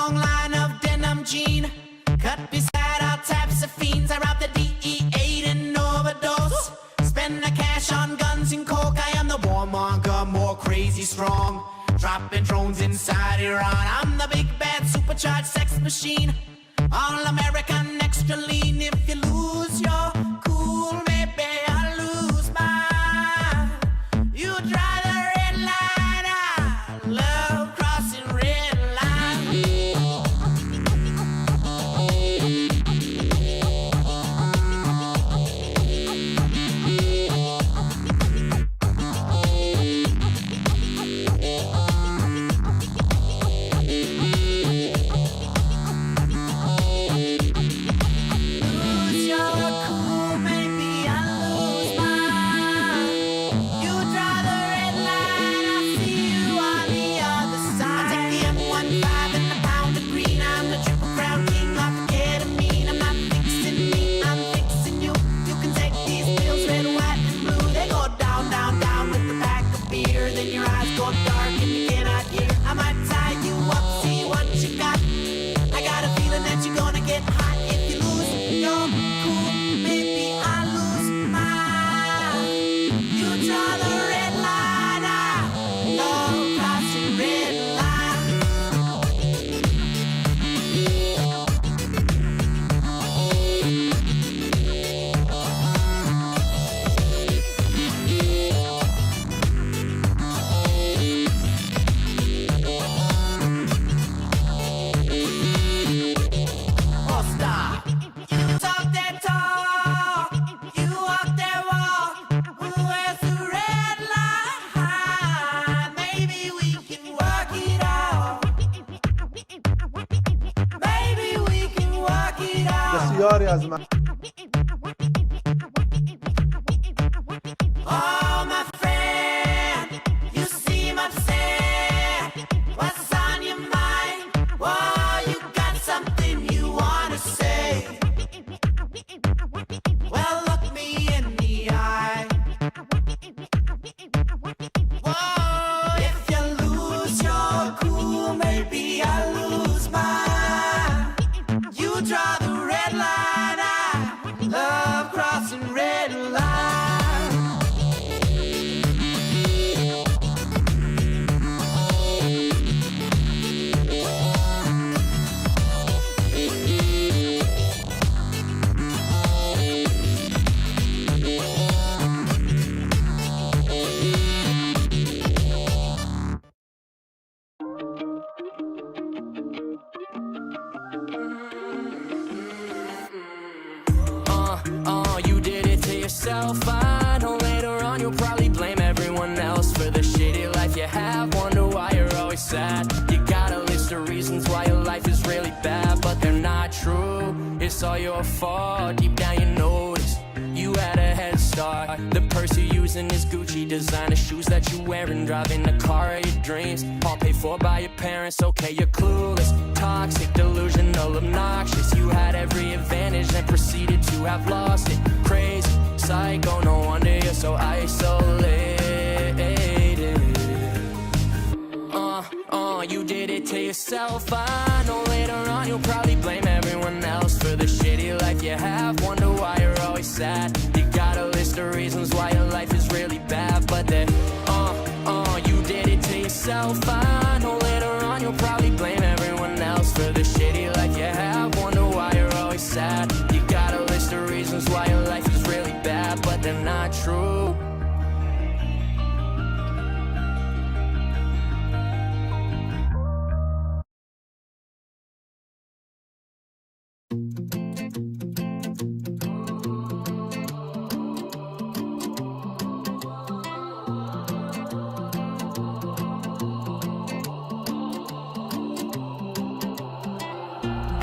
long line of denim jean, cut beside all types of fiends. I robbed the DEA and overdose, spend the cash on guns and coke. I am the warmonger, more crazy strong, dropping drones inside Iran. I'm the big bad supercharged sex machine, all American extra lean. If you lose your cool, maybe I'll lose mine. You try the red line, I love crossing red line. بسیاری از من I know later on you'll probably blame everyone else for the shitty life you have. Wonder why you're always sad. You got a list of reasons why your life is really bad, but they're not true. It's all your fault. Deep down you notice you had a head start. The purse you're using is Gucci, designer shoes that you wearing, driving the car of your dreams, all paid for by your parents. Okay, you're clueless, toxic, delusional, obnoxious. You had every advantage and proceeded to have lost it. Crazy, psycho, no wonder you're so isolated. You did it to yourself. I know later on you'll probably blame everyone else for the shitty life you have. Wonder why you're always sad. You got a list of reasons why your life is really bad, but that you did it to yourself. I know later on you'll probably blame everyone else for the shitty life you have. Wonder why you're always sad. You got a list of reasons why your life is really bad, but they're not true.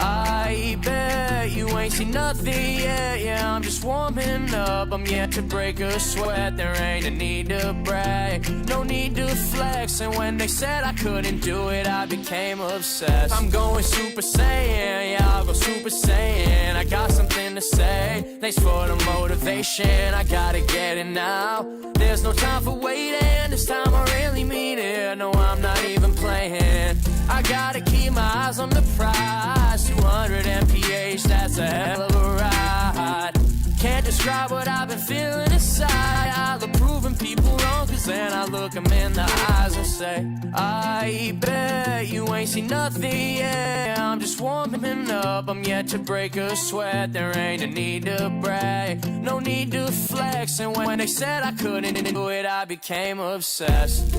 I bet you ain't seen nothing yet. Yeah, I'm just warming up. I'm yet to break a sweat. There ain't a need to brag, no need to flex. And when they said I couldn't do it, I became obsessed. I'm going Super Saiyan, yeah, I'll go Super Saiyan. I got something to say, thanks for the motivation. I gotta get it now, there's no time for waiting. This time I really mean it, no, I'm not even playing. I gotta keep my eyes on the prize. 200 mph, that's a hell of a ride. Can't describe what I've been feeling inside. I love proving people wrong, cause then I look them in the eyes and say, I bet you ain't seen nothing yet. I'm just warming up, I'm yet to break a sweat. There ain't a need to brag, no need to flex. And when they said I couldn't do it, I became obsessed.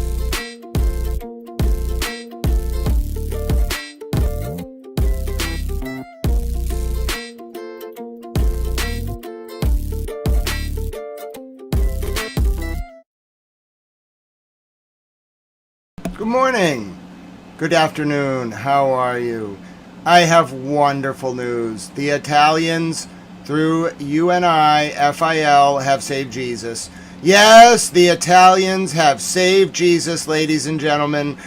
Good morning, good afternoon, how are you? I have wonderful news. The Italians, through UNI, FIL, have saved Jesus. Yes, the Italians have saved Jesus, ladies and gentlemen.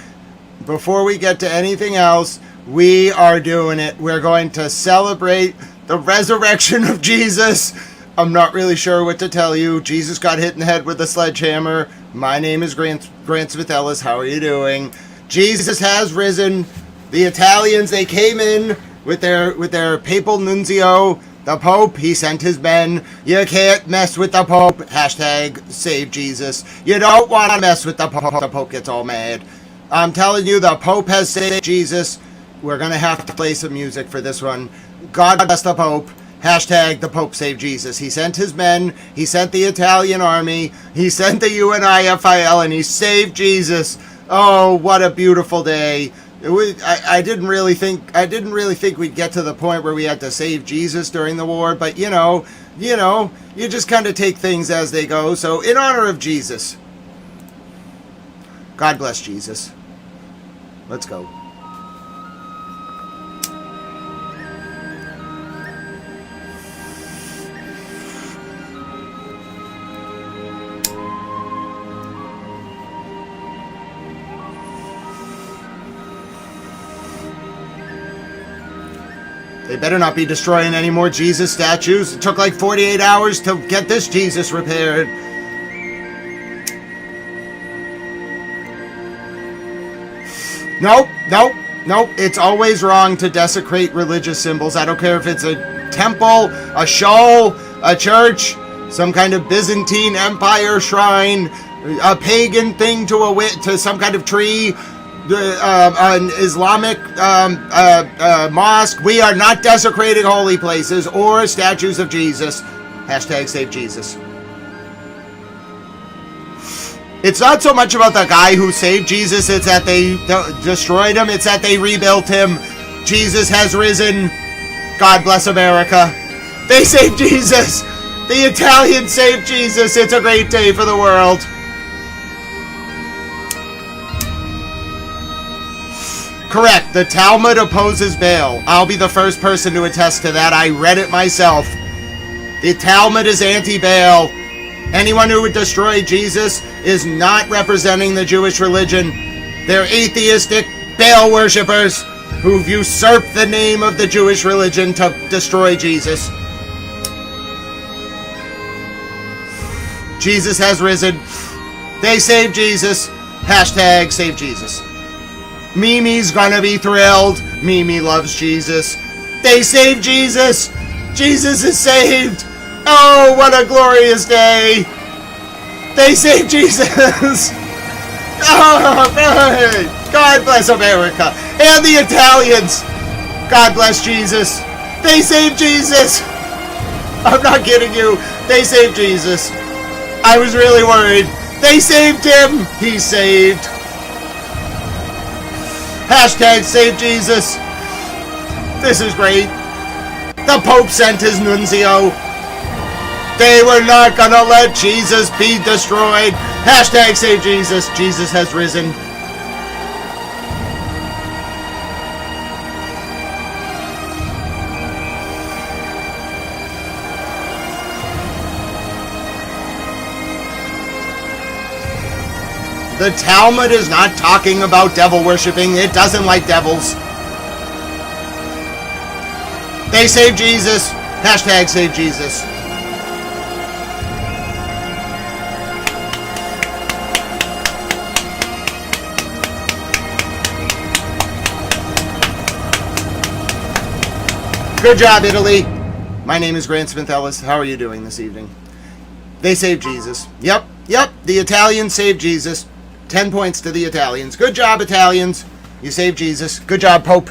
Before we get to anything else, we are doing it. We're going to celebrate the resurrection of Jesus. I'm not really sure what to tell you. Jesus got hit in the head with a sledgehammer. My name is Grant Smith Ellis. How are you doing? Jesus has risen. The Italians, they came in with their papal nuncio, the Pope. He sent his men. You can't mess with the Pope. Hashtag save Jesus. You don't want to mess with the Pope. The Pope gets all mad. I'm telling you, the Pope has saved Jesus. We're going to have to play some music for this one. God bless the Pope. Hashtag the Pope saved Jesus. He sent his men. He sent the Italian army. He sent the UNIFIL, and he saved Jesus. Oh, what a beautiful day! I didn't really think we'd get to the point where we had to save Jesus during the war, but you know, you just kind of take things as they go. So, in honor of Jesus, God bless Jesus. Let's go. They better not be destroying any more Jesus statues. It took like 48 hours to get this Jesus repaired. Nope. It's always wrong to desecrate religious symbols. I don't care if it's a temple, a shoal, a church, some kind of Byzantine Empire shrine, a pagan thing to some kind of tree, an Islamic mosque. We are not desecrating holy places or statues of Jesus. Hashtag save Jesus. It's not so much about the guy who saved Jesus, it's that they destroyed him, it's that they rebuilt him. Jesus has risen. God bless America. They saved Jesus. The Italians saved Jesus. It's a great day for the world. Correct. The Talmud opposes Baal. I'll be the first person to attest to that. I read it myself. The Talmud is anti-Baal. Anyone who would destroy Jesus is not representing the Jewish religion. They're atheistic Baal worshippers who've usurped the name of the Jewish religion to destroy Jesus. Jesus has risen. They saved Jesus. Hashtag save Jesus. Mimi's gonna be thrilled. Mimi loves Jesus. They saved Jesus. Jesus is saved. Oh, what a glorious day. They saved Jesus. Oh, God bless America. And the Italians. God bless Jesus. They saved Jesus. I'm not kidding you. They saved Jesus. I was really worried. They saved him. He's saved. Hashtag save Jesus. This is great. The Pope sent his nuncio. They were not gonna let Jesus be destroyed. Hashtag save Jesus. Jesus has risen. The Talmud is not talking about devil worshipping. It doesn't like devils. They saved Jesus. Hashtag save Jesus. Good job, Italy. My name is Grant Smith Ellis. How are you doing this evening? They saved Jesus. Yep. The Italians saved Jesus. 10 points to the Italians. Good job, Italians. You saved Jesus. Good job, Pope.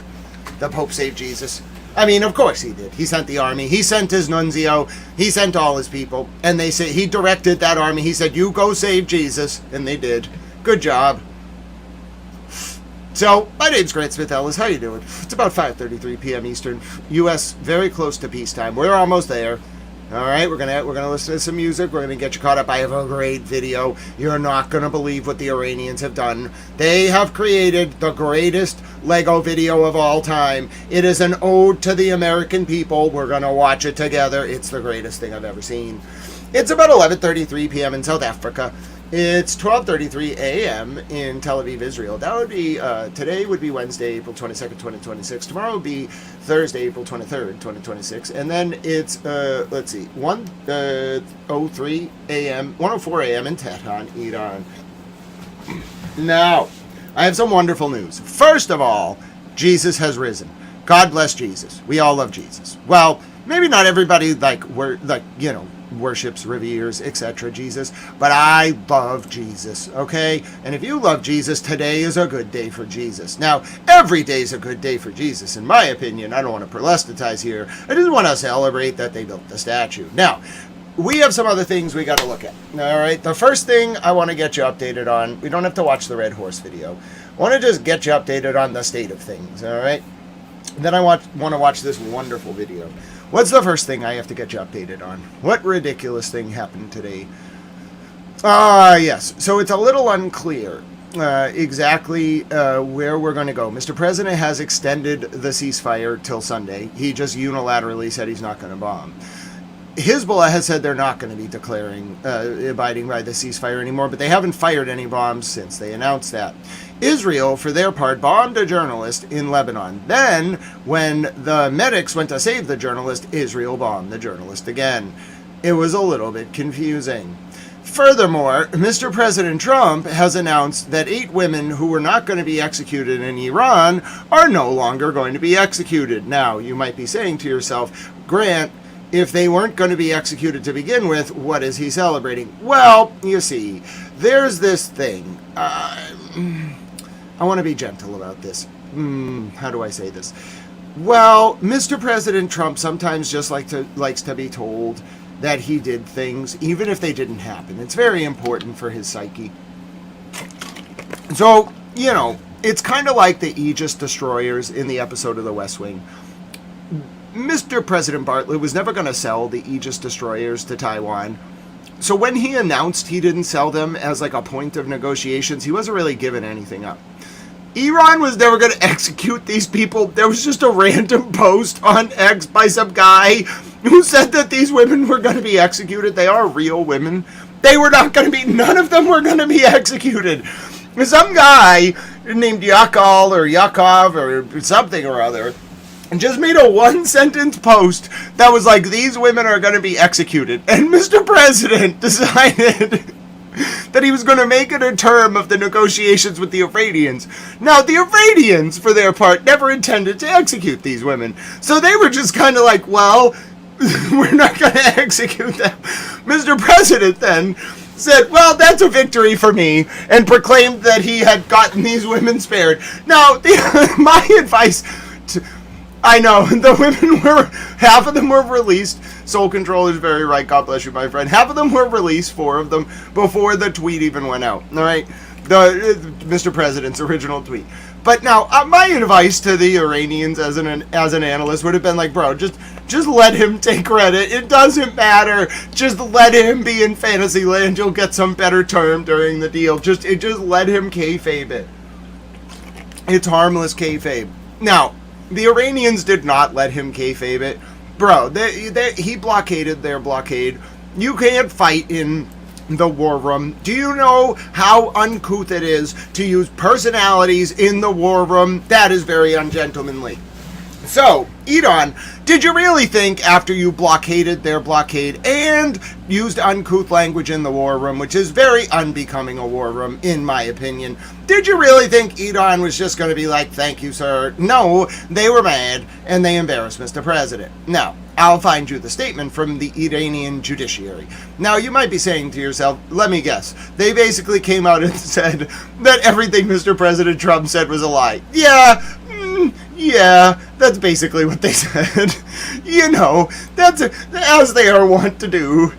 The Pope saved Jesus. I mean, of course he did. He sent the army. He sent his nuncio. He sent all his people. And they say he directed that army. He said, you go save Jesus. And they did. Good job. So, my name's Grant Smith Ellis. How you doing? It's about 5:33 p.m. Eastern. U.S. very close to peacetime. We're almost there. All right, we're gonna listen to some music. We're gonna get you caught up. I have a great video. You're not gonna believe what the Iranians have done. They have created the greatest Lego video of all time. It is an ode to the American people. We're gonna watch it together. It's the greatest thing I've ever seen. It's about 11:33 p.m. in South Africa. It's 12:33 a.m. in Tel Aviv, Israel. That would be, today would be Wednesday, April 22nd, 2026. Tomorrow would be Thursday, April 23rd, 2026. And then it's, let's see, 1:03 a.m., 1:04 a.m. in Tehran, Iran. Now, I have some wonderful news. First of all, Jesus has risen. God bless Jesus. We all love Jesus. Well, maybe not everybody, worships, reveres, etc. Jesus, but I love Jesus, okay? And if you love Jesus, today is a good day for Jesus. Now, every day is a good day for Jesus, in my opinion. I don't want to proselytize here. I just want to celebrate that they built the statue. Now, we have some other things we got to look at, all right? The first thing I want to get you updated on, we don't have to watch the Red Horse video. I want to just get you updated on the state of things, all right? Then I want to watch this wonderful video. What's the first thing I have to get you updated on? What ridiculous thing happened today? Yes. So it's a little unclear exactly where we're going to go. Mr. President has extended the ceasefire till Sunday. He just unilaterally said he's not going to bomb. Hezbollah has said they're not going to be abiding by the ceasefire anymore, but they haven't fired any bombs since they announced that. Israel, for their part, bombed a journalist in Lebanon. Then, when the medics went to save the journalist, Israel bombed the journalist again. It was a little bit confusing. Furthermore, Mr. President Trump has announced that 8 women who were not going to be executed in Iran are no longer going to be executed. Now, you might be saying to yourself, Grant, if they weren't going to be executed to begin with, what is he celebrating? Well, you see, there's this thing. I want to be gentle about this. How do I say this? Well, Mr. President Trump sometimes just likes to be told that he did things, even if they didn't happen. It's very important for his psyche. So, it's kind of like the Aegis destroyers in the episode of The West Wing. Mr. President Bartlett was never going to sell the Aegis destroyers to Taiwan. So when he announced he didn't sell them as like a point of negotiations, he wasn't really giving anything up. Iran was never going to execute these people. There was just a random post on X by some guy who said that these women were going to be executed. They are real women. They were not going to be, none of them were going to be executed. Some guy named Yakov or something or other and just made a 1-sentence post that was like, these women are going to be executed. And Mr. President decided that he was going to make it a term of the negotiations with the Iranians. Now, the Iranians, for their part, never intended to execute these women. So they were just kind of like, well, we're not going to execute them. Mr. President then said, well, that's a victory for me, and proclaimed that he had gotten these women spared. Now, my advice I know, the women half of them were released. Soul Control is very right, God bless you, my friend. Half of them were released, 4 of them, before the tweet even went out, all right? Mr. President's original tweet. But now, my advice to the Iranians as an analyst would have been like, bro, just let him take credit. It doesn't matter. Just let him be in fantasy land. You'll get some better term during the deal. Just let him kayfabe it. It's harmless kayfabe. Now, the Iranians did not let him kayfabe it. Bro, he blockaded their blockade. You can't fight in the war room. Do you know how uncouth it is to use personalities in the war room? That is very ungentlemanly. So, Iran, did you really think after you blockaded their blockade and used uncouth language in the war room, which is very unbecoming a war room, in my opinion, did you really think Iran was just going to be like, thank you, sir? No, they were mad, and they embarrassed Mr. President. Now, I'll find you the statement from the Iranian judiciary. Now, you might be saying to yourself, let me guess, they basically came out and said that everything Mr. President Trump said was a lie. Yeah, that's basically what they said. You know, that's as they are wont to do.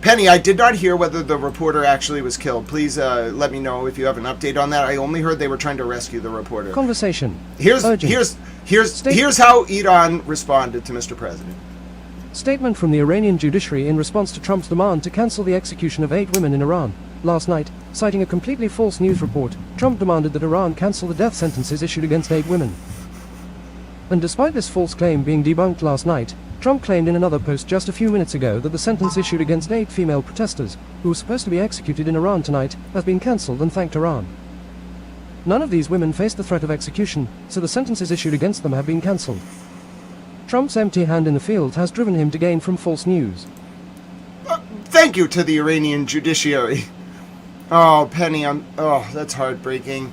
Penny, I did not hear whether the reporter actually was killed. Please let me know if you have an update on that. I only heard they were trying to rescue the reporter. Conversation. Here's how Iran responded to Mr. President. Statement from the Iranian judiciary in response to Trump's demand to cancel the execution of 8 women in Iran. Last night, citing a completely false news report, Trump demanded that Iran cancel the death sentences issued against 8 women. And despite this false claim being debunked last night, Trump claimed in another post just a few minutes ago that the sentence issued against 8 female protesters, who were supposed to be executed in Iran tonight, has been cancelled and thanked Iran. None of these women faced the threat of execution, so the sentences issued against them have been cancelled. Trump's empty hand in the field has driven him to gain from false news. Thank you to the Iranian judiciary. Oh, Penny, that's heartbreaking.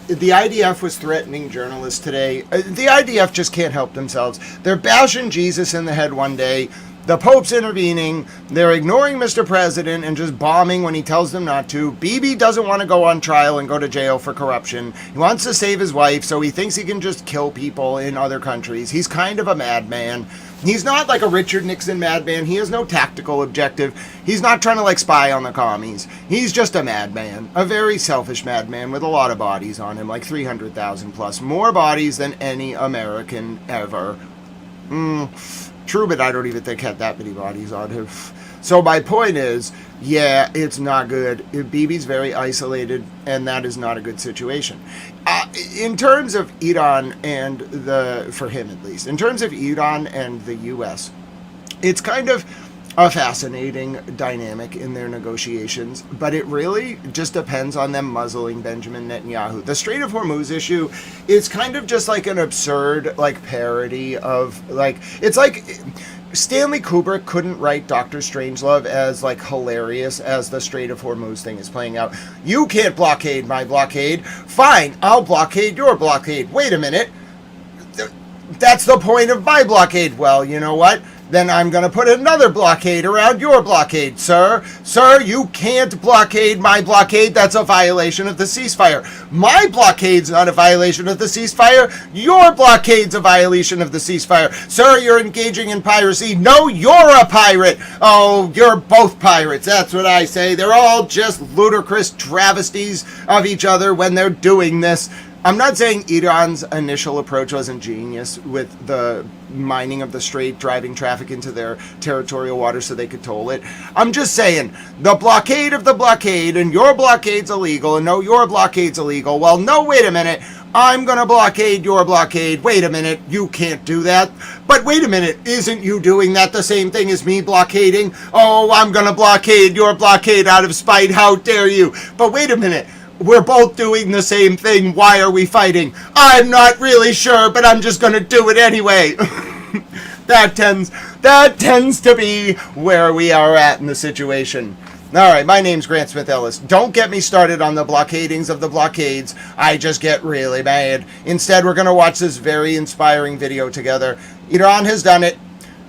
The IDF was threatening journalists today. The IDF just can't help themselves. They're bashing Jesus in the head one day. The Pope's intervening. They're ignoring Mr. President and just bombing when he tells them not to. Bibi doesn't want to go on trial and go to jail for corruption. He wants to save his wife, so he thinks he can just kill people in other countries. He's kind of a madman. He's not like a Richard Nixon madman. He has no tactical objective. He's not trying to spy on the commies. He's just a madman. A very selfish madman with a lot of bodies on him, like 300,000 plus. More bodies than any American ever. True, but I don't even think had that many bodies on him. So my point is, yeah, it's not good. Bibi's very isolated, and that is not a good situation. In terms of Iran and for him at least, in terms of Iran and the U.S., it's kind of a fascinating dynamic in their negotiations, but it really just depends on them muzzling Benjamin Netanyahu. The Strait of Hormuz issue is kind of just like an absurd parody of it's like Stanley Kubrick couldn't write Dr. Strangelove as hilarious as the Strait of Hormuz thing is playing out. You can't blockade my blockade. Fine, I'll blockade your blockade. Wait a minute. That's the point of my blockade. Well, you know what? Then I'm going to put another blockade around your blockade, sir. Sir, you can't blockade my blockade. That's a violation of the ceasefire. My blockade's not a violation of the ceasefire. Your blockade's a violation of the ceasefire. Sir, you're engaging in piracy. No, you're a pirate. Oh, you're both pirates. That's what I say. They're all just ludicrous travesties of each other when they're doing this. I'm not saying Iran's initial approach wasn't genius with the mining of the strait, driving traffic into their territorial waters so they could toll it. I'm just saying, the blockade of the blockade, and your blockade's illegal, and no, your blockade's illegal. Well, no, wait a minute. I'm going to blockade your blockade. Wait a minute, you can't do that. But wait a minute, isn't you doing that the same thing as me blockading? Oh, I'm going to blockade your blockade out of spite. How dare you? But wait a minute. We're both doing the same thing. Why are we fighting? I'm not really sure, but I'm just going to do it anyway. That tends to be where we are at in the situation. All right, my name's Grant Smith Ellis. Don't get me started on the blockadings of the blockades. I just get really mad. Instead, we're going to watch this very inspiring video together. Iran has done it.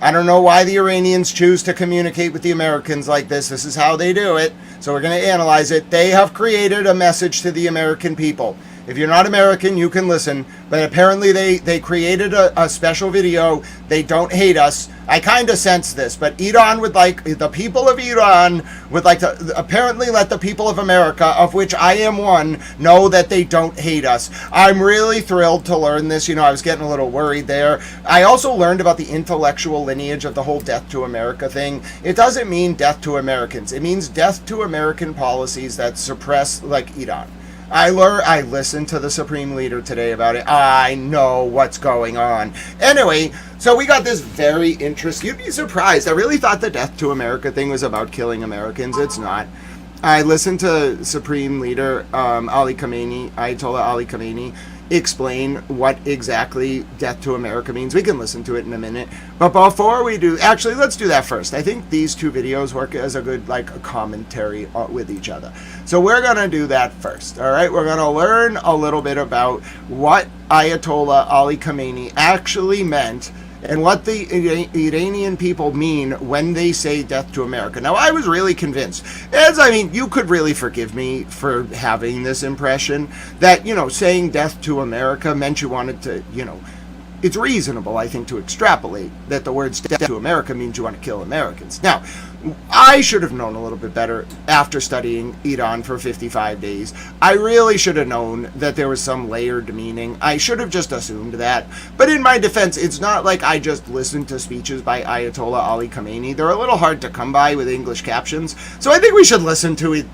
I don't know why the Iranians choose to communicate with the Americans like this. This is how they do it. So we're going to analyze it. They have created a message to the American people. If you're not American, you can listen. But apparently they created a special video. They don't hate us. I kind of sense this. But Iran would the people of Iran would like to apparently let the people of America, of which I am one, know that they don't hate us. I'm really thrilled to learn this. I was getting a little worried there. I also learned about the intellectual lineage of the whole death to America thing. It doesn't mean death to Americans. It means death to American policies that suppress Iran. I listened to the Supreme Leader today about it. I know what's going on. Anyway, so we got this very interesting. You'd be surprised. I really thought the Death to America thing was about killing Americans. It's not. I listened to Supreme Leader Ali Khamenei, Ayatollah Ali Khamenei. explain what exactly Death to America means. We can listen to it in a minute. But before we do, actually, let's do that first. I think these two videos work as a good, like, a commentary with each other. So we're going to do that first, all right? We're going to learn a little bit about what Ayatollah Ali Khamenei actually meant and what the Iranian people mean when they say death to America. Now, I was really convinced, you could really forgive me for having this impression that, saying death to America meant you wanted to, it's reasonable, I think, to extrapolate that the words death to America means you want to kill Americans. Now, I should have known a little bit better after studying Iran for 55 days. I really should have known that there was some layered meaning. I should have just assumed that. But in my defense, it's not like I just listened to speeches by Ayatollah Ali Khamenei. They're a little hard to come by with English captions. So I think we should listen to it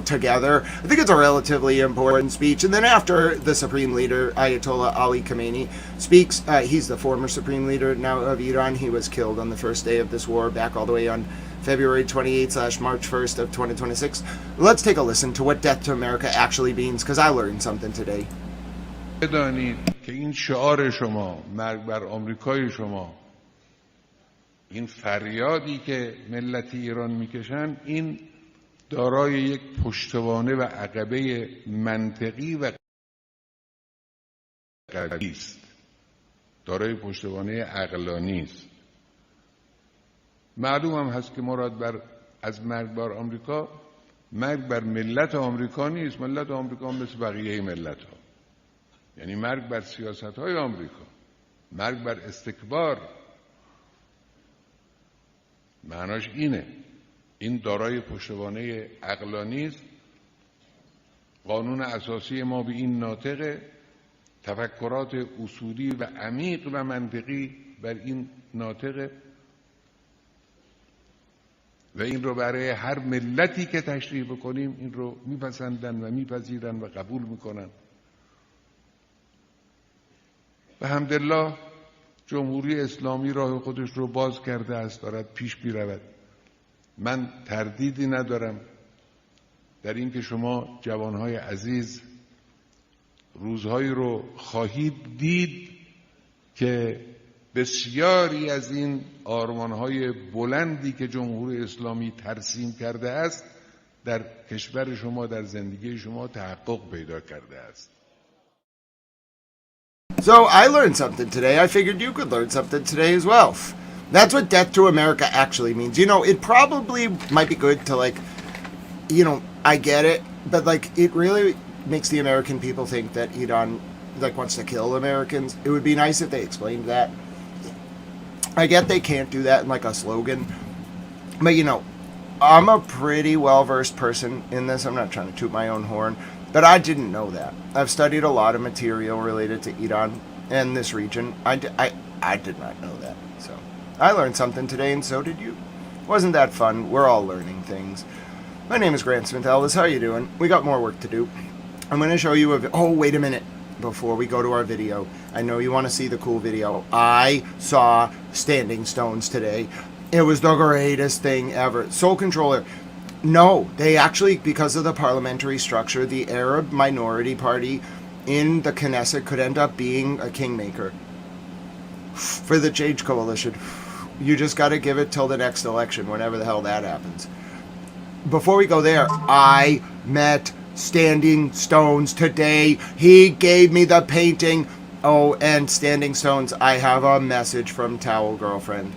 together. I think it's a relatively important speech. And then after the Supreme Leader, Ayatollah Ali Khamenei, speaks, he's the former Supreme Leader now of Iran. He was killed on the first day of this war, back all the way on February 28/March 1st of 2026. Let's take a listen to what death to America actually means, because I learned something today. بدانید که این شعار شما، مرگ بر آمریکای شما، این فریادی که ملت ایران میکشن، این دارای یک پشتوانه و عقبه منطقی و قوی است، دارای پشتوانه عقلانی است. معلوم هم هست که مراد از مرگ بر آمریکا، مرگ بر ملت آمریکا نیست. ملت آمریکا مثل بقیه ملت ها، یعنی مرگ بر سیاست های آمریکا، مرگ بر استکبار. معناش اینه، این دارای پشتوانه عقلانی است. قانون اساسی ما به این ناطقه، تفکرات اصولی و عمیق و منطقی بر این ناطقه و این رو برای هر ملتی که تشریح بکنیم این رو میپسندن و میپذیرن و قبول میکنن. و الحمدلله جمهوری اسلامی راه خودش رو باز کرده است، دارد پیش میرود. من تردیدی ندارم در این که شما جوانهای عزیز روزهایی رو خواهید دید که بسیاری از این آرمانهای بلندی که جمهوری اسلامی ترسیم کرده است در کشور شما، در زندگی شما تحقق پیدا کرده است. So I learned something today. I figured you could learn something today as well. That's what death to America actually means. It probably might be good to I get it, but it really makes the American people think that Iran wants to kill Americans. It would be nice if they explained that. I get they can't do that in a slogan, but I'm a pretty well-versed person in this. I'm not trying to toot my own horn, but I didn't know that. I've studied a lot of material related to Iran and this region. I did not know that. So I learned something today, and so did you. Wasn't that fun? We're all learning things. My name is Grant Smith Elvis. How you doing? We got more work to do. I'm going to show you oh, wait a minute. Before we go to our video, I know you want to see the cool video. I saw Standing Stones today. It was the greatest thing ever. Soul Controller. No, they actually, because of the parliamentary structure, the Arab minority party in the Knesset could end up being a kingmaker for the Change Coalition. You just got to give it till the next election, whenever the hell that happens. Before we go there, I met Standing Stones today. He gave me the painting. Oh, and Standing Stones, I have a message from Towel Girlfriend.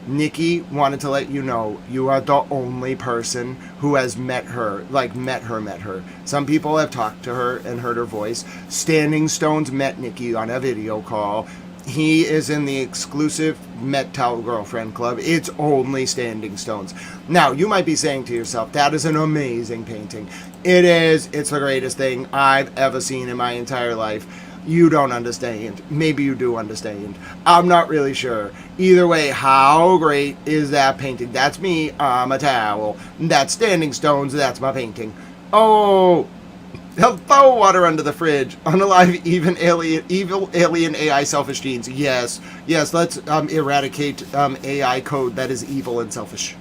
Nikki wanted to let you know you are the only person who has met her. Met her. Some people have talked to her and heard her voice. Standing Stones met Nikki on a video call. He is in the exclusive Met Towel Girlfriend Club. It's only Standing Stones. Now, you might be saying to yourself, that is an amazing painting. It is. It's the greatest thing I've ever seen in my entire life. You don't understand. Maybe you do understand. I'm not really sure. Either way, how great is that painting? That's me. I'm a towel. That's Standing Stones. That's my painting. Oh, they'll throw water under the fridge. Unalive evil alien AI selfish genes. Yes, let's eradicate AI code that is evil and selfish.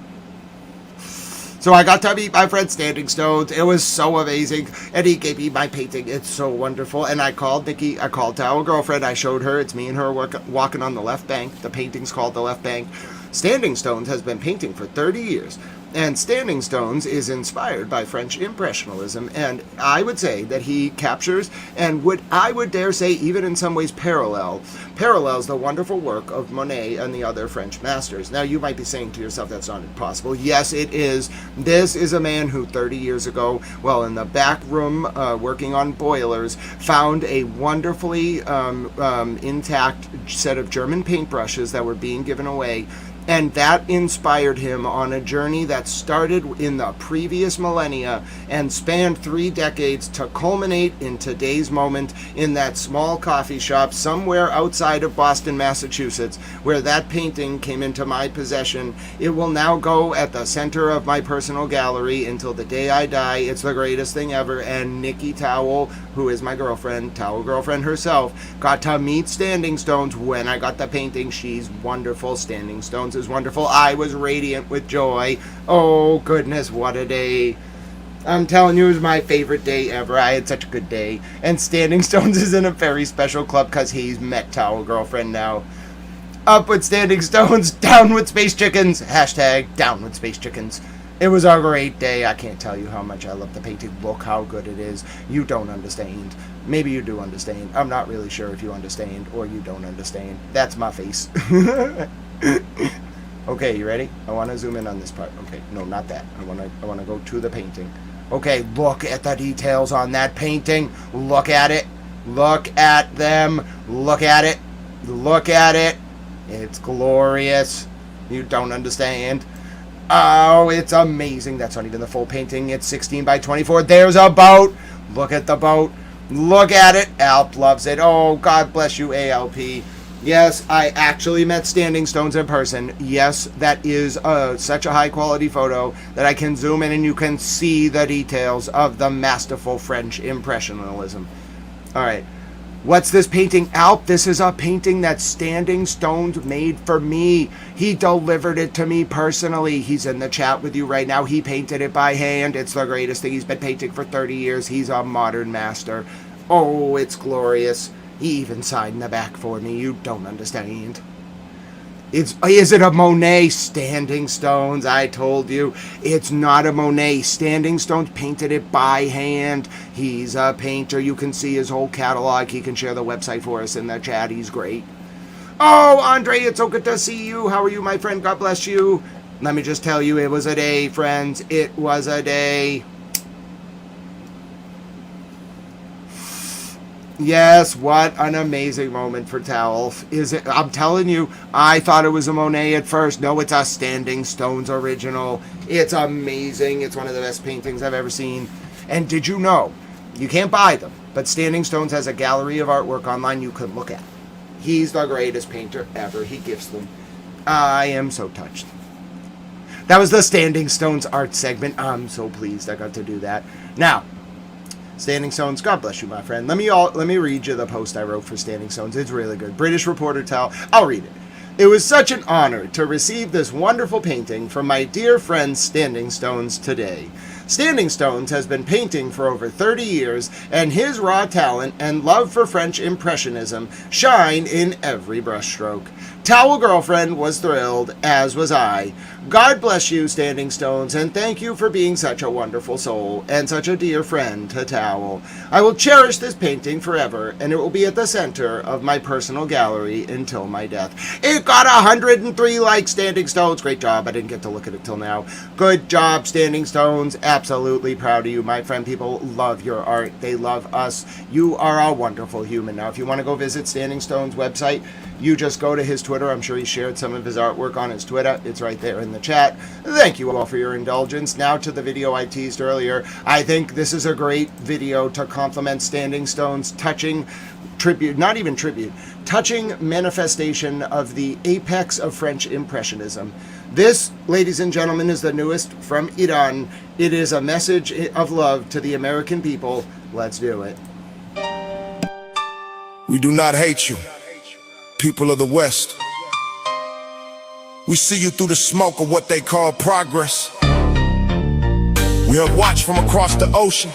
So I got to meet my friend Standing Stones. It was so amazing. And he gave me my painting. It's so wonderful. And I called Nikki. I called our girlfriend. I showed her. It's me and her walking on the left bank. The painting's called The Left Bank. Standing Stones has been painting for 30 years. And Standing Stones is inspired by French Impressionism, and I would say that he captures, and I would dare say even in some ways parallels the wonderful work of Monet and the other French masters. Now you might be saying to yourself, that's not impossible. Yes, it is. This is a man who 30 years ago, well, in the back room working on boilers, found a wonderfully intact set of German paintbrushes that were being given away. And that inspired him on a journey that started in the previous millennia and spanned 3 decades to culminate in today's moment in that small coffee shop somewhere outside of Boston, Massachusetts, where that painting came into my possession. It will now go at the center of my personal gallery until the day I die. It's the greatest thing ever. And Nikki Towel, who is my girlfriend, Towel girlfriend herself, got to meet Standing Stones when I got the painting. She's wonderful. Standing Stones is wonderful. I was radiant with joy. Oh goodness, what a day. I'm telling you, it was my favorite day ever. I had such a good day. And Standing Stones is in a very special club because he's met Towel girlfriend now. Up with Standing Stones, down with space chickens. Hashtag down with space chickens. It was a great day. I can't tell you how much I love the painting. Look how good it is. You don't understand. Maybe you do understand. I'm not really sure if you understand or you don't understand. That's my face. Okay, you ready? I want to zoom in on this part. Okay, no, not that. I want to go to the painting. Okay, look at the details on that painting. Look at it. Look at them. Look at it. Look at it. It's glorious. You don't understand. Oh, it's amazing. That's not even the full painting. It's 16 by 24. There's a boat. Look at the boat. Look at it. Alp loves it. Oh, God bless you, ALP. Yes, I actually met Standing Stones in person. Yes, that is such a high-quality photo that I can zoom in and you can see the details of the masterful French Impressionism. All right. What's this painting, Alp? This is a painting that Standing Stones made for me. He delivered it to me personally. He's in the chat with you right now. He painted it by hand. It's the greatest thing. He's been painting for 30 years. He's a modern master. Oh, it's glorious. He even signed the back for me. You don't understand. Is it a Monet? Standing Stones, I told you. It's not a Monet. Standing Stones painted it by hand. He's a painter. You can see his whole catalog. He can share the website for us in the chat. He's great. Oh, Andre, it's so good to see you. How are you, my friend? God bless you. Let me just tell you, it was a day, friends. It was a day. Yes, what an amazing moment for Towel. Is it? I'm telling you, I thought it was a Monet at first. No, it's a Standing Stones original. It's amazing. It's one of the best paintings I've ever seen. And did you know, you can't buy them, but Standing Stones has a gallery of artwork online you can look at. He's the greatest painter ever. He gifts them. I am so touched. That was the Standing Stones art segment. I'm so pleased I got to do that. Now, Standing Stones, God bless you, my friend. Let me read you the post I wrote for Standing Stones. It's really good. British reporter Tal. I'll read it. It was such an honor to receive this wonderful painting from my dear friend Standing Stones today. Standing Stones has been painting for over 30 years, and his raw talent and love for French Impressionism shine in every brushstroke. Towel Girlfriend was thrilled, as was I. God bless you, Standing Stones, and thank you for being such a wonderful soul and such a dear friend to Towel. I will cherish this painting forever, and it will be at the center of my personal gallery until my death. It got 103 likes, Standing Stones. Great job. I didn't get to look at it till now. Good job, Standing Stones. Absolutely proud of you, my friend. People love your art. They love us. You are a wonderful human. Now, if you want to go visit Standing Stone's website, you just go to his Twitter. I'm sure he shared some of his artwork on his Twitter. It's right there in the chat. Thank you all for your indulgence. Now to the video I teased earlier. I think this is a great video to compliment Standing Stone's touching tribute, not even tribute, touching manifestation of the apex of French Impressionism. This, ladies and gentlemen, is the newest from Iran. It is a message of love to the American people. Let's do it. We do not hate you, people of the West. We see you through the smoke of what they call progress. We have watched from across the ocean,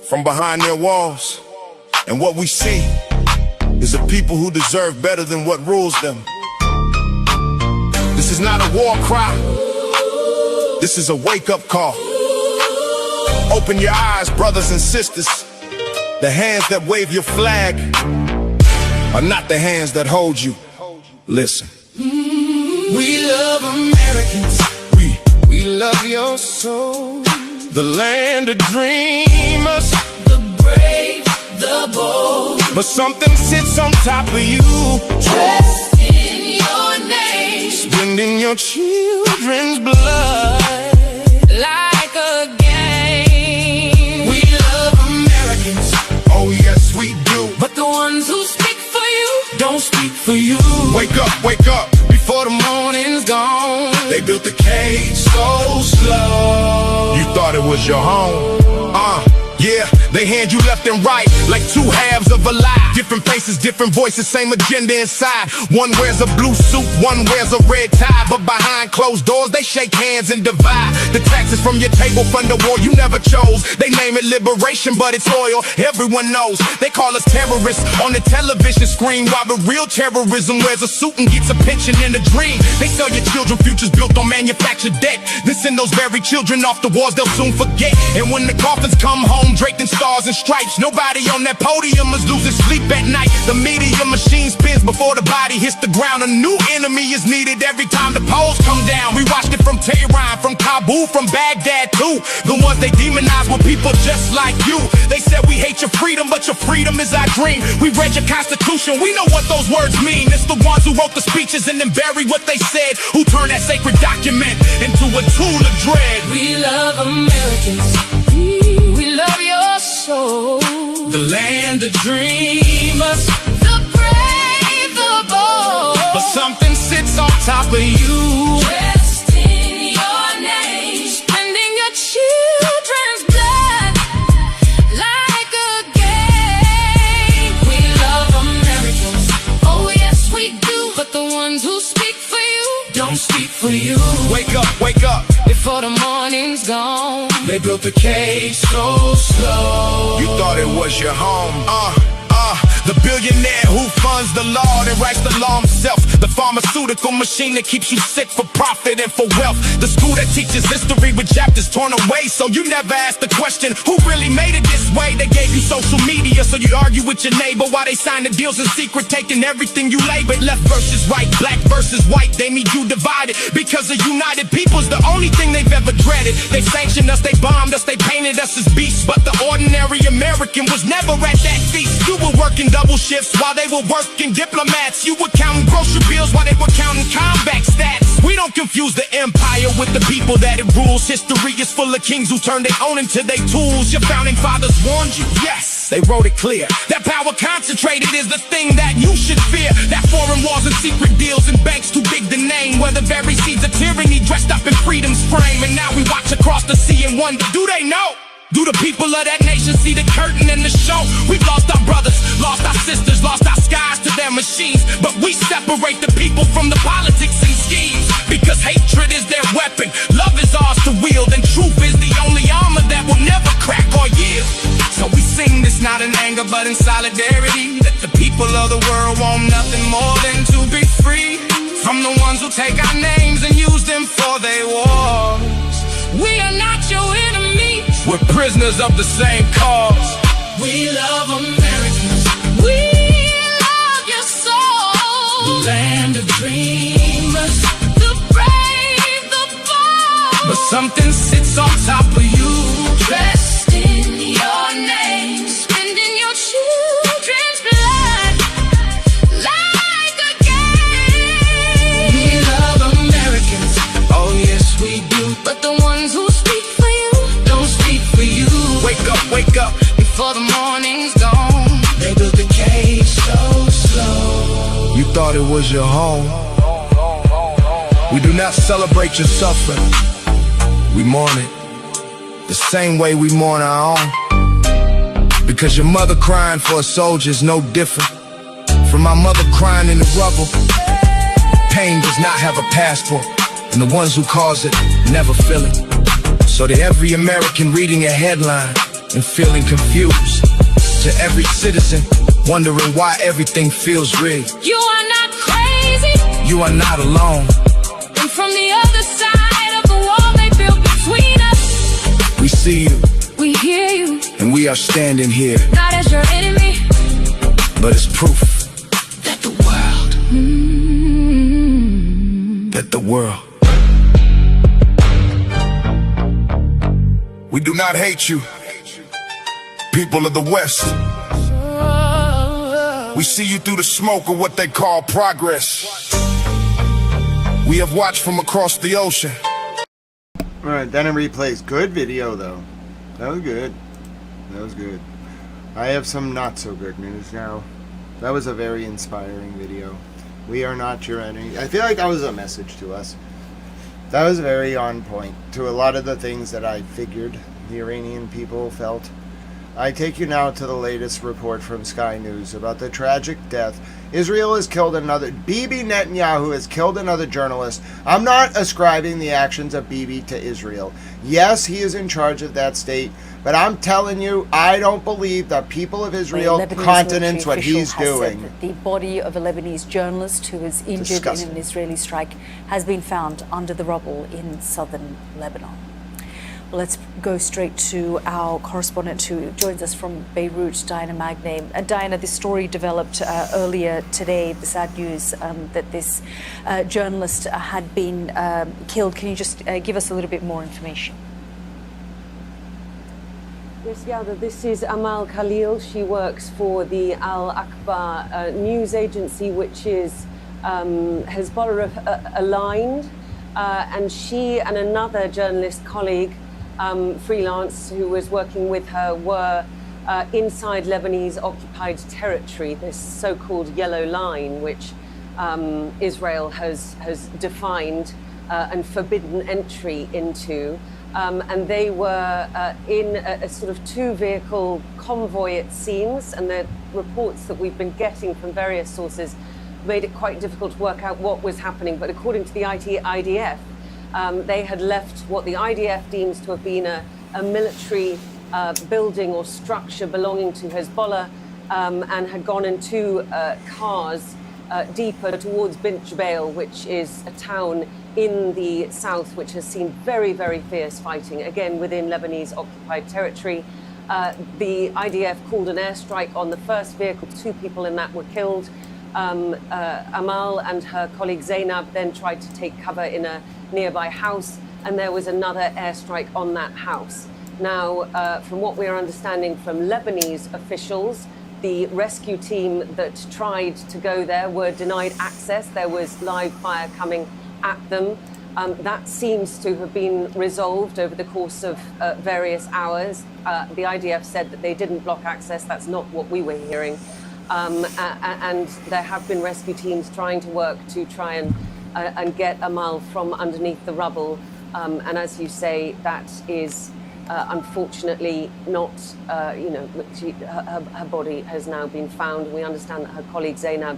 from behind their walls, and what we see is a people who deserve better than what rules them. This is not a war cry. This is a wake-up call. Open your eyes, brothers and sisters. The hands that wave your flag are not the hands that hold you. Listen. We love Americans. We love your soul. The land of dreamers, The brave, the bold. but something sits on top of you, Dressed in your name. spending your children's blood. Like a game. We love Americans. Oh yes, we do. But the ones who speak for you don't speak for you. Wake up, Before the morning's gone. they built the cage so slow. You thought it was your home, yeah, they hand you left and right like two halves of a lie. Different faces, different voices, same agenda inside. One wears a blue suit, one wears a red tie, but behind closed doors they shake hands and divide. The taxes from your table fund the war you never chose. They name it liberation, but it's oil, everyone knows. They call us terrorists on the television screen, while the real terrorism wears a suit and gets a pension in a dream. They sell your children futures built on manufactured debt, then send those very children off to wars they'll soon forget. And when the coffins come home draped in stars and stripes, nobody on that podium is losing sleep at night. The media machine spins before the body hits the ground. A new enemy is needed every time the polls come down. We watched it from Tehran, from Kabul, from Baghdad too. The ones they demonize were people just like you. They said we hate your freedom, but your freedom is our dream. We read your constitution, we know what those words mean. It's the ones who wrote the speeches and then buried what they said, who turned that sacred document into a tool of dread. We love Americans. We love your soul. The land of dreamers, The brave, the bold. but something sits on top of you. Dressed in your name. Spending your children's blood like a game. We love Americans. Oh yes we do. But the ones who speak for you don't speak for you. Wake up, Before the morning's gone. they built the cage so slow. You thought it was your home, the billionaire who funds the law and writes the law himself. The pharmaceutical machine that keeps you sick for profit and for wealth. The school that teaches history with chapters torn away, so you never ask the question, who really made it this way? They gave you social media so you'd argue with your neighbor while they signed the deals in secret, taking everything you labored. Left versus right, black versus white, they need you divided. Because a united people's the only thing they've ever dreaded. They sanctioned us, they bombed us, they painted us as beasts, but the ordinary American was never at that feast. You were working double shifts while they were working diplomats. You were counting grocery bills while they were counting combat stats. We don't confuse the empire with the people that it rules. History is full of kings who turned their own into their tools. Your founding fathers warned you, yes, they wrote it clear. That power concentrated is the thing that you should fear. That foreign wars and secret deals and banks too big to name, where the very seeds of tyranny dressed up in freedom's frame. And now we watch across the sea and wonder, do they know? Do the people of that nation see the curtain and the show? We've lost our brothers, lost our sisters, lost our skies to their machines. But we separate the people from the politics and schemes, because hatred is their weapon, love is ours to wield, and truth is the only armor that will never crack or yield. So we sing this not in anger but in solidarity, that the people of the world want nothing more than to be free from the ones who take our names and use them for their wars. We are not your enemies. We're prisoners of the same cause. We love Americans. We love your soul. The land of dreamers, The brave, the bold. but something sits on top of you. Dressed in your name. Spending your children's blood like a game. We love Americans, oh yes we do. But the ones who speak for you Don't speak for you. Wake up, before the morning's gone. they built the cage so slow. You thought it was your home. We do not celebrate your suffering, we mourn it the same way we mourn our own. Because your mother crying for a soldier is no different from my mother crying in the rubble. Pain does not have a passport, and the ones who cause it never feel it. So to every American reading a headline and feeling confused, to every citizen wondering why everything feels rigged, You are not crazy. you are not alone. And from the other side of the wall they built between us, We see you, we hear you. and we are standing here, Not as your enemy, but as proof that the world. that the world. We do not hate you, people of the West. We see you through the smoke of what they call progress. We have watched from across the ocean. Alright, then it replays. Good video, though. That was good. That was good. I have some not so good news now. That was a very inspiring video. We are not your enemy. I feel like that was a message to us. That was very on point to a lot of the things that I figured the Iranian people felt. I take you now to the latest report from Sky News about the tragic death. Israel has killed another. Bibi Netanyahu has killed another journalist. I'm not ascribing the actions of Bibi to Israel. Yes, he is in charge of that state, but I'm telling you, I don't believe the people of Israel countenance what he's doing. Said that the body of a Lebanese journalist who was injured in an Israeli strike has been found under the rubble in southern Lebanon. Let's go straight to our correspondent who joins us from Beirut, Diana Magnay. Diana, this story developed earlier today, the sad news that this journalist had been killed. Can you just give us a little bit more information? Yes, Yada, this is Amal Khalil. She works for the Al Akbar news agency, which is Hezbollah aligned. And she and another journalist colleague, freelance, who was working with her, were inside Lebanese occupied territory, this so-called yellow line, which Israel has defined and forbidden entry into. And they were in a sort of two-vehicle convoy, it seems, and the reports that we've been getting from various sources made it quite difficult to work out what was happening. But according to the IDF, they had left what the IDF deems to have been a military building or structure belonging to Hezbollah, and had gone in two cars deeper towards Bint Jbeil, which is a town in the south which has seen very, very fierce fighting, again within Lebanese occupied territory. The IDF called an airstrike on the first vehicle. 2 people in that were killed. Amal and her colleague Zainab then tried to take cover in a nearby house, and there was another airstrike on that house. Now, from what we are understanding from Lebanese officials, the rescue team that tried to go there were denied access. There was live fire coming at them. That seems to have been resolved over the course of various hours. The IDF said that they didn't block access. That's not what we were hearing. And there have been rescue teams trying to work to try and get Amal from underneath the rubble. And as you say, that is unfortunately not, her body has now been found. We understand that her colleague Zainab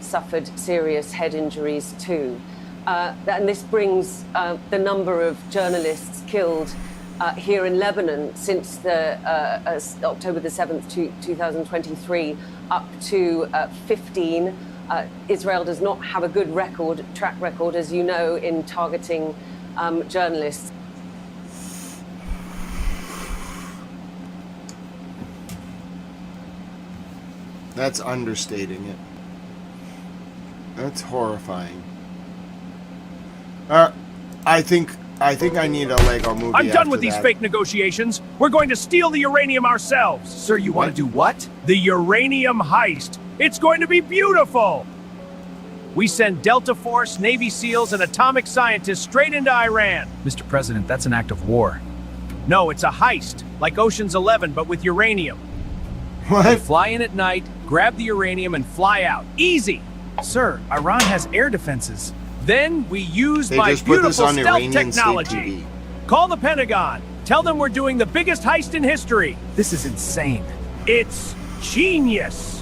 suffered serious head injuries too. And this brings the number of journalists killed here in Lebanon since October the 7th, 2023, up to 15. Israel does not have a good track record, as you know, in targeting journalists. That's understating it. That's horrifying. I think I need a Lego movie. I'm done with these fake negotiations. We're going to steal the uranium ourselves. Sir, you want to do what? The uranium heist. It's going to be beautiful. We send Delta Force, Navy SEALs, and atomic scientists straight into Iran. Mr. President, that's an act of war. No, it's a heist, like Ocean's 11, but with uranium. They What? fly in at night, grab the uranium, and fly out. Easy. Sir, Iran has air defenses. Then we use They my just put this beautiful on stealth Iranian state technology. TV. Call the Pentagon. Tell them we're doing the biggest heist in history. This is insane. It's genius.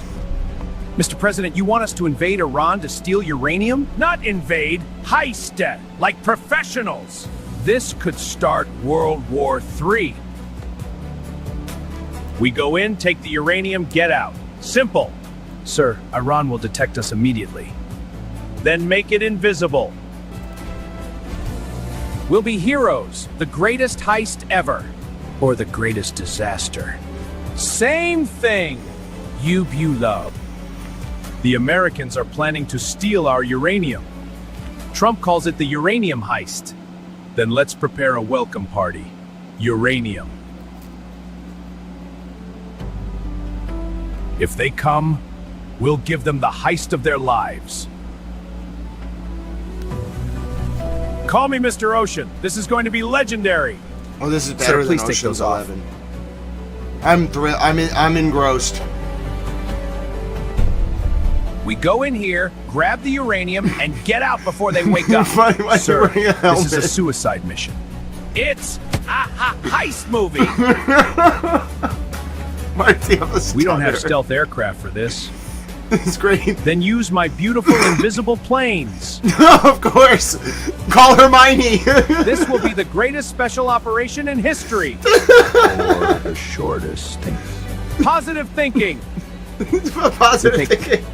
Mr. President, you want us to invade Iran to steal uranium? Not invade, heist, like professionals. This could start World War III. We go in, take the uranium, get out. Simple. Sir, Iran will detect us immediately. Then make it invisible. We'll be heroes, the greatest heist ever. Or the greatest disaster. Same thing. You love. The Americans are planning to steal our uranium. Trump calls it the uranium heist. Then let's prepare a welcome party. Uranium. If they come, we'll give them the heist of their lives. Call me Mr. Ocean. This is going to be legendary. Oh, this is better than please take Ocean's those off. 11. I'm thrilled. I'm engrossed. We go in here, grab the uranium, and get out before they wake up. Why are you Sir, wearing a helmet? this is a suicide mission. It's a heist movie. Why does he have a We don't have stutter? stealth aircraft for this. This is great. Then use my beautiful invisible planes. Of course. Call Hermione. This will be the greatest special operation in history. Or the shortest thing. Positive thinking. Positive thinking.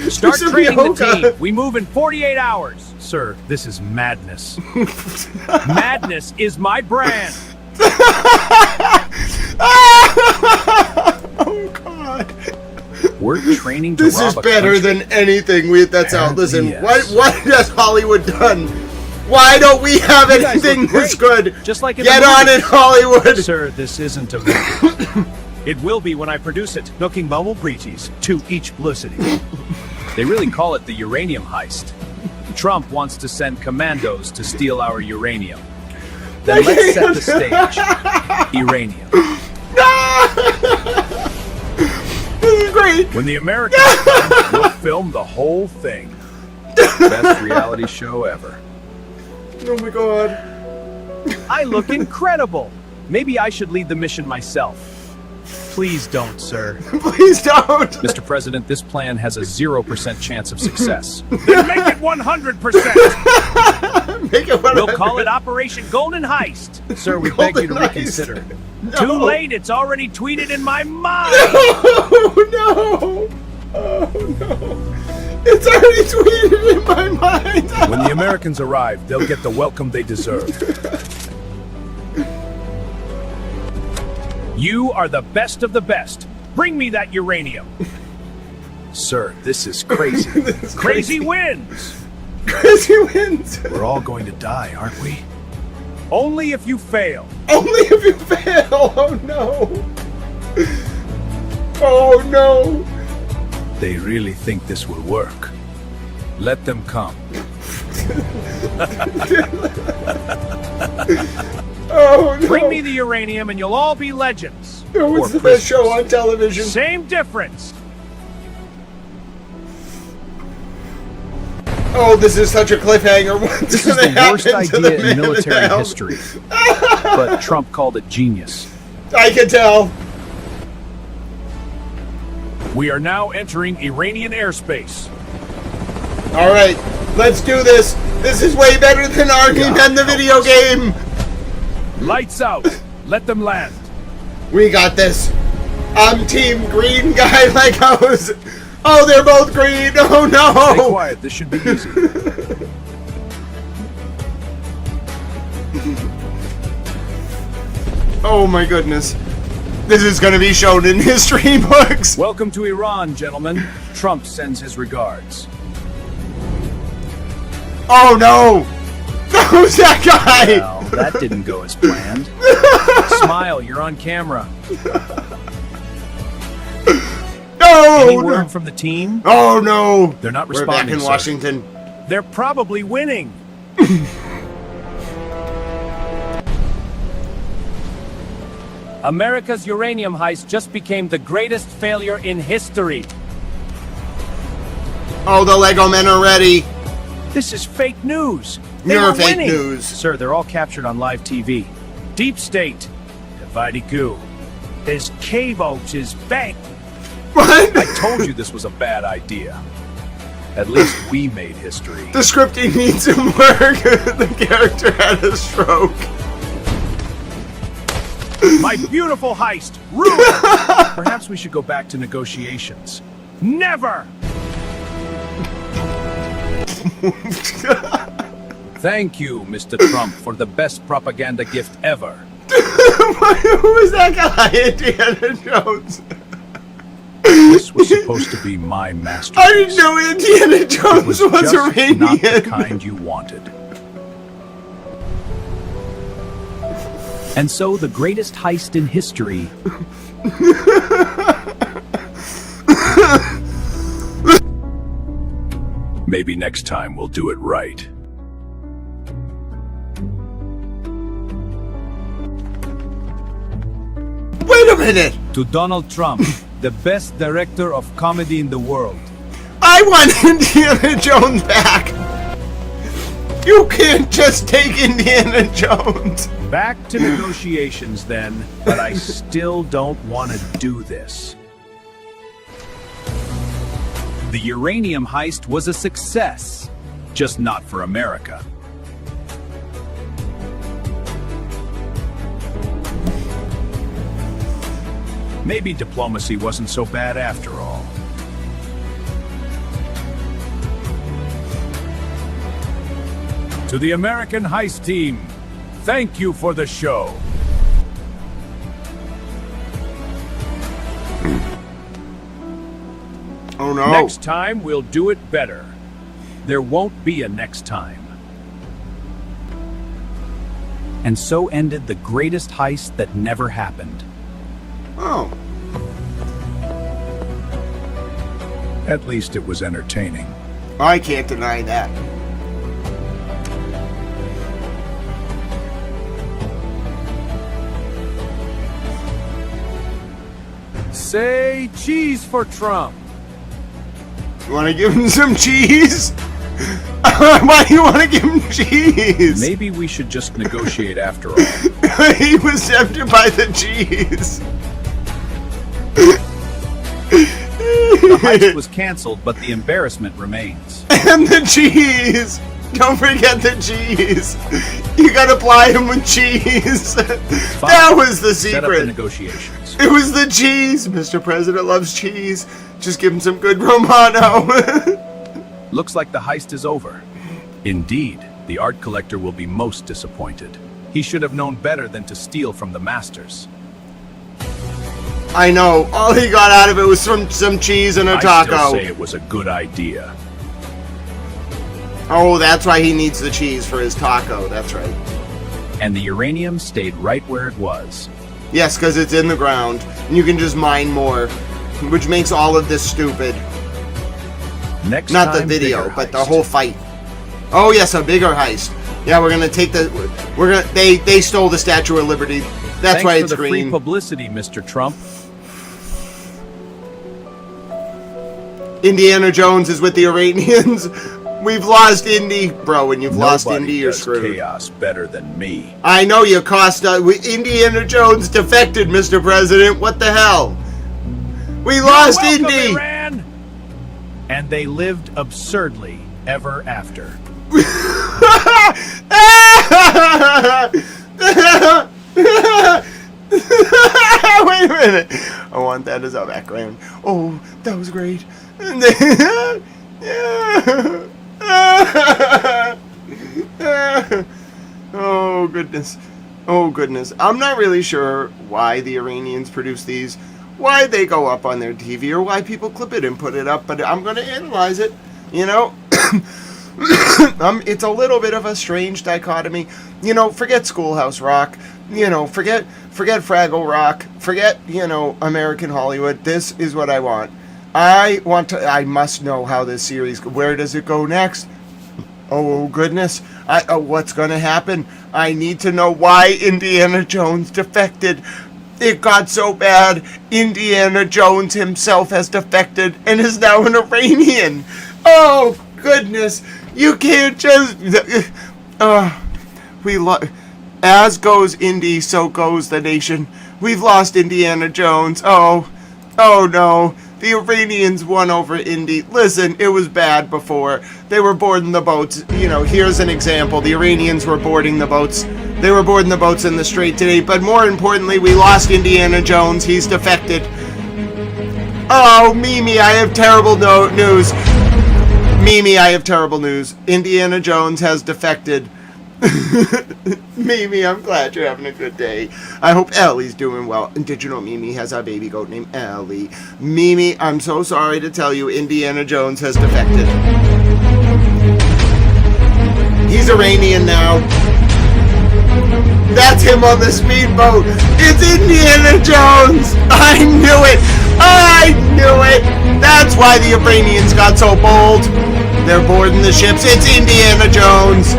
Start This is training the yoga. team. We move in 48 hours. Sir, this is madness. Madness is my brand. Oh God. We're training to This rob is a better country. than anything that's out. Listen, Yes. what has Hollywood done? Why don't we have You guys anything look this great. good? Just like in Get the on movies. it, Hollywood. Sir, this isn't a movie. It will be when I produce it. Milking bubble breeches to each publicity. They really call it the uranium heist. Trump wants to send commandos to steal our uranium. Then let's set the stage. Uranium. This is great. When the Americans come, we'll film the whole thing. Best reality show ever. Oh my God. I look incredible. Maybe I should lead the mission myself. Please don't, sir. Please don't. Mr. President, this plan has a 0% chance of success. Then make it 100%. Make it We'll call it Operation Golden Heist. Sir, we beg you to Golden reconsider. Too late, it's already tweeted in my mind. Oh no. Oh no. It's already tweeted in my mind. When the Americans arrive, they'll get the welcome they deserve. You are the best of the best. Bring me that uranium. Sir, this is crazy. This is Crazy wins. Crazy wins. We're all going to die, aren't we? Only if you fail. Only if you fail. Oh no. Oh no. They really think this will work. Let them come. Oh no. Bring me the uranium and you'll all be legends. Oh, it's Or the best show prisoners. on television. Same difference. Oh, this is such a cliffhanger. What's This is gonna the worst happen to idea the in man military the history. But Trump called it genius. I can tell. We are now entering Iranian airspace. All right, let's do this. This is way better than Army Men the video game. Lights out. Let them land. We got this. I'm Team Green Guy like I was. Oh, they're both green. Oh Stay no. quiet. This should be easy. Oh my goodness. This is going to be shown in history books. Welcome to Iran, gentlemen. Trump sends his regards. Oh no. Who's that guy? Well, that didn't go as planned. Smile, you're on camera. No. Any word from the team? Oh no. They're not We're back responding, in sir. Washington. They're probably winning. America's uranium heist just became the greatest failure in history. Oh, the Lego men are ready. This is fake news. They You're were fake winning. news. Sir, they're all captured on live TV. Deep state. Theological. His cave oats is back. What? I told you this was a bad idea. At least we made history. The scripting needs some work. The character had a stroke. My beautiful heist ruined! Perhaps we should go back to negotiations. Never! Thank you, Mr. Trump, for the best propaganda gift ever. Who was that guy, Indiana Jones? This was supposed to be my masterpiece. I didn't know Indiana Jones was just Iranian. not the kind you wanted. And so the greatest heist in history maybe next time we'll do it right. Wait a minute! To Donald Trump, the best director of comedy in the world. I want Indiana Jones back! You can't just take Indiana Jones! Back to negotiations then, but I still don't want to do this. The uranium heist was a success, just not for America. Maybe diplomacy wasn't so bad after all. To the American heist team, thank you for the show. Oh no. Next time, we'll do it better. There won't be a next time. And so ended the greatest heist that never happened. Oh. At least it was entertaining. I can't deny that. Say cheese for Trump. You want to give him some cheese? Why do you want to give him cheese? Maybe we should just negotiate after all. He was tempted by the cheese. The heist was canceled, but the embarrassment remains. And the cheese! Don't forget the cheese! You gotta ply him with cheese! That was the Set up the secret! negotiations. It was the cheese! Mr. President loves cheese. Just give him some good Romano. Looks like the heist is over. Indeed, the art collector will be most disappointed. He should have known better than to steal from the masters. I know. All he got out of it was some cheese and a taco. I still say it was a good idea. Oh, that's why he needs the cheese for his taco. That's right. And the uranium stayed right where it was. Yes, because it's in the ground. And you can just mine more. Which makes all of this stupid. Next Not the time, video, bigger but the heist. whole fight. Oh yes, a bigger heist. Yeah, we're gonna take the. We're gonna. They stole the Statue of Liberty. That's Thanks why for it's the green. free publicity, Mr. Trump. Indiana Jones is with the Iranians. We've lost Indy, bro. When you've lost Nobody Indy, you're does screwed. chaos better than me. I know you cost us. Indiana Jones defected, Mr. President. What the hell? We lost Welcome, Indy. Iran! And they lived absurdly ever after. Wait a minute. I want that as a background. Oh, that was great. Oh, goodness. Oh, goodness. I'm not really sure why the Iranians produce these, why they go up on their TV, or why people clip it and put it up, but I'm going to analyze it, you know? It's a little bit of a strange dichotomy. You know, forget Schoolhouse Rock. You know, forget Fraggle Rock. Forget, you know, American Hollywood. This is what I want. I must know how this series, where does it go next? Oh, goodness. What's going to happen? I need to know why Indiana Jones defected. It got so bad, Indiana Jones himself has defected and is now an Iranian. Oh, goodness. You can't just... As goes Indy, so goes the nation. We've lost Indiana Jones. Oh no. The Iranians won over Indy. Listen, it was bad before. They were boarding the boats. You know, here's an example. The Iranians were boarding the boats. They were boarding the boats in the Strait today. But more importantly, we lost Indiana Jones. He's defected. Oh, Mimi, I have terrible news. Mimi, I have terrible news. Indiana Jones has defected. Mimi, I'm glad you're having a good day. I hope Ellie's doing well. And did you know Mimi has a baby goat named Ellie? Mimi, I'm so sorry to tell you, Indiana Jones has defected. He's Iranian now. That's him on the speedboat. It's Indiana Jones. I knew it. I knew it. That's why the Iranians got so bold. They're boarding the ships. It's Indiana Jones.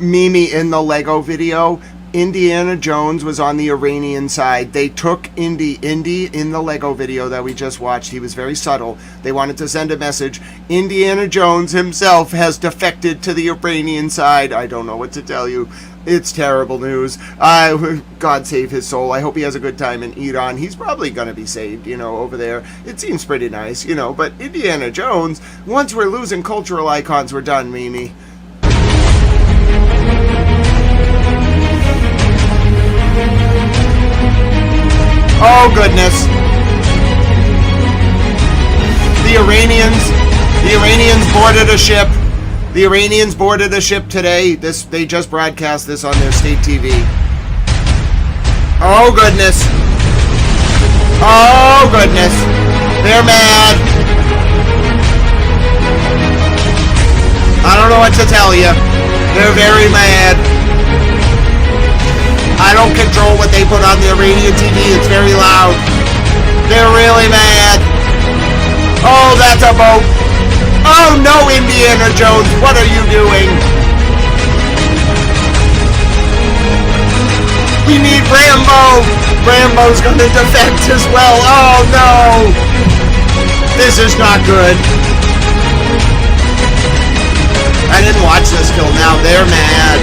Mimi, in the Lego video, Indiana Jones was on the Iranian side. They took Indy in the Lego video that we just watched. He was very subtle. They wanted to send a message. Indiana Jones himself has defected to the Iranian side. I don't know what to tell you. It's terrible news. God save his soul. I hope he has a good time in Iran. He's probably going to be saved, over there. It seems pretty nice, but Indiana Jones, once we're losing cultural icons, we're done, Mimi. Oh, goodness. The Iranians boarded a ship. The Iranians boarded a ship today. They just broadcast this on their state TV. Oh, goodness. Oh, goodness. They're mad. I don't know what to tell you. They're very mad. I don't control what they put on the Iranian TV. It's very loud. They're really mad. Oh, that's a boat. Oh, no, Indiana Jones. What are you doing? We need Rambo. Rambo's going to defect as well. Oh, no. This is not good. I didn't watch this till now. They're mad.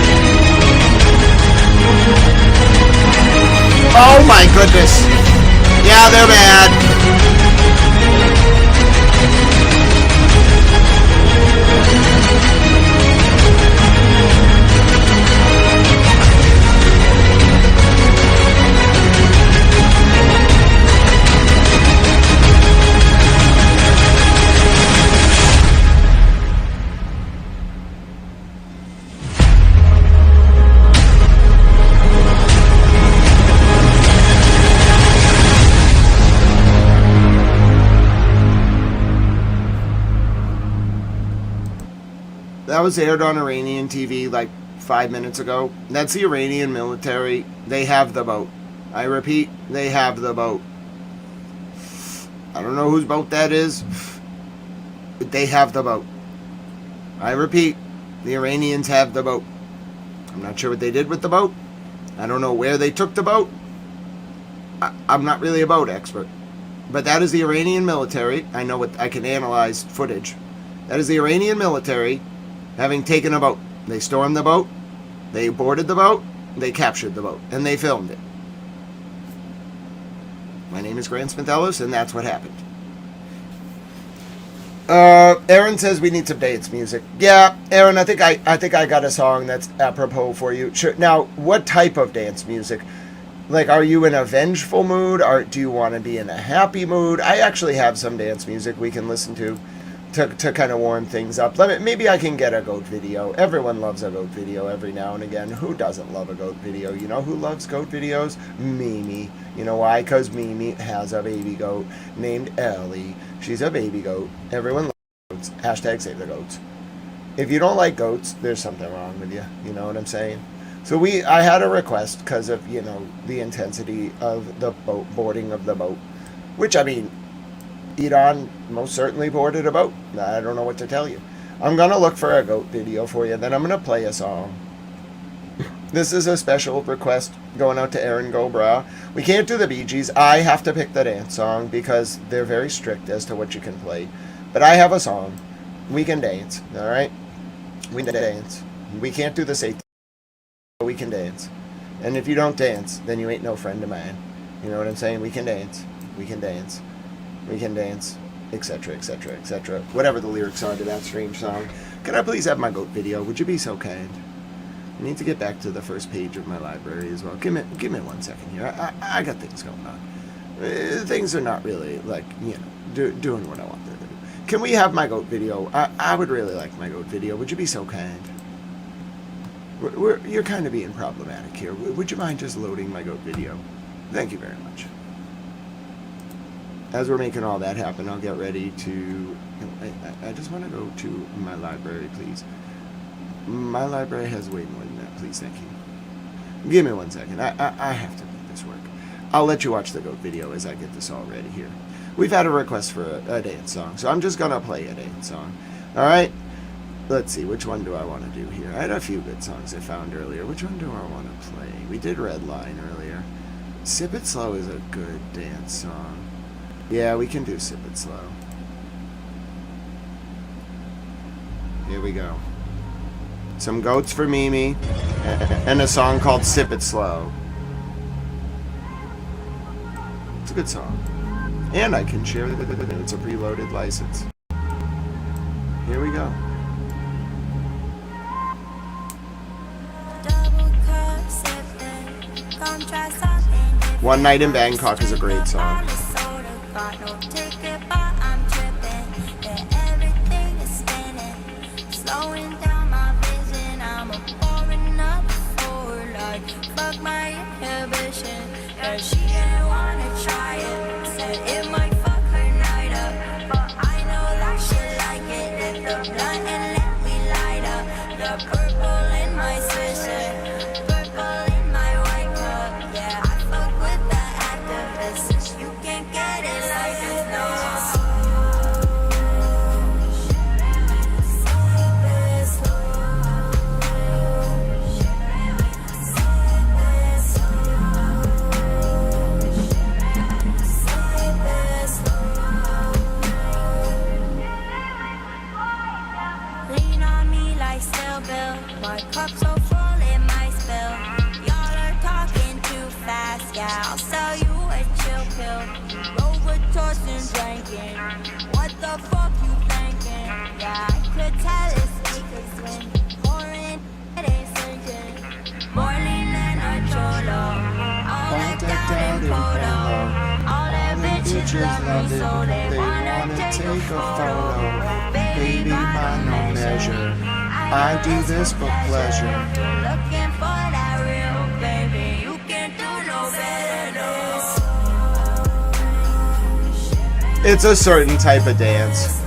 Oh my goodness. Yeah, they're mad. That was aired on Iranian TV like 5 minutes ago. That's the Iranian military. They have the boat. I repeat, they have the boat. I don't know whose boat that is, but they have the boat. I repeat, the Iranians have the boat. I'm not sure what they did with the boat. I don't know where they took the boat. I'm not really a boat expert. But that is the Iranian military. I know what I can analyze footage. That is the Iranian military having taken a boat. They stormed the boat, they boarded the boat, they captured the boat, and they filmed it. My name is Grant Smith Ellis, and that's what happened. Aaron says we need some dance music. Yeah, Aaron, I think I got a song that's apropos for you. Sure. Now, what type of dance music? Like, are you in a vengeful mood, or do you want to be in a happy mood? I actually have some dance music we can listen to kind of warm things up. Maybe I can get a goat video. Everyone loves a goat video every now and again. Who doesn't love a goat video? You know who loves goat videos? Mimi. You know why? Because Mimi has a baby goat named Ellie. She's a baby goat. Everyone loves goats. Hashtag save the goats. If you don't like goats, there's something wrong with you. You know what I'm saying? So I had a request because of, the intensity of the boarding of the boat. Which, I mean, Iran most certainly boarded a boat. I don't know what to tell you. I'm going to look for a goat video for you, then I'm going to play a song. This is a special request going out to Aaron Gobra. We can't do the Bee Gees. I have to pick the dance song because they're very strict as to what you can play. But I have a song. We can dance, all right? We can dance. We can't do the Satan, but we can dance. And if you don't dance, then you ain't no friend of mine. You know what I'm saying? We can dance. We can dance. We can dance. Etc., etc., etc. Whatever the lyrics are to that strange song. Can I please have my goat video? Would you be so kind? I need to get back to the first page of my library as well. Give me 1 second here. I got things going on. Things are not really, like, you know, doing what I want them to do. Can we have my goat video? I would really like my goat video. Would you be so kind? You're kind of being problematic here. Would you mind just loading my goat video? Thank you very much. As we're making all that happen, I'll get ready to... I just want to go to my library, please. My library has way more than that. Please, thank you. Give me 1 second. I have to make this work. I'll let you watch the goat video as I get this all ready here. We've had a request for a dance song, so I'm just going to play a dance song. Alright? Let's see, which one do I want to do here? I had a few good songs I found earlier. Which one do I want to play? We did Red Line earlier. Sip It Slow is a good dance song. Yeah, we can do Sip It Slow. Here we go. Some goats for Mimi, and a song called Sip It Slow. It's a good song. And I can share it. It's a preloaded license. Here we go. One Night in Bangkok is a great song. I do this for pleasure. It's a certain type of dance.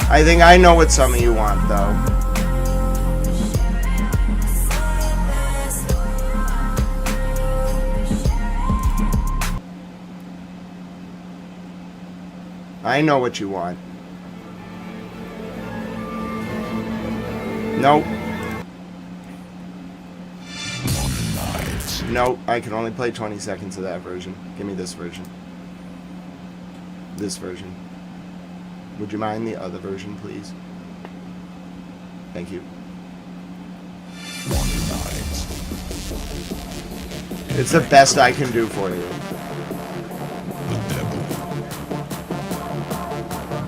I think I know what some of you want, though. I know what you want. Nope. Nope, I can only play 20 seconds of that version. Give me this version. This version. Would you mind the other version, please? Thank you. It's the best I can do for you.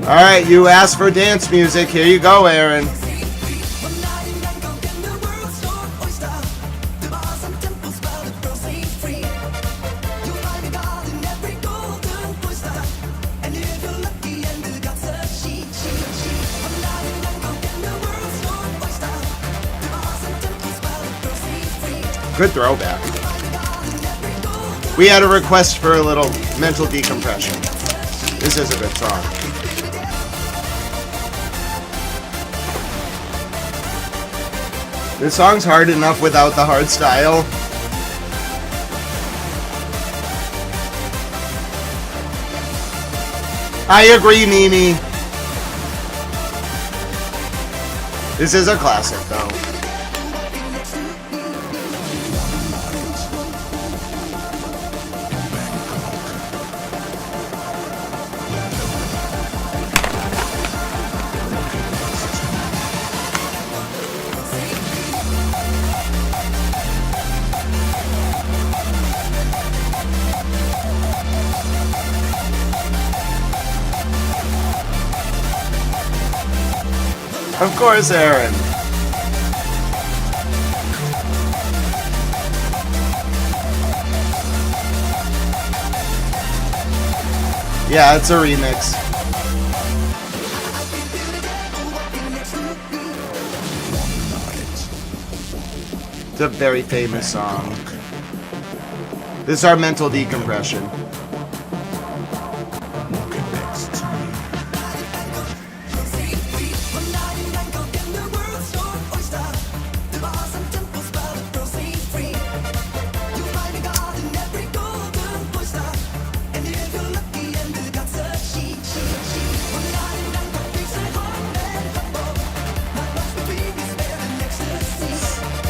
Alright, you asked for dance music. Here you go, Aaron. Good throwback. We had a request for a little mental decompression. This is a good song. This song's hard enough without the hard style. I agree, Mimi. This is a classic, though. Of course, Aaron. Yeah, it's a remix. It's a very famous song. This is our mental decompression.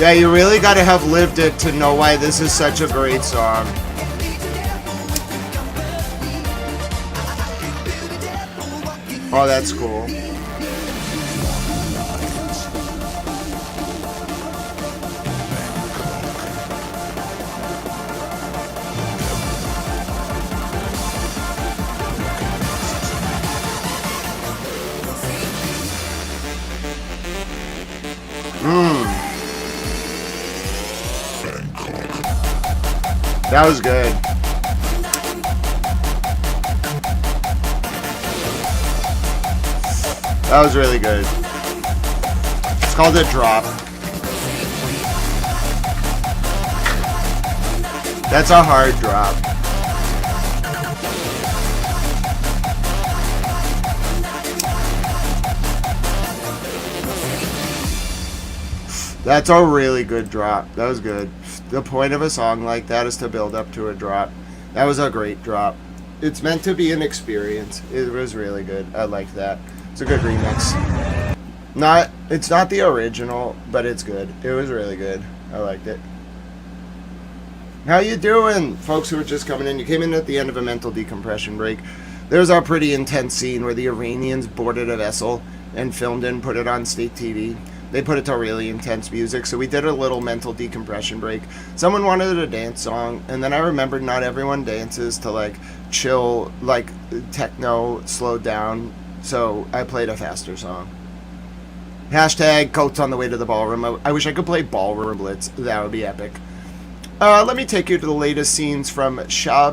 Yeah, you really got to have lived it to know why this is such a great song. Oh, that's cool. That was good. That was really good. It's called a drop. That's a hard drop. That's a really good drop. That was good. The point of a song like that is to build up to a drop. That was a great drop. It's meant to be an experience. It was really good. I like that. It's a good remix. It's not the original, but it's good. It was really good. I liked it. How you doing, folks who are just coming in? You came in at the end of a mental decompression break. There's a pretty intense scene where the Iranians boarded a vessel and filmed it and put it on state TV. They put it to really intense music, so we did a little mental decompression break. Someone wanted a dance song, and then I remembered not everyone dances to like chill, like techno, slowed down, so I played a faster song. Hashtag coats on the way to the ballroom. I wish I could play Ballroom Blitz. That would be epic. Let me take you to the latest scenes from Sar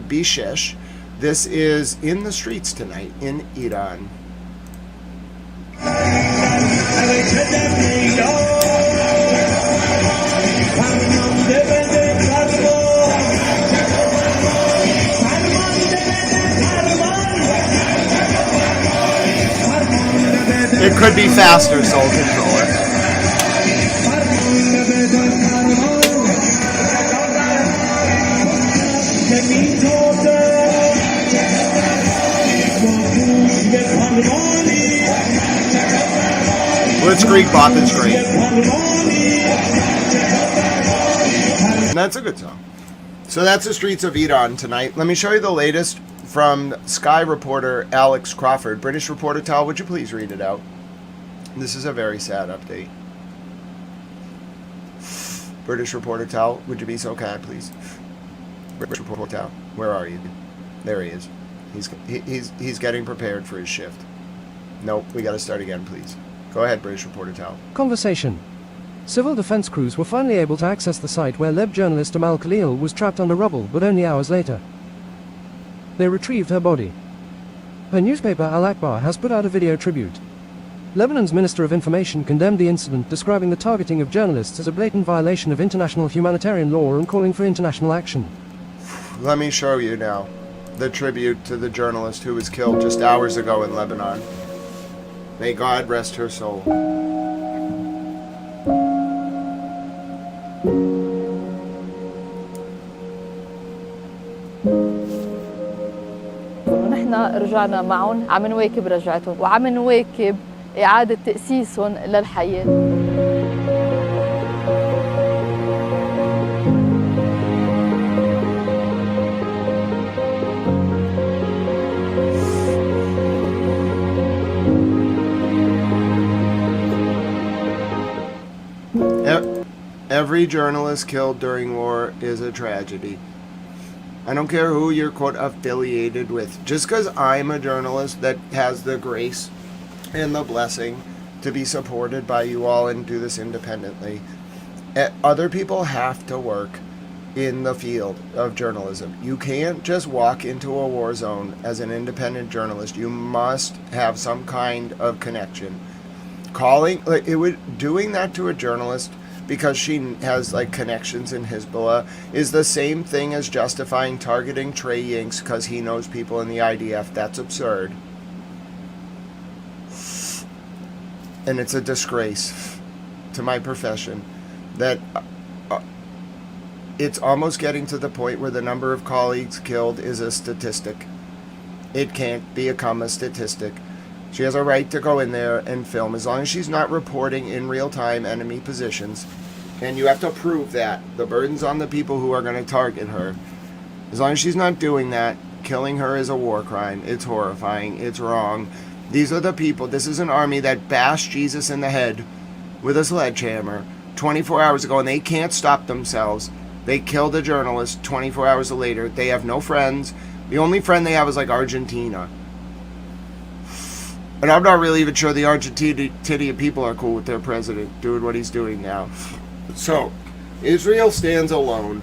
Bishesh. This is in the streets tonight in Iran. It could be faster, Soul Controller. Blitzkrieg bought this great. And that's a good song. So that's the streets of Iran tonight. Let me show you the latest from Sky reporter Alex Crawford. British reporter Tal, would you please read it out? This is a very sad update. British reporter Tal, would you be so kind, please? British reporter Tal, where are you? There he is. He's getting prepared for his shift. Nope, we got to start again, please. Go ahead, British reporter Tal. Conversation. Civil defense crews were finally able to access the site where Leb journalist Amal Khalil was trapped under rubble, but only hours later. They retrieved her body. Her newspaper Al Akbar has put out a video tribute. Lebanon's Minister of Information condemned the incident, describing the targeting of journalists as a blatant violation of international humanitarian law and calling for international action. Let me show you now the tribute to the journalist who was killed just hours ago in Lebanon. May God rest her soul. ونحن رجعنا معهم عم نواكب رجعتهم وعم نواكب إعادة تأسيسهم للحياة. Every journalist killed during war is a tragedy. I don't care who you're, quote, affiliated with. Just because I'm a journalist that has the grace and the blessing to be supported by you all and do this independently, other people have to work in the field of journalism. You can't just walk into a war zone as an independent journalist. You must have some kind of connection. Doing that to a journalist because she has like connections in Hezbollah is the same thing as justifying targeting Trey Yinks because he knows people in the IDF. That's absurd. And it's a disgrace to my profession that it's almost getting to the point where the number of colleagues killed is a statistic. It can't become a statistic. She has a right to go in there and film as long as she's not reporting in real time enemy positions. And you have to prove that. The burden's on the people who are going to target her. As long as she's not doing that, killing her is a war crime. It's horrifying. It's wrong. These are the people. This is an army that bashed Jesus in the head with a sledgehammer 24 hours ago, and they can't stop themselves. They killed a journalist 24 hours later. They have no friends. The only friend they have is like Argentina. And I'm not really even sure the Argentinian people are cool with their president doing what he's doing now. So, Israel stands alone.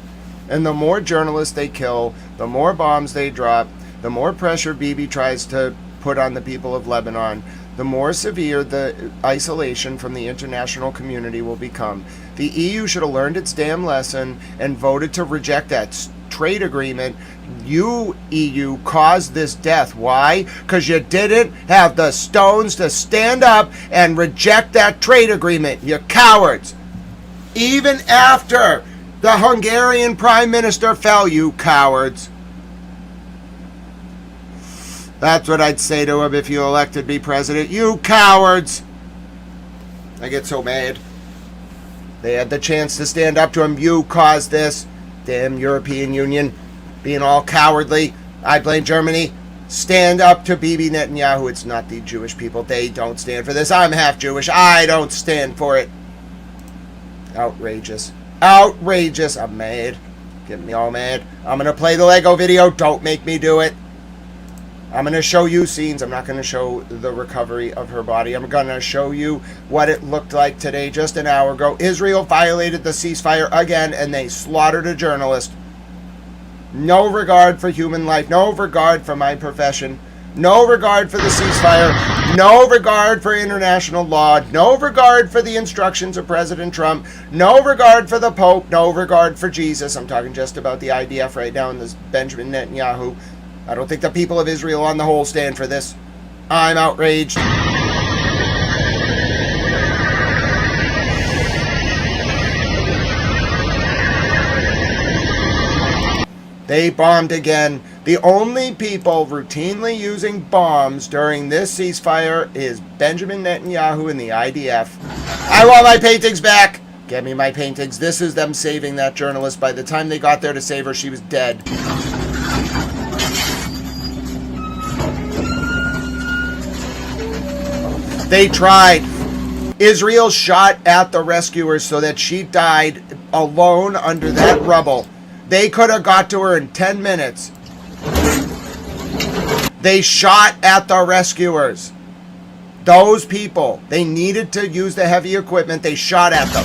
And the more journalists they kill, the more bombs they drop, the more pressure Bibi tries to put on the people of Lebanon, the more severe the isolation from the international community will become. The EU should have learned its damn lesson and voted to reject that trade agreement. You, EU, caused this death. Why? Because you didn't have the stones to stand up and reject that trade agreement. You cowards. Even after the Hungarian Prime Minister fell, you cowards. That's what I'd say to him if you elected me president. You cowards! I get so mad. They had the chance to stand up to him. You caused this. Damn European Union being all cowardly. I blame Germany. Stand up to Bibi Netanyahu. It's not the Jewish people. They don't stand for this. I'm half Jewish. I don't stand for it. Outrageous. Outrageous. I'm mad. Getting me all mad. I'm going to play the Lego video. Don't make me do it. I'm going to show you scenes. I'm not going to show the recovery of her body. I'm going to show you what it looked like today, just an hour ago. Israel violated the ceasefire again, and they slaughtered a journalist. No regard for human life. No regard for my profession. No regard for the ceasefire. No regard for international law. No regard for the instructions of President Trump. No regard for the Pope. No regard for Jesus. I'm talking just about the IDF right now and this Benjamin Netanyahu. I don't think the people of Israel on the whole stand for this. I'm outraged. They bombed again. The only people routinely using bombs during this ceasefire is Benjamin Netanyahu and the IDF. I want my paintings back! Get me my paintings. This is them saving that journalist. By the time they got there to save her, she was dead. They tried. Israel shot at the rescuers so that she died alone under that rubble. They could have got to her in 10 minutes. They shot at the rescuers. Those people, they needed to use the heavy equipment. They shot at them.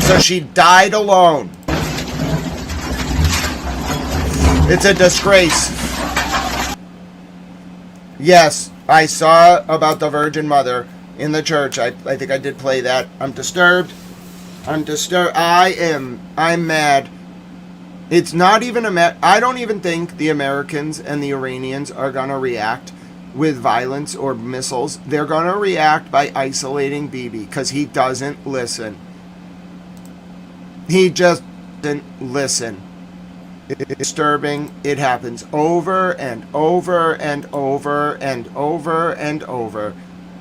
So she died alone. It's a disgrace. Yes, I saw about the Virgin Mother in the church. I think I did play that. I'm disturbed. I'm mad. It's not even I don't even think the Americans and the Iranians are going to react with violence or missiles. They're going to react by isolating Bibi because he doesn't listen. He just doesn't listen. It's disturbing. It happens over and over and over and over and over.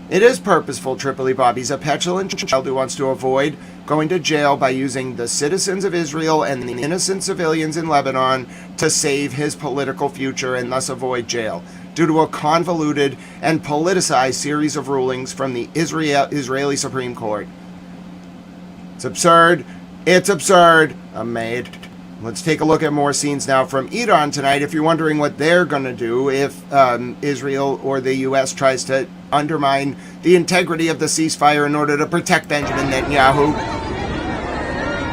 It is purposeful, Tripoli Bob. He's a petulant child who wants to avoid going to jail by using the citizens of Israel and the innocent civilians in Lebanon to save his political future and thus avoid jail, due to a convoluted and politicized series of rulings from the Israeli Supreme Court. It's absurd. It's absurd. I'm mad. Let's take a look at more scenes now from Iran tonight. If you're wondering what they're going to do if Israel or the U.S. tries to undermine the integrity of the ceasefire in order to protect Benjamin Netanyahu.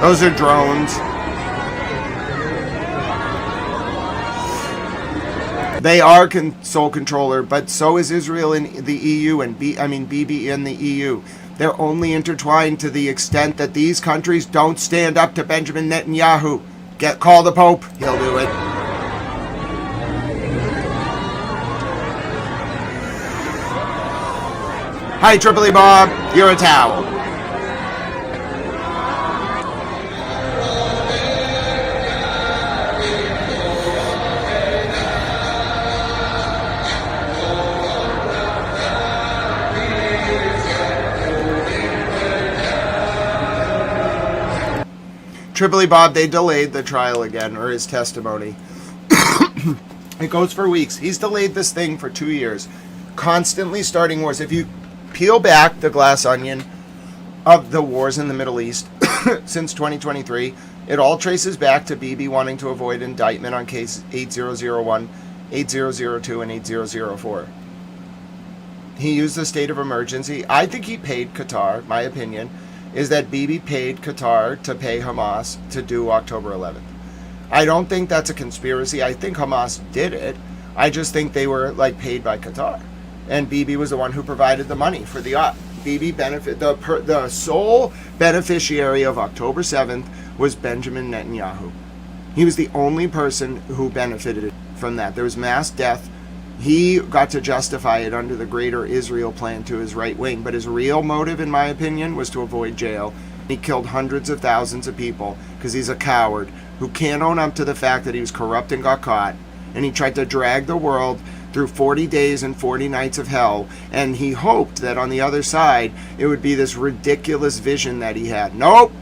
Those are drones. They are sole controller, but so is Israel in the EU and Bibi in the EU. They're only intertwined to the extent that these countries don't stand up to Benjamin Netanyahu. Call the Pope. He'll do it. Hi, Tripoli Bob. You're a towel. Tripoli Bob, they delayed the trial again, or his testimony. It goes for weeks. He's delayed this thing for 2 years, constantly starting wars. If you peel back the glass onion of the wars in the Middle East since 2023, it all traces back to Bibi wanting to avoid indictment on case 8001, 8002, and 8004. He used the state of emergency. I think he paid Qatar, my opinion, is that Bibi paid Qatar to pay Hamas to do October 11th. I don't think that's a conspiracy. I think Hamas did it. I just think they were paid by Qatar. And Bibi was the one who provided the money for the op. Bibi the sole beneficiary of October 7th was Benjamin Netanyahu. He was the only person who benefited from that. There was mass death. He got to justify it under the greater Israel plan to his right wing, but his real motive, in my opinion, was to avoid jail. He killed hundreds of thousands of people because he's a coward who can't own up to the fact that he was corrupt and got caught, and he tried to drag the world through 40 days and 40 nights of hell, and he hoped that on the other side it would be this ridiculous vision that he had. Nope.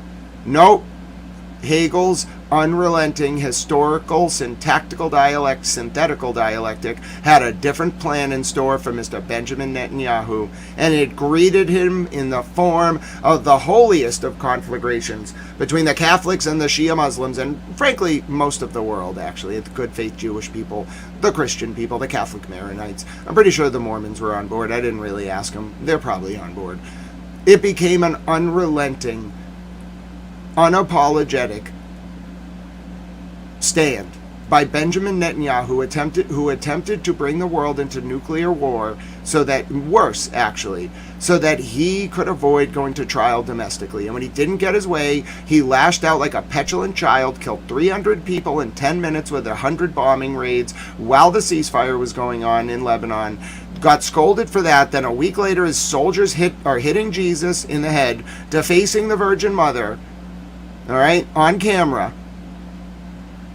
Hegel's unrelenting historical synthetical dialectic had a different plan in store for Mr. Benjamin Netanyahu, and it greeted him in the form of the holiest of conflagrations between the Catholics and the Shia Muslims, and frankly most of the world, actually, the good faith Jewish people, the Christian people, the Catholic Maronites. I'm pretty sure the Mormons were on board. I didn't really ask them. They're probably on board. It became an unrelenting, unapologetic stand by Benjamin Netanyahu, who attempted to bring the world into nuclear war, so that he could avoid going to trial domestically. And when he didn't get his way, he lashed out like a petulant child, killed 300 people in 10 minutes with 100 bombing raids while the ceasefire was going on in Lebanon. Got scolded for that. Then a week later, his soldiers are hitting Jesus in the head, defacing the Virgin Mother, all right, on camera.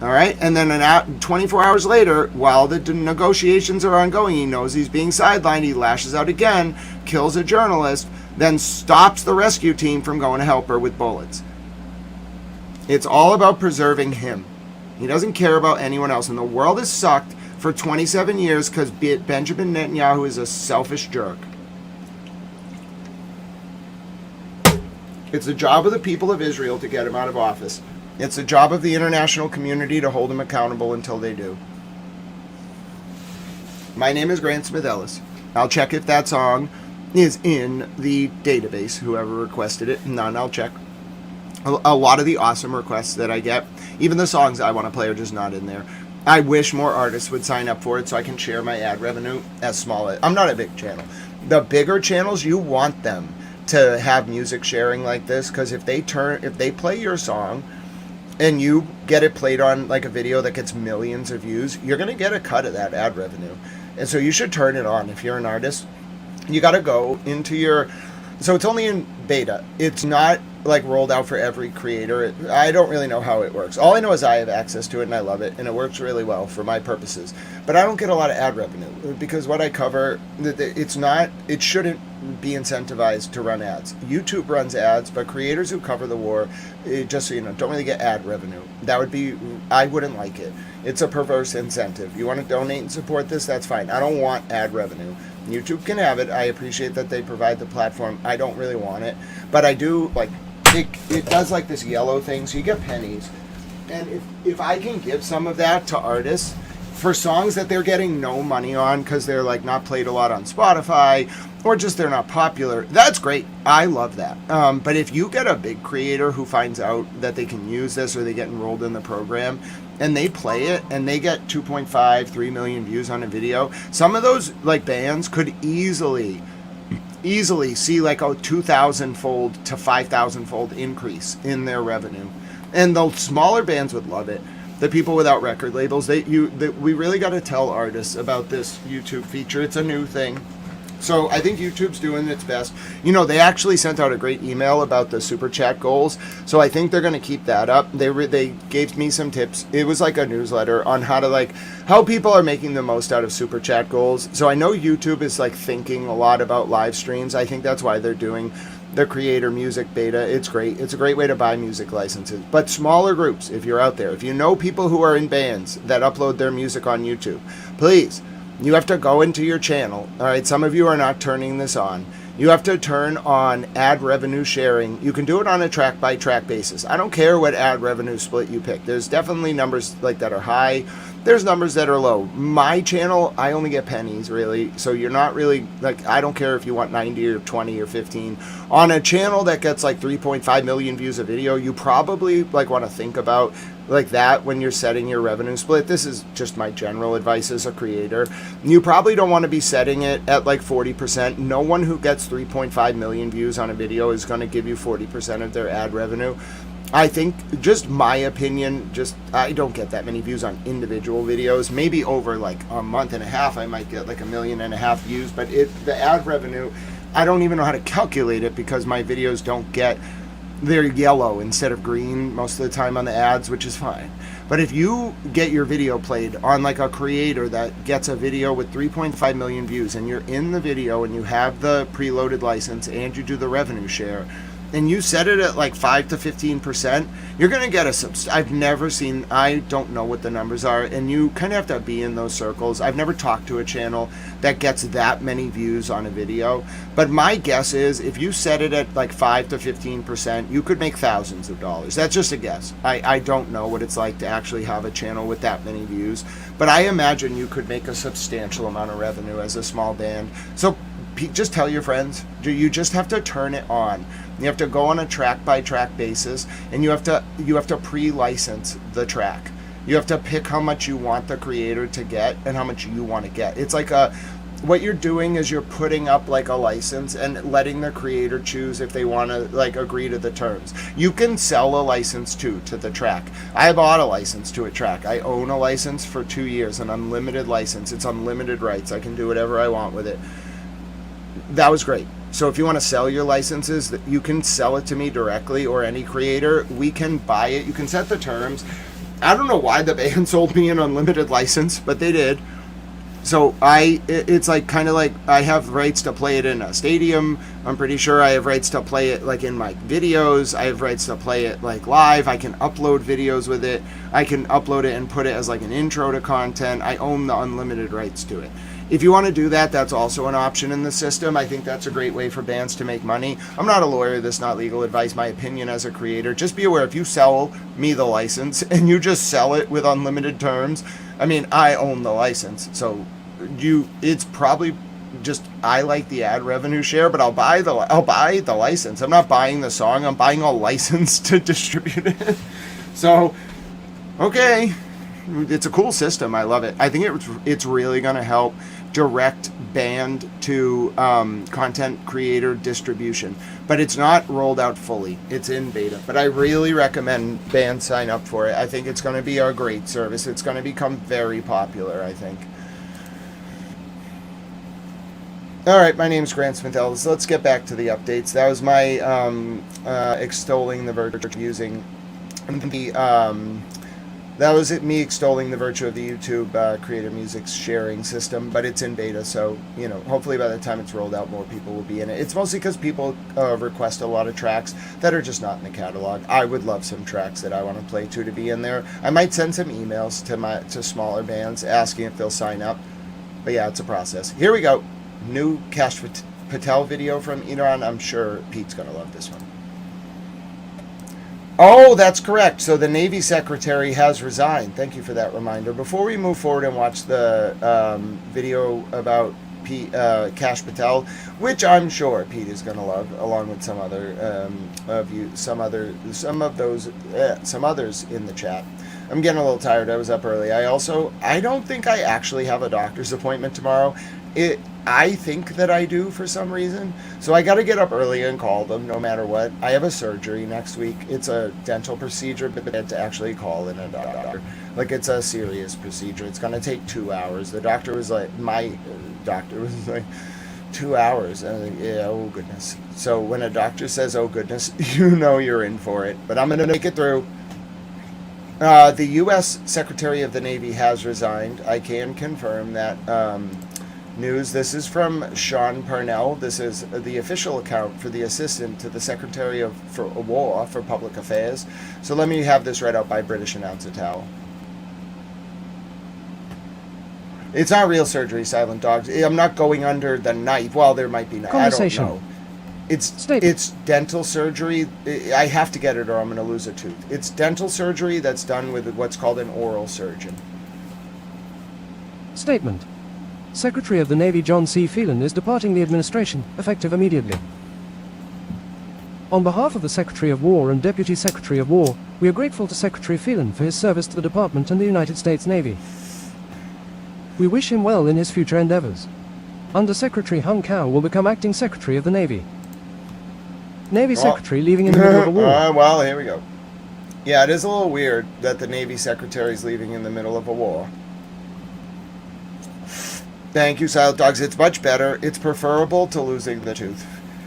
All right, and then 24 hours later, while the negotiations are ongoing, he knows he's being sidelined. He lashes out again, kills a journalist, then stops the rescue team from going to help her with bullets. It's all about preserving him. He doesn't care about anyone else. And the world has sucked for 27 years because Benjamin Netanyahu is a selfish jerk. It's the job of the people of Israel to get him out of office. It's the job of the international community to hold him accountable until they do. My name is Grant Smith Ellis. I'll check if that song is in the database, whoever requested it. None, I'll check. A lot of the awesome requests that I get, even the songs I want to play, are just not in there. I wish more artists would sign up for it so I can share my ad revenue as small as... I'm not a big channel. The bigger channels, you want them to have music sharing like this, because if they play your song and you get it played on like a video that gets millions of views, you're going to get a cut of that ad revenue. And so you should turn it on. If you're an artist, you got to go into your... So it's only in beta. It's not like rolled out for every creator. I don't really know how it works. All I know is I have access to it and I love it, and it works really well for my purposes. But I don't get a lot of ad revenue because what I cover, it shouldn't be incentivized to run ads. YouTube runs ads, but creators who cover the war, just so you know, don't really get ad revenue. I wouldn't like it. It's a perverse incentive. You want to donate and support this, that's fine. I don't want ad revenue. YouTube can have it. I appreciate that they provide the platform. I don't really want it. But I do, like, it does like this yellow thing, so you get pennies. And if I can give some of that to artists for songs that they're getting no money on because they're like not played a lot on Spotify or just they're not popular, that's great. I love that. But if you get a big creator who finds out that they can use this or they get enrolled in the program and they play it and they get 2.5, 3 million views on a video, some of those like bands could easily see like a 2,000-fold to 5,000-fold increase in their revenue. And the smaller bands would love it. The people without record labels, we really got to tell artists about this YouTube feature. It's a new thing. So I think YouTube's doing its best. You know, they actually sent out a great email about the super chat goals. So I think they're going to keep that up. They gave me some tips. It was like a newsletter on how people are making the most out of super chat goals. So I know YouTube is like thinking a lot about live streams. I think that's why they're doing the creator music beta. It's great. It's a great way to buy music licenses. But smaller groups, if you're out there, if you know people who are in bands that upload their music on YouTube, please, you have to go into your channel. All right, some of you are not turning this on. You have to turn on ad revenue sharing. You can do it on a track by track basis. I don't care what ad revenue split you pick. There's definitely numbers like that are high. There's numbers that are low. My channel, I only get pennies really. So you're not really like, I don't care if you want 90 or 20 or 15. On a channel that gets like 3.5 million views a video, you probably like want to think about like that when you're setting your revenue split. This is just my general advice as a creator. You probably don't want to be setting it at like 40%. No one who gets 3.5 million views on a video is going to give you 40% of their ad revenue. I think, just my opinion, I don't get that many views on individual videos. Maybe over like a month and a half I might get like 1.5 million views, but the ad revenue, I don't even know how to calculate it because my videos don't get, they're yellow instead of green most of the time on the ads, which is fine. But if you get your video played on like a creator that gets a video with 3.5 million views and you're in the video and you have the preloaded license and you do the revenue share, and you set it at like 5 to 15%, you're going to get I've never seen, I don't know what the numbers are, and you kind of have to be in those circles. I've never talked to a channel that gets that many views on a video, but my guess is if you set it at like 5 to 15%, you could make thousands of dollars. That's just a guess. I don't know what it's like to actually have a channel with that many views, but I imagine you could make a substantial amount of revenue as a small band. So just tell your friends. You just have to turn it on. You have to go on a track by track basis, and you have to pre-license the track. You have to pick how much you want the creator to get and how much you want to get. It's like what you're doing is you're putting up like a license and letting the creator choose if they want to like agree to the terms. You can sell a license to the track. I bought a license to a track. I own a license for 2 years, an unlimited license. It's unlimited rights. I can do whatever I want with it. That was great. So if you want to sell your licenses, you can sell it to me directly or any creator. We can buy it. You can set the terms. I don't know why the band sold me an unlimited license, but they did. So it's like kind of like I have rights to play it in a stadium. I'm pretty sure I have rights to play it like in my videos. I have rights to play it like live. I can upload videos with it. I can upload it and put it as like an intro to content. I own the unlimited rights to it. If you want to do that, that's also an option in the system. I think that's a great way for bands to make money. I'm not a lawyer. This is not legal advice. My opinion as a creator. Just be aware, if you sell me the license and you just sell it with unlimited terms, I mean, I own the license. So it's probably just, I like the ad revenue share, but I'll buy the license. I'm not buying the song. I'm buying a license to distribute it. So, okay. It's a cool system. I love it. I think it's really going to help direct band to content creator distribution, but it's not rolled out fully. It's in beta, but I really recommend bands sign up for it. I think it's going to be a great service. It's going to become very popular, I think. All right, my name is Grant Patel. So let's get back to the updates. That was my extolling the virtue of using the that was me extolling the virtue of the YouTube creator music sharing system, but it's in beta, so, you know, hopefully by the time it's rolled out, more people will be in it. It's mostly because people request a lot of tracks that are just not in the catalog. I would love some tracks that I want to play to be in there. I might send some emails to smaller bands asking if they'll sign up, but yeah, it's a process. Here we go. New Cash Patel video from Iran. I'm sure Pete's going to love this one. Oh, that's correct. So the Navy Secretary has resigned. Thank you for that reminder. Before we move forward and watch the video about Kash Patel, which I'm sure Pete is going to love, along with some other some others in the chat. I'm getting a little tired. I was up early. I don't think I actually have a doctor's appointment tomorrow. I think that I do for some reason. So I got to get up early and call them no matter what. I have a surgery next week. It's a dental procedure, but I had to actually call in a doctor. Like, it's a serious procedure. It's going to take 2 hours. The doctor was like, my doctor was like, 2 hours. And I was like, yeah, oh goodness. So when a doctor says, oh goodness, you know you're in for it. But I'm going to make it through. The U.S. Secretary of the Navy has resigned. I can confirm that news. This is from Sean Parnell. This is the official account for the Assistant to the Secretary for War for Public Affairs. So let me have this read out by British announcer Tal. It's not real surgery, Silent Dogs. I'm not going under the knife. Well, there might be. I don't know. It's dental surgery. I have to get it or I'm going to lose a tooth. It's dental surgery that's done with what's called an oral surgeon. Statement. Secretary of the Navy John C. Phelan is departing the administration, effective immediately. On behalf of the Secretary of War and Deputy Secretary of War, we are grateful to Secretary Phelan for his service to the Department and the United States Navy. We wish him well in his future endeavors. Under Secretary Hung Cao will become Acting Secretary of the Navy. Navy Secretary leaving in the middle of a war. Well, here we go. Yeah, it is a little weird that the Navy Secretary is leaving in the middle of a war. Thank you, Silent Dogs. It's much better. It's preferable to losing the tooth.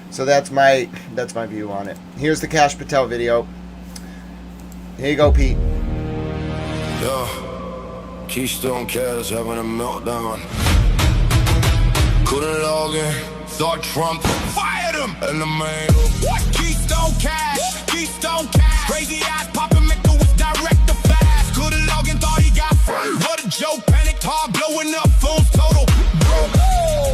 So that's my view on it. Here's the Kash Patel video. Here you go, Pete. Yeah, Keystone Cats having a meltdown. Couldn't log in, thought Trump fired him. And the man, what? Keystone Cats, Keystone Cats. Crazy eyes popping, make the wish direct the fast. Couldn't log in, thought he got fired. What a joke, panicked hard, blowing up phones total.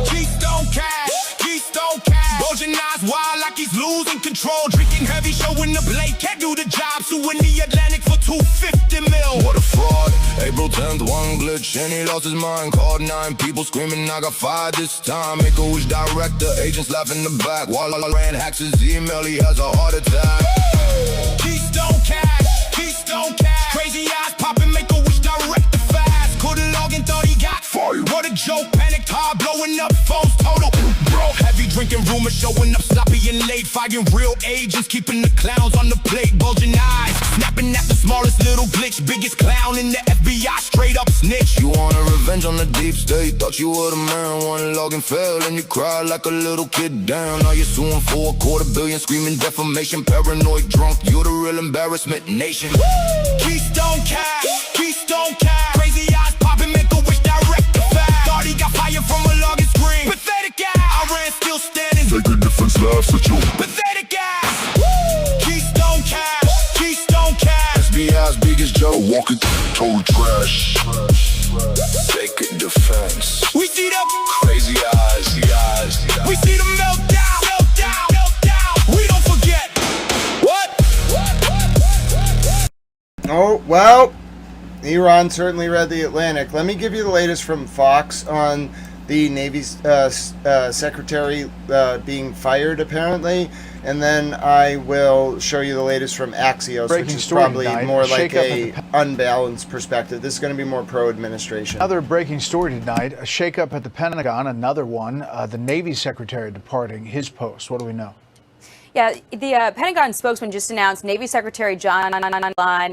Keystone Cats, Keystone Cats. Bulging eyes wild like he's losing control. Drinking heavy, showing the blade. Can't do the job, suing the Atlantic for $250 million. What a fraud. April 10th, one glitch, and he lost his mind. Called 9 people screaming, I got fired this time. Make a wish director, agents laughing in the back. While I ran hacks his email, he has a heart attack. Keystone Cats, Keystone Cats. Crazy eyes popping, make a wish director fast. Couldn't log in, thought he got fired. What a joke, panicked hard, blowing up phones total. Bro, heavy drinking rumors showing up sloppy and late. Fighting real agents, keeping the clowns on the plate. Bulging eyes, snapping at the smallest little glitch. Biggest clown in the FBI, straight up snitch. You want a revenge on the deep state? Thought you were the man. One login failed and you cried like a little kid down. Now you're suing for $250 million, screaming defamation. Paranoid drunk, you're the real embarrassment nation. Keystone Cats, Keystone Cats. Crazy eyes popping, make a wish direct the fast. Thought he got fired from a login screen. Pathetic ass. I ran still standing. Taking defense laughs at you. Pathetic ass. Keystone Cats, Keystone Cats. SBI's biggest joke, walking total trash. Taking defense. We see them crazy eyes, We see them meltdown, meltdown, meltdown. We don't forget. What? Oh, well, Iran certainly read the Atlantic. Let me give you the latest from Fox on the Navy's secretary being fired, apparently. And then I will show you the latest from Axios, which is probably more like a unbalanced perspective. This is going to be more pro-administration. Another breaking story tonight, a shakeup at the Pentagon, another one. The Navy secretary departing his post. What do we know? Yeah, the Pentagon spokesman just announced Navy Secretary John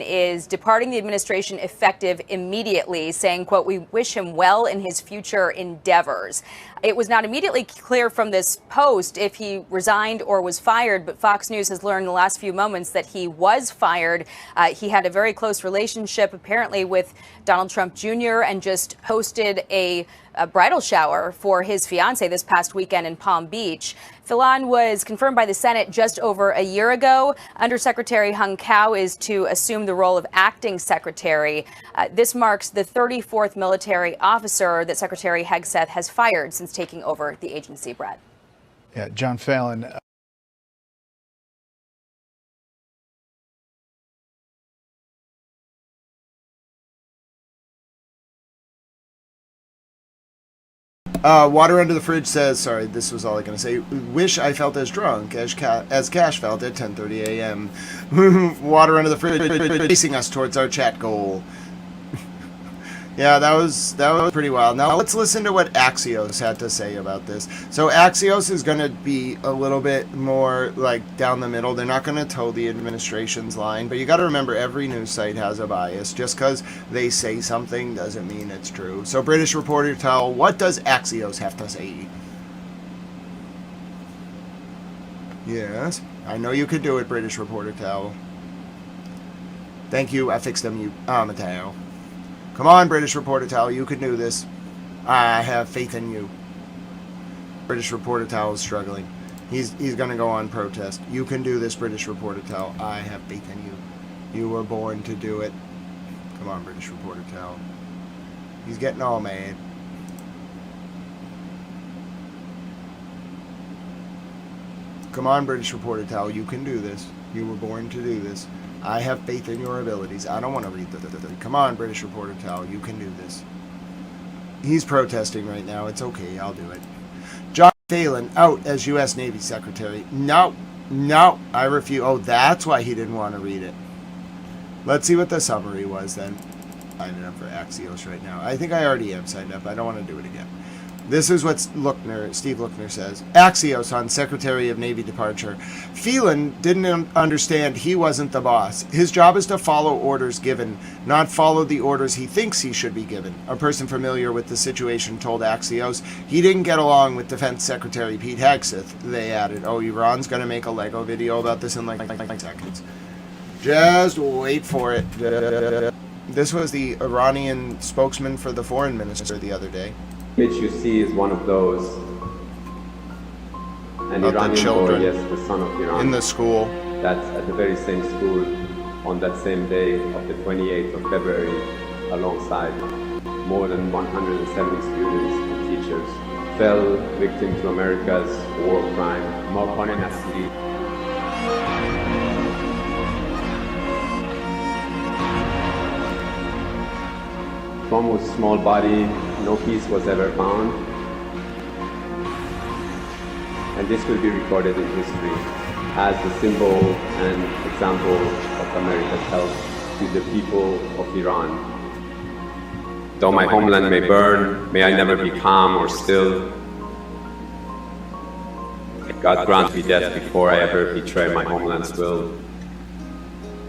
is departing the administration effective immediately, saying, quote, we wish him well in his future endeavors. It was not immediately clear from this post if he resigned or was fired, but Fox News has learned in the last few moments that he was fired. He had a very close relationship, apparently, with Donald Trump Jr. and just hosted a bridal shower for his fiancée this past weekend in Palm Beach. Phelan was confirmed by the Senate just over a year ago. Undersecretary Hung Cao is to assume the role of acting secretary. This marks the 34th military officer that Secretary Hegseth has fired since taking over the agency, Brett. Yeah, John Phelan. Water Under the Fridge says, sorry, this was all I'm going to say. Wish I felt as drunk as Cash felt at 10:30 a.m. Water Under the Fridge racing us towards our chat goal. Yeah, that was pretty wild. Now let's listen to what Axios had to say about this. So Axios is going to be a little bit more like down the middle. They're not going to toe the administration's line, but you got to remember every news site has a bias. Just because they say something doesn't mean it's true. So British reporter tell, what does Axios have to say? Yes, I know you could do it, British reporter tell. Thank you, I fixed them, Matteo. Come on, British reporter towel, you can do this. I have faith in you. British reporter towel is struggling. He's going to go on protest. You can do this, British reporter towel. I have faith in you. You were born to do it. Come on, British reporter towel. He's getting all mad. Come on, British reporter towel. You can do this. You were born to do this. I have faith in your abilities. I don't want to read the. Come on, British reporter towel. You can do this. He's protesting right now. It's okay. I'll do it. John Phelan out as U.S. Navy Secretary. No. I refuse. Oh, that's why he didn't want to read it. Let's see what the summary was then. Signing up for Axios right now. I think I already am signed up. I don't want to do it again. This is what Steve Lookner says. Axios on Secretary of Navy departure. Phelan didn't understand he wasn't the boss. His job is to follow orders given, not follow the orders he thinks he should be given. A person familiar with the situation told Axios he didn't get along with Defense Secretary Pete Hegseth. They added, oh, Iran's going to make a Lego video about this in like seconds. Just wait for it. This was the Iranian spokesman for the foreign minister the other day. Image you see is one of those. An Iranian boy, yes, the son of Iran. In the school. That's at the very same school on that same day of the 28th of February, alongside more than 170 students and teachers, fell victim to America's war crime, Marpane Nasri. From a small body, no piece was ever found, and this will be recorded in history as the symbol and example of America's help to the people of Iran. Though my homeland may burn, may I never be calm or still. God grant me death before I ever betray my homeland's will.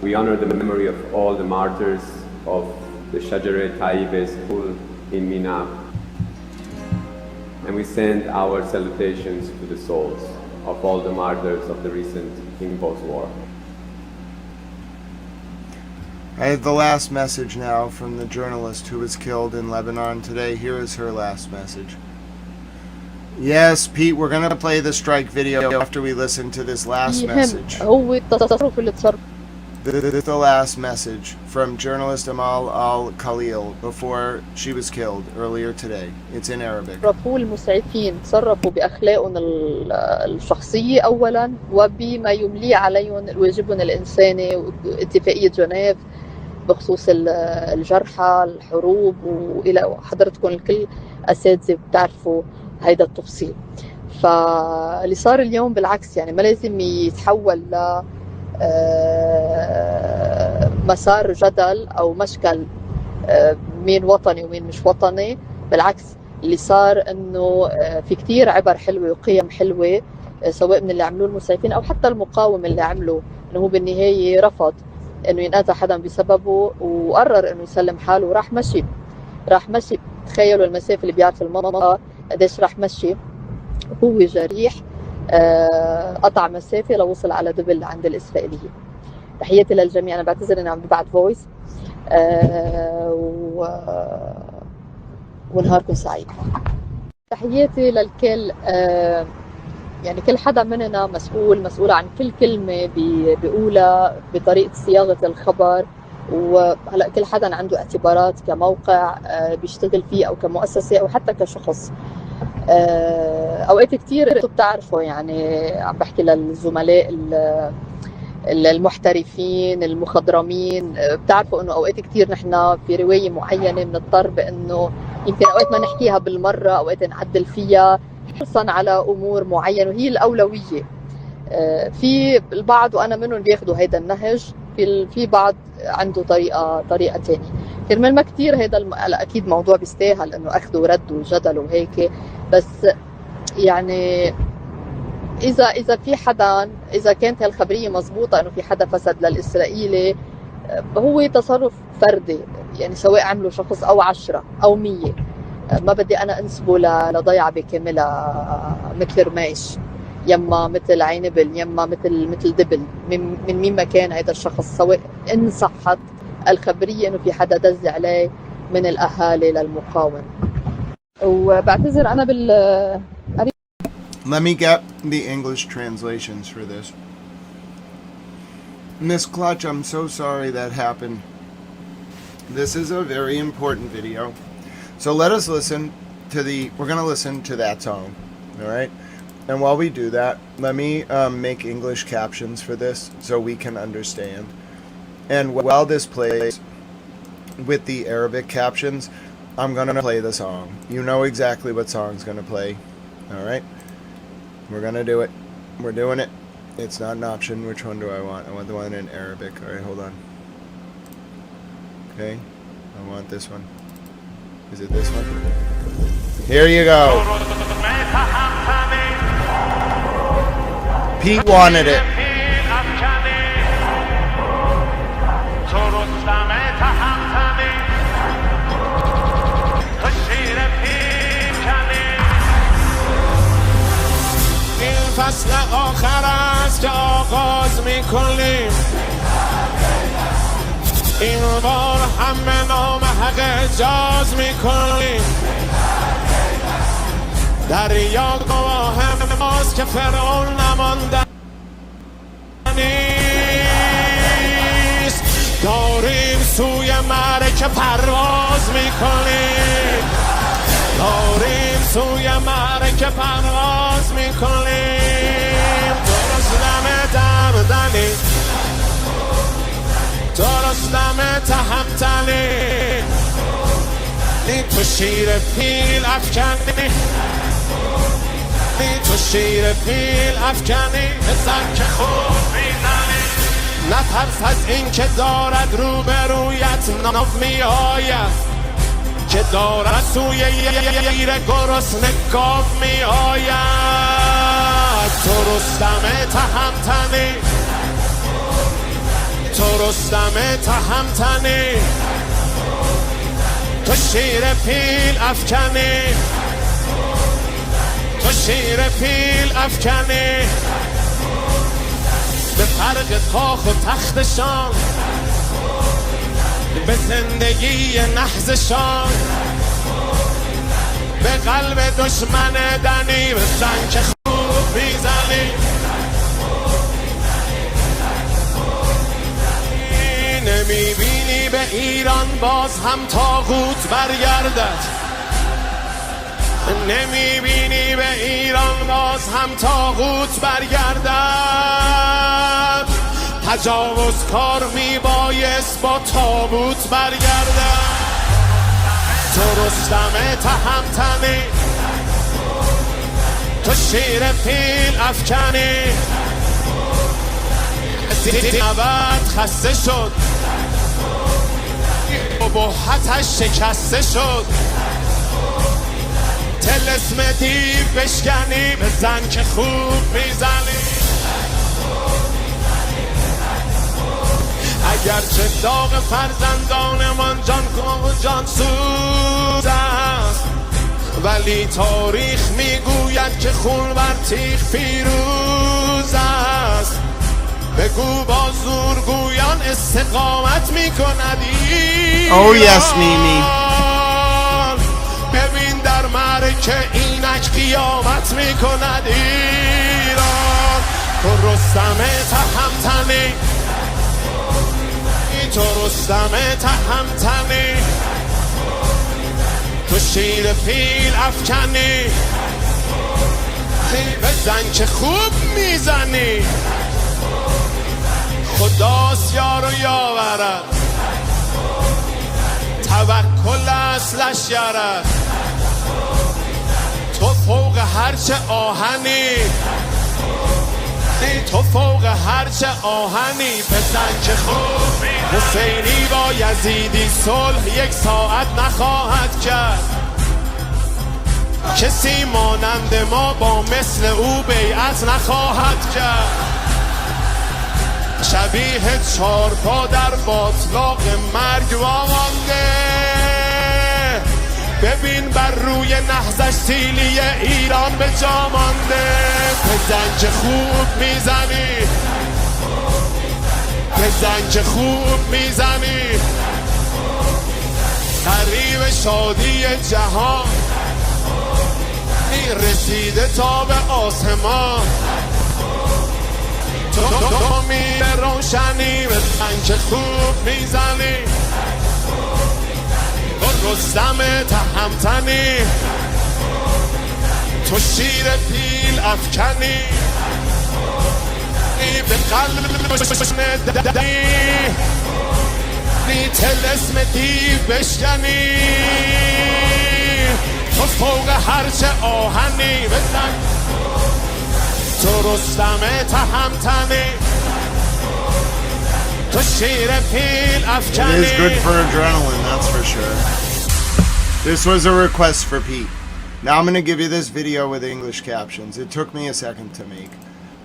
We honor the memory of all the martyrs of the Shajarat Tayyib's pool in Mina, and we send our salutations to the souls of all the martyrs of the recent King's War. I have the last message now from the journalist who was killed in Lebanon today. Here is her last message. Yes, Pete, we're going to play the strike video after we listen to this last message. This is the last message from journalist Amal Al-Khalil before she was killed earlier today. It's in Arabic. المسعفين تصرفوا بأخلاقهم الشخصية أولا وبما يملي عليهم واجبهم الإنساني واتفاقية جنيف بخصوص الجرحى الحروب وإلى حضرتكم الكل أساتذة بتعرفوا هيدا التفصيل. فاللي صار اليوم بالعكس يعني ما لازم يتحول ل مسار جدل أو مشكل مين وطني ومين مش وطني. بالعكس اللي صار إنه في كتير عبر حلوة وقيم حلوة سواء من اللي عملوه المسعفين أو حتى المقاوم اللي عمله، إنه هو بالنهاية رفض إنه ينأذى حدا بسببه وقرر إنه يسلم حاله وراح مشي. تخيلوا المسافة اللي بيعرف المنطقة قديش راح مشي، هو جريح قطع مسافة لوصل على دبل عند الإسرائيلية. تحياتي للجميع. أنا بعتذر إني عم ببعت فويس ونهاركم سعيد. تحياتي للكل. يعني كل حدا مننا مسؤول عن كل كلمة بيقولها بطريقة صياغة الخبر، وهلا كل حدا عنده اعتبارات كموقع بيشتغل فيه أو كمؤسسة أو حتى كشخص. اوقات كتير بتعرفوا يعني عم بحكي للزملاء المحترفين المخضرمين، بتعرفوا انه اوقات كتير نحن في رواية معينة بنضطر بانه يمكن أوقات ما نحكيها بالمرة، أوقات نعدل فيها حرصا على أمور معينة وهي الأولوية. في البعض وأنا منهم بياخدوا هيدا النهج، في بعض عنده طريقة تانية. كرمال ما كتير هيدا أكيد موضوع بيستاهل إنه أخذ ورد وجدل وهيك، بس يعني إذا في حدا، إذا كانت هالخبرية مزبوطة إنه في حدا فسد للإسرائيلي، هو تصرف فردي، يعني سواء عمله شخص أو 10 أو 100، ما بدي أنا أنسبه لضيعة بكاملها مثل رماش، يما مثل عينبل، يما مثل دبل، من مين ما كان هذا الشخص، سواء إن صحت الخبرية إنه في حدا دز عليه من الأهالي للمقاوم. وبعتذر أنا Let me get the English translations for this. Miss Clutch, I'm so sorry that happened. This is a very important video. So let us listen to we're going to listen to that song, all right? And while we do that, let me make English captions for this so we can understand. And while this plays with the Arabic captions, I'm going to play the song. You know exactly what song's going to play, all right? We're going to do it. We're doing it. It's not an option. Which one do I want? I want the one in Arabic. All right, hold on. Okay. I want this one. Is it this one? Here you go. Pete wanted it. فصل آخر است که آغاز میکنیم، این بار هم به نام حق اجاز میکنیم. دریا گواه ماست که فرعون نمانده نیست. داریم سوی معرکه پرواز میکنیم، داریم سوی معرکه پرواز میکنیم. دمدنی درستم تهمتنی، نی تو شیر پیل افکنی، نی تو شیر پیل افکنی. بزن که خوب میزنی، نترس از این که دارد روبرویت ناف می آید، که دارد سوی یه گرسنه گاو می آید. تو رستم تهمتنی، تو رستم تهمتنی، تو شیر پیل افکنی، تو شیر پیل افکنی. به فرق کاخ و تختشان، به زندگی نحزشان، به قلب دشمن دنی بزن که خوب میزنی. نمیبینی به ایران باز هم طاغوت برگردد، نمیبینی به ایران باز هم طاغوت برگردد. تجاوز کار میبایست با تابوت برگردد. تو رستم تهمتنی، تو شیر پیل افکنی. نبرد خسته شد، ابهتش شکسته شد. طلسم دیو بشکنی، بزن که خوب میزنی. اگرچه داغ فرزندانمان جان سوز است، ولی تاریخ میگوید که خون بر تیغ پیروز است. بگو با زورگویان استقامت میکند ایران. Oh yes, Mimi. ببین در معرکه اینک قیامت میکند ایران. تو رستم تهمتنی، تو رستم تهمتنی، تو شیر پیل افکنی. بزن که خوب میزنی، خداست یار و یاورت. توکل است لشگر است تو فوق هرچه آهنی تو فوق هرچه آهنی بزن که خوب حسینی با یزیدی صلح یک ساعت نخواهد کرد کسی مانند ما با مثل او بیعت نخواهد کرد شبیه چارپا در باطلاق مرگ وامانده ببین بر روی نهضش سیلی ایران به جا مانده بزن که خوب میزنی بزن که خوب میزنی قریب شادی جهان رسیده تا به آسمان تو امید روشنی بزن که خوب میزنی رستم تهمتنی تو شیر پیل افکنی به قلب دنی تلسم دیو بشکنی تو فوق هرچه آهنی بزن تو رستم تهمتنی تو شیر پیل افکنی. It is good for adrenaline, that's for sure. This was a request for Pete. Now I'm going to give you this video with English captions. It took me a second to make.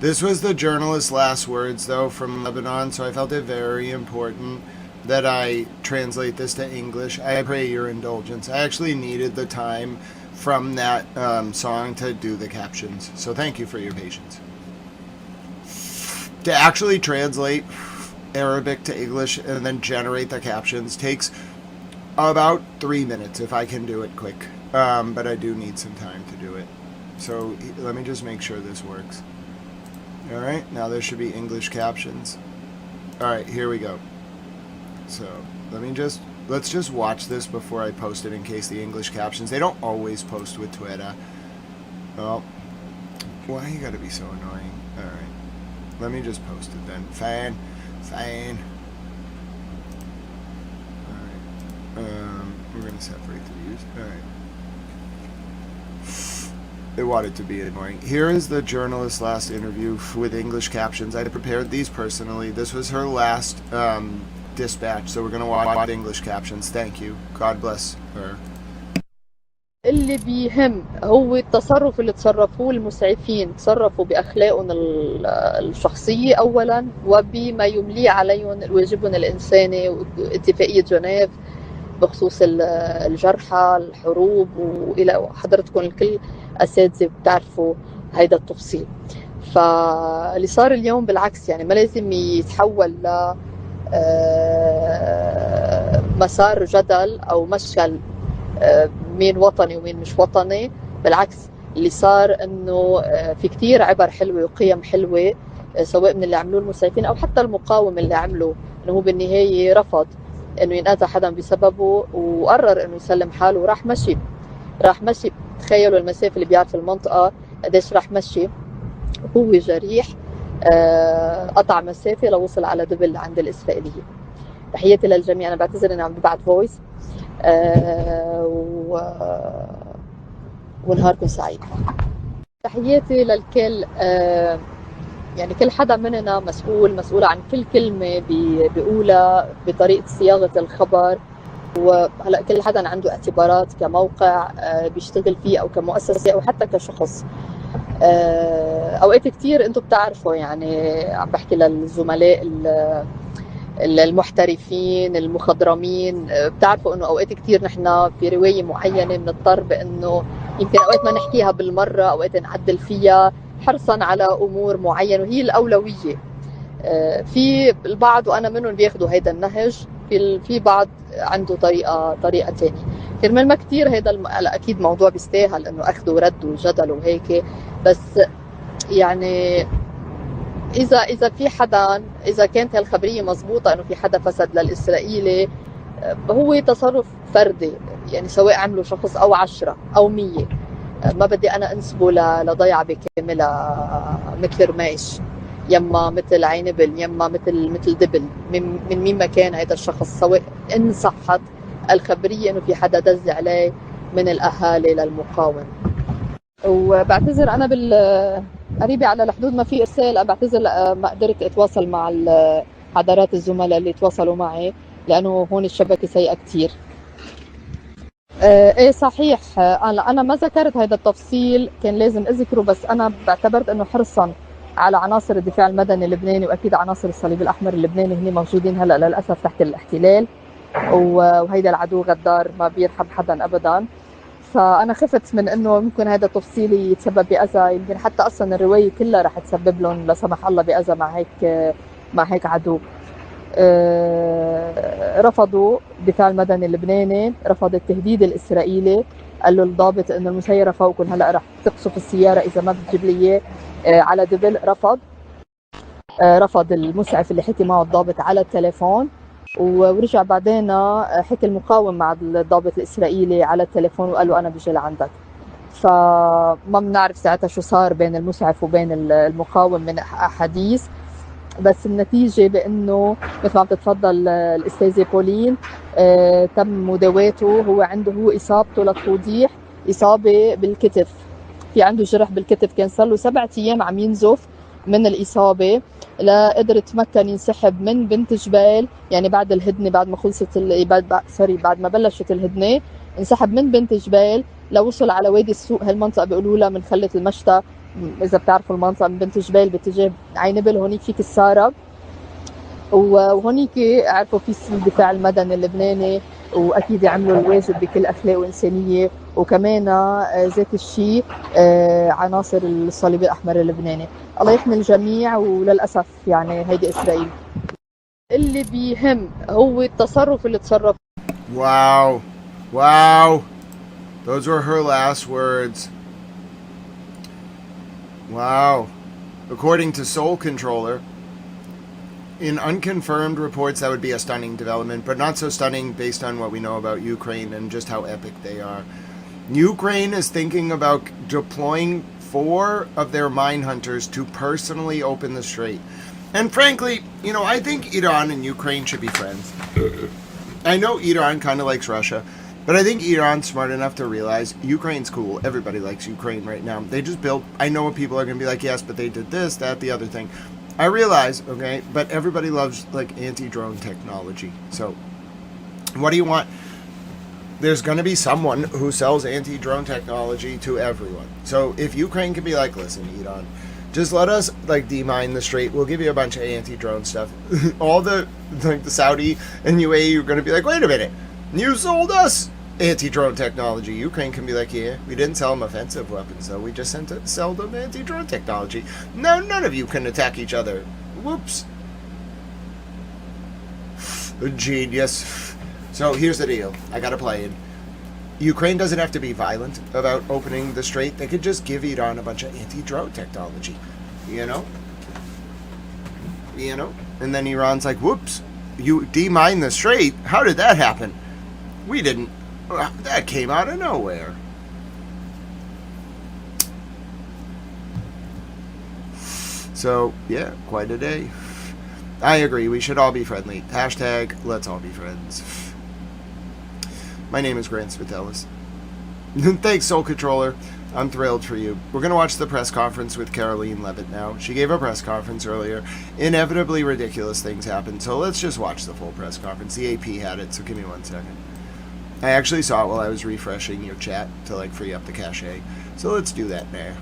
This was the journalist's last words, though, from Lebanon, so I felt it very important that I translate this to English. I pray your indulgence. I actually needed the time from that song to do the captions, so thank you for your patience. To actually translate Arabic to English and then generate the captions takes about 3 minutes if I can do it quick, but I do need some time to do it. So let me just make sure this works. Alright, now there should be English captions. Alright, here we go. So let's just watch this before I post it in case the English captions, they don't always post with Twitter. Well, why you gotta be so annoying? Alright, let me just post it then. Fine. We're going to separate the views. Alright. They want it to be annoying. Here is the journalist's last interview with English captions. I prepared these personally. This was her last dispatch, so we're going to watch English captions. Thank you. God bless her. اللي بيهم هو التصرف اللي تصرفوه المسعفين، تصرفوا بأخلاقهم الشخصية أولا وبما يمليه عليهم الواجبهم الإنساني واتفاقية جنيف بخصوص الجرحى الحروب، وإلى حضرتكم الكل أساتذة بتعرفوا هيدا التفصيل. فاللي صار اليوم بالعكس يعني ما لازم يتحول ل مسار جدل أو مشكل مين وطني ومين مش وطني. بالعكس اللي صار انه في كتير عبر حلوه وقيم حلوه سواء من اللي عملوه المسعفين او حتى المقاوم اللي عمله، انه هو بالنهايه رفض انه ينأذى حدا بسببه وقرر انه يسلم حاله وراح مشي. تخيلوا المسافه اللي بيعرف المنطقه قديش راح مشي وهو جريح، قطع مسافه لوصل على دبل عند الاسرائيليه. تحياتي للجميع، انا بعتذر اني عم ببعت فويس، ونهاركم سعيد. تحياتي للكل. يعني كل حدا مننا مسؤول عن كل كلمة بيقولها بطريقة صياغة الخبر، وهلا كل حدا عنده اعتبارات كموقع بيشتغل فيه أو كمؤسسة أو حتى كشخص. أوقات كتير أنتم بتعرفوا، يعني عم بحكي للزملاء المحترفين المخضرمين، بتعرفوا انه اوقات كتير نحن في رواية معينة بنضطر بانه يمكن اوقات ما نحكيها بالمرة، اوقات نعدل فيها حرصا على امور معينة وهي الاولوية. في البعض وانا منهم بياخدوا هيدا النهج، في بعض عنده طريقة تانية. كرمال ما كتير هيدا اكيد موضوع بيستاهل انه اخذ ورد وجدل وهيك، بس يعني إذا في حدا، إذا كانت هالخبرية مزبوطة إنه في حدا فسد للإسرائيلي، هو تصرف فردي، يعني سواء عمله شخص أو 10 أو 100، ما بدي أنا أنسبه لضيعة بكاملها مثل رماش، يما مثل عينبل، يما مثل دبل، من مين ما كان هذا الشخص، سواء إن صحت الخبرية إنه في حدا دز عليه من الأهالي للمقاوم. وبعتذر أنا قريبة على الحدود ما في إرسال، بعتذر ما قدرت أتواصل مع حضرات الزملاء اللي تواصلوا معي لأنه هون الشبكة سيئة كتير. ايه صحيح، انا ما ذكرت هذا التفصيل، كان لازم اذكره، بس انا بعتبرت انه حرصا على عناصر الدفاع المدني اللبناني واكيد عناصر الصليب الاحمر اللبناني هن موجودين هلا للاسف تحت الاحتلال، وهيدا العدو غدار ما بيرحم حدا ابدا. فانا خفت من انه ممكن هذا التفصيل يتسبب باذى، يمكن حتى اصلا الروايه كلها رح تسبب لهم لا سمح الله باذى مع هيك عدو. رفضوا الدفاع المدني اللبناني، رفض التهديد الاسرائيلي، قال له الضابط انه المسيره فوقكم هلا رح تقصف السياره اذا ما بتجيب لي اياه على دبل. رفض المسعف اللي حكي معه الضابط على التليفون، ورجع بعدين حكي المقاوم مع الضابط الاسرائيلي على التليفون وقال له انا بجي لعندك. فما بنعرف ساعتها شو صار بين المسعف وبين المقاوم من احاديث، بس النتيجة بأنه مثل ما عم تتفضل الأستاذة بولين تم مداواته. هو عنده إصابته للتوضيح إصابة بالكتف، في عنده جرح بالكتف، كان صار له 7 أيام عم ينزف من الإصابة، لا قدر يتمكن ينسحب من بنت جبال، يعني بعد الهدنة، بعد ما خلصت بعد ما بلشت الهدنة انسحب من بنت جبال لوصل على وادي السوق، هالمنطقة بيقولوا لها من خلة المشتى إذا بتعرفوا المنطقة، من بنت جبال باتجاه عينبل، هونيك في كسارة، وهونيك عرفوا في الدفاع المدني اللبناني، وأكيد يعملوا الواجب بكل أخلاق وإنسانية، وكمان ذات الشيء عناصر الصليب الأحمر اللبناني. الله يحمي الجميع، وللأسف يعني هيدي إسرائيل. اللي بيهم هو التصرف اللي تصرف. Wow. Wow. Those were her last words. Wow. According to Soul Controller, in unconfirmed reports, that would be a stunning development, but not so stunning based on what we know about Ukraine and just how epic they are. Ukraine is thinking about deploying 4 of their mine hunters to personally open the strait. And frankly, you know, I think Iran and Ukraine should be friends. I know Iran kind of likes Russia, but I think Iran's smart enough to realize Ukraine's cool. Everybody likes Ukraine right now. They just built, I know what people are going to be like, yes, but they did this, that, the other thing. I realize, okay, but everybody loves like anti-drone technology. So what do you want? There's going to be someone who sells anti-drone technology to everyone. So if Ukraine can be like, listen, Iran, just let us like demine the strait. We'll give you a bunch of anti-drone stuff. All the Saudi and UAE are going to be like, wait a minute, you sold us anti-drone technology. Ukraine can be like, yeah, we didn't sell them offensive weapons, though. We just sell them anti-drone technology. No, none of you can attack each other. Whoops. Genius. So here's the deal. I got to play it. Ukraine doesn't have to be violent about opening the strait. They could just give Iran a bunch of anti-drone technology. You know? You know? And then Iran's like, whoops, you demine the strait? How did that happen? We didn't. That came out of nowhere. So, yeah, quite a day. I agree, we should all be friendly. Hashtag, let's all be friends. My name is Grant Svitelis. Thanks, Soul Controller. I'm thrilled for you. We're going to watch the press conference with Caroline Levitt now. She gave a press conference earlier. Inevitably ridiculous things happened, so let's just watch the full press conference. The AP had it, so give me 1 second. I actually saw it while I was refreshing your chat to like free up the cache. So let's do that now.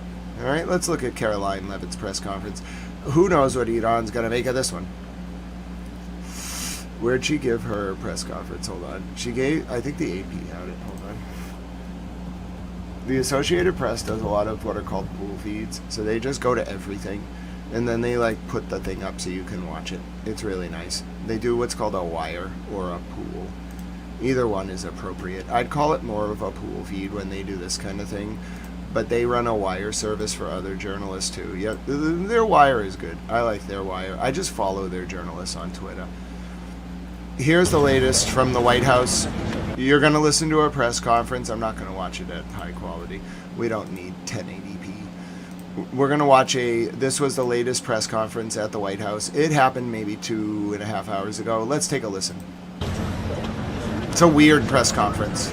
Alright, let's look at Caroline Levitt's press conference. Who knows what Iran's going to make of this one? Where'd she give her press conference? Hold on. She gave, I think the AP had it. Hold on. The Associated Press does a lot of what are called pool feeds. So they just go to everything. And then they like put the thing up so you can watch it. It's really nice. They do what's called a wire or a pool. Either one is appropriate. I'd call it more of a pool feed when they do this kind of thing. But they run a wire service for other journalists too. Yeah, their wire is good. I like their wire. I just follow their journalists on Twitter. Here's the latest from the White House. You're going to listen to a press conference. I'm not going to watch it at high quality. We don't need 1080p. We're going to watch this was the latest press conference at the White House. It happened maybe 2.5 hours ago. Let's take a listen. It's a weird press conference.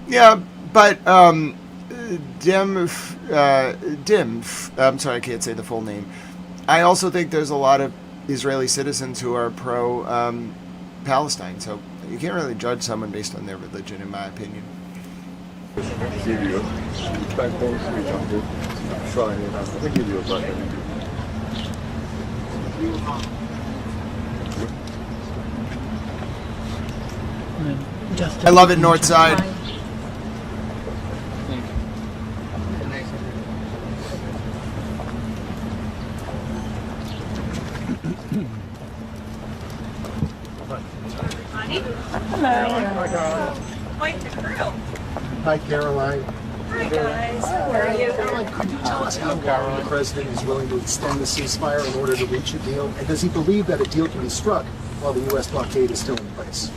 Yeah, but I'm sorry, I can't say the full name. I also think there's a lot of Israeli citizens who are pro-Palestine, so you can't really judge someone based on their religion, in my opinion. I love it, North Side. Hi, Caroline. Hi, guys. How are you? Could you tell us how long the president is willing to extend the ceasefire in order to reach a deal? And does he believe that a deal can be struck while the U.S. blockade is still in place?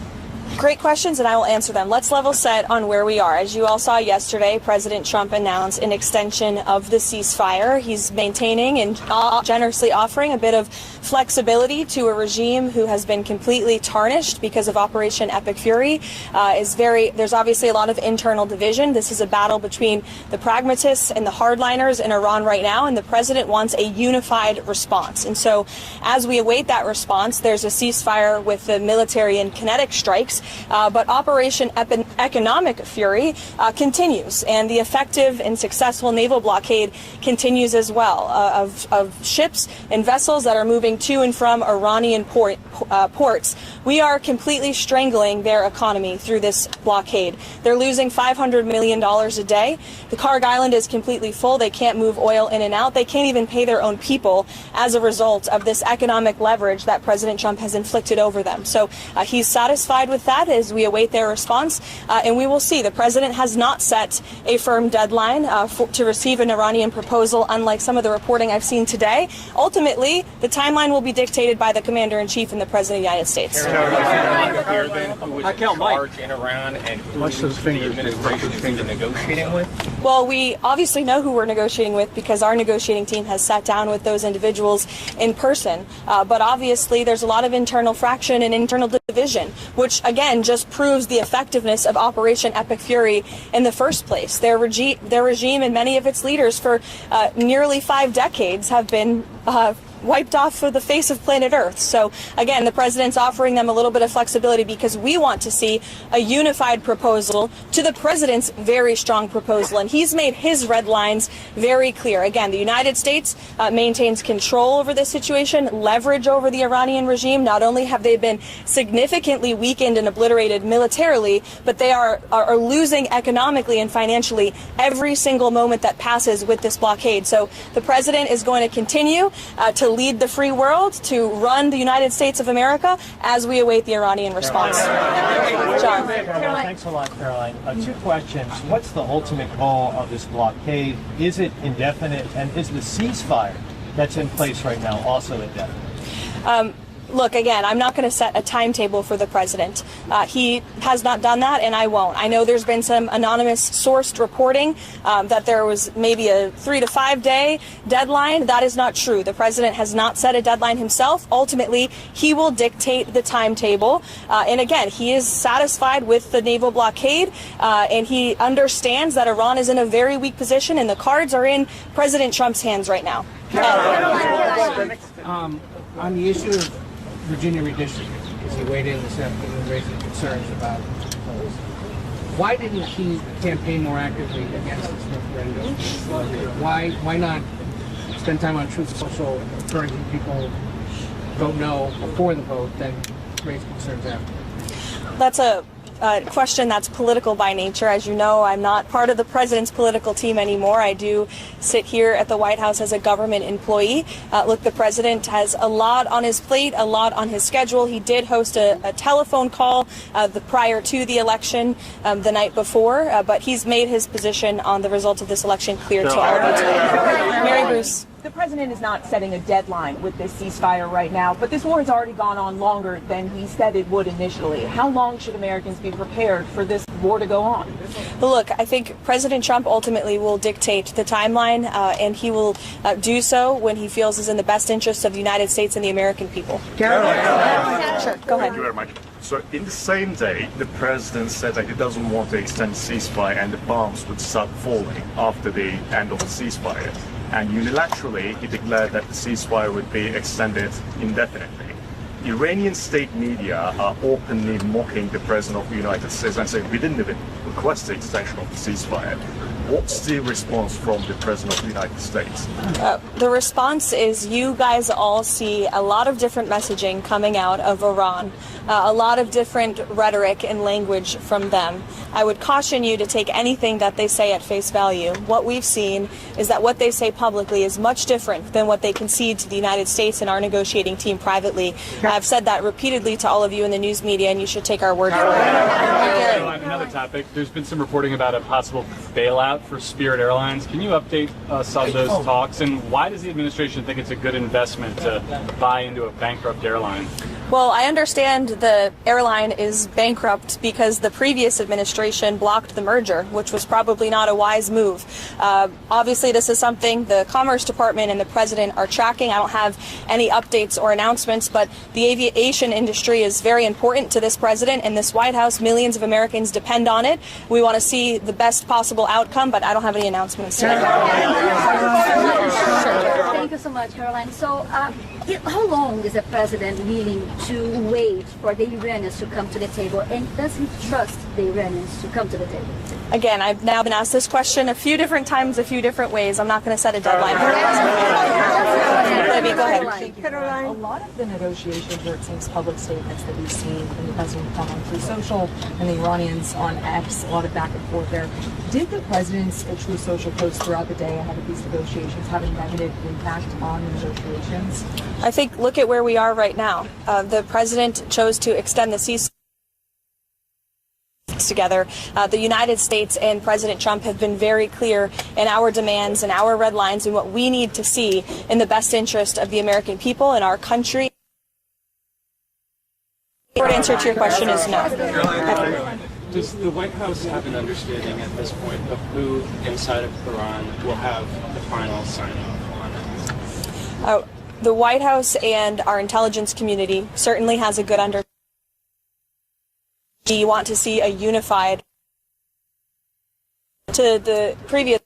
Great questions, and I will answer them. Let's level set on where we are. As you all saw yesterday, President Trump announced an extension of the ceasefire. He's maintaining and generously offering a bit of flexibility to a regime who has been completely tarnished because of Operation Epic Fury. There's obviously a lot of internal division. This is a battle between the pragmatists and the hardliners in Iran right now, and the president wants a unified response. And so as we await that response, there's a ceasefire with the military and kinetic strikes, but Operation Economic Fury continues, and the effective and successful naval blockade continues as well of ships and vessels that are moving to and from Iranian ports. We are completely strangling their economy through this blockade. They're losing $500 million a day. The Karg Island is completely full. They can't move oil in and out. They can't even pay their own people as a result of this economic leverage that President Trump has inflicted over them. So he's satisfied with that as we await their response, and we will see. The president has not set a firm deadline to receive an Iranian proposal, unlike some of the reporting I've seen today. Ultimately, the timeline will be dictated by the commander-in-chief and the president of the United States. Who was in charge in Iran and who the administration has been negotiating with? Well, we obviously know who we're negotiating with because our negotiating team has sat down with those individuals in person. But obviously, there's a lot of internal fraction and internal division, which again just proves the effectiveness of Operation Epic Fury in the first place. Their regime and many of its leaders for nearly 5 decades have been wiped off of the face of planet Earth. So again, the president's offering them a little bit of flexibility because we want to see a unified proposal to the president's very strong proposal, and he's made his red lines very clear. Again, the United States maintains control over this situation, leverage over the Iranian regime. Not only have they been significantly weakened and obliterated militarily, but they are losing economically and financially every single moment that passes with this blockade. So the president is going to continue to lead the free world, to run the United States of America as we await the Iranian response. John. Thanks a lot, Caroline. 2 questions. What's the ultimate goal of this blockade? Is it indefinite? And is the ceasefire that's in place right now also indefinite? Look, again, I'm not going to set a timetable for the president. He has not done that, and I won't. I know there's been some anonymous sourced reporting that there was maybe a 3 to 5 day deadline. That is not true. The president has not set a deadline himself. Ultimately, he will dictate the timetable. And again, he is satisfied with the naval blockade, and he understands that Iran is in a very weak position, and the cards are in President Trump's hands right now. On the issue of Virginia redistricting, because he weighed in this afternoon raising concerns about those. Why didn't he campaign more actively against this referendum? Why not spend time on Truth Social encouraging people vote no before the vote, then raise concerns after? That's a question that's political by nature. As you know, I'm not part of the president's political team anymore. I do sit here at the White House as a government employee. Look, the president has a lot on his plate, a lot on his schedule. He did host a telephone call prior to the election the night before, but he's made his position on the results of this election clear to all of you today. Mary Bruce. the president is not setting a deadline with this ceasefire right now, but this war has already gone on longer than he said it would initially. How long should Americans be prepared for this war to go on? Well, look, I think President Trump ultimately will dictate the timeline, and he will do so when he feels is in the best interest of the United States and the American people. Sure, go ahead. Thank you very much. So in the same day, the president said that he doesn't want to extend the ceasefire and the bombs would start falling after the end of the ceasefire. And unilaterally, he declared that the ceasefire would be extended indefinitely. Iranian state media are openly mocking the president of the United States and saying we didn't even request the extension of the ceasefire. What's the response from the president of the United States? The response is you guys all see a lot of different messaging coming out of Iran, a lot of different rhetoric and language from them. I would caution you to take anything that they say at face value. What we've seen is that what they say publicly is much different than what they concede to the United States and our negotiating team privately. I've said that repeatedly to all of you in the news media, and you should take our word for it. Another topic, there's been some reporting about a possible bailout for Spirit Airlines. Can you update us on those talks, and why does the administration think it's a good investment to buy into a bankrupt airline? Well, I understand the airline is bankrupt because the previous administration blocked the merger, which was probably not a wise move. Obviously, this is something the Commerce Department and the President are tracking. I don't have any updates or announcements, but the aviation industry is very important to this President and this White House. Millions of Americans depend on it. We want to see the best possible outcome, but I don't have any announcements today. Thank you so much, Caroline. So, how long is the President willing to wait for the Iranians to come to the table, and does he trust the Iranians to come to the table? Again, I've now been asked this question a few different times, a few different ways. I'm not going to set a deadline. Libby, go ahead. Caroline. A lot of the negotiations, or it seems public statements that we've seen from the President come on True Social and the Iranians on X, a lot of back and forth there. Did the President's True Social posts throughout the day ahead of these negotiations have a negative impact on the negotiations? I think look at where we are right now. The President chose to extend the ceasefire together. The United States and President Trump have been very clear in our demands and our red lines and what we need to see in the best interest of the American people and our country. The short answer to your question is no. Does the White House have an understanding at this point of who inside of Iran will have the final sign-off on it? The White House and our intelligence community certainly has a good understanding. We want to see a unified, to the previous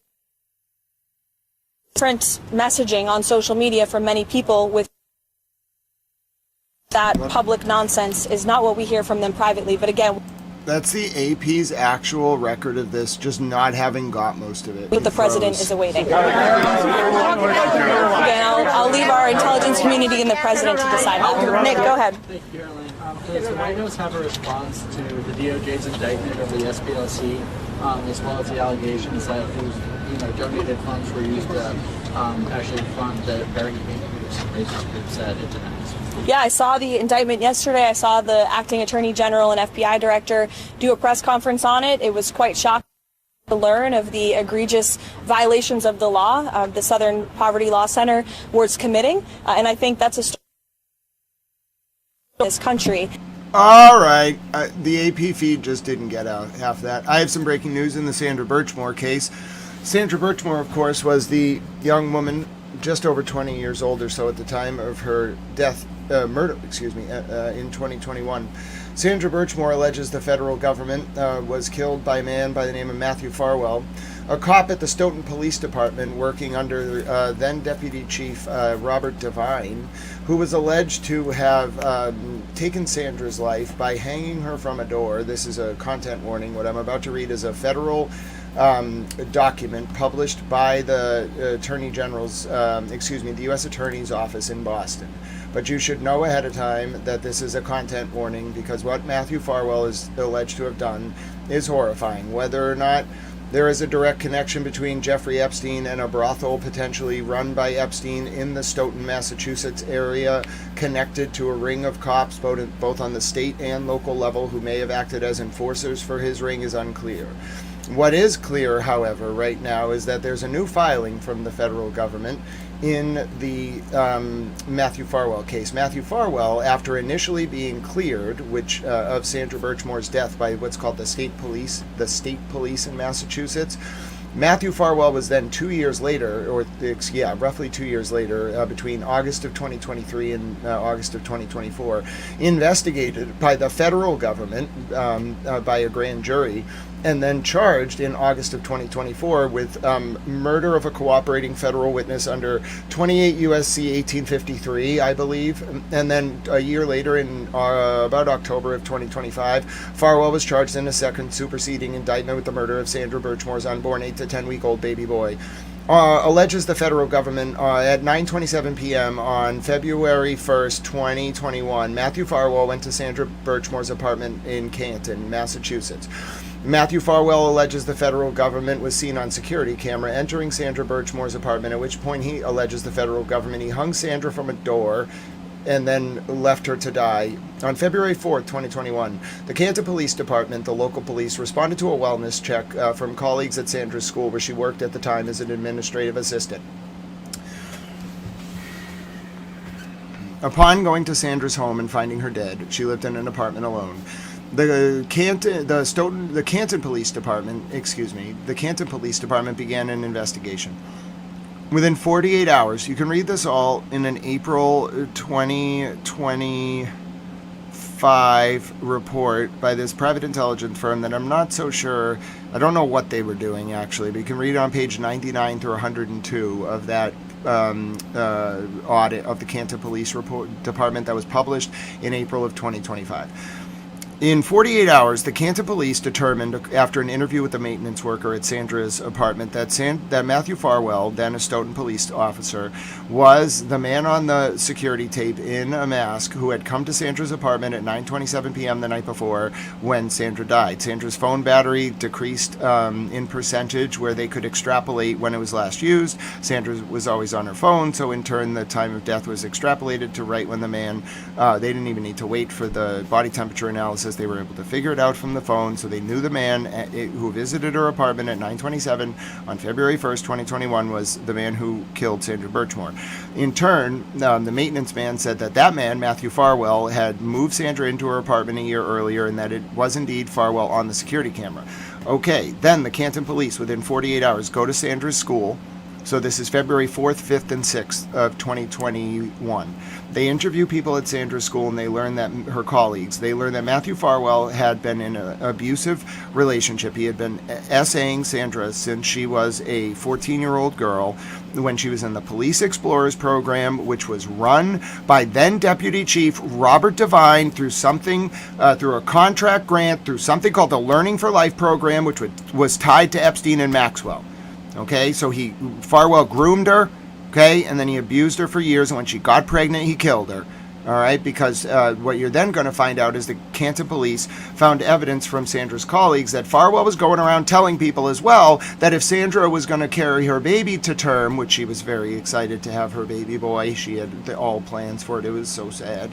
different messaging on social media from many people with that public nonsense is not what we hear from them privately. But again, that's the AP's actual record of this, just not having got most of it. What the president is awaiting. Again, I'll leave our intelligence community and the president to decide. Nick, go ahead. Thank you, Caroline. Does the White House have a response to the DOJ's indictment of the SPLC, as well as the allegations that donated funds were used to actually fund the very racist groups at Internet? Yeah, I saw the indictment yesterday. I saw the acting attorney general and FBI director do a press conference on it. It was quite shocking to learn of the egregious violations of the law the Southern Poverty Law Center was committing. And I think that's a story of this country. All right. The AP feed just didn't get out half that. I have some breaking news in the Sandra Birchmore case. Sandra Birchmore, of course, was the young woman just over 20 years old or so at the time of her murder, in 2021. Sandra Birchmore alleges the federal government was killed by a man by the name of Matthew Farwell, a cop at the Stoughton Police Department working under then Deputy Chief Robert Devine, who was alleged to have taken Sandra's life by hanging her from a door. This is a content warning. What I'm about to read is a federal document published by the Attorney General's, the U.S. Attorney's Office in Boston. But you should know ahead of time that this is a content warning, because what Matthew Farwell is alleged to have done is horrifying. Whether or not there is a direct connection between Jeffrey Epstein and a brothel potentially run by Epstein in the Stoughton, Massachusetts area, connected to a ring of cops both on the state and local level who may have acted as enforcers for his ring, is unclear. What is clear, however, right now is that there's a new filing from the federal government in the Matthew Farwell case. Matthew Farwell, after initially being cleared, of Sandra Birchmore's death by what's called the state police in Massachusetts, Matthew Farwell was then 2 years later, roughly 2 years later, between August of 2023 and August of 2024, investigated by the federal government, by a grand jury, and then charged in August of 2024 with murder of a cooperating federal witness under 28 U.S.C. 1853, I believe. And then a year later, in about October of 2025, Farwell was charged in a second superseding indictment with the murder of Sandra Birchmore's unborn 8 to 10-week-old baby boy. Alleges the federal government at 9:27 p.m. on February 1st, 2021, Matthew Farwell went to Sandra Birchmore's apartment in Canton, Massachusetts. Matthew Farwell alleges the federal government was seen on security camera entering Sandra Birchmore's apartment, at which point he alleges the federal government he hung Sandra from a door and then left her to die. On February 4th, 2021, the Canton Police Department, the local police, responded to a wellness check from colleagues at Sandra's school, where she worked at the time as an administrative assistant. Upon going to Sandra's home and finding her dead, she lived in an apartment alone. The Canton Police Department began an investigation. Within 48 hours, you can read this all in an April 2025 report by this private intelligence firm that I'm not so sure, I don't know what they were doing actually, but you can read it on page 99 through 102 of that audit of the Canton Police Department that was published in April of 2025. In 48 hours, the Canton Police determined, after an interview with a maintenance worker at Sandra's apartment, that Matthew Farwell, then a Stoughton police officer, was the man on the security tape in a mask who had come to Sandra's apartment at 9:27 p.m. the night before when Sandra died. Sandra's phone battery decreased in percentage where they could extrapolate when it was last used. Sandra was always on her phone, so in turn the time of death was extrapolated to right when the man, they didn't even need to wait for the body temperature analysis. They were able to figure it out from the phone, so they knew the man who visited her apartment at 9:27 on February 1st, 2021 was the man who killed Sandra Birchmore. In turn, the maintenance man said that man, Matthew Farwell, had moved Sandra into her apartment a year earlier and that it was indeed Farwell on the security camera. Okay, then the Canton Police, within 48 hours, go to Sandra's school. So this is February 4th, 5th, and 6th of 2021. They interview people at Sandra's school, and they learn that her colleagues, they learn that Matthew Farwell had been in an abusive relationship. He had been essaying Sandra since she was a 14-year-old girl, when she was in the Police Explorers program, which was run by then Deputy Chief Robert Devine through a contract grant, through something called the Learning for Life program, which was tied to Epstein and Maxwell. Okay, so Farwell groomed her, okay, and then he abused her for years, and when she got pregnant, he killed her. All right, because what you're then going to find out is the Canton Police found evidence from Sandra's colleagues that Farwell was going around telling people as well that if Sandra was going to carry her baby to term, which she was very excited to have her baby boy, she had all plans for it, it was so sad,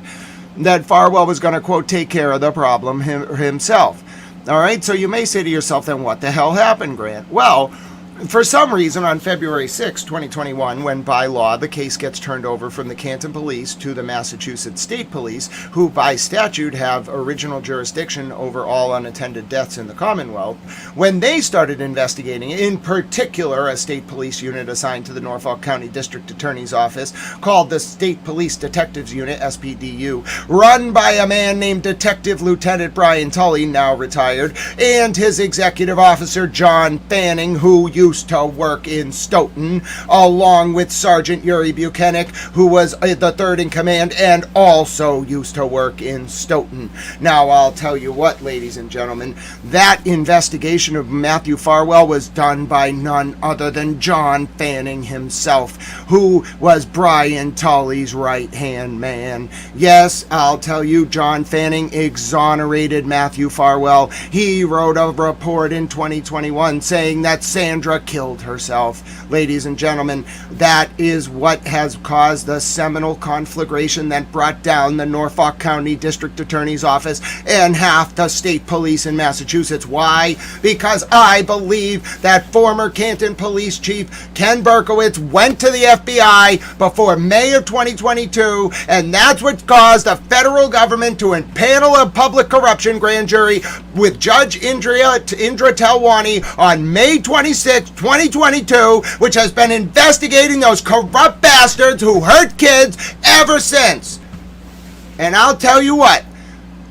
that Farwell was going to, quote, take care of the problem himself. All right, so you may say to yourself, then what the hell happened, Grant? Well, for some reason, on February 6, 2021, when by law the case gets turned over from the Canton Police to the Massachusetts State Police, who by statute have original jurisdiction over all unattended deaths in the Commonwealth, when they started investigating, in particular a state police unit assigned to the Norfolk County District Attorney's Office called the State Police Detectives Unit, SPDU, run by a man named Detective Lieutenant Brian Tully, now retired, and his executive officer John Fanning, who used to work in Stoughton, along with Sergeant Yuri Buchanan, who was the third in command and also used to work in Stoughton. Now, I'll tell you what, ladies and gentlemen, that investigation of Matthew Farwell was done by none other than John Fanning himself, who was Brian Tully's right-hand man. Yes, I'll tell you, John Fanning exonerated Matthew Farwell. He wrote a report in 2021 saying that Sandra Sandra killed herself. Ladies and gentlemen, that is what has caused the seminal conflagration that brought down the Norfolk County District Attorney's Office and half the state police in Massachusetts. Why? Because I believe that former Canton Police Chief Ken Berkowitz went to the FBI before May of 2022, and that's what caused the federal government to impanel a public corruption grand jury with Judge Indra Talwani on May 26, 2022, which has been investigating those corrupt bastards who hurt kids ever since. And I'll tell you what,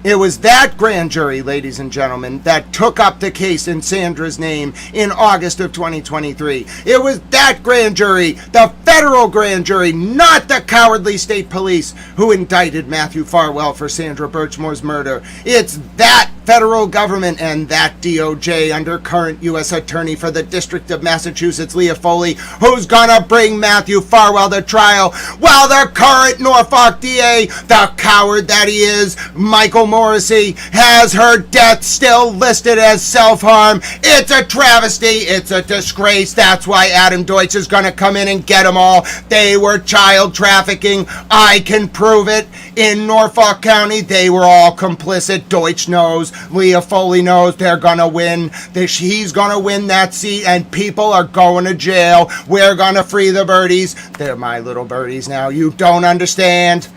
it was that grand jury, ladies and gentlemen, that took up the case in Sandra's name in August of 2023. It was that grand jury, the federal grand jury, not the cowardly state police, who indicted Matthew Farwell for Sandra Birchmore's murder. It's that federal government and that DOJ under current U.S. Attorney for the District of Massachusetts, Leah Foley, who's gonna bring Matthew Farwell to trial, while the current Norfolk DA, the coward that he is, Michael Morrissey, has her death still listed as self-harm. It's a travesty. It's a disgrace. That's why Adam Deutsch is gonna come in and get them all. They were child trafficking. I can prove it. In Norfolk County, they were all complicit. Deutsch knows. Leah Foley knows they're gonna win. He's gonna win that seat, and people are going to jail. We're gonna free the birdies. They're my little birdies now. You don't understand.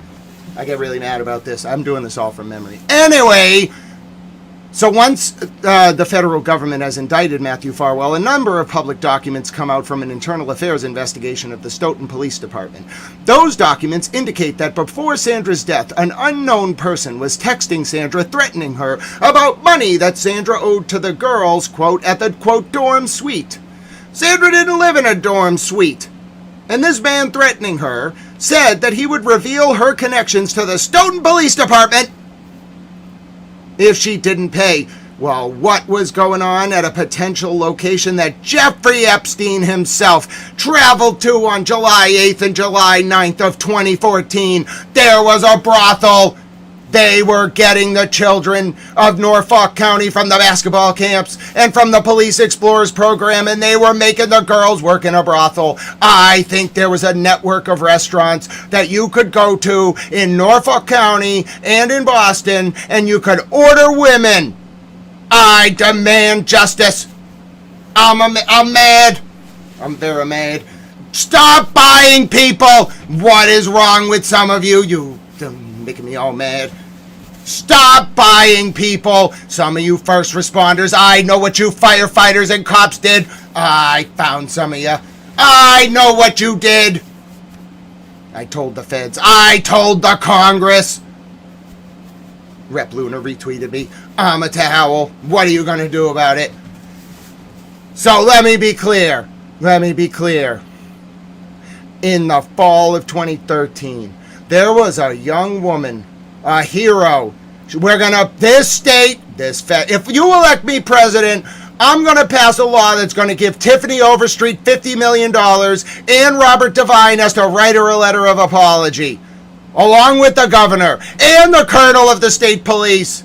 I get really mad about this. I'm doing this all from memory. Anyway, so once the federal government has indicted Matthew Farwell, a number of public documents come out from an internal affairs investigation of the Stoughton Police Department. Those documents indicate that before Sandra's death, an unknown person was texting Sandra, threatening her about money that Sandra owed to the girls, quote, at the, quote, dorm suite. Sandra didn't live in a dorm suite. And this man threatening her said that he would reveal her connections to the Stoughton Police Department if she didn't pay. Well, what was going on at a potential location that Jeffrey Epstein himself traveled to on July 8th and July 9th of 2014? There was a brothel. They were getting the children of Norfolk County from the basketball camps and from the Police Explorers program, and they were making the girls work in a brothel. I think there was a network of restaurants that you could go to in Norfolk County and in Boston, and you could order women. I demand justice. I'm mad. I'm very mad. Stop buying people. What is wrong with some of you? You're making me all mad. Stop buying people. Some of you first responders, I know what you firefighters and cops did. I found some of you. I know what you did. I told the feds. I told the Congress. Rep Luna retweeted me. I'm a towel. What are you going to do about it? So let me be clear. In the fall of 2013, there was a young woman, a hero. If you elect me president, I'm going to pass a law that's going to give Tiffany Overstreet $50 million, and Robert Devine has to write her a letter of apology, along with the governor, and the colonel of the state police,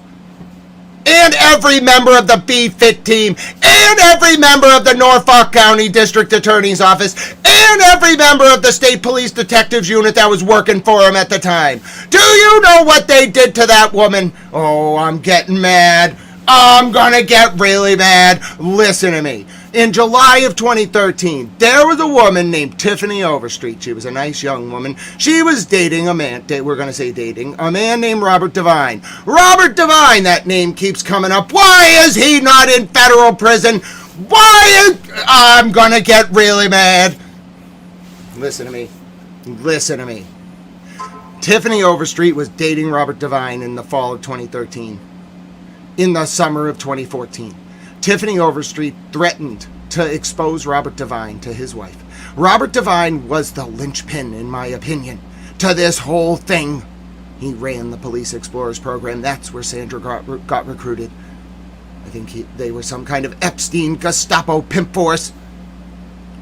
and every member of the B-Fit team, and every member of the Norfolk County District Attorney's Office, and every member of the State Police Detectives Unit that was working for him at the time. Do you know what they did to that woman? Oh, I'm getting mad. I'm gonna get really mad. Listen to me. In July of 2013, there was a woman named Tiffany Overstreet. She was a nice young woman. She was dating a man, a man named Robert Devine. Robert Devine, that name keeps coming up. Why is he not in federal prison? I'm gonna get really mad. Listen to me. Tiffany Overstreet was dating Robert Devine in the fall of 2013. In the summer of 2014, Tiffany Overstreet threatened to expose Robert Devine to his wife. Robert Devine was the linchpin, in my opinion, to this whole thing. He ran the Police Explorers program. That's where Sandra got recruited. I think they were some kind of Epstein Gestapo pimp force.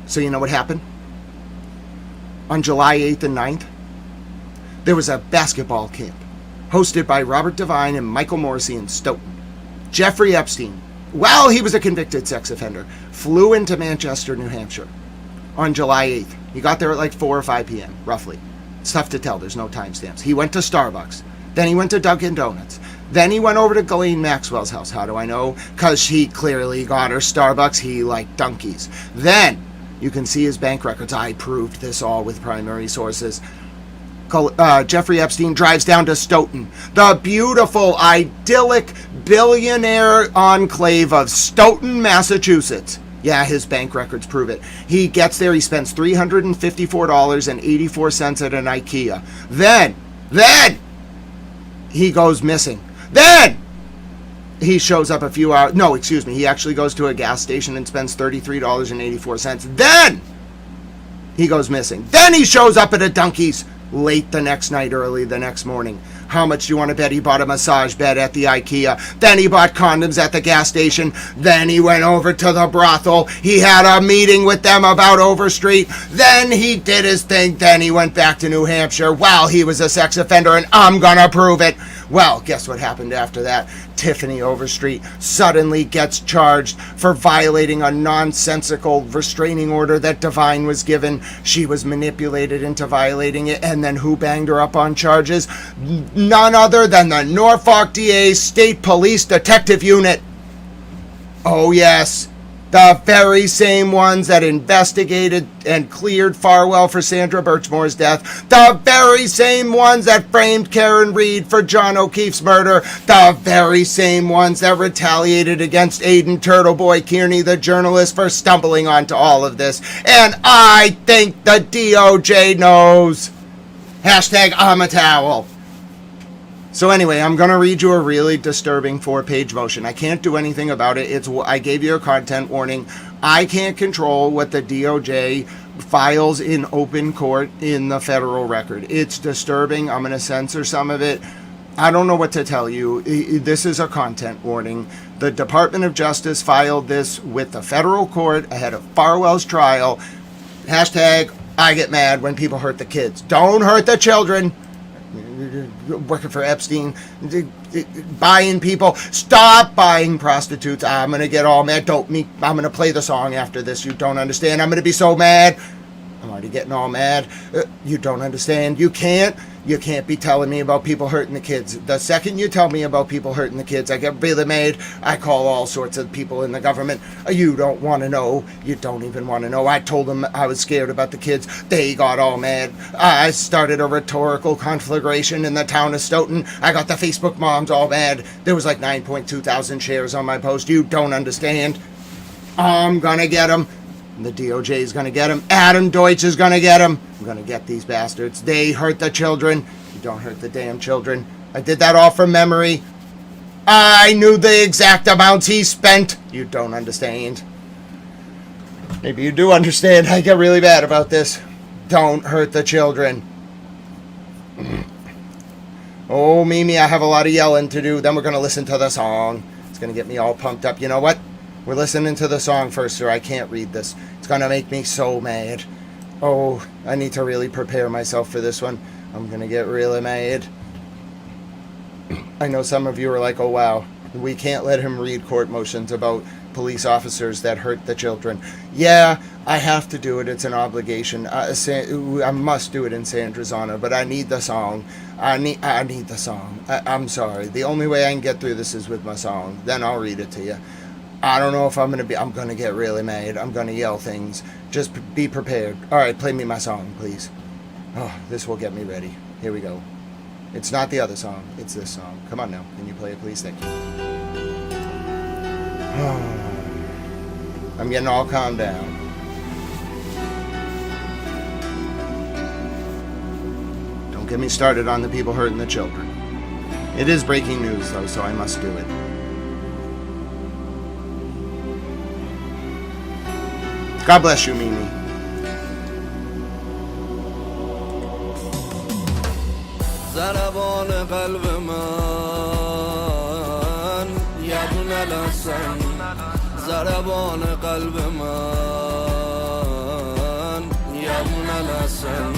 So you know what happened? On July 8th and 9th, there was a basketball camp hosted by Robert Devine and Michael Morrissey in Stoughton. Jeffrey Epstein well, he was a convicted sex offender, flew into Manchester, New Hampshire on July 8th. He got there at like 4 or 5 p.m., roughly. It's tough to tell. There's no timestamps. He went to Starbucks. Then he went to Dunkin' Donuts. Then he went over to Ghislaine Maxwell's house. How do I know? Because he clearly got her Starbucks. He liked donkeys. Then you can see his bank records. I proved this all with primary sources. Jeffrey Epstein drives down to Stoughton, the beautiful, idyllic, billionaire enclave of Stoughton, Massachusetts. Yeah, his bank records prove it. He gets there, he spends $354.84 at an IKEA. Then, he goes missing. Then, he shows up a few hours, no, excuse me, he actually goes to a gas station and spends $33.84. Then, he goes missing. Then he shows up at a Dunkies late the next night, early the next morning. How much do you want to bet he bought a massage bed at the IKEA? Then he bought condoms at the gas station. Then he went over to the brothel. He had a meeting with them about Overstreet. Then he did his thing. Then he went back to New Hampshire. Well, he was a sex offender and I'm gonna prove it. Well, guess what happened after that? Tiffany Overstreet suddenly gets charged for violating a nonsensical restraining order that Devine was given. She was manipulated into violating it, and then who banged her up on charges? None other than the Norfolk DA State Police Detective Unit. Oh yes, the very same ones that investigated and cleared Farwell for Sandra Birchmore's death. The very same ones that framed Karen Reed for John O'Keefe's murder. The very same ones that retaliated against Aiden Turtleboy Kearney, the journalist, for stumbling onto all of this. And I think the DOJ knows. Hashtag I'm a towel. So anyway, I'm going to read you a really disturbing 4-page motion. I can't do anything about it. I gave you a content warning. I can't control what the DOJ files in open court in the federal record. It's disturbing. I'm going to censor some of it. I don't know what to tell you. This is a content warning. The Department of Justice filed this with the federal court ahead of Farwell's trial. Hashtag I get mad when people hurt the kids. Don't hurt the children. Working for Epstein, buying people. Stop buying prostitutes. I'm going to get all mad. I'm going to play the song after this. You don't understand. I'm going to be so mad. I'm already getting all mad. You don't understand. You can't be telling me about people hurting the kids. The second you tell me about people hurting the kids, I get really mad. I call all sorts of people in the government. You don't want to know. You don't even want to know. I told them I was scared about the kids. They got all mad. I started a rhetorical conflagration in the town of Stoughton. I got the Facebook moms all mad. There was like 9.2 thousand shares on my post. You don't understand. I'm gonna get them. The DOJ is going to get him. Adam Deutsch is going to get him. I'm going to get these bastards. They hurt the children. You don't hurt the damn children. I did that all from memory. I knew the exact amounts he spent. You don't understand. Maybe you do understand. I get really bad about this. Don't hurt the children. Oh, Mimi, I have a lot of yelling to do. Then we're going to listen to the song. It's going to get me all pumped up. You know what? We're listening to the song first, or I can't read this. It's going to make me so mad. Oh, I need to really prepare myself for this one. I'm going to get really mad. I know some of you are like, oh, wow, we can't let him read court motions about police officers that hurt the children. Yeah, I have to do it. It's an obligation. I must do it in Sandra's honor, but I need the song. I need the song. I'm sorry. The only way I can get through this is with my song. Then I'll read it to you. I don't know if I'm going to get really mad. I'm going to yell things. Just be prepared. All right, play me my song, please. Oh, this will get me ready. Here we go. It's not the other song. It's this song. Come on now. Can you play it, please? Thank you. I'm getting all calmed down. Don't get me started on the people hurting the children. It is breaking news, though, so I must do it. God bless you, Mimi. ضربان قلب من یبون لسن ضربان قلب من یبون لسن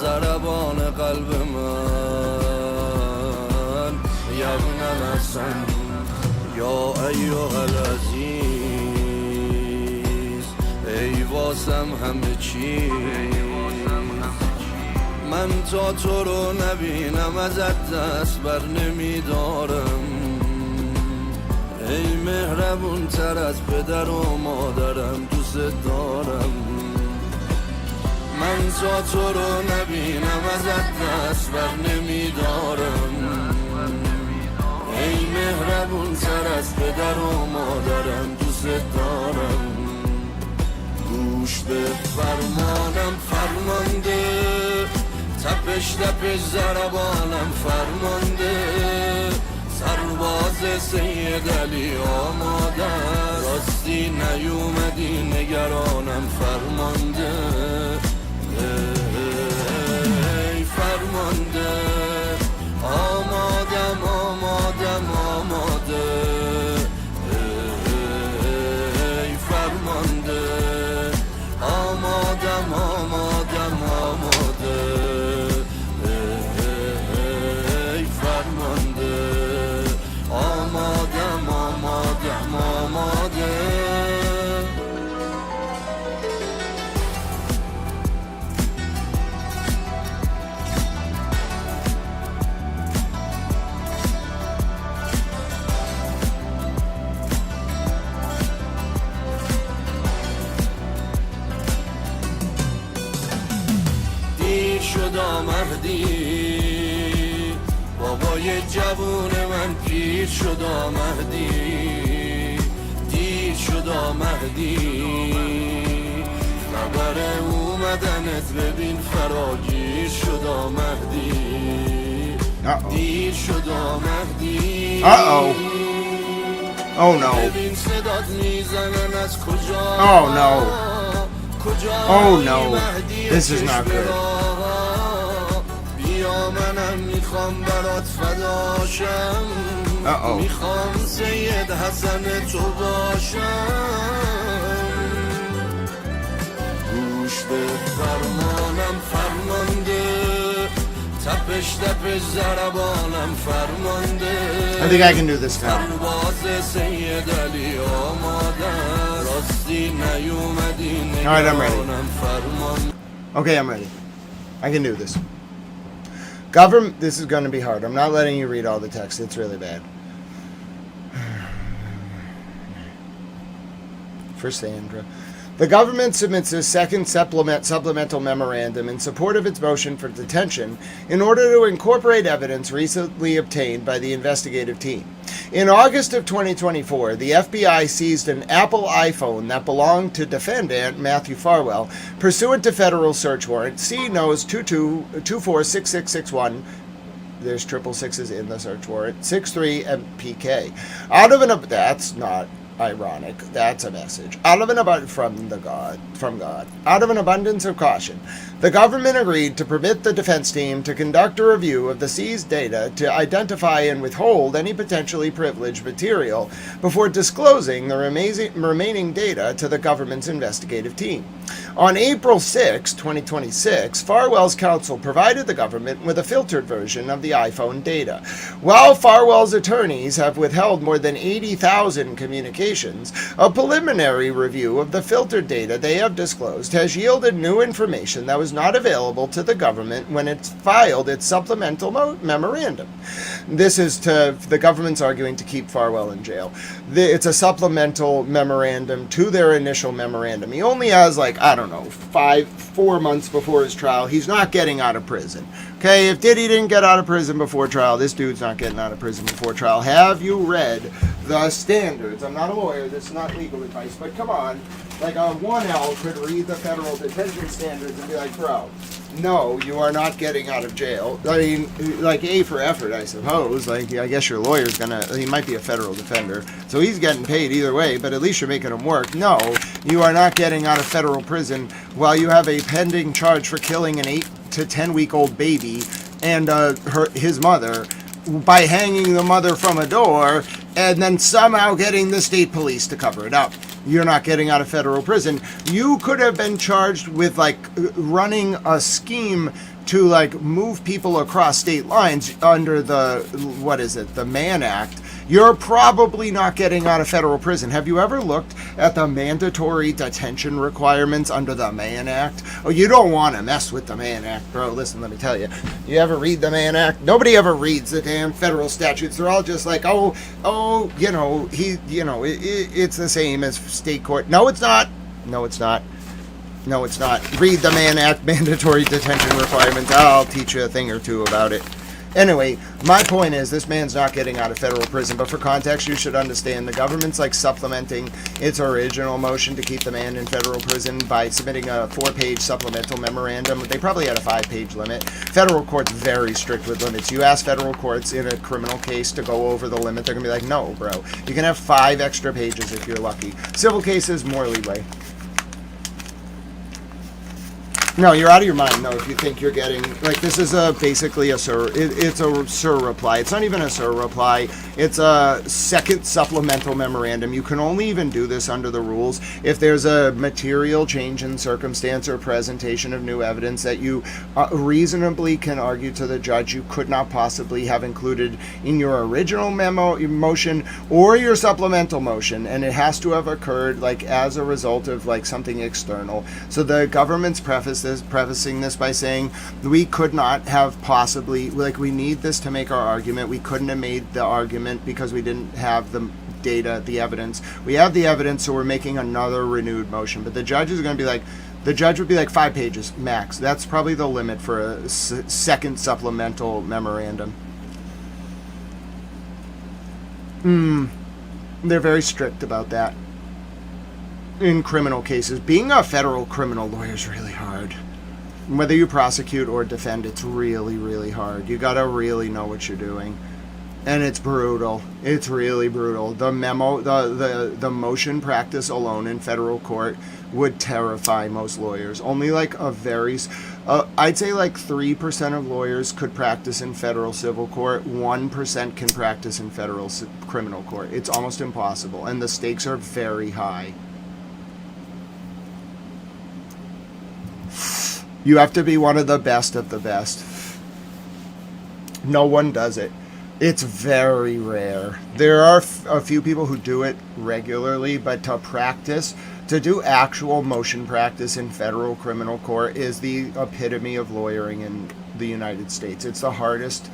ضربان قلب من یبون لسن یا ایها العزیز ای واسم همه چیز من تا تو رو نبینم ازت دست بر نمیدارم ای مهربون تر از پدر و مادرم دوست دارم من تا تو رو نبینم ازت دست بر نمیدارم ای مهربون تر از پدر و مادرم دوست دارم گوش به فرمانم فرمانده تپش تپش ضربانم فرمانده سرباز سید علی آماده راستی نیومدی نگرانم فرمانده ای فرمانده آمادم آمادم آماده ای فرمانده آمادم آمادم آماده ای فرمانده آمادم آمادم آماده شدا مهدی بابای جوون من پیر شدا مهدی دیر شدا مهدی خبر اومدنت ببین فراگیر شدا مهدی دیر شدا مهدی Oh no. ببین صدات میزنن از کجا Oh no. Oh no. This is not good. منم میخوام برات فداشم میخوام سید حسن تو باشم گوش به فرمانم فرمانده تپش تپش ضربانم فرمانده I think I can do this now. سرباز سید علی آماده راستی نیومدی Alright, I'm ready. نگرانم فرمانده Okay, I'm ready. I can do this. This is going to be hard. I'm not letting you read all the text. It's really bad. For Sandra. The government submits a second supplemental memorandum in support of its motion for detention in order to incorporate evidence recently obtained by the investigative team. In August of 2024, the FBI seized an Apple iPhone that belonged to defendant Matthew Farwell, pursuant to federal search warrant C-Nose 22246661. There's triple sixes in the search warrant. 63 MPK. That's not ironic. That's a message. Out of an abundance of caution, the government agreed to permit the defense team to conduct a review of the seized data to identify and withhold any potentially privileged material before disclosing the remaining data to the government's investigative team. On April 6, 2026, Farwell's counsel provided the government with a filtered version of the iPhone data. While Farwell's attorneys have withheld more than 80,000 communications, a preliminary review of the filtered data they have disclosed has yielded new information that was not available to the government when it filed its supplemental memorandum. This is the government's arguing to keep Farwell in jail. It's a supplemental memorandum to their initial memorandum. He only has 4 months before his trial. He's not getting out of prison. Okay, if Diddy didn't get out of prison before trial, this dude's not getting out of prison before trial. Have you read the standards? I'm not a lawyer, this is not legal advice, but come on. Like a 1L could read the federal detention standards and be like, bro, no, you are not getting out of jail. I mean, like A for effort, I suppose. Like, I guess your lawyer's he might be a federal defender, so he's getting paid either way, but at least you're making him work. No, you are not getting out of federal prison while you have a pending charge for killing an 8 to 10-week-old baby and his mother by hanging the mother from a door and then somehow getting the state police to cover it up. You're not getting out of federal prison. You could have been charged with running a scheme to move people across state lines under the Mann Act, you're probably not getting out of federal prison. Have you ever looked at the mandatory detention requirements under the Mann Act? Oh, you don't want to mess with the Mann Act, bro. Listen, let me tell you. You ever read the Mann Act? Nobody ever reads the damn federal statutes. They're all just like, it's the same as state court. No, it's not. No, it's not. No, it's not. Read the Mann Act mandatory detention requirements. I'll teach you a thing or two about it. Anyway, my point is this man's not getting out of federal prison, but for context, you should understand the government's like supplementing its original motion to keep the man in federal prison by submitting a 4-page supplemental memorandum. They probably had a 5-page limit. Federal court's very strict with limits. You ask federal courts in a criminal case to go over the limit, they're going to be like, no, bro. You can have 5 extra pages if you're lucky. Civil cases, more leeway. No, you're out of your mind, though, if you think you're getting, like, this is basically a it's a SIR reply. It's not even a SIR reply. It's a second supplemental memorandum. You can only even do this under the rules if there's a material change in circumstance or presentation of new evidence that you reasonably can argue to the judge you could not possibly have included in your original motion or your supplemental motion, and it has to have occurred, like, as a result of, like, something external. So the government's prefacing this by saying we could not have possibly, like, we need this to make our argument. We couldn't have made the argument because we didn't have the data, the evidence. We have the evidence, so we're making another renewed motion. But the judge is going to be like, the judge would be like 5 pages max. That's probably the limit for a second supplemental memorandum. They're very strict about that. In criminal cases, being a federal criminal lawyer is really hard. Whether you prosecute or defend, it's really, really hard. You gotta really know what you're doing, and it's brutal. It's really brutal. The motion practice alone in federal court would terrify most lawyers. Only like a very, I'd say like 3% of lawyers could practice in federal civil court. 1% can practice in federal criminal court. It's almost impossible, and the stakes are very high. You have to be one of the best of the best. No one does it. It's very rare. There are a few people who do it regularly, but to practice, to do actual motion practice in federal criminal court is the epitome of lawyering in the United States. It's the hardest,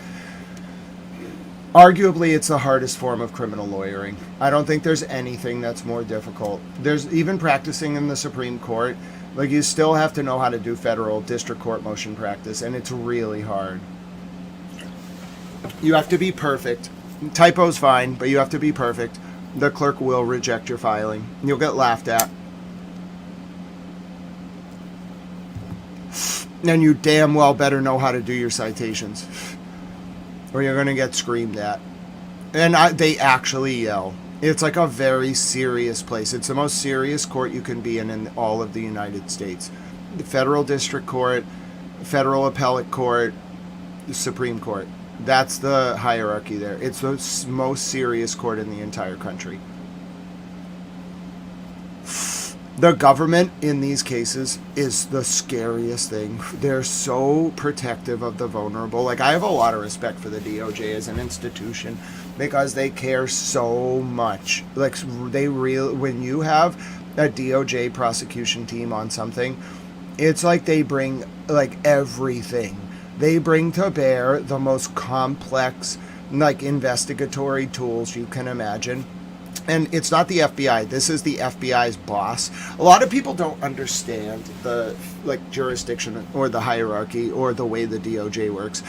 arguably it's the hardest form of criminal lawyering. I don't think there's anything that's more difficult. There's even practicing in the Supreme Court. Like, you still have to know how to do federal district court motion practice, and it's really hard. You have to be perfect. Typo's fine, but you have to be perfect. The clerk will reject your filing. You'll get laughed at. And you damn well better know how to do your citations, or you're going to get screamed at. And they actually yell. It's like a very serious place. It's the most serious court you can be in all of the United States. The federal district court, federal appellate court, the Supreme Court. That's the hierarchy there. It's the most serious court in the entire country. The government in these cases is the scariest thing. They're so protective of the vulnerable. Like, I have a lot of respect for the DOJ as an institution because they care so much. Like, when you have a DOJ prosecution team on something, it's like they bring, like, everything. They bring to bear the most complex, like, investigatory tools you can imagine. And it's not the FBI. This is the FBI's boss. A lot of people don't understand the, like, jurisdiction or the hierarchy or the way the DOJ works.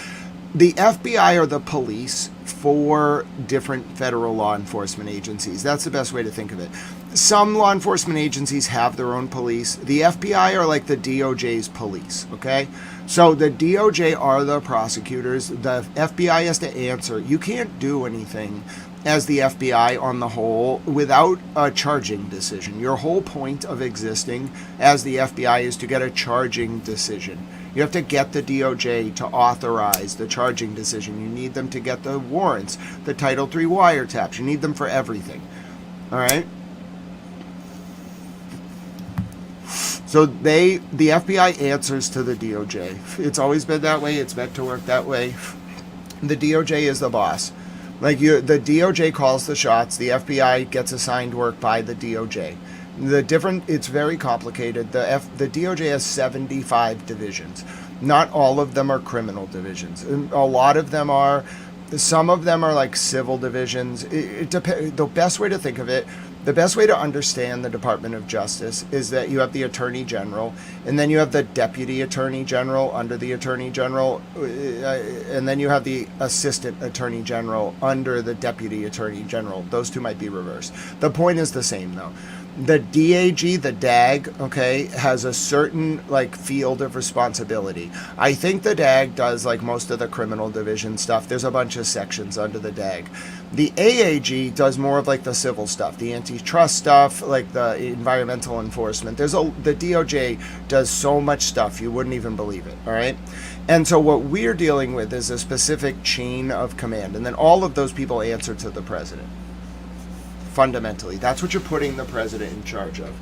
The FBI are the police for different federal law enforcement agencies. That's the best way to think of it. Some law enforcement agencies have their own police. The FBI are like the DOJ's police, okay? So the DOJ are the prosecutors. The FBI has to answer. You can't do anything as the FBI on the whole without a charging decision. Your whole point of existing as the FBI is to get a charging decision. You have to get the DOJ to authorize the charging decision. You need them to get the warrants, the Title III wiretaps. You need them for everything. All right? So the FBI answers to the DOJ. It's always been that way. It's meant to work that way. The DOJ is the boss. Like the DOJ calls the shots. The FBI gets assigned work by the DOJ. It's very complicated. The DOJ has 75 divisions. Not all of them are criminal divisions. A lot of them are. Some of them are like civil divisions. It depends. The best way to think of it, the best way to understand the Department of Justice is that you have the Attorney General, and then you have the Deputy Attorney General under the Attorney General, and then you have the Assistant Attorney General under the Deputy Attorney General. Those two might be reversed. The point is the same, though. The DAG, the DAG, okay, has a certain like field of responsibility. I think the DAG does like most of the criminal division stuff. There's a bunch of sections under the DAG. The AAG does more of like the civil stuff, the antitrust stuff, like the environmental enforcement. The DOJ does so much stuff you wouldn't even believe it. All right. And so what we're dealing with is a specific chain of command, and then all of those people answer to the president. Fundamentally, that's what you're putting the president in charge of.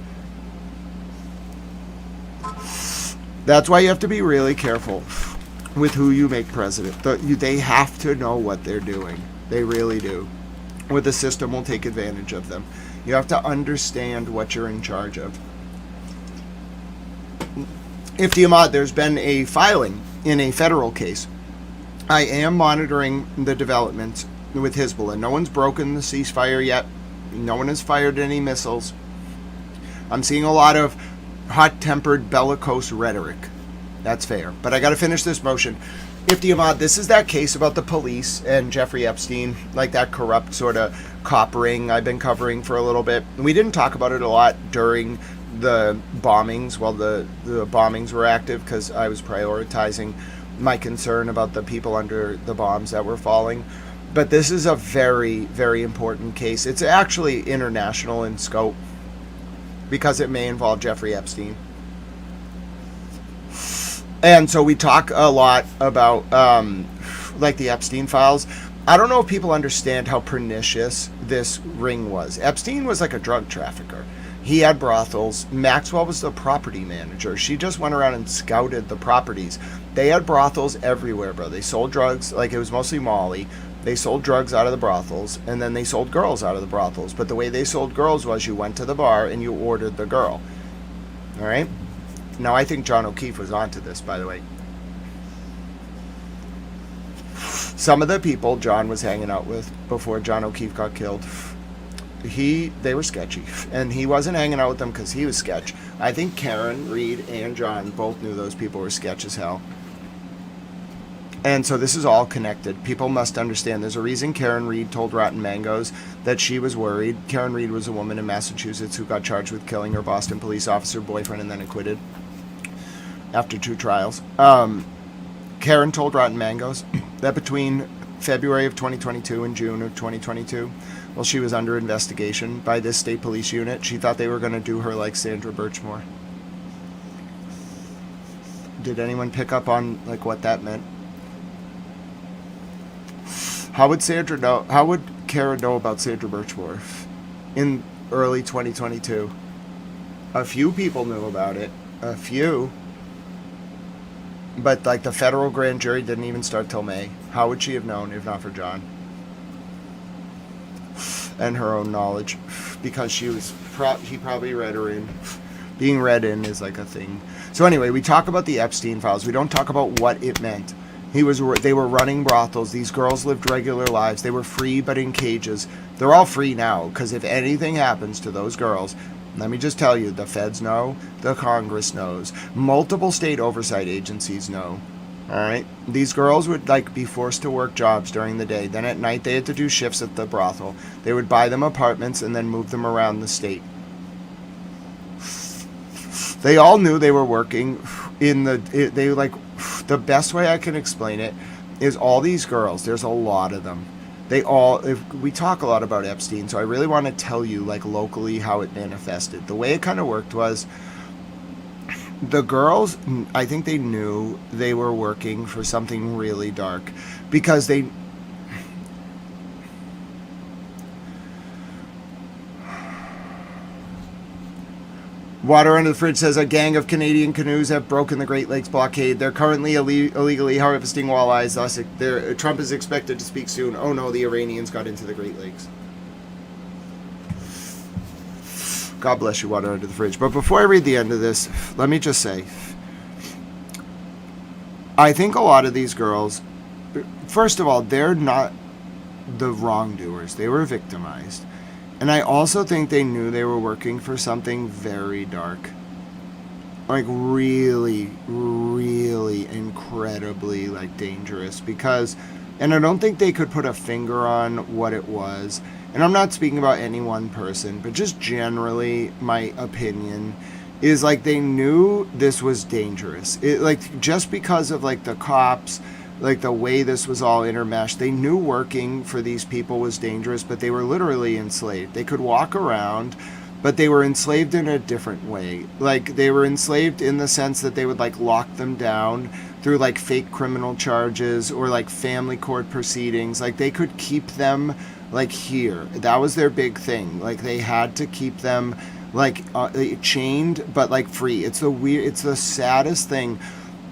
That's why you have to be really careful with who you make president. They have to know what they're doing. They really do. Or the system will take advantage of them. You have to understand what you're in charge of. If there's been a filing in a federal case. I am monitoring the developments with Hezbollah. No one's broken the ceasefire yet. No one has fired any missiles. I'm seeing a lot of hot-tempered, bellicose rhetoric. That's fair. But I got to finish this motion. This is that case about the police and Jeffrey Epstein, like that corrupt sort of cop ring I've been covering for a little bit. We didn't talk about it a lot during the bombings, while the bombings were active, because I was prioritizing my concern about the people under the bombs that were falling. But this is a very, very important case. It's actually international in scope because it may involve Jeffrey Epstein. And so we talk a lot about like the Epstein files. I don't know if people understand how pernicious this ring was. Epstein was like a drug trafficker. He had brothels. Maxwell was the property manager. She just went around and scouted the properties. They had brothels everywhere, bro. They sold drugs, like it was mostly Molly. They sold drugs out of the brothels, and then they sold girls out of the brothels. But the way they sold girls was you went to the bar and you ordered the girl. All right? Now, I think John O'Keefe was onto this, by the way. Some of the people John was hanging out with before John O'Keefe got killed, they were sketchy. And he wasn't hanging out with them because he was sketch. I think Karen, Reed, and John both knew those people were sketch as hell. And so this is all connected. People must understand there's a reason Karen Reed told Rotten Mangoes that she was worried. Karen Reed was a woman in Massachusetts who got charged with killing her Boston police officer boyfriend and then acquitted after 2 trials. Karen told Rotten Mangoes that between February of 2022 and June of 2022, while she was under investigation by this state police unit, she thought they were going to do her like Sandra Birchmore. Did anyone pick up on like what that meant? How would Karen know about Sandra Birchmore in early 2022? A few people knew about it. A few. But like the federal grand jury didn't even start till May. How would she have known if not for John? And her own knowledge. Because he probably read her in. Being read in is like a thing. So anyway, we talk about the Epstein files. We don't talk about what it meant. They were running brothels. These girls lived regular lives. They were free but in cages. They're all free now, because if anything happens to those girls, let me just tell you, the feds know, the Congress knows, multiple state oversight agencies know. All right? These girls would like be forced to work jobs during the day. Then at night they had to do shifts at the brothel. They would buy them apartments and then move them around the state. They all knew they were working in the best way I can explain it is all these girls, there's a lot of them. We talk a lot about Epstein, so I really want to tell you like locally how it manifested. The way it kind of worked was the girls, I think they knew they were working for something really dark because Water under the fridge says a gang of Canadian canoes have broken the Great Lakes blockade. They're currently illegally harvesting walleyes. Thus, Trump is expected to speak soon. Oh no, the Iranians got into the Great Lakes. God bless you, water under the fridge. But before I read the end of this, let me just say, I think a lot of these girls, first of all, they're not the wrongdoers. They were victimized. And I also think they knew they were working for something very dark. Like really, really incredibly like dangerous because, and I don't think they could put a finger on what it was. And I'm not speaking about any one person, but just generally my opinion is like they knew this was dangerous. It like just because of like the cops, like the way this was all intermeshed, they knew working for these people was dangerous, but they were literally enslaved. They could walk around, but they were enslaved in a different way. Like they were enslaved in the sense that they would like lock them down through like fake criminal charges or like family court proceedings. Like they could keep them like here. That was their big thing. Like they had to keep them like chained, but like free. It's the saddest thing.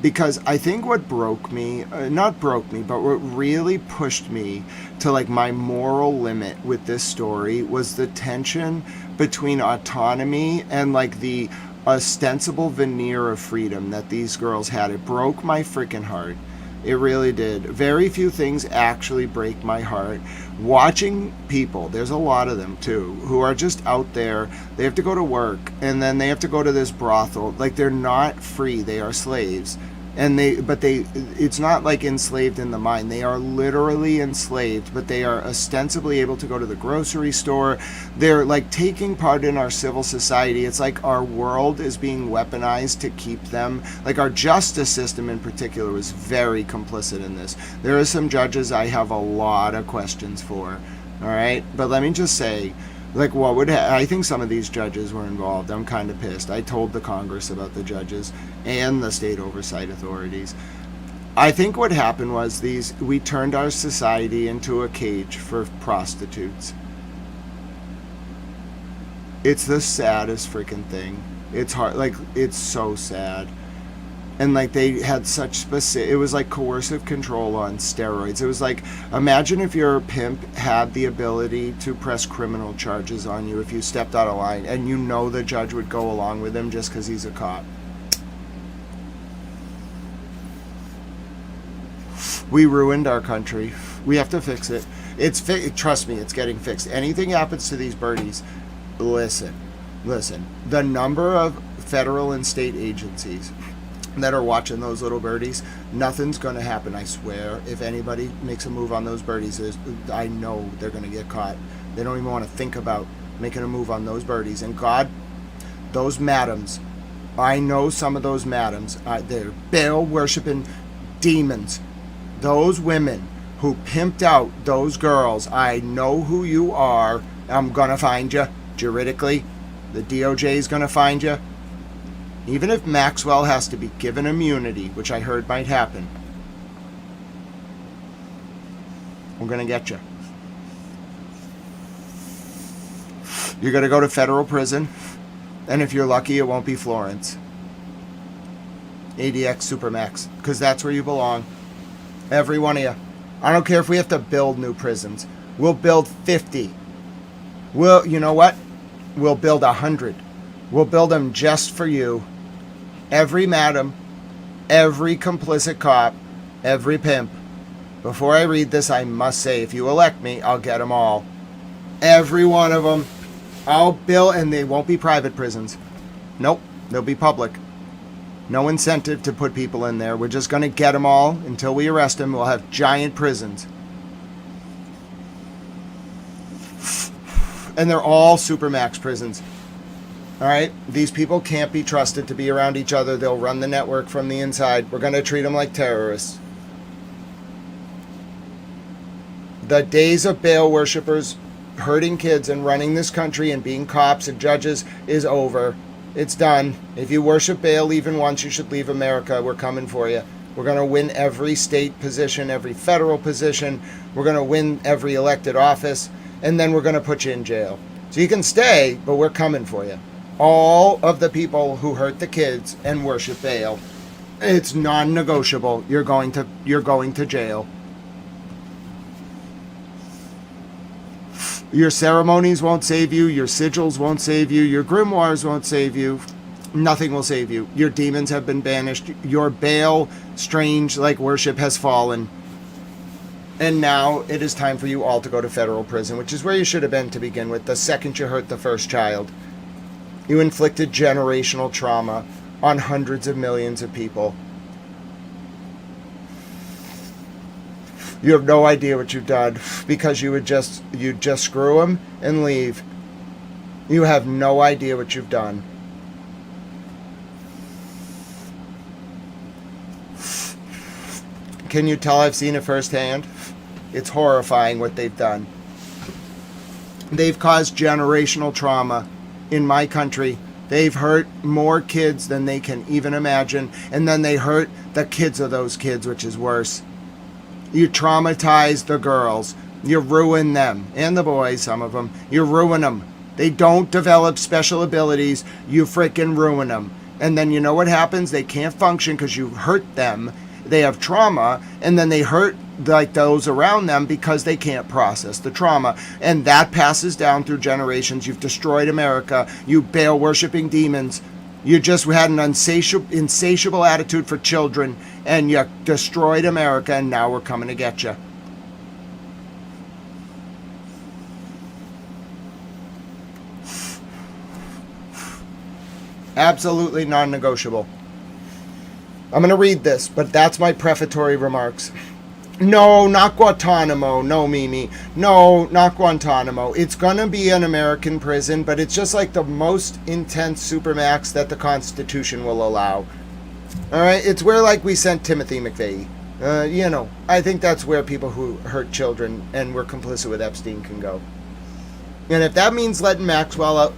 Because I think what broke me, not broke me, but what really pushed me to like my moral limit with this story was the tension between autonomy and like the ostensible veneer of freedom that these girls had. It broke my freaking heart. It really did. Very few things actually break my heart. Watching people, there's a lot of them too, who are just out there. They have to go to work and then they have to go to this brothel. Like they're not free. They are slaves. And it's not like enslaved in the mind. They are literally enslaved, but they are ostensibly able to go to the grocery store. They're like taking part in our civil society. It's like our world is being weaponized to keep them. Like our justice system in particular was very complicit in this. There are some judges I have a lot of questions for. All right. But let me just say, like I think some of these judges were involved. I'm kind of pissed. I told the Congress about the judges and the state oversight authorities. I think what happened was we turned our society into a cage for prostitutes. It's the saddest freaking thing. It's hard, like it's so sad. And like they had such specific, it was like coercive control on steroids. It was like, imagine if your pimp had the ability to press criminal charges on you if you stepped out of line, and you know the judge would go along with him just because he's a cop. We ruined our country. We have to fix it. Trust me, it's getting fixed. Anything happens to these birdies, listen. The number of federal and state agencies that are watching those little birdies, nothing's going to happen, I swear. If anybody makes a move on those birdies, I know they're going to get caught. They don't even want to think about making a move on those birdies. And God, those madams, I know some of those madams, they're Baal-worshipping demons. Those women who pimped out those girls, I know who you are. I'm going to find you, juridically. The DOJ is going to find you. Even if Maxwell has to be given immunity, which I heard might happen, we're going to get you. You're going to go to federal prison, and if you're lucky, it won't be Florence. ADX Supermax, because that's where you belong. Every one of you. I don't care if we have to build new prisons. We'll build 50. You know what? We'll build 100. We'll build them just for you. Every madam, every complicit cop, every pimp. Before I read this, I must say, if you elect me, I'll get them all. Every one of them. I'll build, and they won't be private prisons. Nope, they'll be public. No incentive to put people in there. We're just going to get them all until we arrest them. We'll have giant prisons. And they're all Supermax prisons. All right? These people can't be trusted to be around each other. They'll run the network from the inside. We're going to treat them like terrorists. The days of Baal worshippers hurting kids and running this country and being cops and judges is over. It's done. If you worship Baal even once, you should leave America. We're coming for you. We're going to win every state position, every federal position. We're going to win every elected office. And then we're going to put you in jail. So you can stay, but we're coming for you. All of the people who hurt the kids and worship Baal. It's non-negotiable. You're going to jail. Your ceremonies won't save you. Your sigils won't save you. Your grimoires won't save you. Nothing will save you. Your demons have been banished. Your Baal, strange like worship, has fallen. And now it is time for you all to go to federal prison, which is where you should have been to begin with, the second you hurt the first child. You inflicted generational trauma on hundreds of millions of people. You have no idea what you've done because you just screw them and leave. You have no idea what you've done. Can you tell I've seen it firsthand? It's horrifying what they've done. They've caused generational trauma in my country. They've hurt more kids than they can even imagine. And then they hurt the kids of those kids, which is worse. You traumatize the girls. You ruin them. And the boys, some of them. You ruin them. They don't develop special abilities. You frickin' ruin them. And then you know what happens? They can't function because you hurt them. They have trauma, and then they hurt like those around them because they can't process the trauma. And that passes down through generations. You've destroyed America. You Baal worshipping demons. You just had an insatiable attitude for children, and you destroyed America, and now we're coming to get you. Absolutely non-negotiable. I'm going to read this, but that's my prefatory remarks. No, not Guantanamo. No, Mimi. No, not Guantanamo. It's going to be an American prison, but it's just like the most intense supermax that the Constitution will allow. All right? It's where, like, we sent Timothy McVeigh. I think that's where people who hurt children and were complicit with Epstein can go. And if that means letting Maxwell out...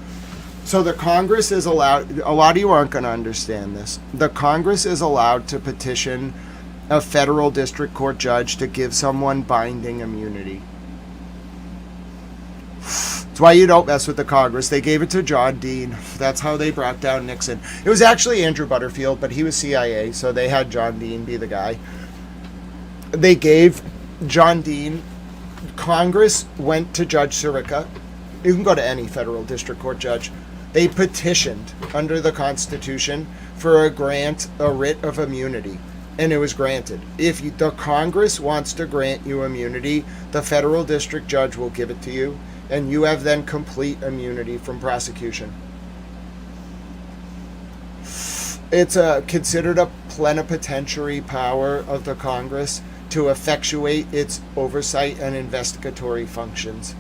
So the Congress is allowed... A lot of you aren't going to understand this. The Congress is allowed to petition a federal district court judge to give someone binding immunity. That's why you don't mess with the Congress. They gave it to John Dean. That's how they brought down Nixon. It was actually Andrew Butterfield, but he was CIA, so they had John Dean be the guy. They gave John Dean... Congress went to Judge Sirica. You can go to any federal district court judge. They petitioned under the Constitution for a writ of immunity. And it was granted. If the Congress wants to grant you immunity, the federal district judge will give it to you, and you have then complete immunity from prosecution. It's considered a plenipotentiary power of the Congress to effectuate its oversight and investigatory functions.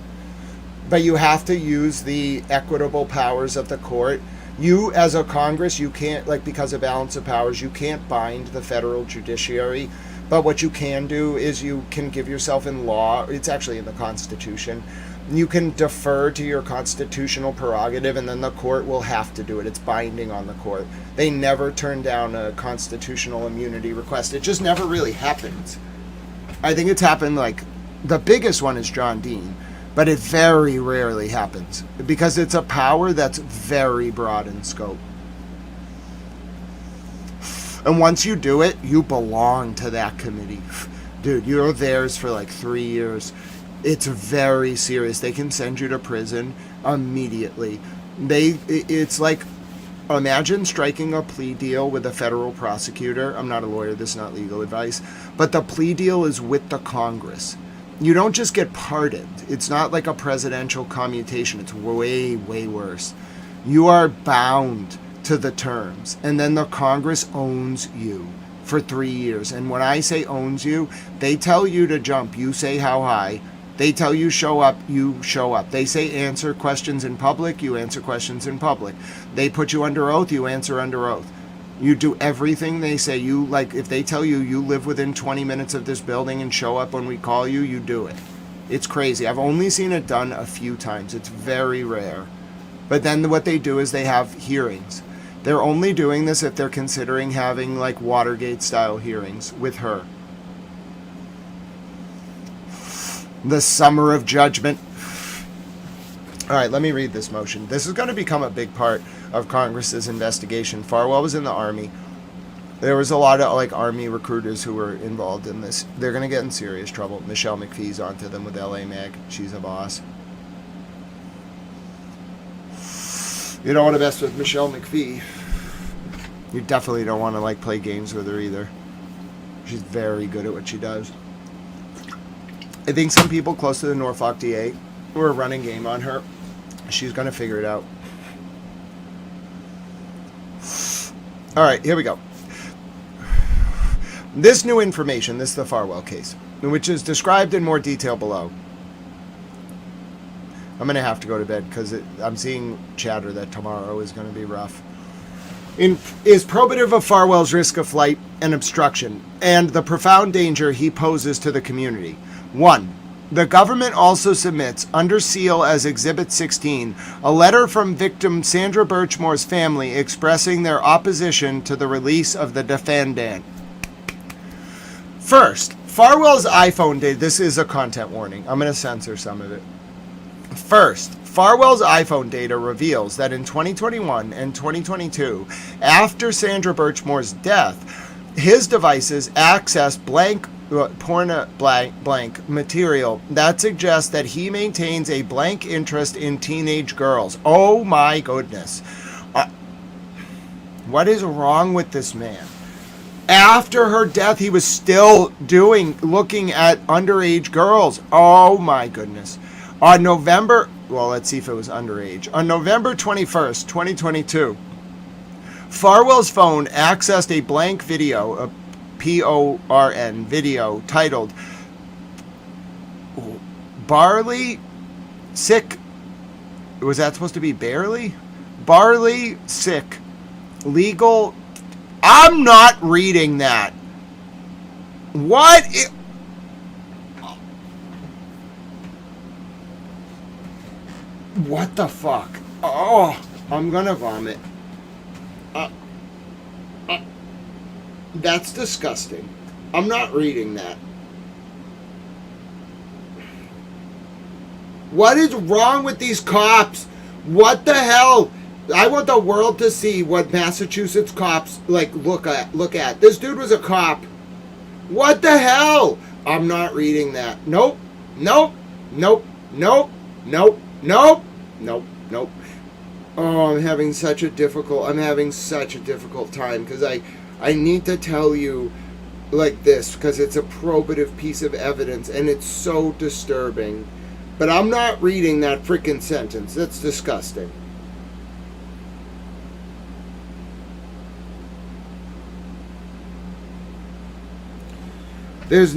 But you have to use the equitable powers of the court. You, as a Congress, you can't, because of balance of powers, you can't bind the federal judiciary. But what you can do is you can give yourself in law, it's actually in the Constitution, you can defer to your constitutional prerogative, and then the court will have to do it. It's binding on the court. They never turn down a constitutional immunity request. It just never really happens. I think it's happened, the biggest one is John Dean. But it very rarely happens because it's a power that's very broad in scope. And once you do it, you belong to that committee. Dude, you're theirs for 3 years. It's very serious. They can send you to prison immediately. It's like, imagine striking a plea deal with a federal prosecutor. I'm not a lawyer, this is not legal advice. But the plea deal is with the Congress. You don't just get pardoned. It's not like a presidential commutation. It's way, way worse. You are bound to the terms. And then the Congress owns you for 3 years. And when I say owns you, they tell you to jump. You say how high. They tell you show up. You show up. They say answer questions in public. You answer questions in public. They put you under oath. You answer under oath. You do everything they say. If they tell you you live within 20 minutes of this building and show up when we call you, you do it. It's crazy. I've only seen it done a few times. It's very rare. But then what they do is they have hearings. They're only doing this if they're considering having Watergate-style hearings with her. The summer of judgment. All right, let me read this motion. This is going to become a big part of Congress's investigation. Farwell was in the Army. There was a lot of like Army recruiters who were involved in this. They're going to get in serious trouble. Michelle McPhee's onto them with LA Mag. She's a boss. You don't want to mess with Michelle McPhee. You definitely don't want to like play games with her either. She's very good at what she does. I think some people close to the Norfolk DA were running game on her. She's going to figure it out. All right, here we go. This new information, this is the Farwell case, which is described in more detail below. I'm going to have to go to bed because I'm seeing chatter that tomorrow is going to be rough. Is probative of Farwell's risk of flight and obstruction and the profound danger he poses to the community. 1. The government also submits, under seal as Exhibit 16, a letter from victim Sandra Birchmore's family expressing their opposition to the release of the defendant. First, Farwell's iPhone data. This is a content warning. I'm going to censor some of it. First, Farwell's iPhone data reveals that in 2021 and 2022, after Sandra Birchmore's death, his devices access blank material that suggests that he maintains a blank interest in teenage girls. Oh my goodness. What is wrong with this man? After her death, he was still looking at underage girls. Oh my goodness. On November, well, let's see if it was underage. On November 21st, 2022, Farwell's phone accessed a blank video, a PORN video titled Barley Sick. Was that supposed to be barely? Barley Sick. Legal. I'm not reading that. What? What the fuck? Oh, I'm gonna vomit. That's disgusting. I'm not reading that. What is wrong with these cops? What the hell? I want the world to see what Massachusetts cops look at. This dude was a cop. What the hell? I'm not reading that. Nope. Nope. Nope. Nope. Nope. Nope. Nope. Nope. Oh, I'm having such a difficult time because I need to tell you like this because it's a probative piece of evidence and it's so disturbing. But I'm not reading that freaking sentence. That's disgusting. There's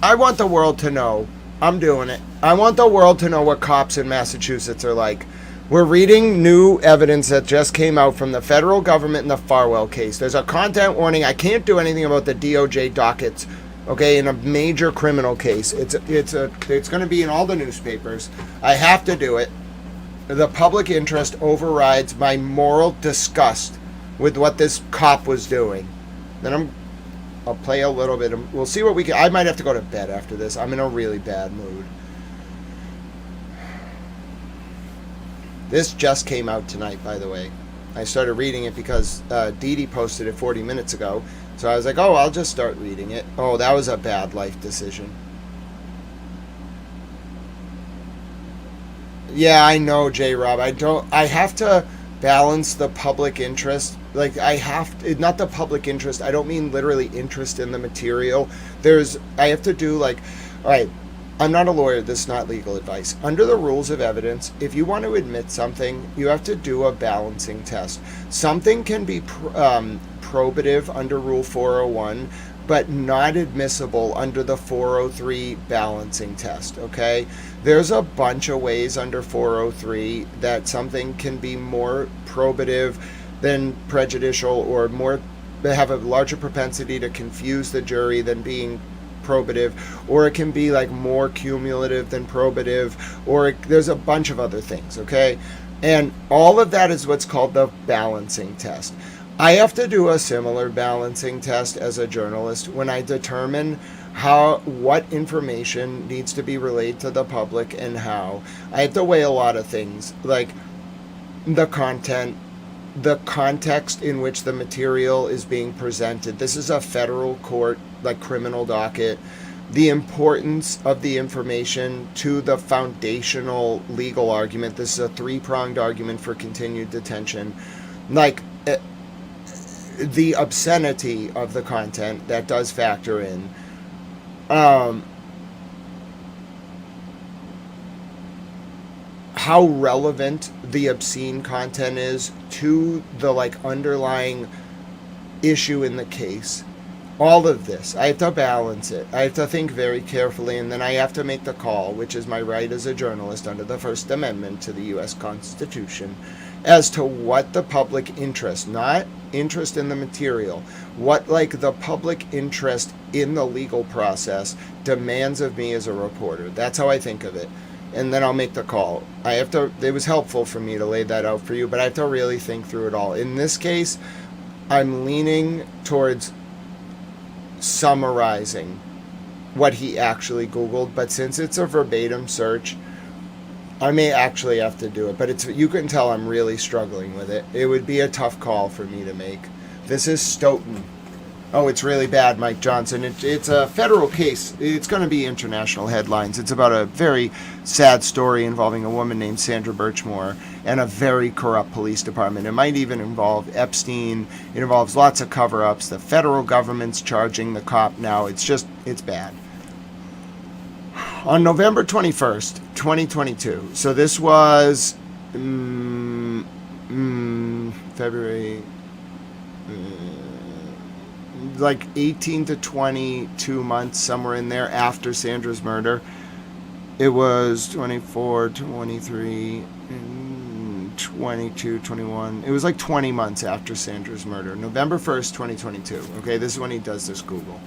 I want the world to know. I'm doing it. I want the world to know what cops in Massachusetts are like. We're reading new evidence that just came out from the federal government in the Farwell case. There's a content warning. I can't do anything about the DOJ dockets, okay, in a major criminal case. It's going to be in all the newspapers. I have to do it. The public interest overrides my moral disgust with what this cop was doing. Then I'll play a little bit. We'll see what we can. I might have to go to bed after this. I'm in a really bad mood. This just came out tonight, by the way. I started reading it because Dee Dee posted it 40 minutes ago. So I was like, oh, I'll just start reading it. Oh, that was a bad life decision. Yeah, I know, J-Rob. I have to balance the public interest. Not the public interest. I don't mean literally interest in the material. I have to do all right, I'm not a lawyer. This is not legal advice. Under the rules of evidence, if you want to admit something, you have to do a balancing test. Something can be probative under Rule 401, but not admissible under the 403 balancing test, okay? There's a bunch of ways under 403 that something can be more probative than prejudicial or have a larger propensity to confuse the jury than being probative, or it can be more cumulative than probative, or there's a bunch of other things, okay? And all of that is what's called the balancing test. I have to do a similar balancing test as a journalist when I determine what information needs to be relayed to the public and how. I have to weigh a lot of things, like the content, the context in which the material is being presented. This is a federal court, like criminal docket. The importance of the information to the foundational legal argument. This is a three-pronged argument for continued detention. Like, the obscenity of the content, that does factor in. How relevant the obscene content is to the like underlying issue in the case. All of this, I have to balance it. I have to think very carefully, and then I have to make the call, which is my right as a journalist under the First Amendment to the U.S. Constitution, as to what the public interest, not interest in the material, what like the public interest in the legal process demands of me as a reporter. That's how I think of it. And then I'll make the call. I have to, it was helpful for me to lay that out for you, but I have to really think through it all. In this case, I'm leaning towards summarizing what he actually Googled, but since it's a verbatim search, I may actually have to do it. But you can tell I'm really struggling with it. It would be a tough call for me to make. This is Stoughton. Oh, it's really bad, Mike Johnson. It's a federal case. It's going to be international headlines. It's about a very sad story involving a woman named Sandra Birchmore and a very corrupt police department. It might even involve Epstein. It involves lots of cover-ups. The federal government's charging the cop now. It's bad. On November 21st, 2022, so this was February... like 18 to 22 months, somewhere in there, after Sandra's murder. It was 24, 23, 22, 21. It was like 20 months after Sandra's murder. November 1st, 2022. Okay, this is when he does this Google.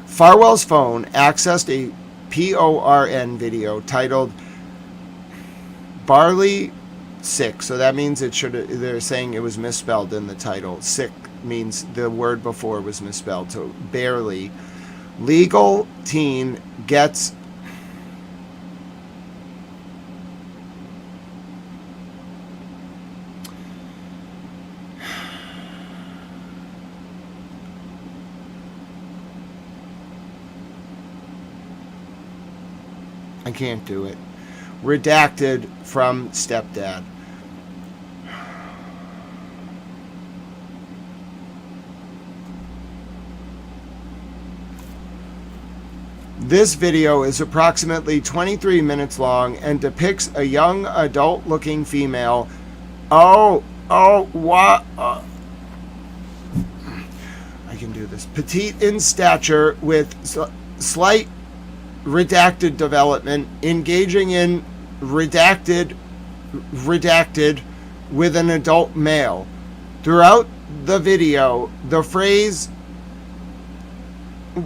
Farwell's phone accessed a PORN video titled Barley Sick. So that means they're saying it was misspelled in the title. Sick means the word before was misspelled, so barely. Legal teen gets I can't do it. Redacted from stepdad. This video is approximately 23 minutes long and depicts a young adult-looking female. What? I can do this. Petite in stature with slight redacted development, engaging in redacted with an adult male. Throughout the video, the phrase,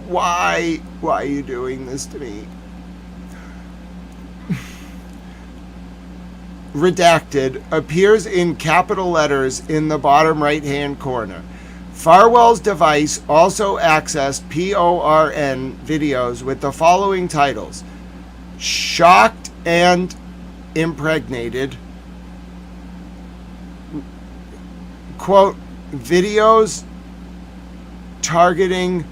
why are you doing this to me? Redacted appears in capital letters in the bottom right-hand corner. Farwell's device also accessed PORN videos with the following titles: Shocked and Impregnated, quote, videos targeting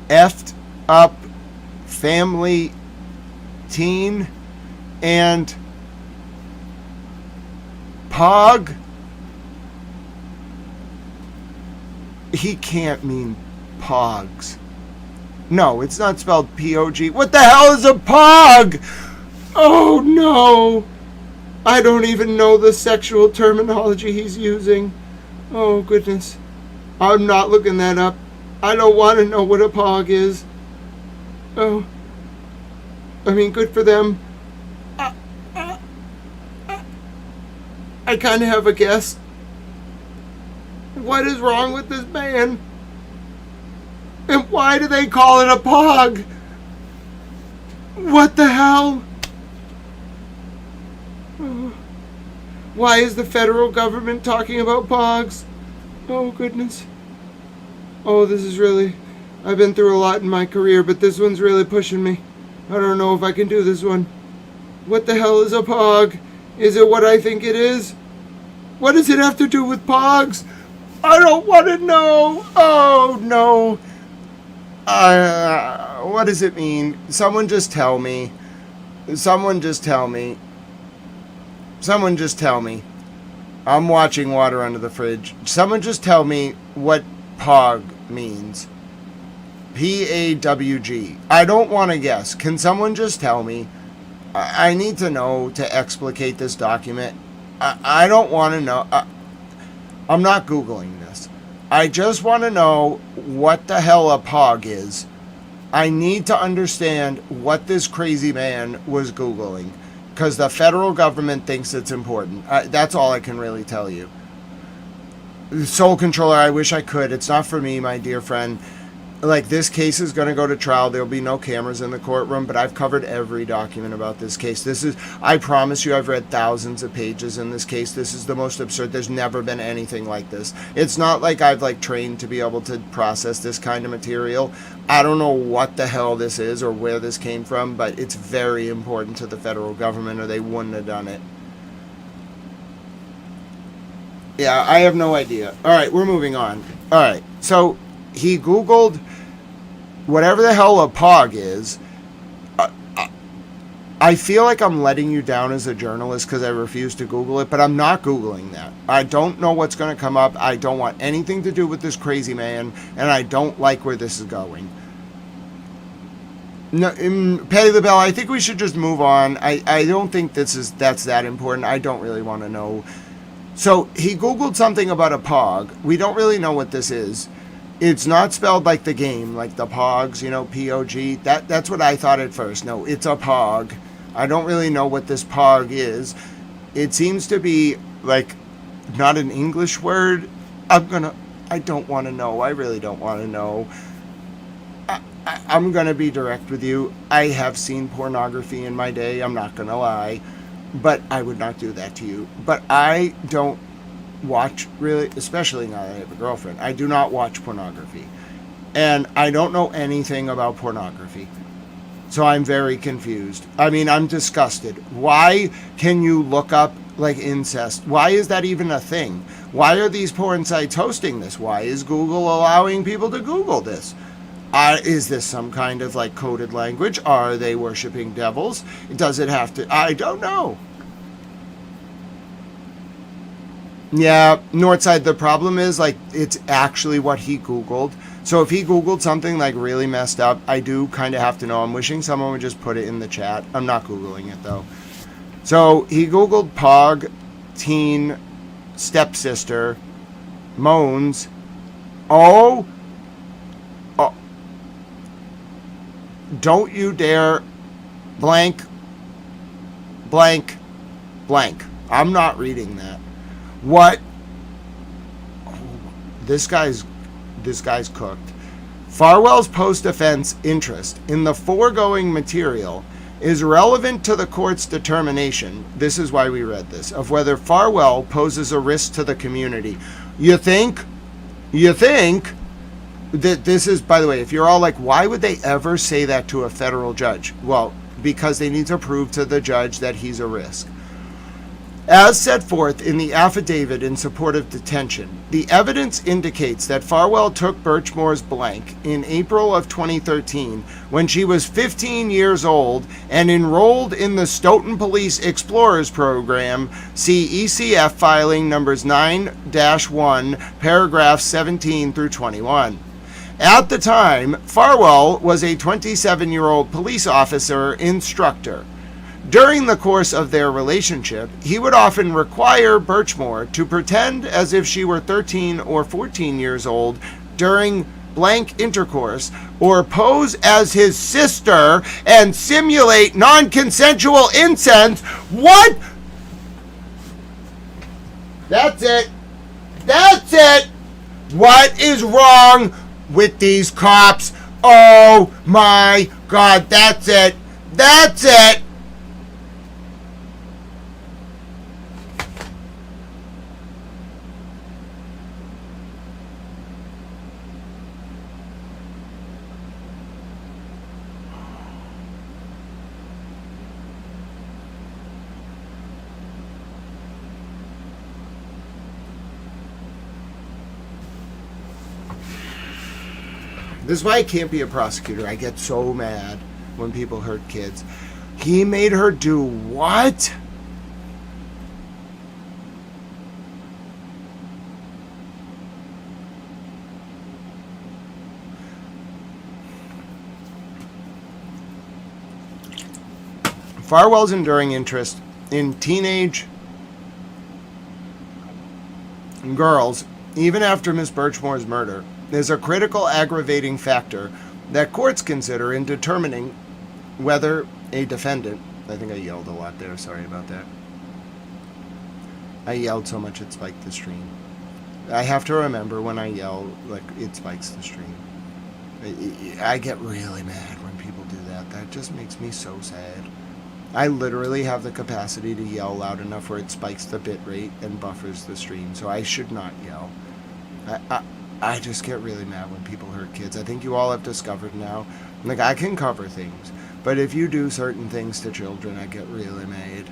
effed up family teen, and POG. He can't mean pogs. No, it's not spelled P-O-G. What the hell is a pog? Oh no. I don't even know the sexual terminology he's using. Oh goodness. I'm not looking that up. I don't want to know what a pog is. Oh. I mean, good for them. I kind of have a guess. What is wrong with this man? And why do they call it a pog? What the hell? Why is the federal government talking about pogs? Oh, goodness. Oh, this is really... I've been through a lot in my career, but this one's really pushing me. I don't know if I can do this one. What the hell is a POG? Is it what I think it is? What does it have to do with POGs? I don't want to know. Oh, no. What does it mean? Someone just tell me. Someone just tell me. Someone just tell me. I'm watching water under the fridge. Someone just tell me what POG means. PAWG. I don't want to guess. Can someone just tell me? I need to know to explicate this document. I don't want to know. I'm not Googling this. I just want to know what the hell a POG is. I need to understand what this crazy man was Googling, because the federal government thinks it's important. That's all I can really tell you. Soul Controller, I wish I could. It's not for me, my dear friend. Like, this case is going to go to trial. There'll be no cameras in the courtroom, but I've covered every document about this case. This is, I promise you, I've read thousands of pages in this case. This is the most absurd. There's never been anything like this. It's not like I've, like, trained to be able to process this kind of material. I don't know what the hell this is or where this came from, but it's very important to the federal government, or they wouldn't have done it. Yeah, I have no idea. All right, we're moving on. All right, so he Googled whatever the hell a POG is. I feel like I'm letting you down as a journalist because I refuse to Google it, but I'm not Googling that. I don't know what's going to come up. I don't want anything to do with this crazy man, and I don't like where this is going. No, Patty LaBelle, I think we should just move on. I don't think that's that important. I don't really want to know. So he Googled something about a POG. We don't really know what this is. It's not spelled like the game, like the Pogs, you know, P-O-G. That's what I thought at first. No, it's a POG. I don't really know what this POG is. It seems to be, like, not an English word. I don't want to know. I really don't want to know. I'm going to be direct with you. I have seen pornography in my day. I'm not going to lie. But I would not do that to you. But I don't watch, really, especially now that I have a girlfriend. I do not watch pornography. And I don't know anything about pornography. So I'm very confused. I mean, I'm disgusted. Why can you look up, like, incest? Why is that even a thing? Why are these porn sites hosting this? Why is Google allowing people to Google this? Is this some kind of, like, coded language? Are they worshiping devils? Does it have to? I don't know. Yeah, Northside, the problem is, like, it's actually what he Googled. So if he Googled something, like, really messed up, I do kind of have to know. I'm wishing someone would just put it in the chat. I'm not Googling it, though. So he Googled POG, teen, stepsister, moans. Oh. Don't you dare blank, blank, blank. I'm not reading that. What? Oh, this guy's cooked. Farwell's post-offense interest in the foregoing material is relevant to the court's determination, this is why we read this, of whether Farwell poses a risk to the community. You think that this is, by the way, if you're all like, why would they ever say that to a federal judge? Well, because they need to prove to the judge that he's a risk. As set forth in the affidavit in support of detention, the evidence indicates that Farwell took Birchmore's blank in April of 2013 when she was 15 years old and enrolled in the Stoughton Police Explorers Program, see ECF filing numbers 9-1, paragraphs 17 through 21. At the time, Farwell was a 27-year-old police officer instructor. During the course of their relationship, he would often require Birchmore to pretend as if she were 13 or 14 years old during blank intercourse, or pose as his sister and simulate non-consensual incest. What? That's it. That's it. What is wrong with these cops? Oh my God, that's it. That's it. This is why I can't be a prosecutor. I get so mad when people hurt kids. He made her do what? Farwell's enduring interest in teenage girls, even after Ms. Birchmore's murder, is a critical aggravating factor that courts consider in determining whether a defendant... I think I yelled a lot there, sorry about that. I yelled so much it spiked the stream. I have to remember when I yell, like, it spikes the stream. I get really mad when people do that. That just makes me so sad. I literally have the capacity to yell loud enough where it spikes the bit rate and buffers the stream, so I should not yell. I just get really mad when people hurt kids. I think you all have discovered now, like, I can cover things, but if you do certain things to children, I get really mad.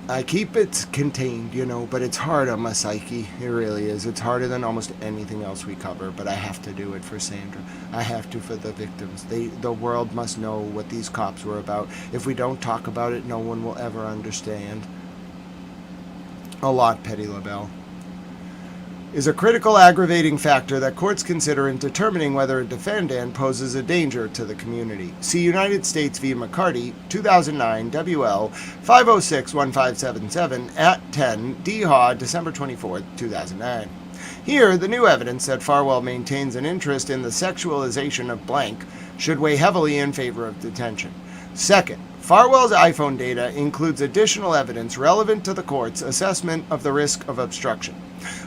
I keep it contained, you know, but it's hard on my psyche. It really is. It's harder than almost anything else we cover, but I have to do it for Sandra. I have to for the victims. The world must know what these cops were about. If we don't talk about it, no one will ever understand. A lot, Petty LaBelle. Is a critical aggravating factor that courts consider in determining whether a defendant poses a danger to the community. See United States v. McCarty, 2009, WL 506-1577 at 10, D-Haw, December 24, 2009. Here, the new evidence that Farwell maintains an interest in the sexualization of blank should weigh heavily in favor of detention. Second, Farwell's iPhone data includes additional evidence relevant to the court's assessment of the risk of obstruction.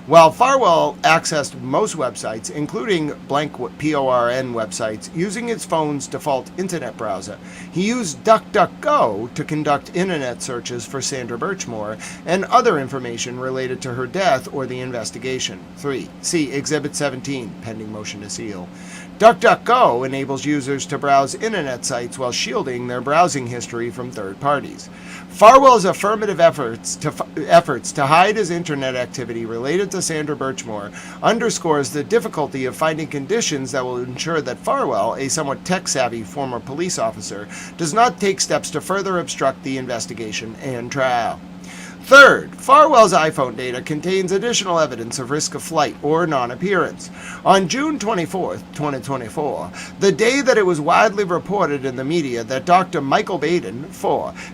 While Farwell accessed most websites, including blank PORN websites, using his phone's default internet browser, he used DuckDuckGo to conduct internet searches for Sandra Birchmore and other information related to her death or the investigation. 3. See Exhibit 17, pending motion to seal. DuckDuckGo enables users to browse internet sites while shielding their browsing history from third parties. Farwell's affirmative efforts to hide his internet activity related to Sandra Birchmore underscores the difficulty of finding conditions that will ensure that Farwell, a somewhat tech-savvy former police officer, does not take steps to further obstruct the investigation and trial. Third, Farwell's iPhone data contains additional evidence of risk of flight or non-appearance. On June 24, 2024, the day that it was widely reported in the media that Dr. Michael Baden,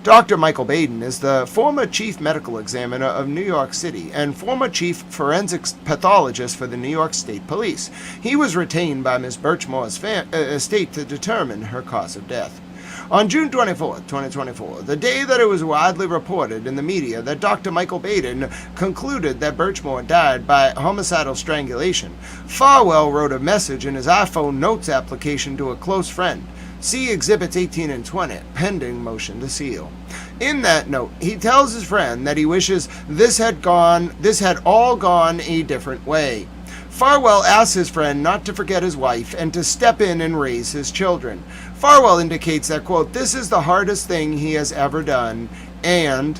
Dr. Michael Baden is the former chief medical examiner of New York City and former chief forensics pathologist for the New York State Police. He was retained by Ms. Birchmore's estate to determine her cause of death. On June 24, 2024, the day that it was widely reported in the media that Dr. Michael Baden concluded that Birchmore died by homicidal strangulation, Farwell wrote a message in his iPhone notes application to a close friend. See Exhibits 18 and 20, pending motion to seal. In that note, he tells his friend that he wishes this had all gone a different way. Farwell asks his friend not to forget his wife and to step in and raise his children. Farwell indicates that, quote, this is the hardest thing he has ever done, and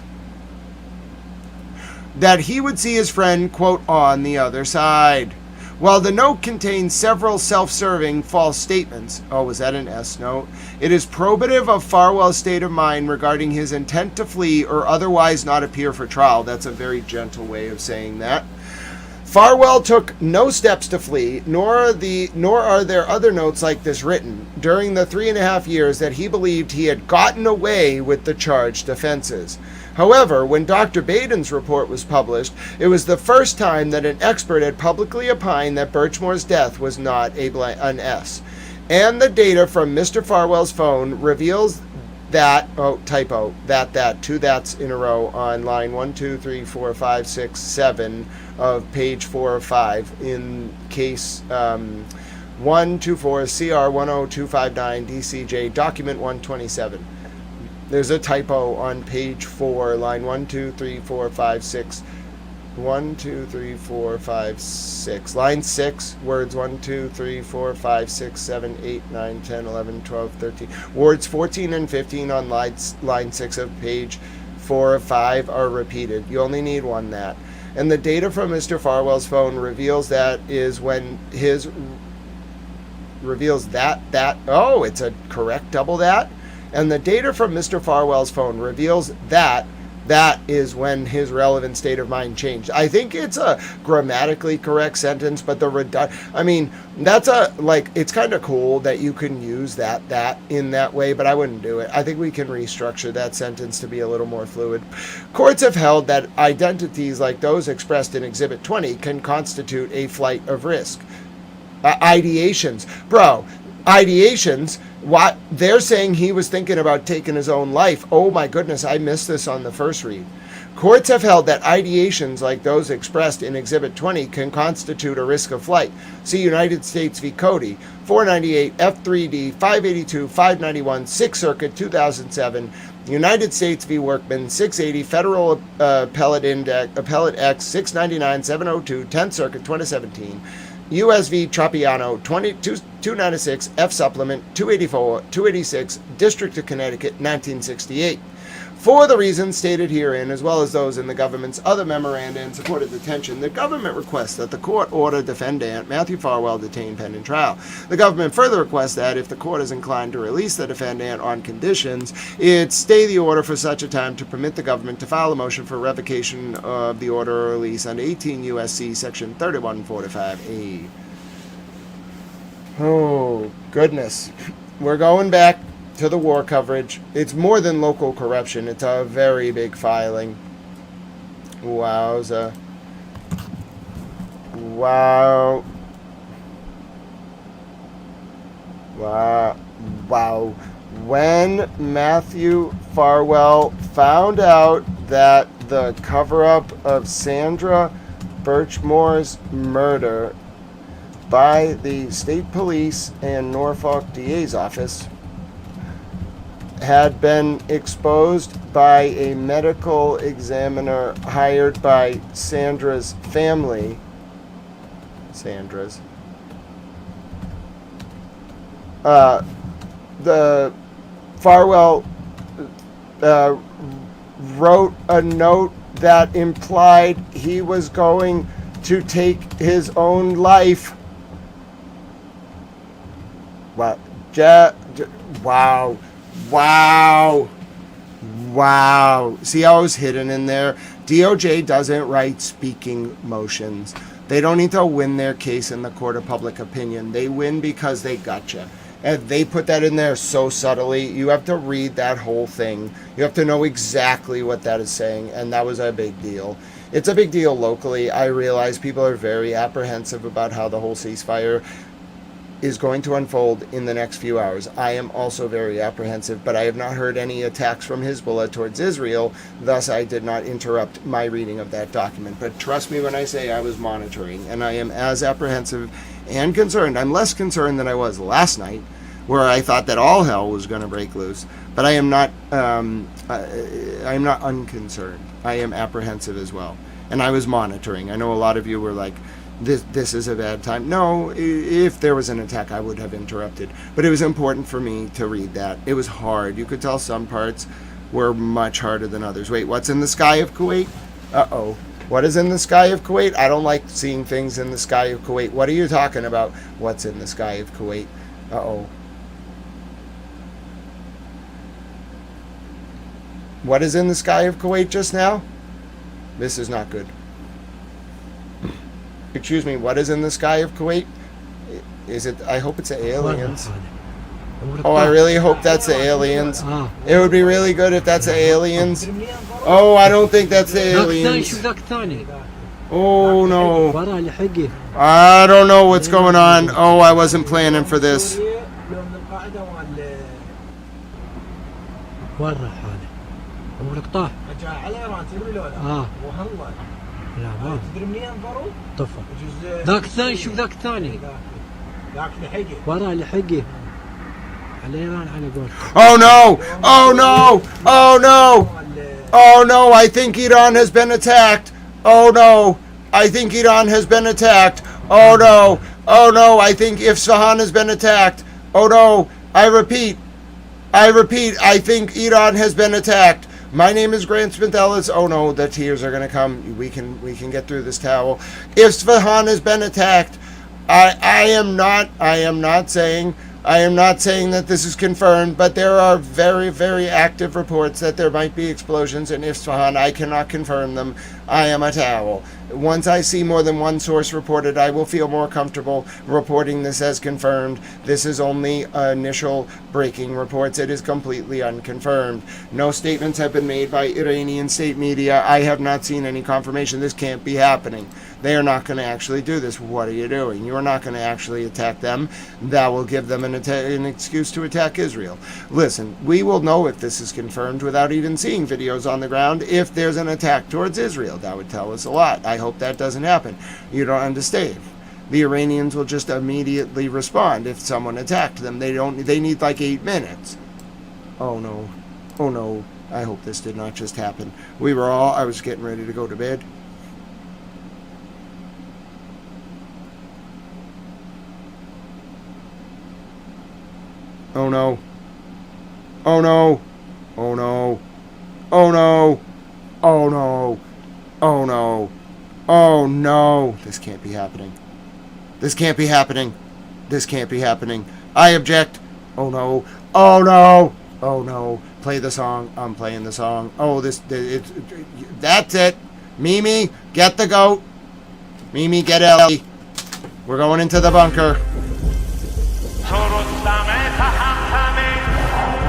that he would see his friend, quote, on the other side. While the note contains several self-serving false statements, oh, was that an S note? It is probative of Farwell's state of mind regarding his intent to flee or otherwise not appear for trial. That's a very gentle way of saying that. Farwell took no steps to flee, nor are there other notes like this written during the 3.5 years that he believed he had gotten away with the charged offenses. However, when Dr. Baden's report was published, it was the first time that an expert had publicly opined that Birchmore's death was not an S. And the data from Mr. Farwell's phone reveals that, that, two that's in a row on line 1, 2, 3, 4, 5, 6, 7 of page 4 or 5 in case 124 CR 10259 DCJ document 127. There's a typo on page 4, line 1, 2, 3, 4, 5, 6. 1, 2, 3, 4, 5, 6. Line 6, words 1, 2, 3, 4, 5, 6, 7, 8, 9, 10, 11, 12, 13. Words 14 and 15 on line 6 of page 4 of 5 are repeated. You only need one that. And the data from Mr. Farwell's phone reveals that is when his reveals oh, it's a correct double that. And the data from Mr. Farwell's phone reveals that is when his relevant state of mind changed. I think it's a grammatically correct sentence, but that's it's kind of cool that you can use that in that way, but I wouldn't do it. I think we can restructure that sentence to be a little more fluid. Courts have held that identities like those expressed in Exhibit 20 can constitute a flight of risk. Ideations. Bro, ideations. What they're saying, he was thinking about taking his own life. Oh my goodness, I missed this on the first read. Courts have held that ideations like those expressed in Exhibit 20 can constitute a risk of flight. See United States v. Cody, 498 F3D 582 591 6th Circuit 2007. United States v. Workman, 680 Federal Appellate X 699 702 10th Circuit 2017. U.S. v. Trapiano, 296 F Supplement 284 286 District of Connecticut 1968. For the reasons stated herein, as well as those in the government's other memoranda in support of detention, the government requests that the court order defendant Matthew Farwell detained pending trial. The government further requests that if the court is inclined to release the defendant on conditions, it stay the order for such a time to permit the government to file a motion for revocation of the order or release under 18 U.S.C. Section 3145A. Oh, goodness. We're going back to the war coverage. It's more than local corruption. It's a very big filing. Wowza. Wow. Wow. When Matthew Farwell found out that the cover-up of Sandra Birchmore's murder by the state police and Norfolk DA's office had been exposed by a medical examiner hired by Sandra's family. The Farwell wrote a note that implied he was going to take his own life. Wow. Wow. See how it was hidden in there? DOJ doesn't write speaking motions. They don't need to win their case in the court of public opinion. They win because they gotcha. And they put that in there so subtly. You have to read that whole thing. You have to know exactly what that is saying. And that was a big deal. It's a big deal locally. I realize people are very apprehensive about how the whole ceasefire is going to unfold in the next few hours. I am also very apprehensive, but I have not heard any attacks from Hezbollah towards Israel, thus I did not interrupt my reading of that document. But trust me when I say I was monitoring, and I am as apprehensive and concerned. I'm less concerned than I was last night, where I thought that all hell was going to break loose, but I am not unconcerned. I am apprehensive as well, and I was monitoring. I know a lot of you were like, this is a bad time. No, if there was an attack, I would have interrupted. But it was important for me to read that. It was hard. You could tell some parts were much harder than others. Wait, what's in the sky of Kuwait? Uh-oh. What is in the sky of Kuwait? I don't like seeing things in the sky of Kuwait. What are you talking about? What's in the sky of Kuwait? Uh-oh. What is in the sky of Kuwait just now? This is not good. Excuse me, what is in the sky of Kuwait? Is it, I hope it's the aliens. Oh, I really hope that's the aliens. It would be really good if that's the aliens. Oh, I don't think that's the aliens. Oh, no. I don't know what's going on. Oh, I wasn't planning for this. لا ما تدري منين انظروا؟ طفى ذاك الثاني شوف ذاك الثاني ذاك لحقه وراه لحقه على ايران على قول Oh no! Oh no! Oh no! Oh no! I think Iran has been attacked. Oh no! I think Iran has been attacked. Oh no! Oh no! I think Isfahan has been attacked. Oh no! I repeat, I think Iran has been attacked. My name is Grant Smith Ellis. Oh no, the tears are gonna come. We can get through this towel. Isfahan has been attacked. I am not saying that this is confirmed, but there are very, very active reports that there might be explosions in Isfahan. I cannot confirm them. I am a towel. Once I see more than one source reported, I will feel more comfortable reporting this as confirmed. This is only initial breaking reports. It is completely unconfirmed. No statements have been made by Iranian state media. I have not seen any confirmation. This can't be happening. They are not going to actually do this. What are you doing? You are not going to actually attack them. That will give them an excuse to attack Israel. Listen, we will know if this is confirmed without even seeing videos on the ground. If there's an attack towards Israel, that would tell us a lot. I hope that doesn't happen. You don't understand. The Iranians will just immediately respond if someone attacked them. They need like 8 minutes. Oh no. Oh no. I hope this did not just happen. I was getting ready to go to bed. Oh no. Oh no. Oh no. Oh no. Oh no. Oh no. Oh no. This can't be happening. This can't be happening. This can't be happening. I object. Oh no. Oh no. Oh no. Play the song. I'm playing the song. Oh, that's it. Mimi, get the goat. Mimi, get Ellie. We're going into the bunker.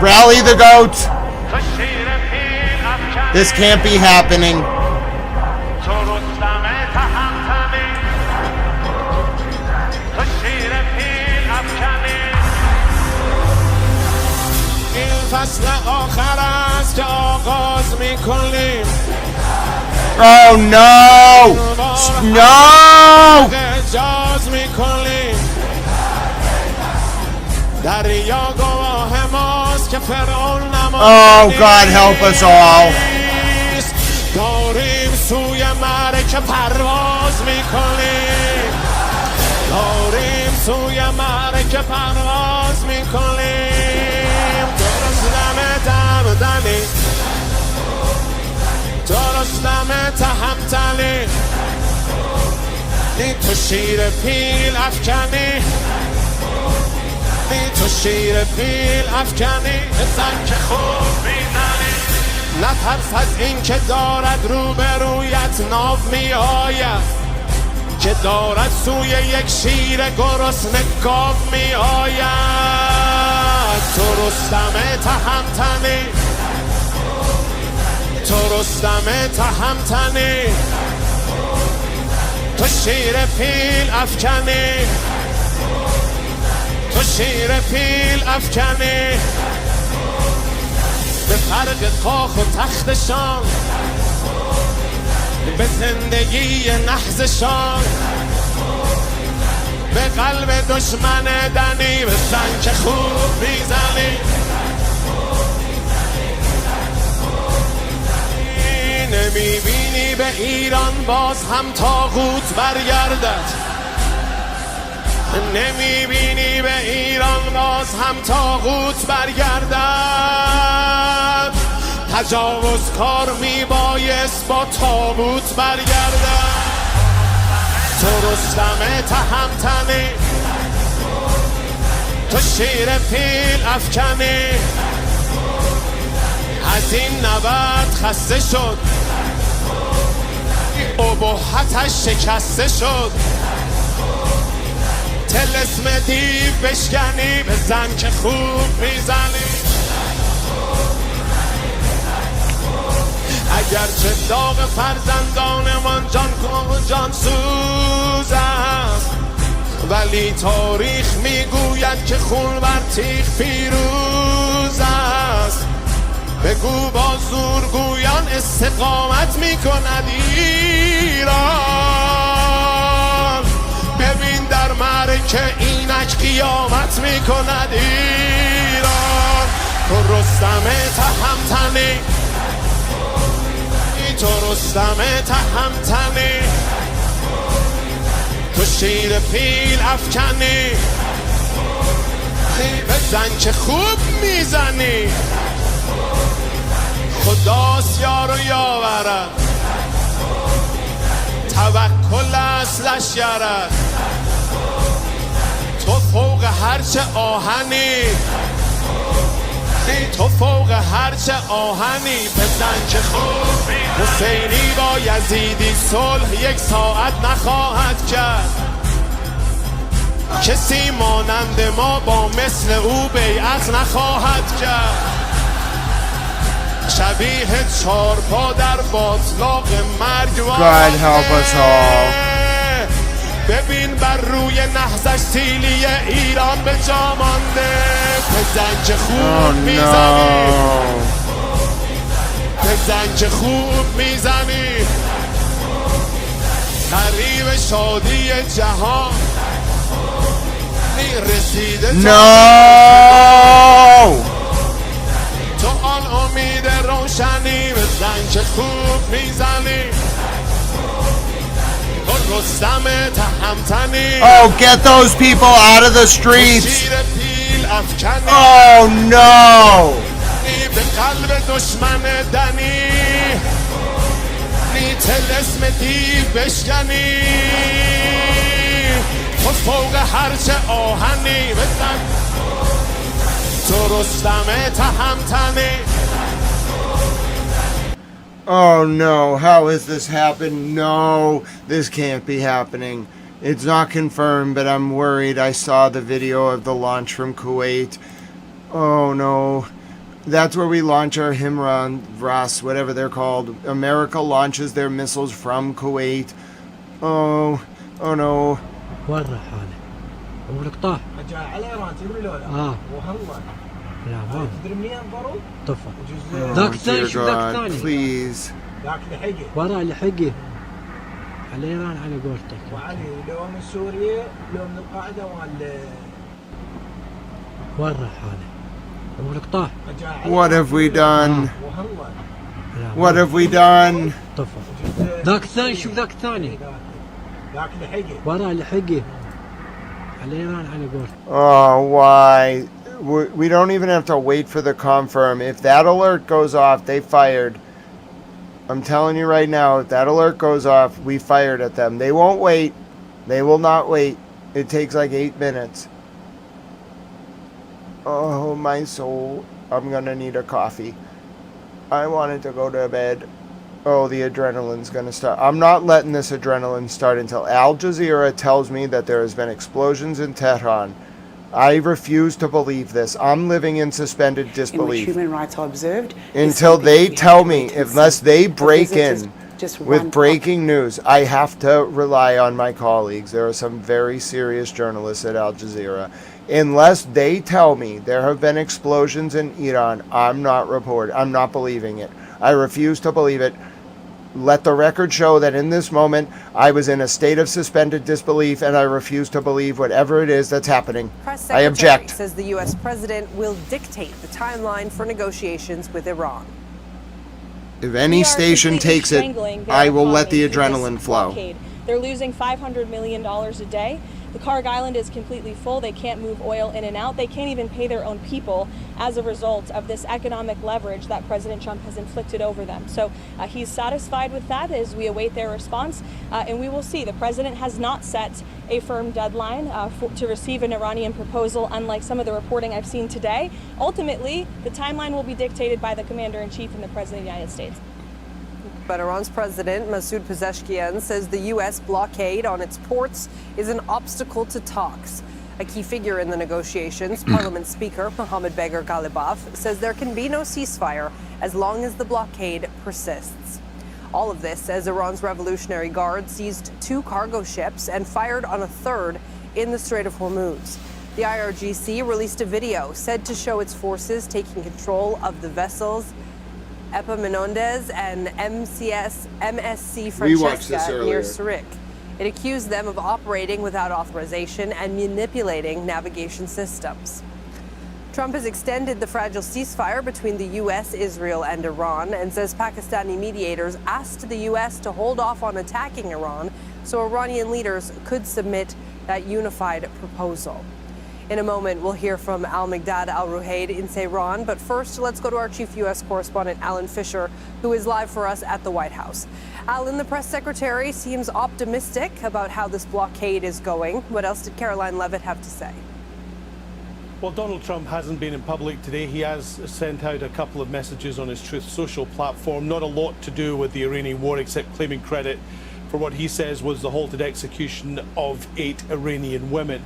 Rally the goats. This can't be happening. Oh no! No! Oh, God help us all. تو شیر پیل افکنی تو شیر پیل افکنی بزن که خوب میزنی نترس از این که دارد روبرویت ناو می آید که دارد سوی یک شیر گرسنه گاو می آید تو رستم تهمتنی تو رستم تهمتنی تو شیر پیل افکنی تو شیر پیل افکنی به فرق کاخ و تختشان به زندگی نحزشان به قلب دشمن دنی بزن که خوب میزنی نمیبینی به ایران باز هم طاغوت برگردد نمیبینی به ایران باز هم طاغوت برگردد تجاوزکار میبایست با تابوت برگردد تو رستم تهمتنی تو شیر پیل افکنی از این نبرد خسته شد ابهتش شکسته شد طلسم دیو بشکنی بزن که خوب میزنی اگرچه داغ فرزندانمان جان سوز است ولی تاریخ میگوید که خون بر تیغ پیروز است بگو با زورگویان استقامت میکند ایران ببین در معرکه اینک قیامت میکند ایران تو رستم تهمتنی تو رستم تهمتنی تو شیر پیل افکنی بزن که خوب میزنی خداست یارو یاورد توکل است لشکرت تو فوق هرچه آهنی تو فوق هرچه آهنی بزن که خوب حسینی با یزیدی صلح یک ساعت نخواهد کرد کسی مانند ما با مثل او بیعت نخواهد کرد شبیه چارپا در باطلاق مرگ God help us all. ببین بر روی نهضش سیلی ایران به جا مانده بزن که خوب میزنی بزن که خوب میزنی قریب شادی جهان رسیده تو آن امید روشنی بزن که خوب میزنی Oh, get those people out of the streets. Oh, no. Oh no, how has this happened? No, this can't be happening. It's not confirmed, but I'm worried. I saw the video of the launch from Kuwait. Oh no. That's where we launch our Himran, Ras, whatever they're called. America launches their missiles from Kuwait. Oh no. ورا حاله عمرك طاح على ايران تدري لو لا والله لا ما تدري منين انظروا طفى ذاك الثاني شو ذاك الثاني please ذاك لحقه ورا لحقه على ايران على قولتك وعلي لو من سوريا لو من القاعده ورا حاله عمرك طاح What have we done? What have we done? طفى ذاك الثاني شو ذاك الثاني ذاك لحقه ورا لحقه على ايران على قولتك Oh, why? We don't even have to wait for the confirm. If that alert goes off, they fired. I'm telling you right now, if that alert goes off, we fired at them. They won't wait. They will not wait. It takes like 8 minutes. Oh, my soul. I'm going to need a coffee. I wanted to go to bed. Oh, the adrenaline's going to start. I'm not letting this adrenaline start until Al Jazeera tells me that there has been explosions in Tehran. I refuse to believe this. I'm living in suspended disbelief. In which human rights are observed. Until they tell me, unless they break in with breaking news, I have to rely on my colleagues. There are some very serious journalists at Al Jazeera. Unless they tell me there have been explosions in Iran, I'm not believing it. I refuse to believe it. Let the record show that in this moment, I was in a state of suspended disbelief and I refuse to believe whatever it is that's happening. I object. Says the U.S. president will dictate the timeline for negotiations with Iran. If any station takes it, I will let the adrenaline flow. They're losing $500 million a day. The Karg Island is completely full. They can't move oil in and out. They can't even pay their own people as a result of this economic leverage that President Trump has inflicted over them. So he's satisfied with that as we await their response. And we will see. The president has not set a firm deadline to receive an Iranian proposal, unlike some of the reporting I've seen today. Ultimately, the timeline will be dictated by the commander-in-chief and the president of the United States. But Iran's president, Masoud Pezeshkian, says the U.S. blockade on its ports is an obstacle to talks. A key figure in the negotiations, Parliament Speaker Mohammad Bagher Ghalibaf, says there can be no ceasefire as long as the blockade persists. All of this as Iran's Revolutionary Guard seized 2 cargo ships and fired on a third in the Strait of Hormuz. The IRGC released a video said to show its forces taking control of the vessels Epaminondas and MSC Francesca near Surik. It accused them of operating without authorization and manipulating navigation systems. Trump has extended the fragile ceasefire between the U.S., Israel, and Iran and says Pakistani mediators asked the U.S. to hold off on attacking Iran so Iranian leaders could submit that unified proposal. In a moment, we'll hear from Al-Migdad Al-Ruhaid in Tehran. But first, let's go to our chief U.S. correspondent, Alan Fisher, who is live for us at the White House. Alan, the press secretary, seems optimistic about how this blockade is going. What else did Caroline Levitt have to say? Well, Donald Trump hasn't been in public today. He has sent out a couple of messages on his Truth Social platform. Not a lot to do with the Iranian war, except claiming credit for what he says was the halted execution of 8 Iranian women.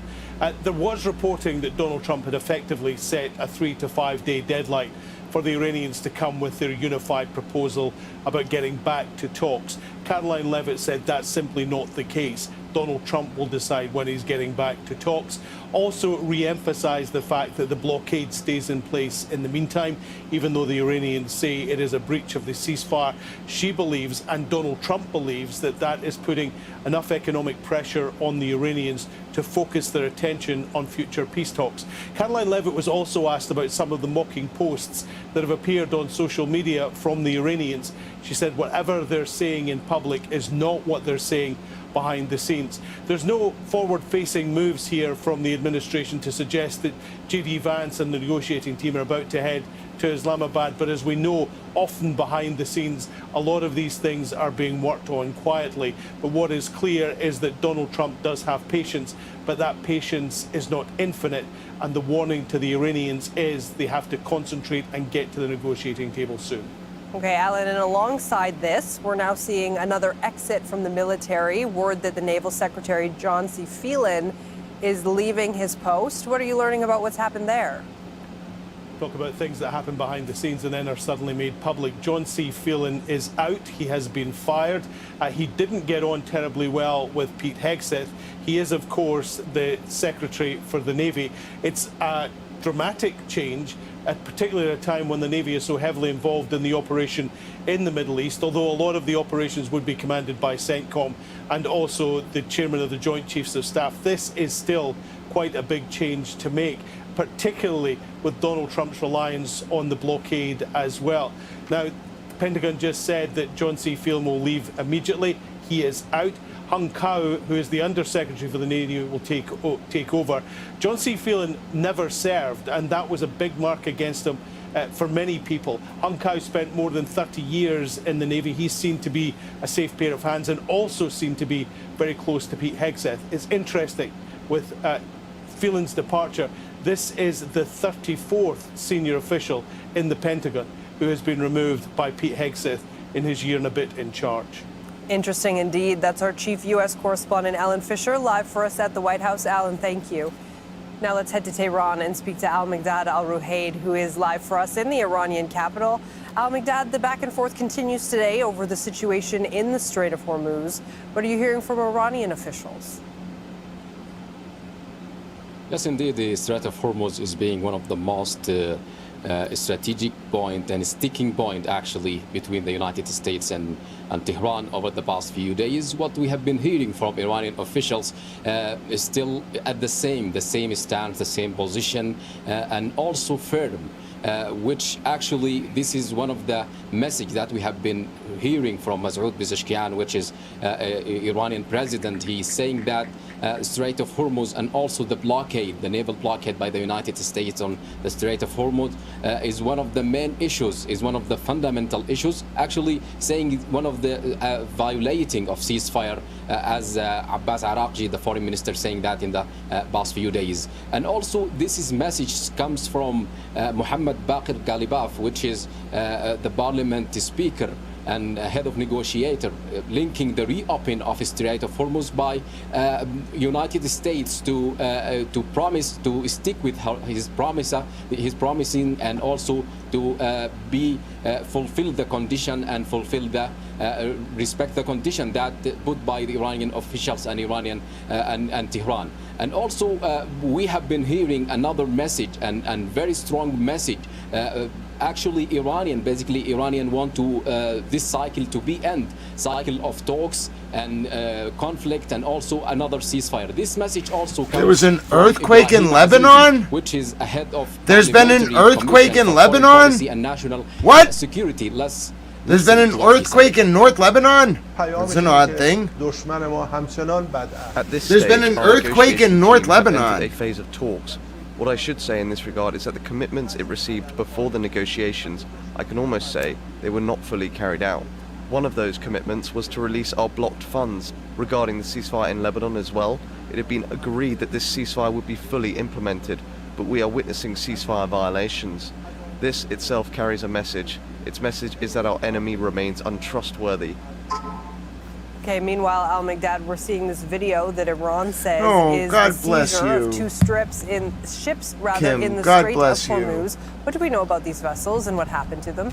There was reporting that Donald Trump had effectively set a 3 to 5 day deadline for the Iranians to come with their unified proposal about getting back to talks. Caroline Levitt said that's simply not the case. Donald Trump will decide when he's getting back to talks. Also re-emphasised the fact that the blockade stays in place in the meantime, even though the Iranians say it is a breach of the ceasefire. She believes, and Donald Trump believes, that that is putting enough economic pressure on the Iranians to focus their attention on future peace talks. Caroline Levitt was also asked about some of the mocking posts that have appeared on social media from the Iranians. She said whatever they're saying in public is not what they're saying behind the scenes. There's no forward-facing moves here from the administration to suggest that J.D. Vance and the negotiating team are about to head to Islamabad, but as we know, often behind the scenes, a lot of these things are being worked on quietly. But what is clear is that Donald Trump does have patience, but that patience is not infinite, and the warning to the Iranians is they have to concentrate and get to the negotiating table soon. Okay, Alan, and alongside this, we're now seeing another exit from the military. Word that the Naval Secretary, John C. Phelan, is leaving his post. What are you learning about what's happened there? Talk about things that happen behind the scenes and then are suddenly made public. John C. Phelan is out. He has been fired. He didn't get on terribly well with Pete Hegseth. He is, of course, the Secretary for the Navy. It's a dramatic change, particularly at a time when the Navy is so heavily involved in the operation in the Middle East, although a lot of the operations would be commanded by CENTCOM and also the chairman of the Joint Chiefs of Staff. This is still quite a big change to make, particularly with Donald Trump's reliance on the blockade as well. Now, the Pentagon just said that John C. Phelan will leave immediately. He is out. Hung Kao, who is the Undersecretary for the Navy, will take over. John C. Phelan never served, and that was a big mark against him for many people. Hung Kao spent more than 30 years in the Navy. He's seen to be a safe pair of hands and also seemed to be very close to Pete Hegseth. It's interesting with Phelan's departure. This is the 34th senior official in the Pentagon who has been removed by Pete Hegseth in his year and a bit in charge. Interesting indeed. That's our chief U.S. correspondent, Alan Fisher, live for us at the White House. Alan, thank you. Now let's head to Tehran and speak to Al-Migdad Al-Ruhaid, who is live for us in the Iranian capital. Al-Migdad, the back and forth continues today over the situation in the Strait of Hormuz. What are you hearing from Iranian officials? Yes, indeed, the Strait of Hormuz is being one of the most strategic point and sticking point actually between the United States and Tehran over the past few days. What we have been hearing from Iranian officials is still at the same stance, the same position, and also firm. Which actually this is one of the message that we have been hearing from Masoud Pezeshkian, which is Iranian president. He's saying that Strait of Hormuz and also the blockade, the naval blockade by the United States on the Strait of Hormuz is one of the main issues, is one of the fundamental issues, actually saying one of the violating of ceasefire as Abbas Araqchi, the foreign minister, saying that in the past few days. And also this message comes from Mohammed Baqir Ghalibaf, which is the parliament speaker and head of negotiator, linking the reopening of Strait of Hormuz by United States to promise to stick with his promising, and also to fulfill the condition and fulfill the respect the condition that put by the Iranian officials and Iranian and Tehran. And also we have been hearing another message and very strong message. Actually, Iranian want to this cycle to be end, cycle of talks and conflict, and also another ceasefire. This message also comes. There was an earthquake in Lebanon, which is ahead of. There's been an earthquake in Lebanon. And national what? Security. There's been an earthquake in North Lebanon. It's an odd thing. There's been an earthquake in North Lebanon. A phase of talks. What I should say in this regard is that the commitments it received before the negotiations, I can almost say they were not fully carried out. One of those commitments was to release our blocked funds regarding the ceasefire in Lebanon as well. It had been agreed that this ceasefire would be fully implemented, but we are witnessing ceasefire violations. This itself carries a message. Its message is that our enemy remains untrustworthy. Okay, meanwhile, Al-Migdad, we're seeing this video that Iran says is God the bless seizure you. of two ships in the Kim, in the God Strait of bless you. Hormuz. What do we know about these vessels and what happened to them?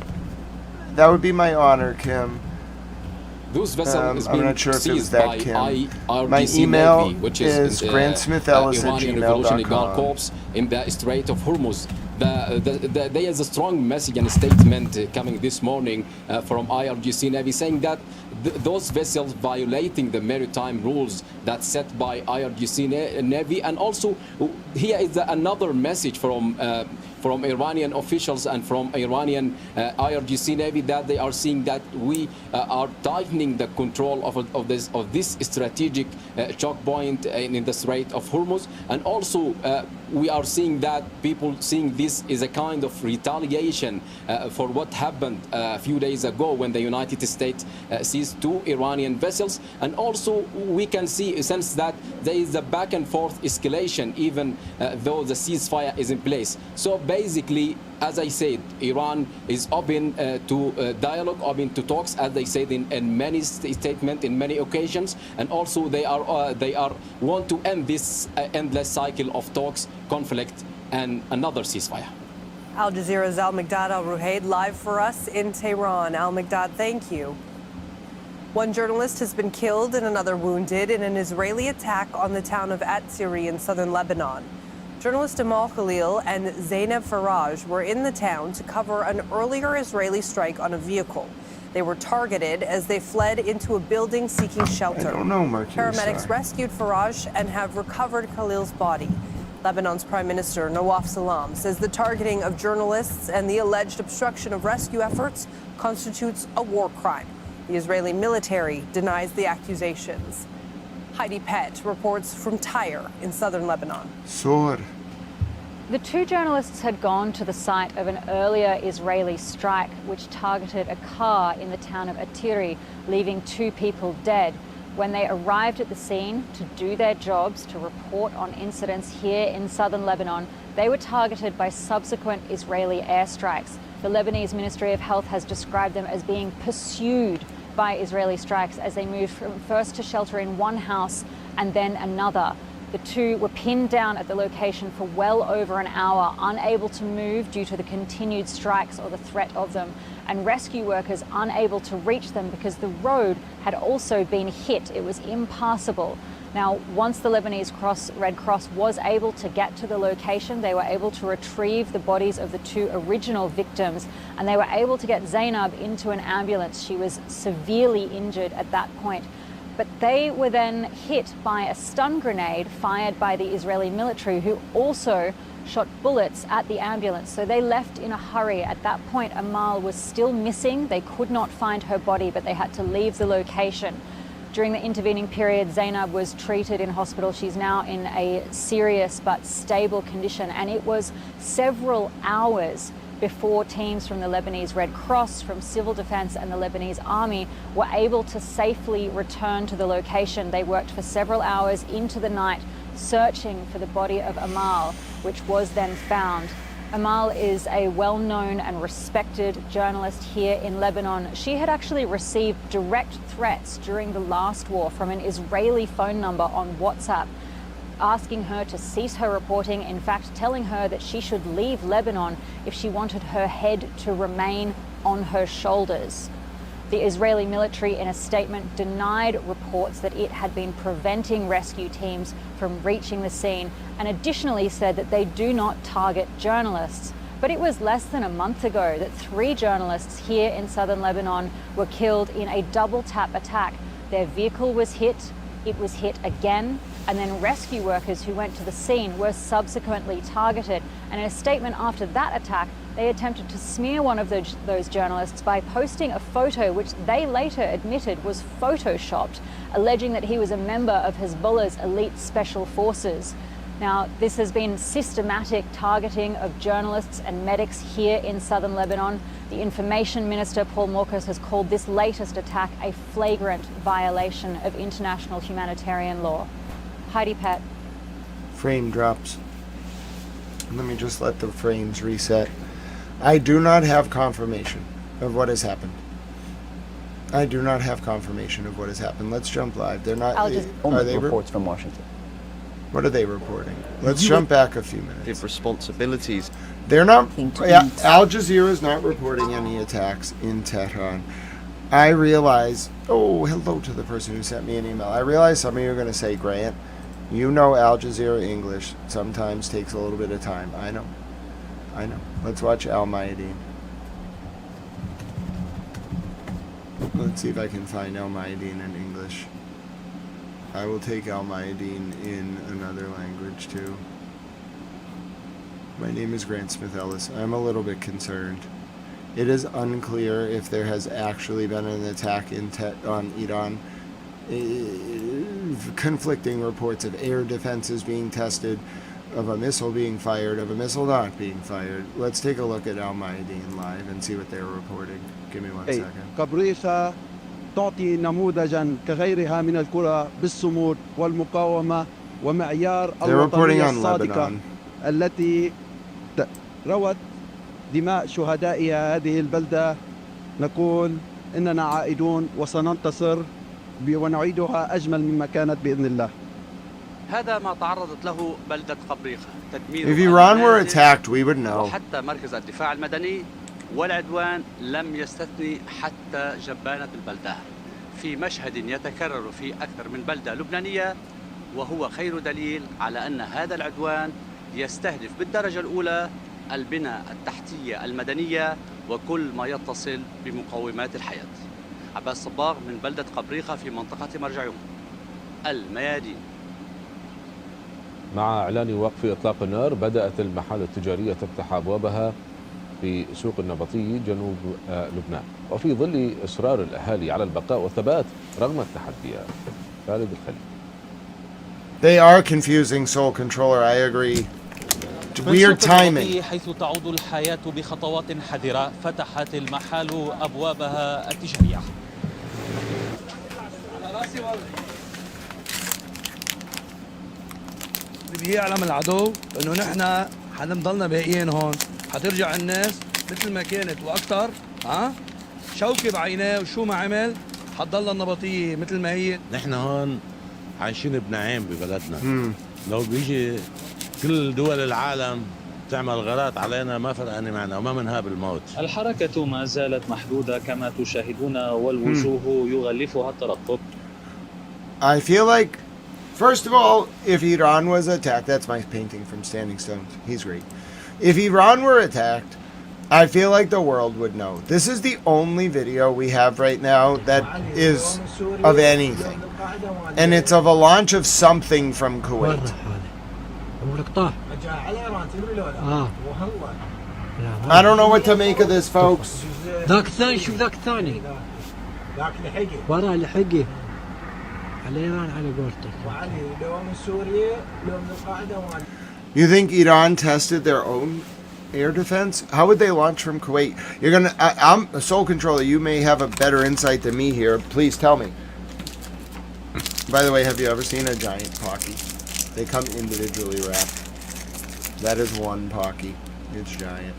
That would be my honor, Kim. Those vessels I'm not sure if it was seized that, by Kim. IRGC My email Navy, which is grantsmithellis@gmail.com. Iranian Revolutionary Guard Corps in the Strait of Hormuz. There is a strong message and statement coming this morning from IRGC Navy saying that those vessels violating the maritime rules that's set by IRGC Navy, and also here is another message from Iranian officials and from Iranian IRGC Navy that they are seeing that we are tightening the control of this strategic choke point in the Strait of Hormuz, and also we are seeing that people seeing this is a kind of retaliation for what happened a few days ago when the United States seized two Iranian vessels, and also we can sense that there is a back and forth escalation even though the ceasefire is in place. So basically, as I said, Iran is open to dialogue, open to talks, as they said in many statements, in many occasions, and also they want to end this endless cycle of talks, conflict, and another ceasefire. Al Jazeera's Al-Migdad Al-Ruhaid live for us in Tehran. Al-Migdad, thank you. One journalist has been killed and another wounded in an Israeli attack on the town of Atziri in southern Lebanon. Journalist Amal Khalil and Zainab Faraj were in the town to cover an earlier Israeli strike on a vehicle. They were targeted as they fled into a building seeking shelter. I don't know, Mercury. Paramedics rescued Faraj and have recovered Khalil's body. Lebanon's Prime Minister Nawaf Salam says the targeting of journalists and the alleged obstruction of rescue efforts constitutes a war crime. The Israeli military denies the accusations. Heidi Pett reports from Tyre in southern Lebanon. Sor. The two journalists had gone to the site of an earlier Israeli strike which targeted a car in the town of Atiri, leaving two people dead. When they arrived at the scene to do their jobs, to report on incidents here in southern Lebanon, they were targeted by subsequent Israeli airstrikes. The Lebanese Ministry of Health has described them as being pursued by Israeli strikes as they moved from first to shelter in one house and then another. The two were pinned down at the location for well over an hour, unable to move due to the continued strikes or the threat of them, and rescue workers unable to reach them because the road had also been hit. It was impassable. Now, once the Lebanese Red Cross was able to get to the location, they were able to retrieve the bodies of the two original victims, and they were able to get Zainab into an ambulance. She was severely injured at that point. But they were then hit by a stun grenade fired by the Israeli military, who also shot bullets at the ambulance. So they left in a hurry. At that point, Amal was still missing. They could not find her body, but they had to leave the location. During the intervening period, Zainab was treated in hospital. She's now in a serious but stable condition, and it was several hours before teams from the Lebanese Red Cross, from Civil Defense and the Lebanese Army were able to safely return to the location. They worked for several hours into the night searching for the body of Amal, which was then found. Amal is a well-known and respected journalist here in Lebanon. She had actually received direct threats during the last war from an Israeli phone number on WhatsApp, asking her to cease her reporting, in fact telling her that she should leave Lebanon if she wanted her head to remain on her shoulders. The Israeli military, in a statement, denied reports that it had been preventing rescue teams from reaching the scene, and additionally said that they do not target journalists. But it was less than a month ago that 3 journalists here in southern Lebanon were killed in a double-tap attack. Their vehicle was hit, it was hit again, and then rescue workers who went to the scene were subsequently targeted. And in a statement after that attack, they attempted to smear one of those journalists by posting a photo which they later admitted was photoshopped, alleging that he was a member of Hezbollah's elite special forces. Now, this has been systematic targeting of journalists and medics here in southern Lebanon. The Information Minister, Paul Morkus, has called this latest attack a flagrant violation of international humanitarian law. Heidi Pat. Frame drops. Let me just let the frames reset. I do not have confirmation of what has happened. I do not have confirmation of what has happened. Let's jump live. They're not. Are they reports from Washington? What are they reporting? Let's jump back a few minutes. Give responsibilities. They're not. Yeah, Al Jazeera is not reporting any attacks in Tehran. I realize. Oh, hello to the person who sent me an email. I realize some of you are going to say, Grant, you know Al Jazeera English sometimes takes a little bit of time. I know. Let's watch Al Mayadeen. Let's see if I can find Al Mayadeen in English. I will take Al Mayadeen in another language too. My name is Grant Smith Ellis. I'm a little bit concerned. It is unclear if there has actually been an attack on Iran. Conflicting reports of air defenses being tested, of a missile being fired, of a missile not being fired. Let's take a look at Al Mayadeen live and see what they're reporting. Give me 1 second. قبريصة تعطي نموذجا كغيرها من القرى بالصمود والمقاومة ومعيار الوطنية الصادقة التي روت دماء شهدائها هذه البلدة. نقول إننا عائدون وسننتصر ونعيدها أجمل مما كانت بإذن الله. هذا ما تعرضت له بلدة قبريخة. If Iran were attacked, we would know. وحتى مركز الدفاع المدني والعدوان لم يستثني حتى جبانة البلدة في مشهد يتكرر في أكثر من بلدة لبنانية، وهو خير دليل على أن هذا العدوان يستهدف بالدرجة الأولى البنى التحتية المدنية وكل ما يتصل بمقومات الحياة. عباس صباغ من بلدة قبريخة في منطقة مرجعهم الميادين. مع إعلان وقف إطلاق النار بدأت المحال التجارية تفتح أبوابها في سوق النبطي جنوب لبنان، وفي ظل إصرار الأهالي على البقاء والثبات رغم التحديات. خالد الخليل. They are confusing, Soul Controller. I agree. Weird timing. حيث تعود الحياة بخطوات حذرة فتحت المحال أبوابها التجارية. بدي يعلم العدو انه نحن حنضلنا باقيين هون، حترجع الناس مثل ما كانت واكثر. شوكي بعيناه وشو ما عمل حتضل النبطيه مثل ما هي. نحن هون عايشين بنعيم ببلدنا. لو بيجي كل دول العالم تعمل غارات علينا ما فرقاني معنا وما منهاب الموت. الحركة ما زالت محدودة كما تشاهدون والوجوه يغلفها الترقب. I feel like, first of all, if Iran was attacked, that's my painting from Standing Stones. He's great. If Iran were attacked, I feel like the world would know. This is the only video we have right now that is of anything. And it's of a launch of something from Kuwait. I don't know what to make of this, folks. ذاك الثاني شوف ذاك الثاني ورا لحقه على إيران على قولتك. You think Iran tested their own air defense? How would they launch from Kuwait? You're gonna. I'm a Soul Controller. You may have a better insight than me here. Please tell me. By the way, have you ever seen a giant pocky? They come individually wrapped. That is one pocky. It's giant.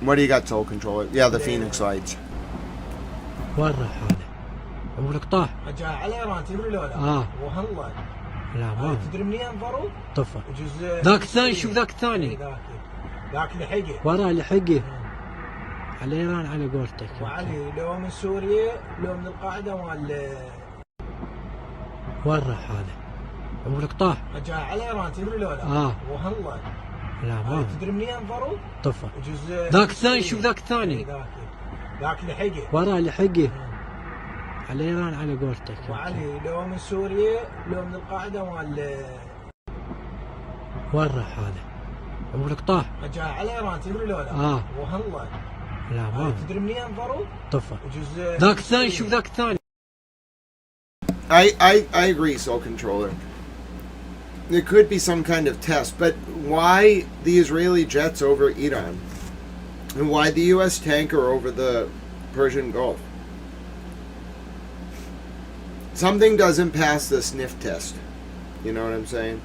What do you got, Soul Controller? Yeah, the Phoenix lights. ورا حاله أقول لك طاح. جاء على إيران تدري لو لا؟ وهلا. لا ما. تدري منين انفروا؟ طفى. ذاك الثاني شوف ذاك الثاني. ذاك لحقه. ورا لحقه. على إيران على قولتك. وعلي لو من سوريا لو من القاعدة ولا. ورا حاله أقول لك طاح. جاء على إيران تدري لو لا؟ وهلا. لا ما. تدري منين انفروا؟ طفى. ذاك الثاني شوف ذاك الثاني. ذاك لحقه. ورا لحقه. على إيران على قولتك. وعلي لو من سوريا لو من القاعدة ولا. ورا حاله أقول لك طاح. جاء على إيران تدري لو لا؟ وهلا. لا ما تدري منين انفروا؟ طفى ذاك الثاني شوف ذاك الثاني. I agree, Soul Controller. There could be some kind of test, but why the Israeli jets over Iran? And why the U.S. tanker over the Persian Gulf? Something doesn't pass the sniff test. You know what I'm saying?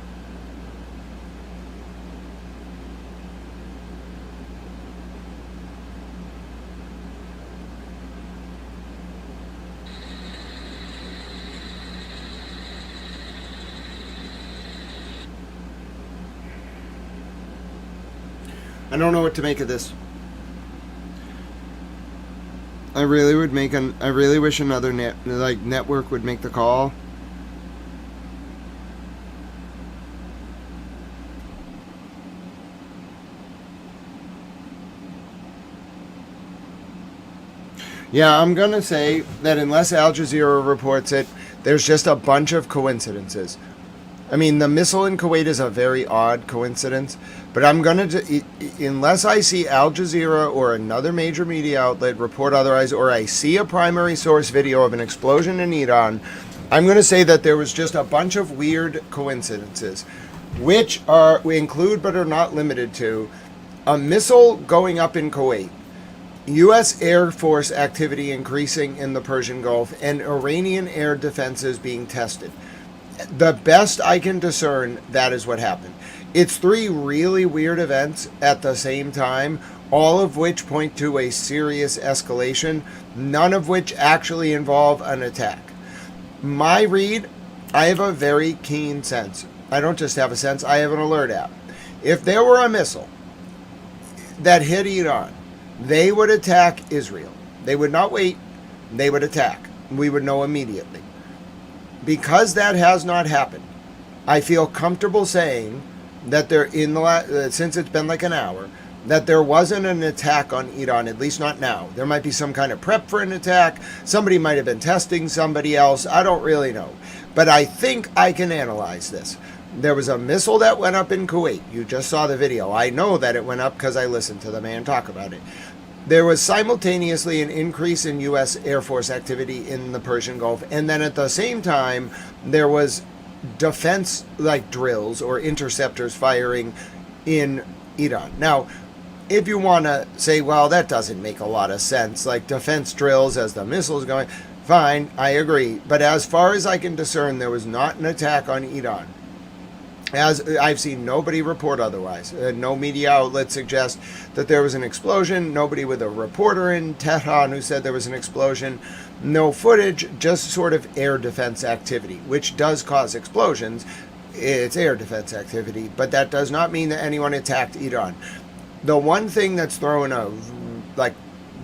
I don't know what to make of this. I really wish another network would make the call. Yeah, I'm going to say that unless Al Jazeera reports it, there's just a bunch of coincidences. I mean, the missile in Kuwait is a very odd coincidence, but I'm going to, unless I see Al Jazeera or another major media outlet report otherwise, or I see a primary source video of an explosion in Iran, I'm going to say that there was just a bunch of weird coincidences, which include but are not limited to a missile going up in Kuwait, U.S. Air Force activity increasing in the Persian Gulf, and Iranian air defenses being tested. The best I can discern, that is what happened. It's three really weird events at the same time, all of which point to a serious escalation, none of which actually involve an attack. My read, I have a very keen sense. I don't just have a sense, I have an alert app. If there were a missile that hit Iran, they would attack Israel. They would not wait, they would attack. We would know immediately. Because that has not happened, I feel comfortable saying that since it's been like an hour, that there wasn't an attack on Iran, at least not now. There might be some kind of prep for an attack. Somebody might have been testing somebody else. I don't really know. But I think I can analyze this. There was a missile that went up in Kuwait. You just saw the video. I know that it went up because I listened to the man talk about it. There was simultaneously an increase in U.S. Air Force activity in the Persian Gulf, and then at the same time, there was defense drills or interceptors firing in Iran. Now, if you want to say, well, that doesn't make a lot of sense, like defense drills as the missiles going, fine, I agree. But as far as I can discern, there was not an attack on Iran. As I've seen nobody report otherwise. No media outlet suggest that there was an explosion. Nobody with a reporter in Tehran who said there was an explosion. No footage, just sort of air defense activity, which does cause explosions. It's air defense activity, but that does not mean that anyone attacked Iran. The one thing that's thrown a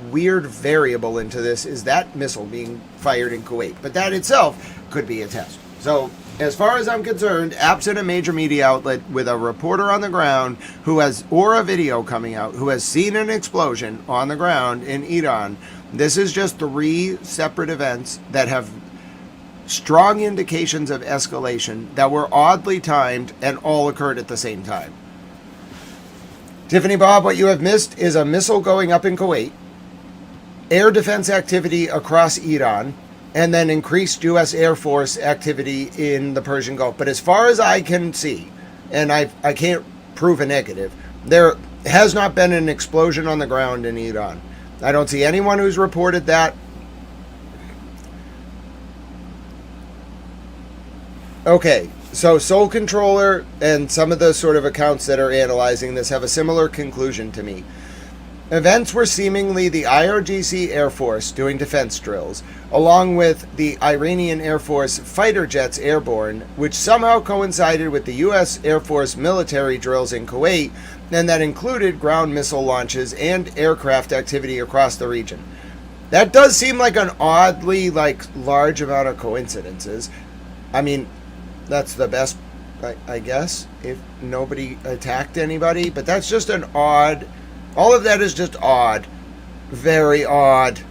weird variable into this is that missile being fired in Kuwait, but that itself could be a test. So, as far as I'm concerned, absent a major media outlet with a reporter on the ground or a video coming out who has seen an explosion on the ground in Iran, this is just three separate events that have strong indications of escalation that were oddly timed and all occurred at the same time. Tiffany Bob, what you have missed is a missile going up in Kuwait, air defense activity across Iran, and then increased U.S. Air Force activity in the Persian Gulf. But as far as I can see, and I can't prove a negative, there has not been an explosion on the ground in Iran. I don't see anyone who's reported that. Okay, so Soul Controller and some of the sort of accounts that are analyzing this have a similar conclusion to me. Events were seemingly the IRGC Air Force doing defense drills, along with the Iranian Air Force fighter jets airborne, which somehow coincided with the U.S. Air Force military drills in Kuwait, and that included ground missile launches and aircraft activity across the region. That does seem like an oddly, large amount of coincidences. I mean, that's the best, I guess, if nobody attacked anybody, but that's just an odd... All of that is just odd, very odd,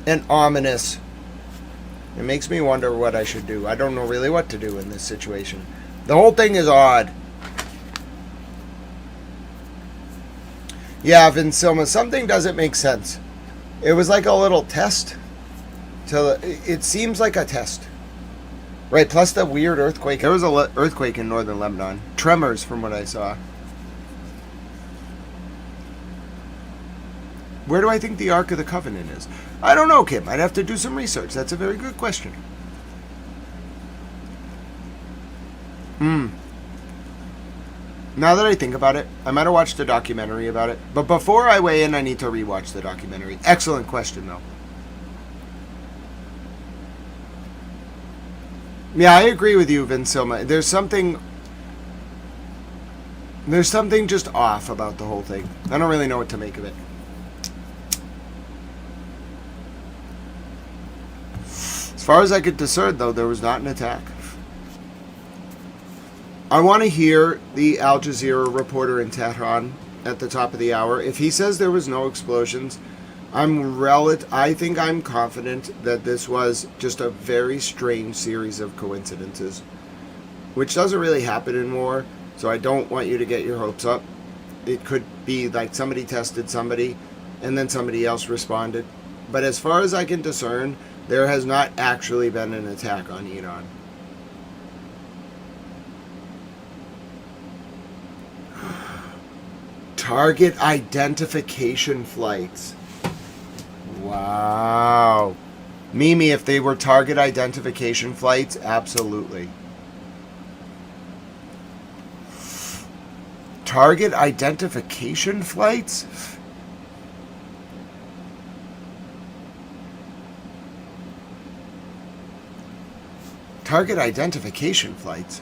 and ominous. It makes me wonder what I should do. I don't know really what to do in this situation. The whole thing is odd. Yeah, Vinsilma, something doesn't make sense. It was like a little test. It seems like a test. Right, plus the weird earthquake. There was an earthquake in northern Lebanon. Tremors from what I saw. Where do I think the Ark of the Covenant is? I don't know, Kim. I'd have to do some research. That's a very good question. Now that I think about it, I might have watched a documentary about it. But before I weigh in, I need to rewatch the documentary. Excellent question, though. Yeah, I agree with you, Vinsilma. There's something just off about the whole thing. I don't really know what to make of it. As far as I could discern, though, there was not an attack. I want to hear the Al Jazeera reporter in Tehran at the top of the hour. If he says there was no explosions, I think I'm confident that this was just a very strange series of coincidences, which doesn't really happen in war, so I don't want you to get your hopes up. It could be like somebody tested somebody, and then somebody else responded. But as far as I can discern, there has not actually been an attack on Iran. Target identification flights. Wow. Mimi, if they were target identification flights, absolutely. Target identification flights? Target identification flights?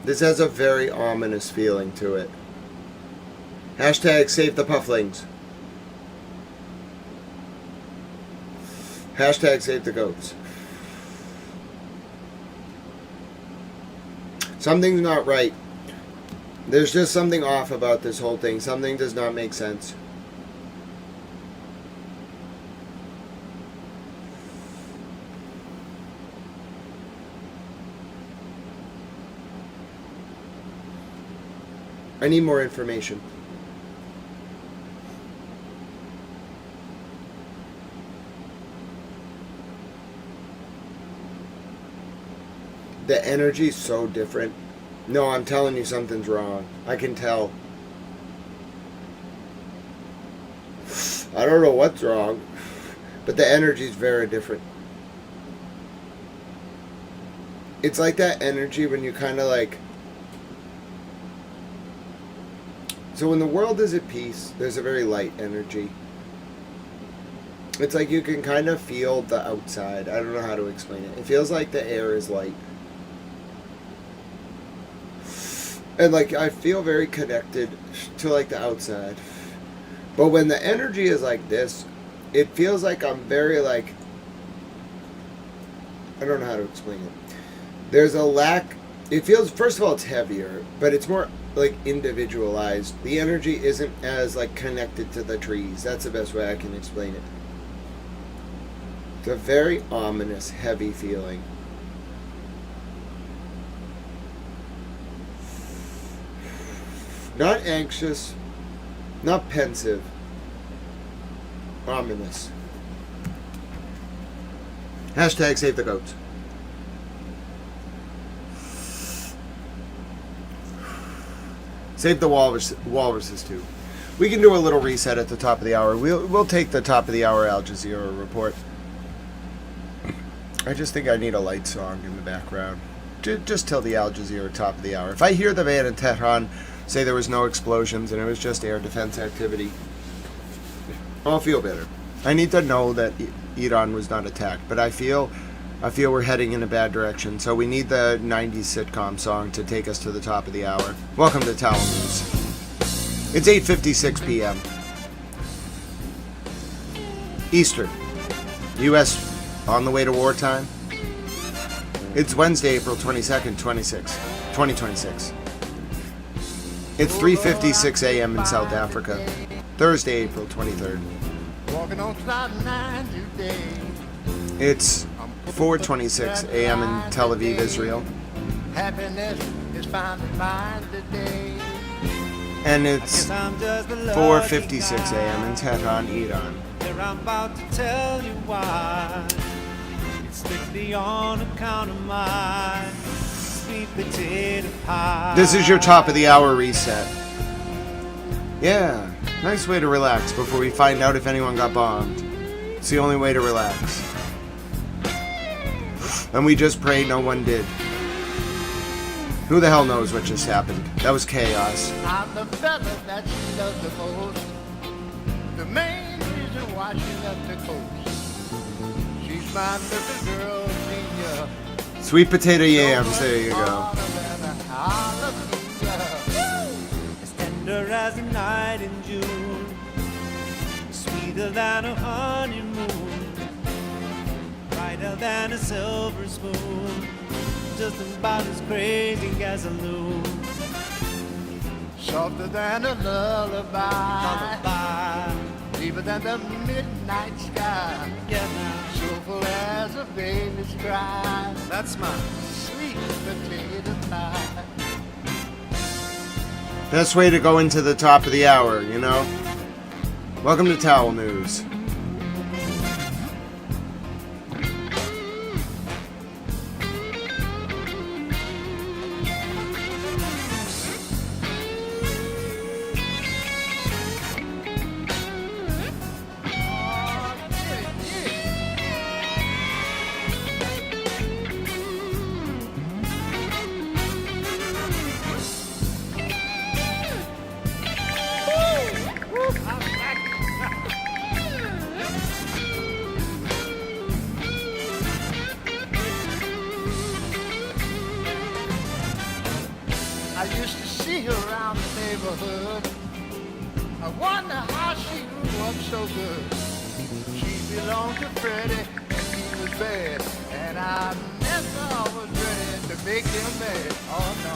This has a very ominous feeling to it. Hashtag save the pufflings. Hashtag save the goats. Something's not right. There's just something off about this whole thing. Something does not make sense. I need more information. The energy's so different. No, I'm telling you something's wrong. I can tell. I don't know what's wrong, but the energy's very different. It's like that energy when you kind of like... So when the world is at peace, there's a very light energy. It's like you can kind of feel the outside. I don't know how to explain it. It feels like the air is light. And like I feel very connected to like the outside. But when the energy is like this, it feels like I'm very like... I don't know how to explain it. There's a lack... It feels, first of all, it's heavier, but it's more like individualized. The energy isn't as like connected to the trees. That's the best way I can explain it. It's a very ominous, heavy feeling. Not anxious, not pensive, ominous. Hashtag save the goats. Save the walruses too. We can do a little reset at the top of the hour. We'll take the top of the hour Al Jazeera report. I just think I need a light song in the background. Just till the Al Jazeera top of the hour. If I hear the man in Tehran say there was no explosions and it was just air defense activity, I'll feel better. I need to know that Iran was not attacked, but I feel we're heading in a bad direction, so we need the 90s sitcom song to take us to the top of the hour. Welcome to Tal News. It's 8:56 p.m. Eastern. U.S. on the way to wartime. It's Wednesday, April 22nd, 2026. It's 3:56 a.m. in South Africa. Thursday, April 23rd. It's 4:26 a.m. in Tel Aviv, Israel. And it's 4:56 a.m. in Tehran, Iran. I'm about to tell you why. It's strictly on account of my sweet potato pie. This is your top of the hour reset. Yeah, nice way to relax before we find out if anyone got bombed. It's the only way to relax. And we just pray no one did. Who the hell knows what just happened? That was chaos. I'm the fella that she loves the most. The main reason why she left the coast. She's my little girl, senior. Sweet potato yams, there you go. As tender as a night in June, sweeter than a honeymoon, brighter than a silver spoon, just about as crazy as a loon, softer than a lullaby, deeper than the midnight sky, soulful as a baby's cry. That's my sweet potato pie. Best way to go into the top of the hour, you know? Welcome to Towel News. I used to see her around the neighborhood. I wonder how she grew up so good. She belonged to Freddie and he was bad, and I never was ready to make him mad. Oh no.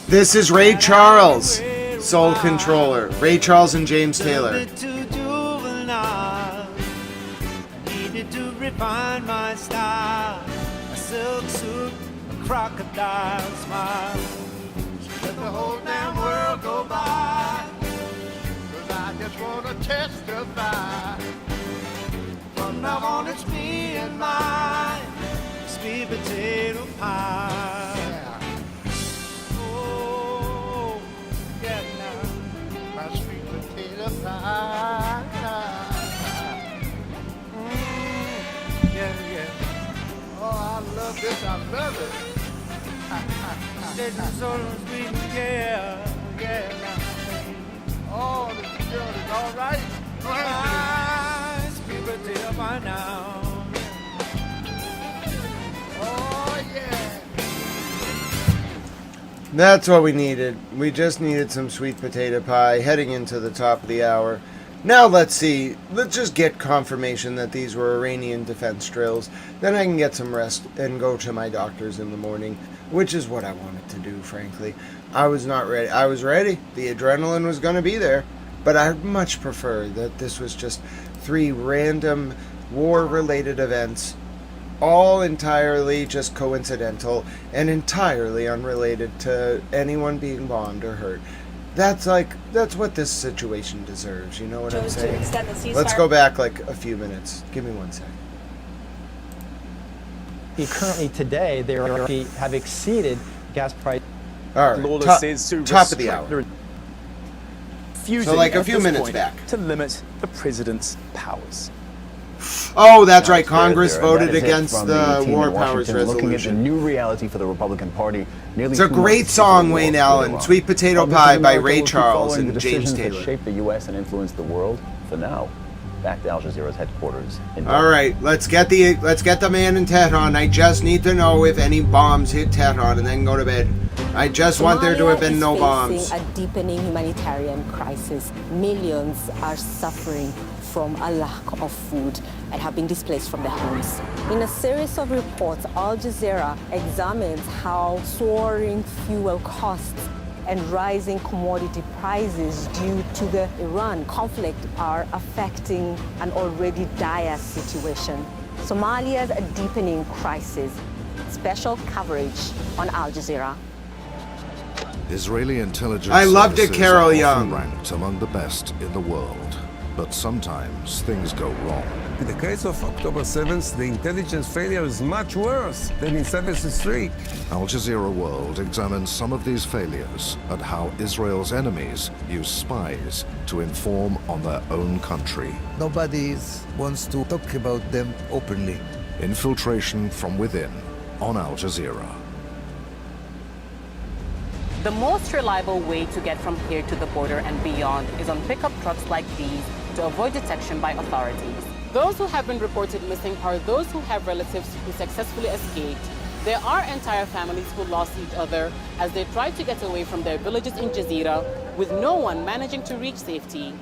This is Ray Charles, Soul Controller. Ray Charles and James Taylor. Too juvenile. I needed to refine my style. A silk suit, a crocodile smile. Let the whole damn world go by, 'cause I just wanna testify. From now on it's me and mine, sweet potato pie. Oh, yeah, now, my sweet potato pie. Yeah, yeah. Oh, I love this, I love it. Oh, the girl is all right. Nice people tell by now. Oh, yeah. That's what we needed. We just needed some sweet potato pie heading into the top of the hour. Now let's see. Let's just get confirmation that these were Iranian defense drills. Then I can get some rest and go to my doctors in the morning, which is what I wanted to do, frankly. I was not ready. I was ready. The adrenaline was going to be there. But I'd much prefer that this was just 3 random war-related events, all entirely just coincidental and entirely unrelated to anyone being bombed or hurt. That's what this situation deserves, you know what I'm saying? Let's go back like a few minutes. Give me 1 second. Currently today, they have exceeded gas price. All right, top of the hour. So like a few minutes back. To limit the president's powers. Oh, that's right. Congress voted against the War Powers Resolution. Looking at the new reality for the Republican Party. It's a great song, Wayne Allen. Sweet Potato Pie by Ray Charles and James Taylor. Shape the U.S. and influence the world. For now, back to Al Jazeera's headquarters. All right, let's get the man in Tehran. I just need to know if any bombs hit Tehran, and then go to bed. I just want there to have been no bombs. A deepening humanitarian crisis. Millions are suffering from a lack of food and have been displaced from their homes. In a series of reports, Al Jazeera examines how soaring fuel costs and rising commodity prices due to the Iran conflict are affecting an already dire situation. Somalia's deepening crisis. Special coverage on Al Jazeera. Israeli intelligence I loved it, services Carol are Young. often ranked among the best in the world, but sometimes things go wrong. In the case of October 7th, the intelligence failure is much worse than in 73. Al Jazeera World examines some of these failures and how Israel's enemies use spies to inform on their own country. Nobody wants to talk about them openly. Infiltration from within on Al Jazeera. The most reliable way to get from here to the border and beyond is on pickup trucks like these to avoid detection by authorities. Those who have been reported missing are those who have relatives who successfully escaped. There are entire families who lost each other as they tried to get away from their villages in Jazeera, with no one managing to reach safety.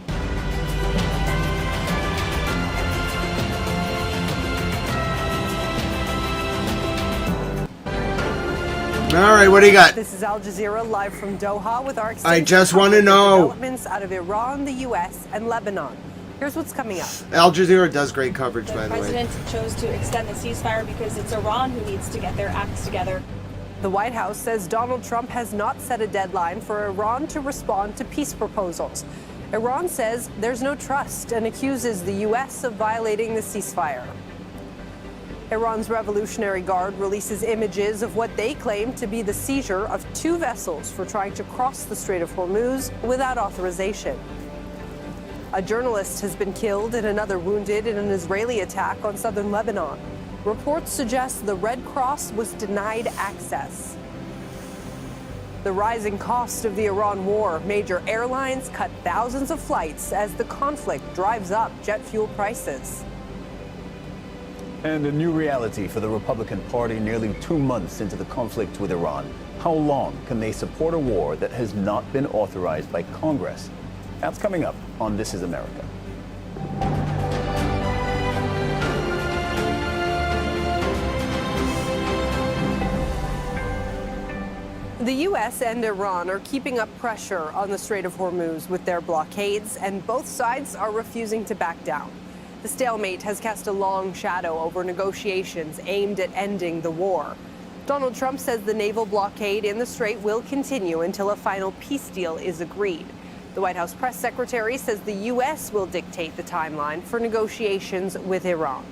All right, what do you got? This is Al Jazeera live from Doha with our I just want to know. developments out of Iran, the U.S., and Lebanon. Here's what's coming up. Al Jazeera does great coverage, by The the way. president chose to extend the ceasefire because it's Iran who needs to get their acts together. The White House says Donald Trump has not set a deadline for Iran to respond to peace proposals. Iran says there's no trust and accuses the U.S. of violating the ceasefire. Iran's Revolutionary Guard releases images of what they claim to be the seizure of 2 vessels for trying to cross the Strait of Hormuz without authorization. A journalist has been killed and another wounded in an Israeli attack on southern Lebanon. Reports suggest the Red Cross was denied access. The rising cost of the Iran war. Major airlines cut thousands of flights as the conflict drives up jet fuel prices. And a new reality for the Republican Party nearly 2 months into the conflict with Iran. How long can they support a war that has not been authorized by Congress? That's coming up on This Is America. The U.S. and Iran are keeping up pressure on the Strait of Hormuz with their blockades, and both sides are refusing to back down. The stalemate has cast a long shadow over negotiations aimed at ending the war. Donald Trump says the naval blockade in the strait will continue until a final peace deal is agreed. The White House press secretary says the U.S. will dictate the timeline for negotiations with Iran.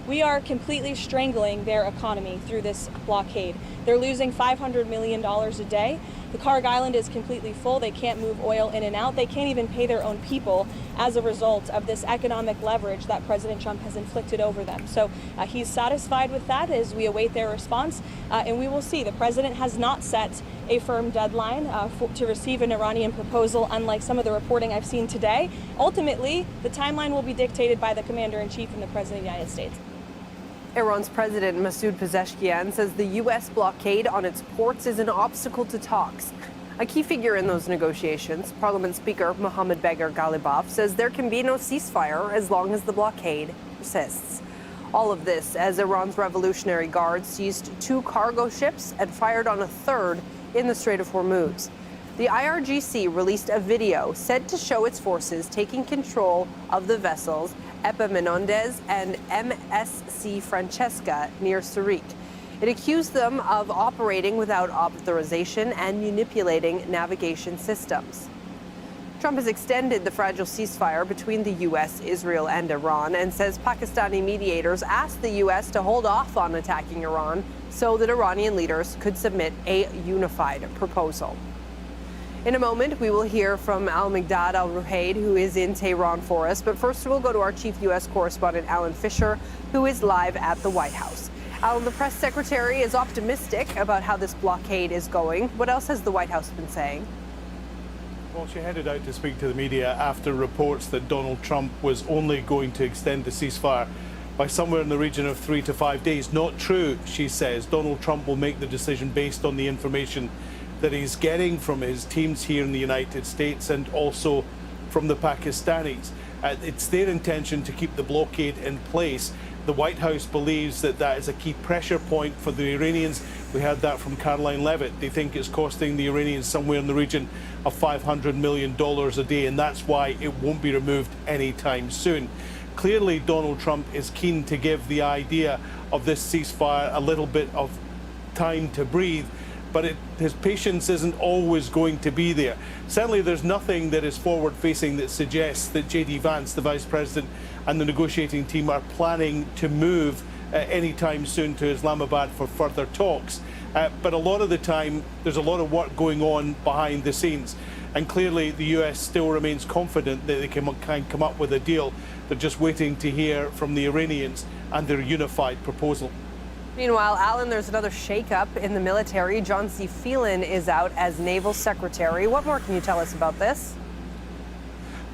We are completely strangling their economy through this blockade. They're losing $500 million a day. The Karg Island is completely full. They can't move oil in and out. They can't even pay their own people as a result of this economic leverage that President Trump has inflicted over them. So he's satisfied with that as we await their response, and we will see. The president has not set a firm deadline to receive an Iranian proposal, unlike some of the reporting I've seen today. Ultimately, the timeline will be dictated by the commander-in-chief and the president of the United States. Iran's President Masoud Pezeshkian says the U.S. blockade on its ports is an obstacle to talks. A key figure in those negotiations, Parliament Speaker Mohammad Beggar Ghalibaf, says there can be no ceasefire as long as the blockade persists. All of this as Iran's Revolutionary Guard seized 2 cargo ships and fired on a 3rd in the Strait of Hormuz. The IRGC released a video said to show its forces taking control of the vessels Epaminondas and MSC Francesca near Surik. It accused them of operating without authorization and manipulating navigation systems. Trump has extended the fragile ceasefire between the U.S., Israel, and Iran and says Pakistani mediators asked the U.S. to hold off on attacking Iran so that Iranian leaders could submit a unified proposal. In a moment, we will hear from Al-Migdad Al-Ruhaid, who is in Tehran for us. But first, we'll go to our chief U.S. correspondent, Alan Fisher, who is live at the White House. Alan, the press secretary is optimistic about how this blockade is going. What else has the White House been saying? Well, she headed out to speak to the media after reports that Donald Trump was only going to extend the ceasefire by somewhere in the region of 3 to 5 days. Not true, she says. Donald Trump will make the decision based on the information that he's getting from his teams here in the United States and also from the Pakistanis. It's their intention to keep the blockade in place. The White House believes that that is a key pressure point for the Iranians. We heard that from Caroline Levitt. They think it's costing the Iranians somewhere in the region of $500 million a day, and that's why it won't be removed anytime soon. Clearly, Donald Trump is keen to give the idea of this ceasefire a little bit of time to breathe, but his patience isn't always going to be there. Certainly, there's nothing that is forward-facing that suggests that J.D. Vance, the Vice President, and the negotiating team are planning to move anytime soon to Islamabad for further talks. But a lot of the time, there's a lot of work going on behind the scenes. And clearly, the US still remains confident that they can come up with a deal. They're just waiting to hear from the Iranians and their unified proposal. Meanwhile, Alan, there's another shakeup in the military. John C. Phelan is out as Naval Secretary. What more can you tell us about this?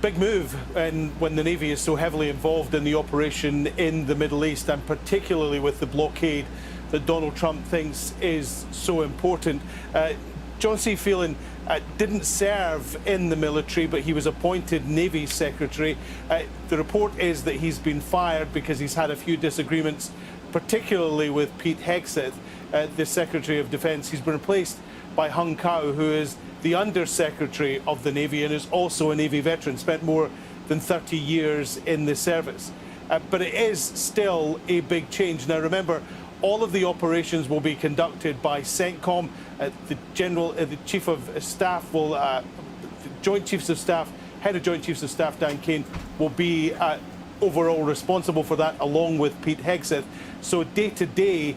Big move, and when the Navy is so heavily involved in the operation in the Middle East, and particularly with the blockade that Donald Trump thinks is so important. John C. Phelan didn't serve in the military, but he was appointed Navy Secretary. The report is that he's been fired because he's had a few disagreements, particularly with Pete Hegseth, the Secretary of Defense. He's been replaced by Hung Kao, who is the Under-Secretary of the Navy and is also a Navy veteran, spent more than 30 years in the service. But it is still a big change. Now, remember, all of the operations will be conducted by CENTCOM. The Chief of Staff will, the Joint Chiefs of Staff, Head of Joint Chiefs of Staff, Dan Kane, will be overall responsible for that, along with Pete Hegseth. So day to day,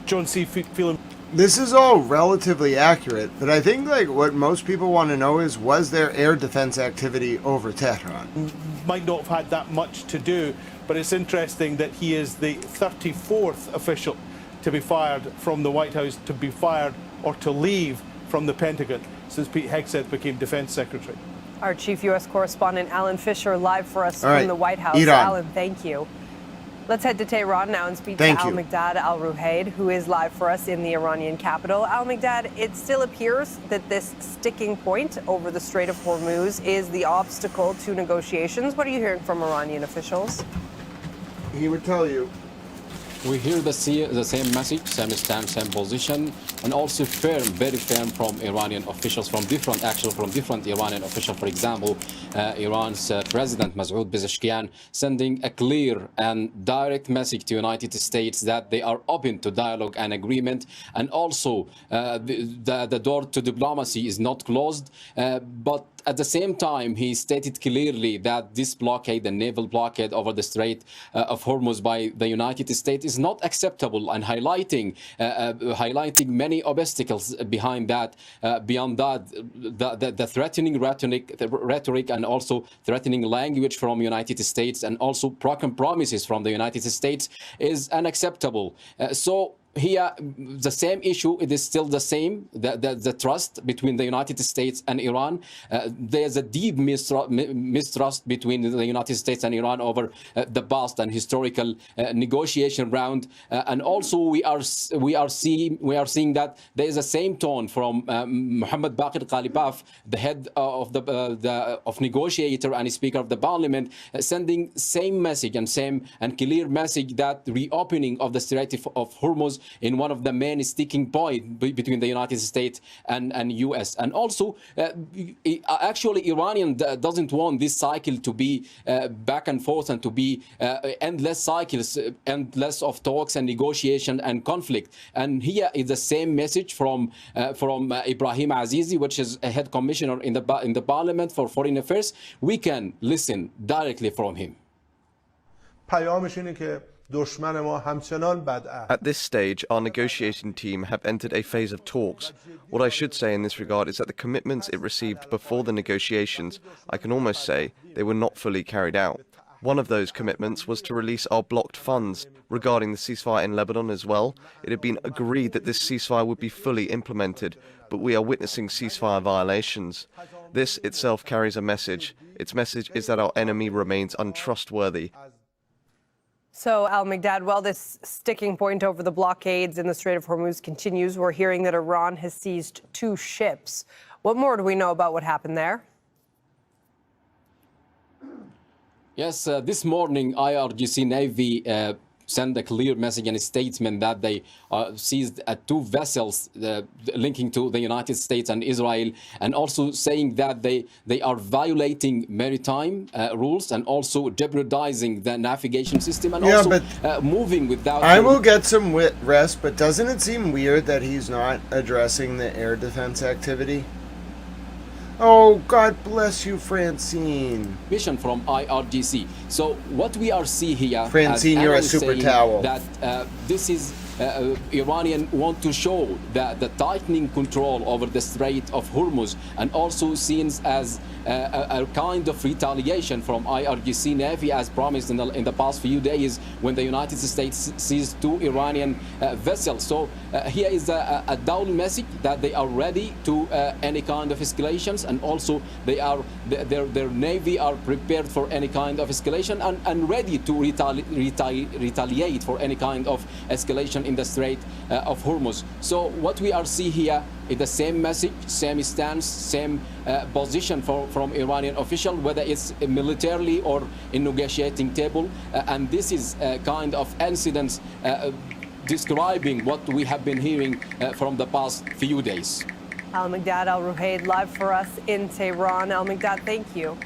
John C. Phelan. This is all relatively accurate, but I think what most people want to know is, was there air defense activity over Tehran? Might not have had that much to do, but it's interesting that he is the 34th official to be fired from the White House, to be fired or to leave from the Pentagon since Pete Hegseth became Defense Secretary. Our chief U.S. correspondent, Alan Fisher, live for us from the White House. Iran. Alan, thank you. Let's head to Tehran now and speak to Al-Migdad Al-Ruhaid, who is live for us in the Iranian capital. Al-Migdad, it still appears that this sticking point over the Strait of Hormuz is the obstacle to negotiations. What are you hearing from Iranian officials? He would tell you. We hear the same message, same stance, same position, and also firm, very firm from Iranian officials, from different Iranian officials. For example, Iran's President Masoud Pezeshkian sending a clear and direct message to United States that they are open to dialogue and agreement, and also the door to diplomacy is not closed, but at the same time, he stated clearly that this blockade, the naval blockade over the Strait of Hormuz by the United States, is not acceptable, and highlighting many obstacles behind that. Beyond that, the threatening rhetoric and also threatening language from United States, and also broken promises from the United States is unacceptable. So here, the same issue, it is still the same, the trust between the United States and Iran. There's a deep mistrust between the United States and Iran over the past and historical negotiation round. And also we are seeing that there is the same tone from Mohammed Baqir Ghalibaf, the head of negotiator and speaker of the parliament, sending same message and clear message that reopening of the Strait of Hormuz in one of the main sticking points between the United States and US. And also, actually, Iranian doesn't want this cycle to be back and forth and to be endless cycles, endless of talks and negotiation and conflict. And here is the same message from Ibrahim Azizi, which is a head commissioner in the Parliament for Foreign Affairs. We can listen directly from him. At this stage, our negotiation team have entered a phase of talks. What I should say in this regard is that the commitments it received before the negotiations, I can almost say, they were not fully carried out. One of those commitments was to release our blocked funds. Regarding the ceasefire in Lebanon as well, it had been agreed that this ceasefire would be fully implemented, but we are witnessing ceasefire violations. This itself carries a message. Its message is that our enemy remains untrustworthy. So, Al-Migdad, while this sticking point over the blockades in the Strait of Hormuz continues, we're hearing that Iran has seized 2 ships. What more do we know about what happened there? Yes, this morning IRGC Navy sent a clear message and a statement that they seized two vessels linking to the United States and Israel, and also saying that they are violating maritime rules and also jeopardizing the navigation system and also moving without... I will get some rest, but doesn't it seem weird that he's not addressing the air defense activity? Oh, God bless you, Francine. Mission from IRGC. So what we are seeing here, Francine, you're a super towel. That this is Iranian want to show that the tightening control over the Strait of Hormuz, and also seen as a kind of retaliation from IRGC Navy, as promised in the past few days when the United States seized two Iranian vessels. So here is a down message that they are ready to any kind of escalations, and also they are their navy are prepared for any kind of escalation and ready to retaliate for any kind of escalation in the Strait of Hormuz. So what we are seeing here is the same message, same stance, same position from Iranian official, whether it's militarily or in negotiating table, and this is a kind of incidents describing what we have been hearing from the past few days. Al-Migdad Al-Ruhaid live for us in Tehran. Al-Migdad, thank you.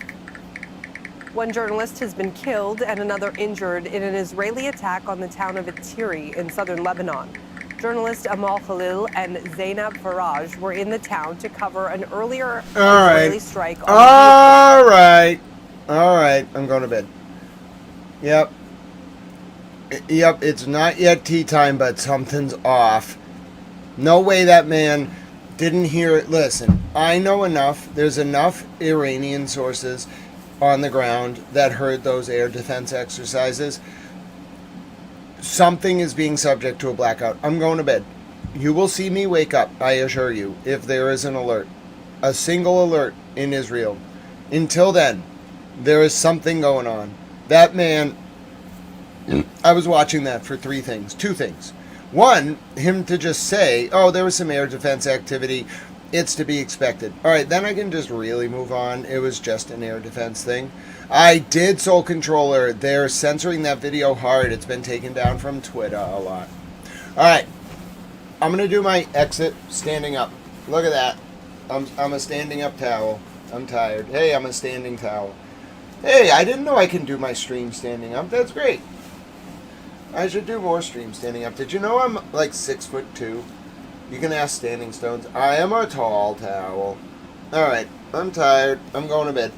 One journalist has been killed and another injured in an Israeli attack on the town of Atiri in southern Lebanon. Journalist Amal Khalil and Zainab Faraj were in the town to cover an earlier Israeli strike on All right, I'm going to bed. Yep, it's not yet tea time, but something's off. No way that man didn't hear it. Listen, I know enough. There's enough Iranian sources on the ground that heard those air defense exercises. Something is being subject to a blackout. I'm going to bed. You will see me wake up, I assure you, if there is an alert. A single alert in Israel. Until then, there is something going on. That man, I was watching that for two things. One, him to just say, oh, there was some air defense activity. It's to be expected. All right, then I can just really move on. It was just an air defense thing. I did Soul Controller. They're censoring that video hard. It's been taken down from Twitter a lot. All right, I'm going to do my exit standing up. Look at that. I'm a standing up towel. I'm tired. Hey, I'm a standing towel. Hey, I didn't know I can do my stream standing up. That's great. I should do more streams standing up. Did you know I'm like 6'2"? You can ask Standing Stones. I am a tall towel. Alright, I'm tired. I'm going to bed.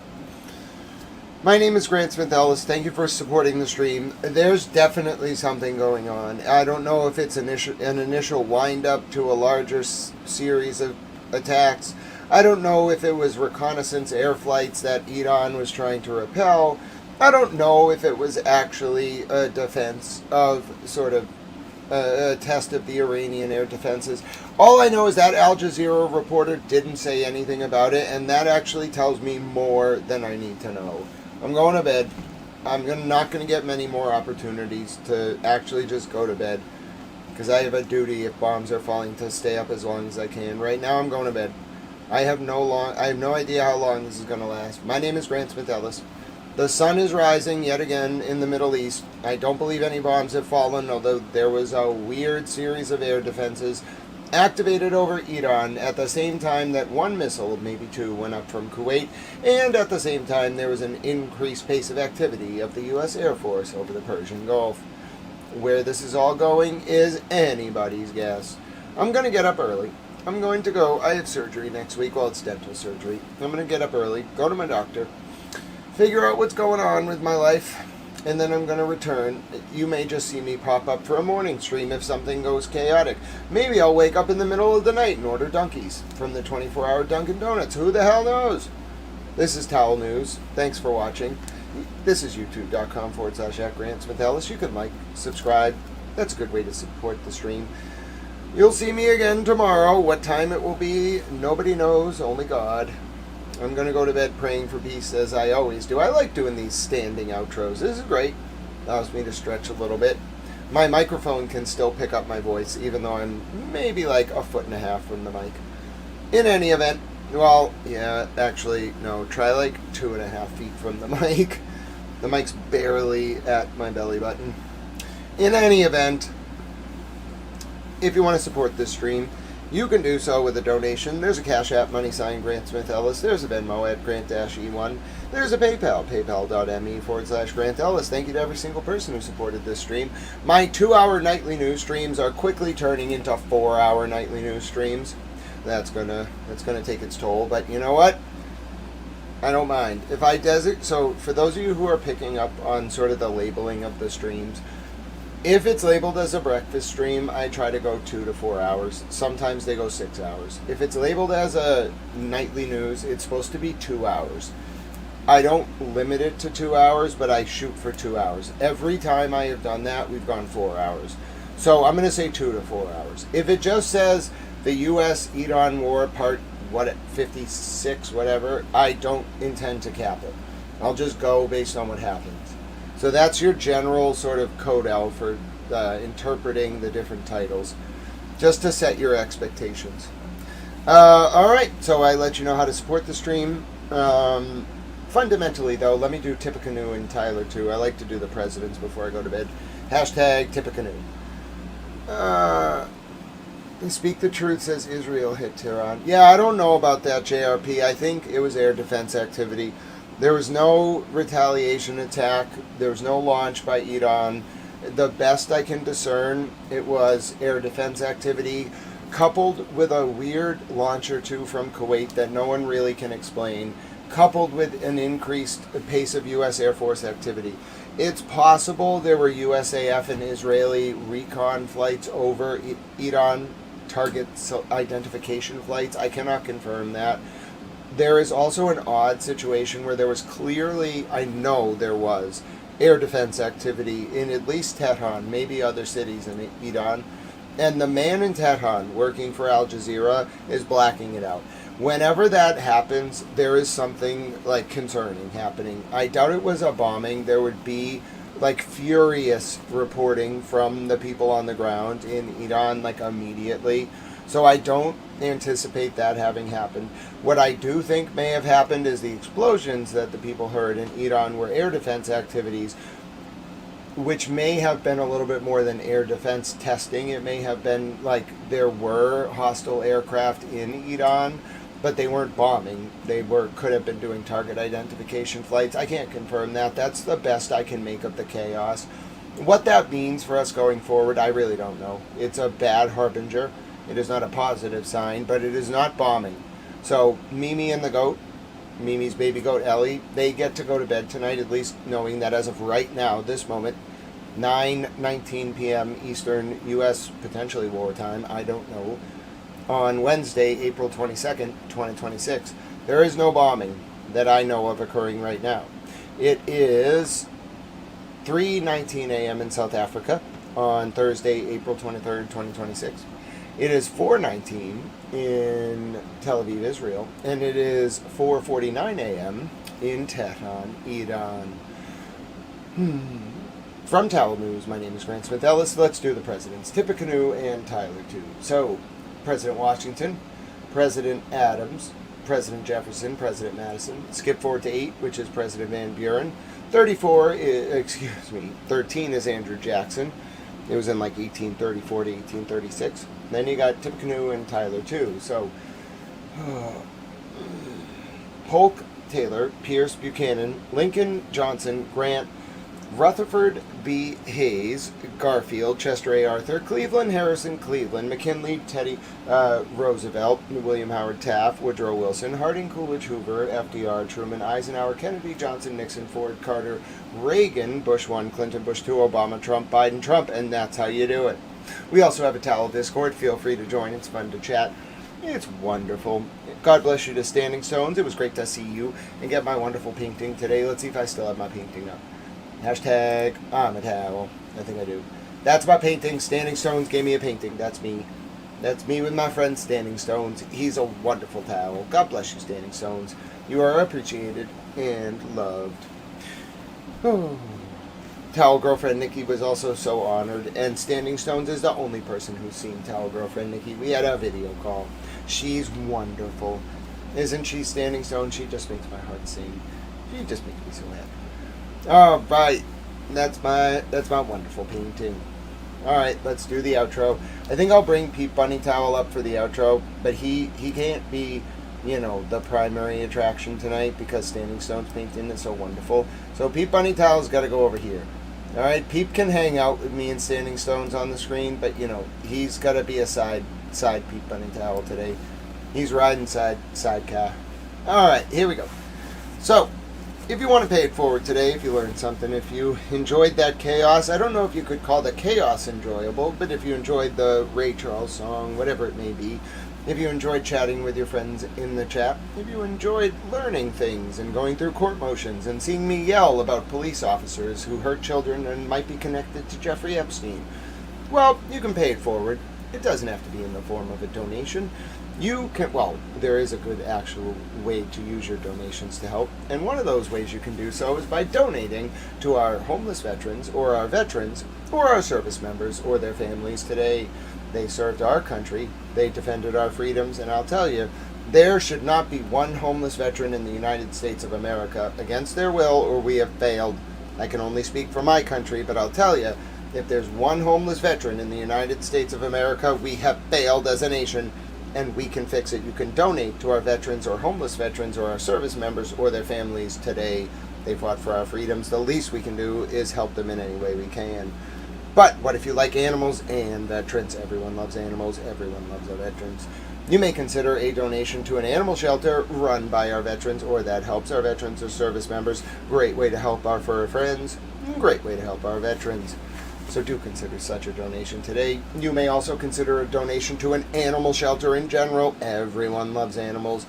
My name is Grant Smith Ellis. Thank you for supporting the stream. There's definitely something going on. I don't know if it's an initial wind-up to a larger series of attacks. I don't know if it was reconnaissance air flights that Iran was trying to repel. I don't know if it was actually a defense of sort of a test of the Iranian air defenses. All I know is that Al Jazeera reporter didn't say anything about it, and that actually tells me more than I need to know. I'm going to bed. I'm not going to get many more opportunities to actually just go to bed, because I have a duty if bombs are falling to stay up as long as I can. Right now I'm going to bed. I have no idea how long this is going to last. My name is Grant Smith Ellis. The sun is rising yet again in the Middle East. I don't believe any bombs have fallen, although there was a weird series of air defenses activated over Iran at the same time that one missile, maybe two, went up from Kuwait, and at the same time there was an increased pace of activity of the U.S. Air Force over the Persian Gulf. Where this is all going is anybody's guess. I'm going to get up early. I'm going to go. I have surgery next week. Well, it's dental surgery. I'm going to get up early, go to my doctor, figure out what's going on with my life, and then I'm going to return. You may just see me pop up for a morning stream if something goes chaotic. Maybe I'll wake up in the middle of the night and order Dunkies from the 24-hour Dunkin' Donuts. Who the hell knows? This is Towel News. Thanks for watching. This is youtube.com/@GrantSmithEllis. You can like, subscribe. That's a good way to support the stream. You'll see me again tomorrow. What time it will be, nobody knows, only God. I'm going to go to bed praying for peace, as I always do. I like doing these standing outros. This is great. Allows me to stretch a little bit. My microphone can still pick up my voice, even though I'm maybe like 1.5 feet from the mic. In any event, well, yeah, actually, no, try like 2.5 feet from the mic. The mic's barely at my belly button. In any event, if you want to support this stream, you can do so with a donation. There's a Cash App, $, Grant Smith Ellis. There's a Venmo at Grant-E1. There's a PayPal, paypal.me/Grant Ellis. Thank you to every single person who supported this stream. My 2-hour nightly news streams are quickly turning into 4-hour nightly news streams. That's gonna take its toll, but you know what? I don't mind. If I so for those of you who are picking up on sort of the labeling of the streams, if it's labeled as a breakfast stream, I try to go 2 to 4 hours. Sometimes they go 6 hours. If it's labeled as a nightly news, it's supposed to be 2 hours. I don't limit it to 2 hours, but I shoot for 2 hours. Every time I have done that, we've gone 4 hours. So I'm going to say 2 to 4 hours. If it just says the U.S.-Iran war part 56, whatever, I don't intend to cap it. I'll just go based on what happens. So that's your general sort of codel for interpreting the different titles, just to set your expectations. All right, so I let you know how to support the stream. Fundamentally, though, let me do Tippecanoe and Tyler, too. I like to do the presidents before I go to bed. Hashtag Tippecanoe. Speak the truth, says Israel hit Tehran. Yeah, I don't know about that, JRP. I think it was air defense activity. There was no retaliation attack. There was no launch by Iran. The best I can discern, it was air defense activity, coupled with a weird launch or two from Kuwait that no one really can explain, coupled with an increased pace of U.S. Air Force activity. It's possible there were USAF and Israeli recon flights over Iran, target identification flights. I cannot confirm that. There is also an odd situation where there was clearly, I know there was, air defense activity in at least Tehran, maybe other cities in Iran, and the man in Tehran working for Al Jazeera is blacking it out. Whenever that happens, there is something like concerning happening. I doubt it was a bombing. There would be like furious reporting from the people on the ground in Iran like immediately. So I don't anticipate that having happened. What I do think may have happened is the explosions that the people heard in Iran were air defense activities, which may have been a little bit more than air defense testing. It may have been like there were hostile aircraft in Iran, but they weren't bombing. They could have been doing target identification flights. I can't confirm that. That's the best I can make of the chaos. What that means for us going forward, I really don't know. It's a bad harbinger. It is not a positive sign, but it is not bombing. So Mimi and the goat, Mimi's baby goat Ellie, they get to go to bed tonight, at least knowing that as of right now, this moment, 9:19 p.m. Eastern, U.S. potentially wartime, I don't know, on Wednesday, April 22nd, 2026. There is no bombing that I know of occurring right now. It is 3:19 a.m. in South Africa on Thursday, April 23rd, 2026. It is 4:19 in Tel Aviv, Israel, and it is 4:49 a.m. in Tehran, Iran. From Tower News, my name is Grant Smith Ellis. Let's do the presidents, Tippecanoe and Tyler, too. So, President Washington, President Adams, President Jefferson, President Madison. Skip forward to 8, which is President Van Buren. 13 is Andrew Jackson. It was in like 1834 to 1836. Then you got Tippecanoe and Tyler, too. So, Polk, Taylor, Pierce, Buchanan, Lincoln, Johnson, Grant, Rutherford B. Hayes, Garfield, Chester A. Arthur, Cleveland, Harrison, Cleveland, McKinley, Teddy Roosevelt, William Howard Taft, Woodrow Wilson, Harding, Coolidge, Hoover, FDR, Truman, Eisenhower, Kennedy, Johnson, Nixon, Ford, Carter, Reagan, Bush 1, Clinton, Bush 2, Obama, Trump, Biden, Trump, and that's how you do it. We also have a Towel Discord. Feel free to join. It's fun to chat. It's wonderful. God bless you to Standing Stones. It was great to see you and get my wonderful painting today. Let's see if I still have my painting up. Hashtag I'm a towel. I think I do. That's my painting. Standing Stones gave me a painting. That's me. That's me with my friend Standing Stones. He's a wonderful towel. God bless you, Standing Stones. You are appreciated and loved. Oh. Towel Girlfriend Nikki was also so honored, and Standing Stones is the only person who's seen Towel Girlfriend Nikki. We had a video call. She's wonderful. Isn't she, Standing Stone? She just makes my heart sing. She just makes me so happy. All right. That's my wonderful painting. All right, let's do the outro. I think I'll bring Pete Bunny Towel up for the outro, but he can't be, the primary attraction tonight because Standing Stone's painting is so wonderful. So Pete Bunny Towel's got to go over here. All right, Pete can hang out with me and Standing Stones on the screen, but he's got to be a side Pete Bunny Towel today. He's riding sidecar. All right, here we go. So, if you want to pay it forward today, if you learned something, if you enjoyed that chaos, I don't know if you could call the chaos enjoyable, but if you enjoyed the Ray Charles song, whatever it may be, if you enjoyed chatting with your friends in the chat, if you enjoyed learning things and going through court motions and seeing me yell about police officers who hurt children and might be connected to Jeffrey Epstein, well, you can pay it forward. It doesn't have to be in the form of a donation. You can, there is a good actual way to use your donations to help, and one of those ways you can do so is by donating to our homeless veterans or our service members or their families today. They served our country, they defended our freedoms, and I'll tell you, there should not be one homeless veteran in the United States of America against their will, or we have failed. I can only speak for my country, but I'll tell you, if there's one homeless veteran in the United States of America, we have failed as a nation, and we can fix it. You can donate to our veterans or homeless veterans or our service members or their families today. They fought for our freedoms. The least we can do is help them in any way we can. But what if you like animals and veterans? Everyone loves animals. Everyone loves our veterans. You may consider a donation to an animal shelter run by our veterans or that helps our veterans or service members. Great way to help our fur friends. Great way to help our veterans. So do consider such a donation today. You may also consider a donation to an animal shelter in general. Everyone loves animals.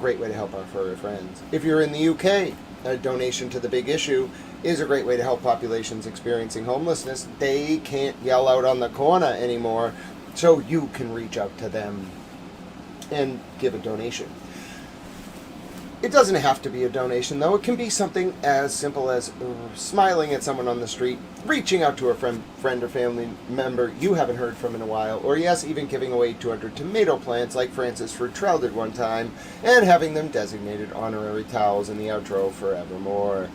Great way to help our furry friends. If you're in the UK, a donation to The Big Issue is a great way to help populations experiencing homelessness. They can't yell out on the corner anymore, so you can reach out to them and give a donation. It doesn't have to be a donation, though. It can be something as simple as smiling at someone on the street, reaching out to a friend or family member you haven't heard from in a while, or yes, even giving away 200 tomato plants like Francis Frutrell did one time, and having them designated honorary towels in the outro forevermore.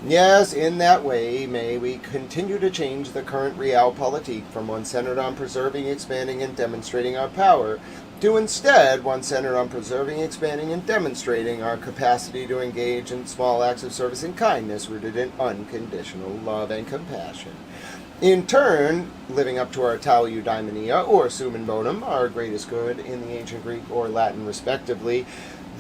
Yes, in that way, may we continue to change the current realpolitik from one centered on preserving, expanding, and demonstrating our power, to instead one centered on preserving, expanding, and demonstrating our capacity to engage in small acts of service and kindness rooted in unconditional love and compassion. In turn, living up to our Tau Eudaimonia, or Summum Bonum, our greatest good in the ancient Greek or Latin respectively,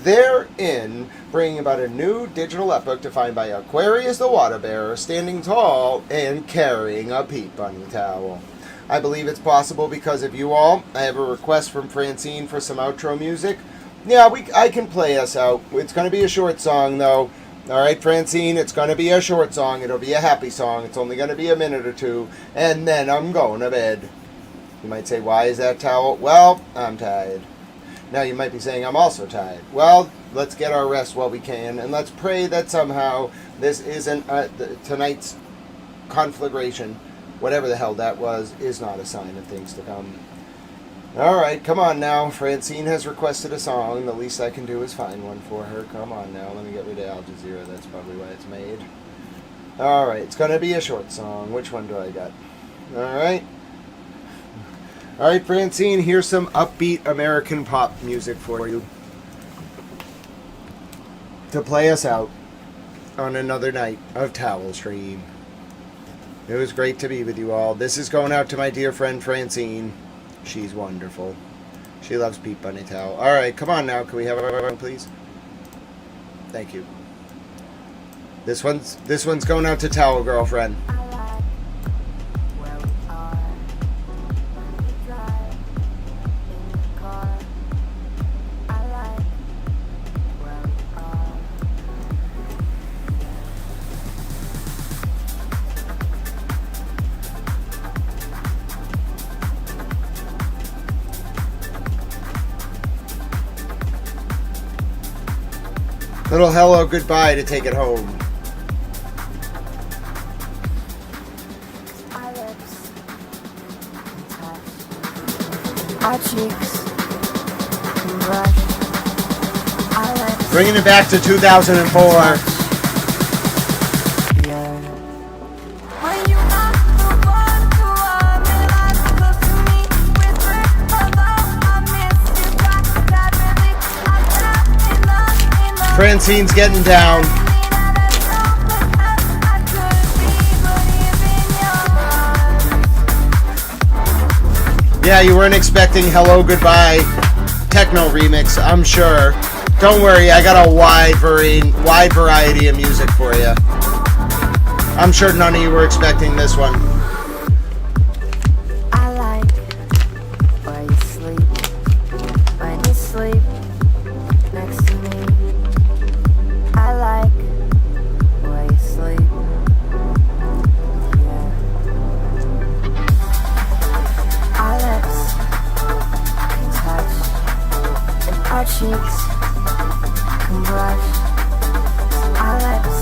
therein bringing about a new digital epoch defined by Aquarius the water bearer standing tall and carrying a Pete Bunny towel. I believe it's possible because of you all. I have a request from Francine for some outro music. Yeah, I can play us out. It's going to be a short song, though. All right, Francine, it's going to be a short song. It'll be a happy song. It's only going to be a minute or two, and then I'm going to bed. You might say, why is that towel? Well, I'm tired. Now you might be saying, I'm also tired. Well, let's get our rest while we can, and let's pray that somehow this isn't tonight's conflagration, whatever the hell that was, is not a sign of things to come. All right, come on now. Francine has requested a song. The least I can do is find one for her. Come on now. Let me get rid of Al Jazeera. That's probably why it's made. All right, it's going to be a short song. Which one do I got? All right. All right, Francine, here's some upbeat American pop music for you to play us out on another night of Towel Stream. It was great to be with you all. This is going out to my dear friend Francine. She's wonderful. She loves Pete Bunny Towel. All right, come on now. Can we have one, please? Thank you. This one's going out to Towel Girlfriend. Little hello goodbye to take it home. Our cheeks, bringing it back to 2004. yeah. Francine's getting down. Yeah, you weren't expecting Hello Goodbye techno remix, I'm sure. Don't worry, I got a wide variety of music for you. I'm sure none of you were expecting this one. I like where you sleep, when you sleep next to me. I like where you sleep, yeah. Our lips can touch, and our cheeks can brush. Our lips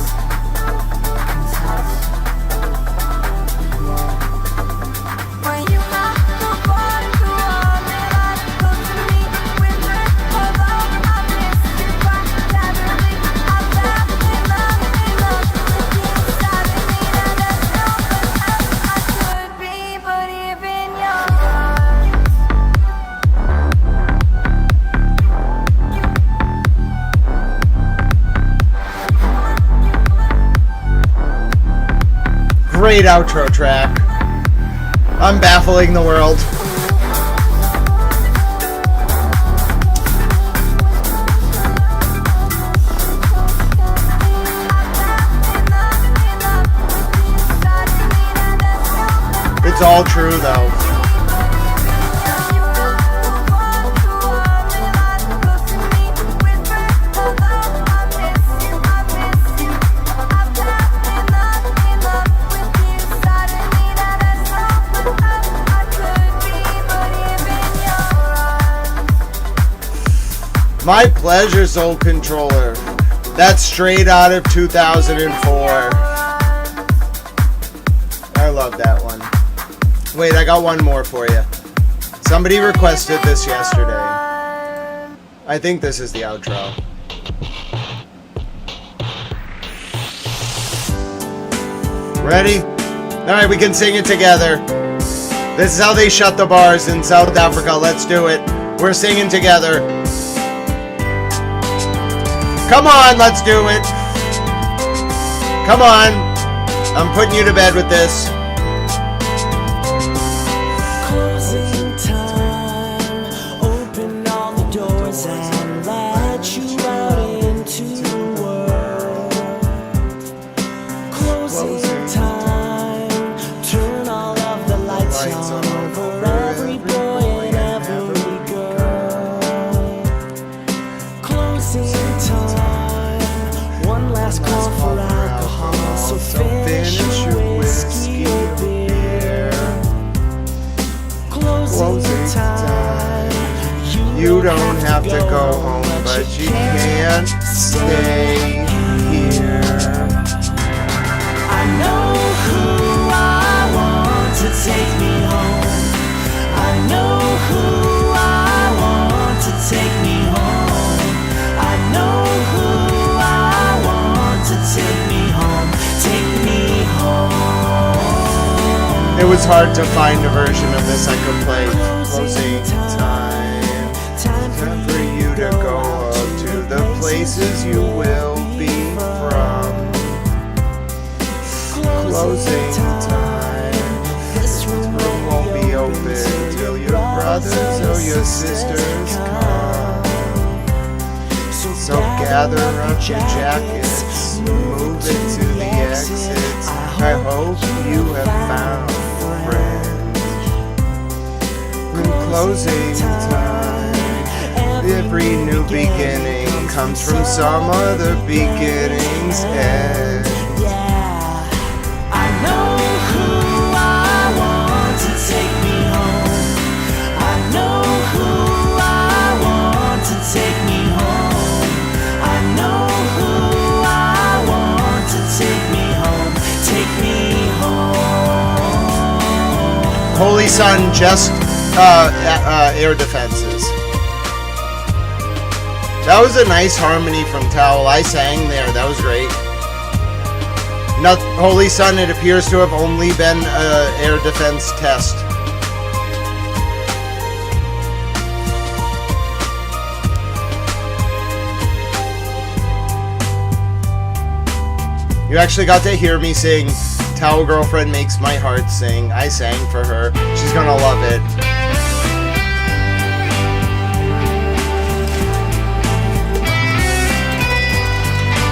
can touch, yeah. When you knock the ball to all that I go to me with her, although I miss you quite cleverly. I'm back in love with you inside of me. Now there's no one else I could be but even Great outro track. I'm baffling the world. It's all true though. My Pleasure Soul Controller. That's straight out of 2004. I love that one. Wait, I got one more for you. Somebody requested this yesterday. I think this is the outro. Ready? Alright, we can sing it together. This is how they shut the bars in South Africa. Let's do it. We're singing together. Come on, let's do it. Come on. I'm putting you to bed with this. Closing time, open all the doors and let you out into the world. Closing time, turn all of the lights on for every boy and every girl. Closing time, one last call for alcohol, so finish your whiskey or beer. Closing time, You don't have to go home, but you can't stay here. I know who I want to take me home. I know who I want to take me home. I know who I want to take me home. Take me home. It was hard to find a version of this I could play. Closing time. Time for you to go up to the places you will be from. Closing time. This room won't be open till your brothers or your sisters come. So gather up your jackets, move into the exits. I hope you have found a friend. In closing time, every new beginning comes from some other beginning's end. I know who I want to take me home. I know who I want to take me home. I know who I want to take me home. Take me home. Holy Sun, just air defenses. That was a nice harmony from Towel. I sang there. That was great. Not Holy Sun, it appears to have only been an air defense test. You actually got to hear me sing Towel Girlfriend Makes My Heart Sing. I sang for her. She's gonna love it.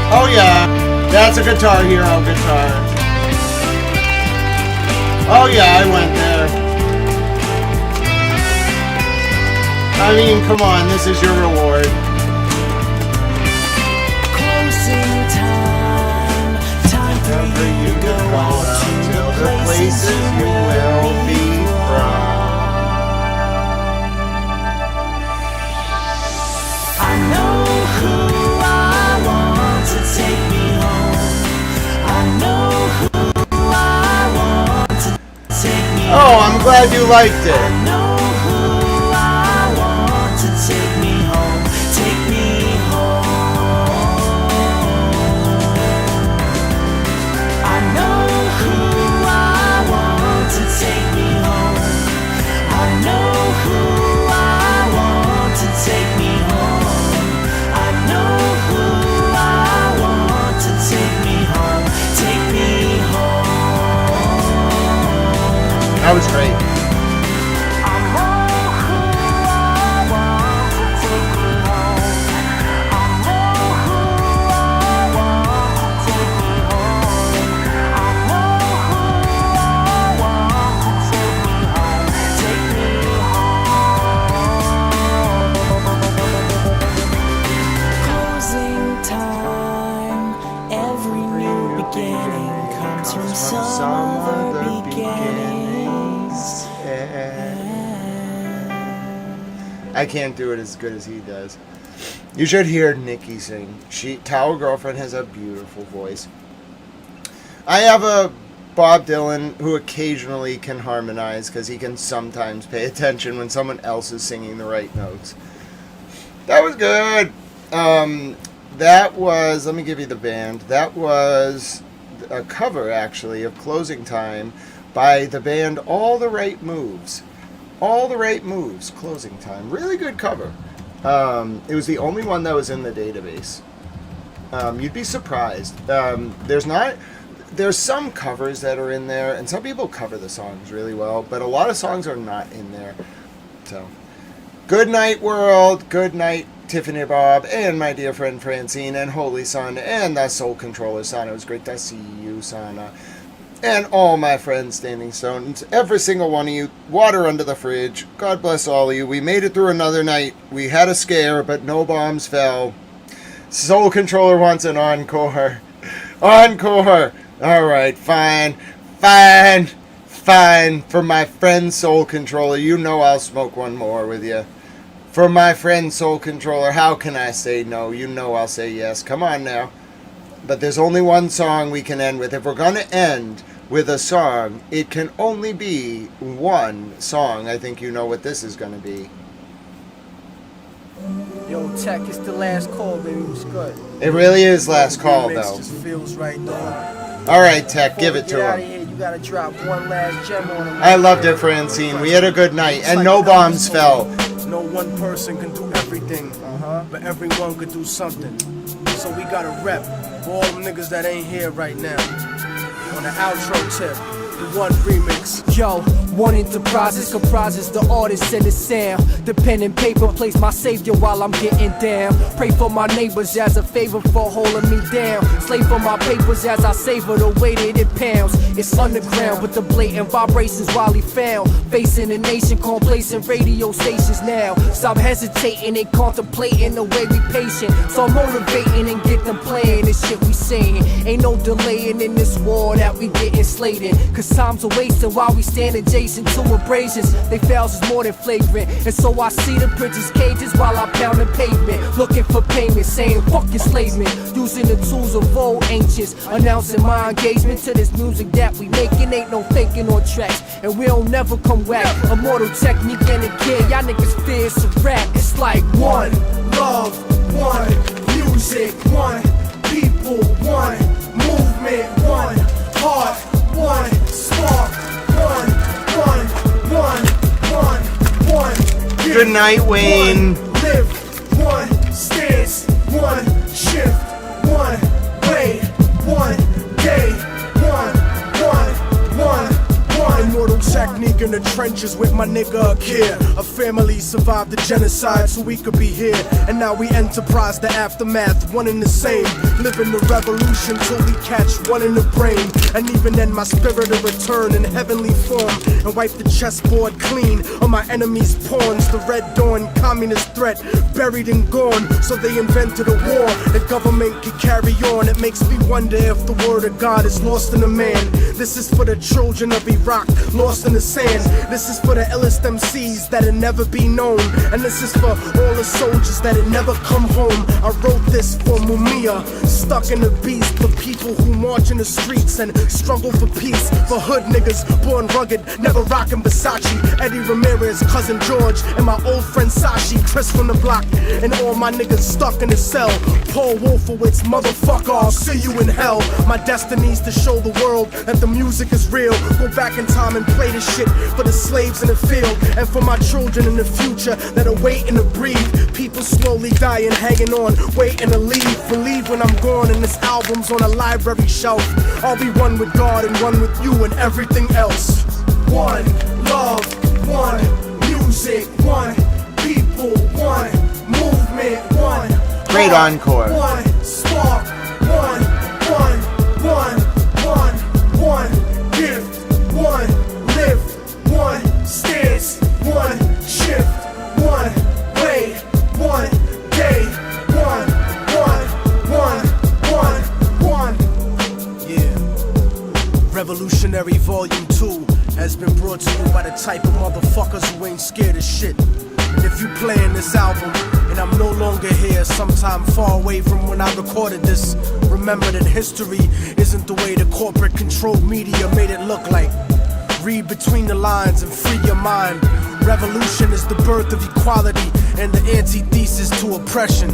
Oh yeah, that's a Guitar Hero guitar. Oh yeah, I went there. I mean, come on, this is your reward. Closing time, time for you to go out to the places you will be from. I know who I want to take me home. I know who I want to take me home. Oh, I'm glad you liked it. I know who I want to take me home. Take me home. I know who I want to take me home. I know who I want to take me home. I know who I want to take me home. Take me home. That was great. Closing time. Every new beginning comes from some other beginnings. I can't do it as good as he does. You should hear Nikki sing. Towel Girlfriend has a beautiful voice. I have a Bob Dylan who occasionally can harmonize because he can sometimes pay attention when someone else is singing the right notes. That was good. That was, let me give you the band. That was a cover, actually, of Closing Time by the band All the Right Moves. All the Right Moves, Closing Time. Really good cover. It was the only one that was in the database. You'd be surprised. There's some covers that are in there, and some people cover the songs really well, but a lot of songs are not in there. So, good night, world. Good night, Tiffany Bob, and my dear friend Francine, and Holy Son, and the Soul Controller, Sana. It was great to see you, Sana. And all my friends, Standing Stones, every single one of you, water under the fridge. God bless all of you. We made it through another night. We had a scare, but no bombs fell. Soul Controller wants an encore. Encore! Alright, fine. Fine. Fine. For my friend Soul Controller, you know I'll smoke one more with you. For my friend Soul Controller, how can I say no? You know I'll say yes. Come on now. But there's only one song we can end with. If we're going to end with a song, it can only be one song. I think you know what this is going to be. Yo, Tech, it's the last call, baby. What's good? It really is last call, though. Just feels right, though. All right, Tech, give it to him. Here, you gotta drop one last gem on him. I loved it, Francine. We had a good night, and no bombs fell. No one person can do everything, but everyone could do something. So we gotta rep for all them niggas that ain't here right now. On the outro tip, the one remix. Yo, one enterprises comprises the artist and the sound. The pen and paper plays my savior while I'm getting down. Pray for my neighbors as a favor for holding me down. Slave for my papers as I savor the weight that it pounds. It's underground with the blatant vibrations while he found. Facing the nation, complacent radio stations now. Stop hesitating and contemplating the way we patient. So I'm motivating and get them playing this shit we saying. Ain't no delaying in this war that we getting slated. Cause time's a wasting while we stand adjacent to abrasions. They fouls is more than flagrant. And so I see the prince's cages while I pound the pavement. Looking for payment, saying fuck enslavement. Using the tools of old ancients. Announcing my engagement to this music that we making. Ain't no faking on tracks. And we don't never come whack. Immortal technique and again, y'all niggas fear it's a rap. It's like one love, one music, one people, one movement, one heart, one spark, one. Good night, Wayne. Live, one stance, one shift, one way, one stuck in the trenches with my nigga Akir. A family survived the genocide so we could be here. And now we enterprise the aftermath, one and the same. Living the revolution till we catch one in the brain. And even then my spirit will return in heavenly form and wipe the chessboard clean on my enemies' pawns. The Red Dawn communist threat buried and gone. So they invented a war the government could carry on. It makes me wonder if the word of God is lost in a man. This is for the children of Iraq, lost in the sand. This is for the illest MCs that'll never be known. And this is for all the soldiers that'll never come home. I wrote this for Mumia, stuck in the beast. For people who march in the streets and struggle for peace. For hood niggas born rugged, never rockin' Versace. Eddie Ramirez, cousin George, and my old friend Sashi. Chris from the block, and all my niggas stuck in the cell. Paul Wolfowitz, motherfucker, I'll see you in hell. My destiny's to show the world that the music is real. Go back in time and play this shit for the slaves in the field. And for my children in the future that are waiting to breathe. People slowly dying, hanging on, waiting to leave. Believe when I'm gone and this album's on a library shelf. I'll be one with God and one with you and everything else. One love, one music, one people, one movement, one great encore. One spark, one gift, one lift, one stance, one shift, one way, one day, one. Yeah. Revolutionary Volume 2 has been brought to you by the type of motherfuckers who ain't scared of shit. And if you playing this album and I'm no longer here, sometime far away from when I recorded this, remember that history isn't the way the corporate controlled media made it look like. Read between the lines and free your mind. Revolution is the birth of equality and the antithesis to oppression.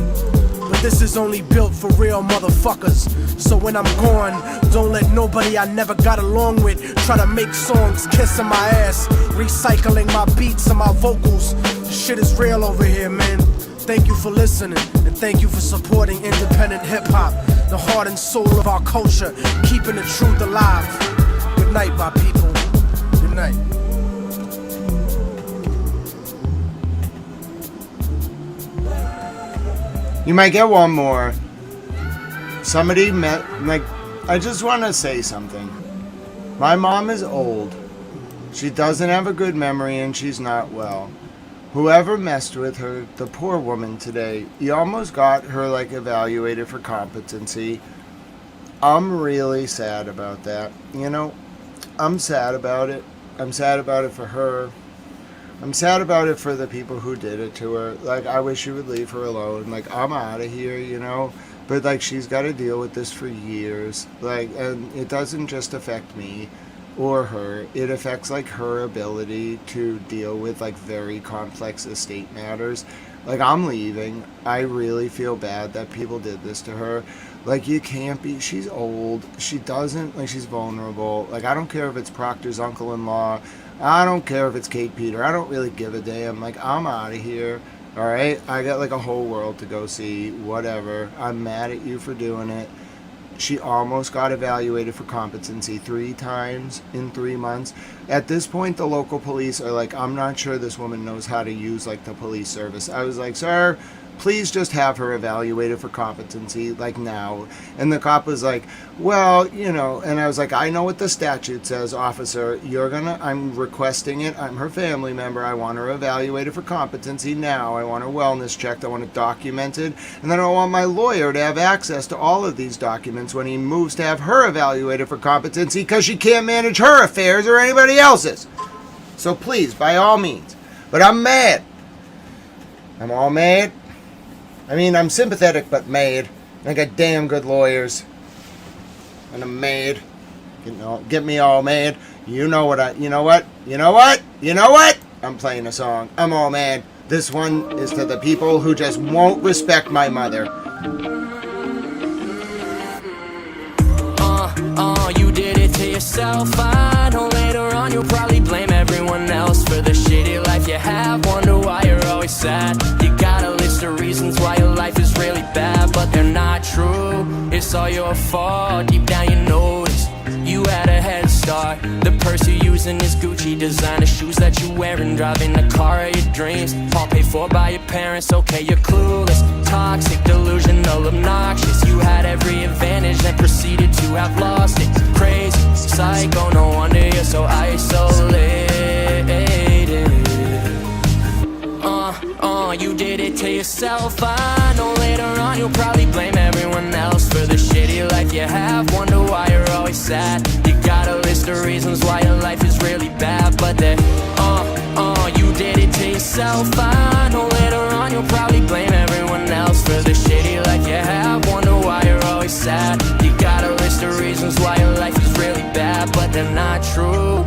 But this is only built for real motherfuckers. So when I'm gone, don't let nobody I never got along with try to make songs kissing my ass, recycling my beats and my vocals. This shit is real over here, man. Thank you for listening, and thank you for supporting independent hip-hop, the heart and soul of our culture, keeping the truth alive. Good night, my people. Good night. You might get one more. Somebody met, I just want to say something. My mom is old. She doesn't have a good memory and she's not well. Whoever messed with her, the poor woman today, you almost got her evaluated for competency. I'm really sad about that. You know, I'm sad about it. I'm sad about it for her. I'm sad about it for the people who did it to her. I wish you would leave her alone. I'm out of here, you know. But she's got to deal with this for years. And it doesn't just affect me or her. It affects her ability to deal with very complex estate matters. I'm leaving. I really feel bad that people did this to her. You can't be. She's old. She doesn't. She's vulnerable. I don't care if it's Proctor's uncle-in-law. I don't care if it's Kate Peter. I don't really give a damn. I'm out of here. All right? I got a whole world to go see. Whatever. I'm mad at you for doing it. She almost got evaluated for competency 3 times in 3 months. At this point, the local police are I'm not sure this woman knows how to use the police service. I was sir, please just have her evaluated for competency now. And the cop was well, you know, and I was I know what the statute says, officer. I'm requesting it. I'm her family member. I want her evaluated for competency now. I want her wellness checked. I want it documented. And then I want my lawyer to have access to all of these documents when he moves to have her evaluated for competency because she can't manage her affairs or anybody else's. So please, by all means. But I'm mad. I'm all mad. I mean, I'm sympathetic, but mad. I got damn good lawyers. And I'm mad. Get me all mad. You know what? I'm playing a song. I'm all mad. This one is to the people who just won't respect my mother. You did it to yourself. I know later on you'll probably blame everyone else for the shitty life you have. Wonder why you're always sad. You got a list of reasons why your life is really bad, but they're not true. It's all your fault. Deep down you notice you had a head start. The purse you use in his Gucci designer shoes that you wear and driving the car of your dreams. All paid for by your parents, okay, you're clueless. Toxic, delusional, obnoxious. You had every advantage and proceeded to have lost it. Crazy, psycho, no wonder you're so isolated. You did it to yourself. I know later on you'll probably blame everyone else for the shitty life you have. Wonder why you're always sad. You got a list of reasons why your life is really bad, but then, you did it to yourself. I know later on you'll probably blame everyone else for the shitty life you have. Wonder why you're always sad. You got a list of reasons why your life is really bad, but they're not true.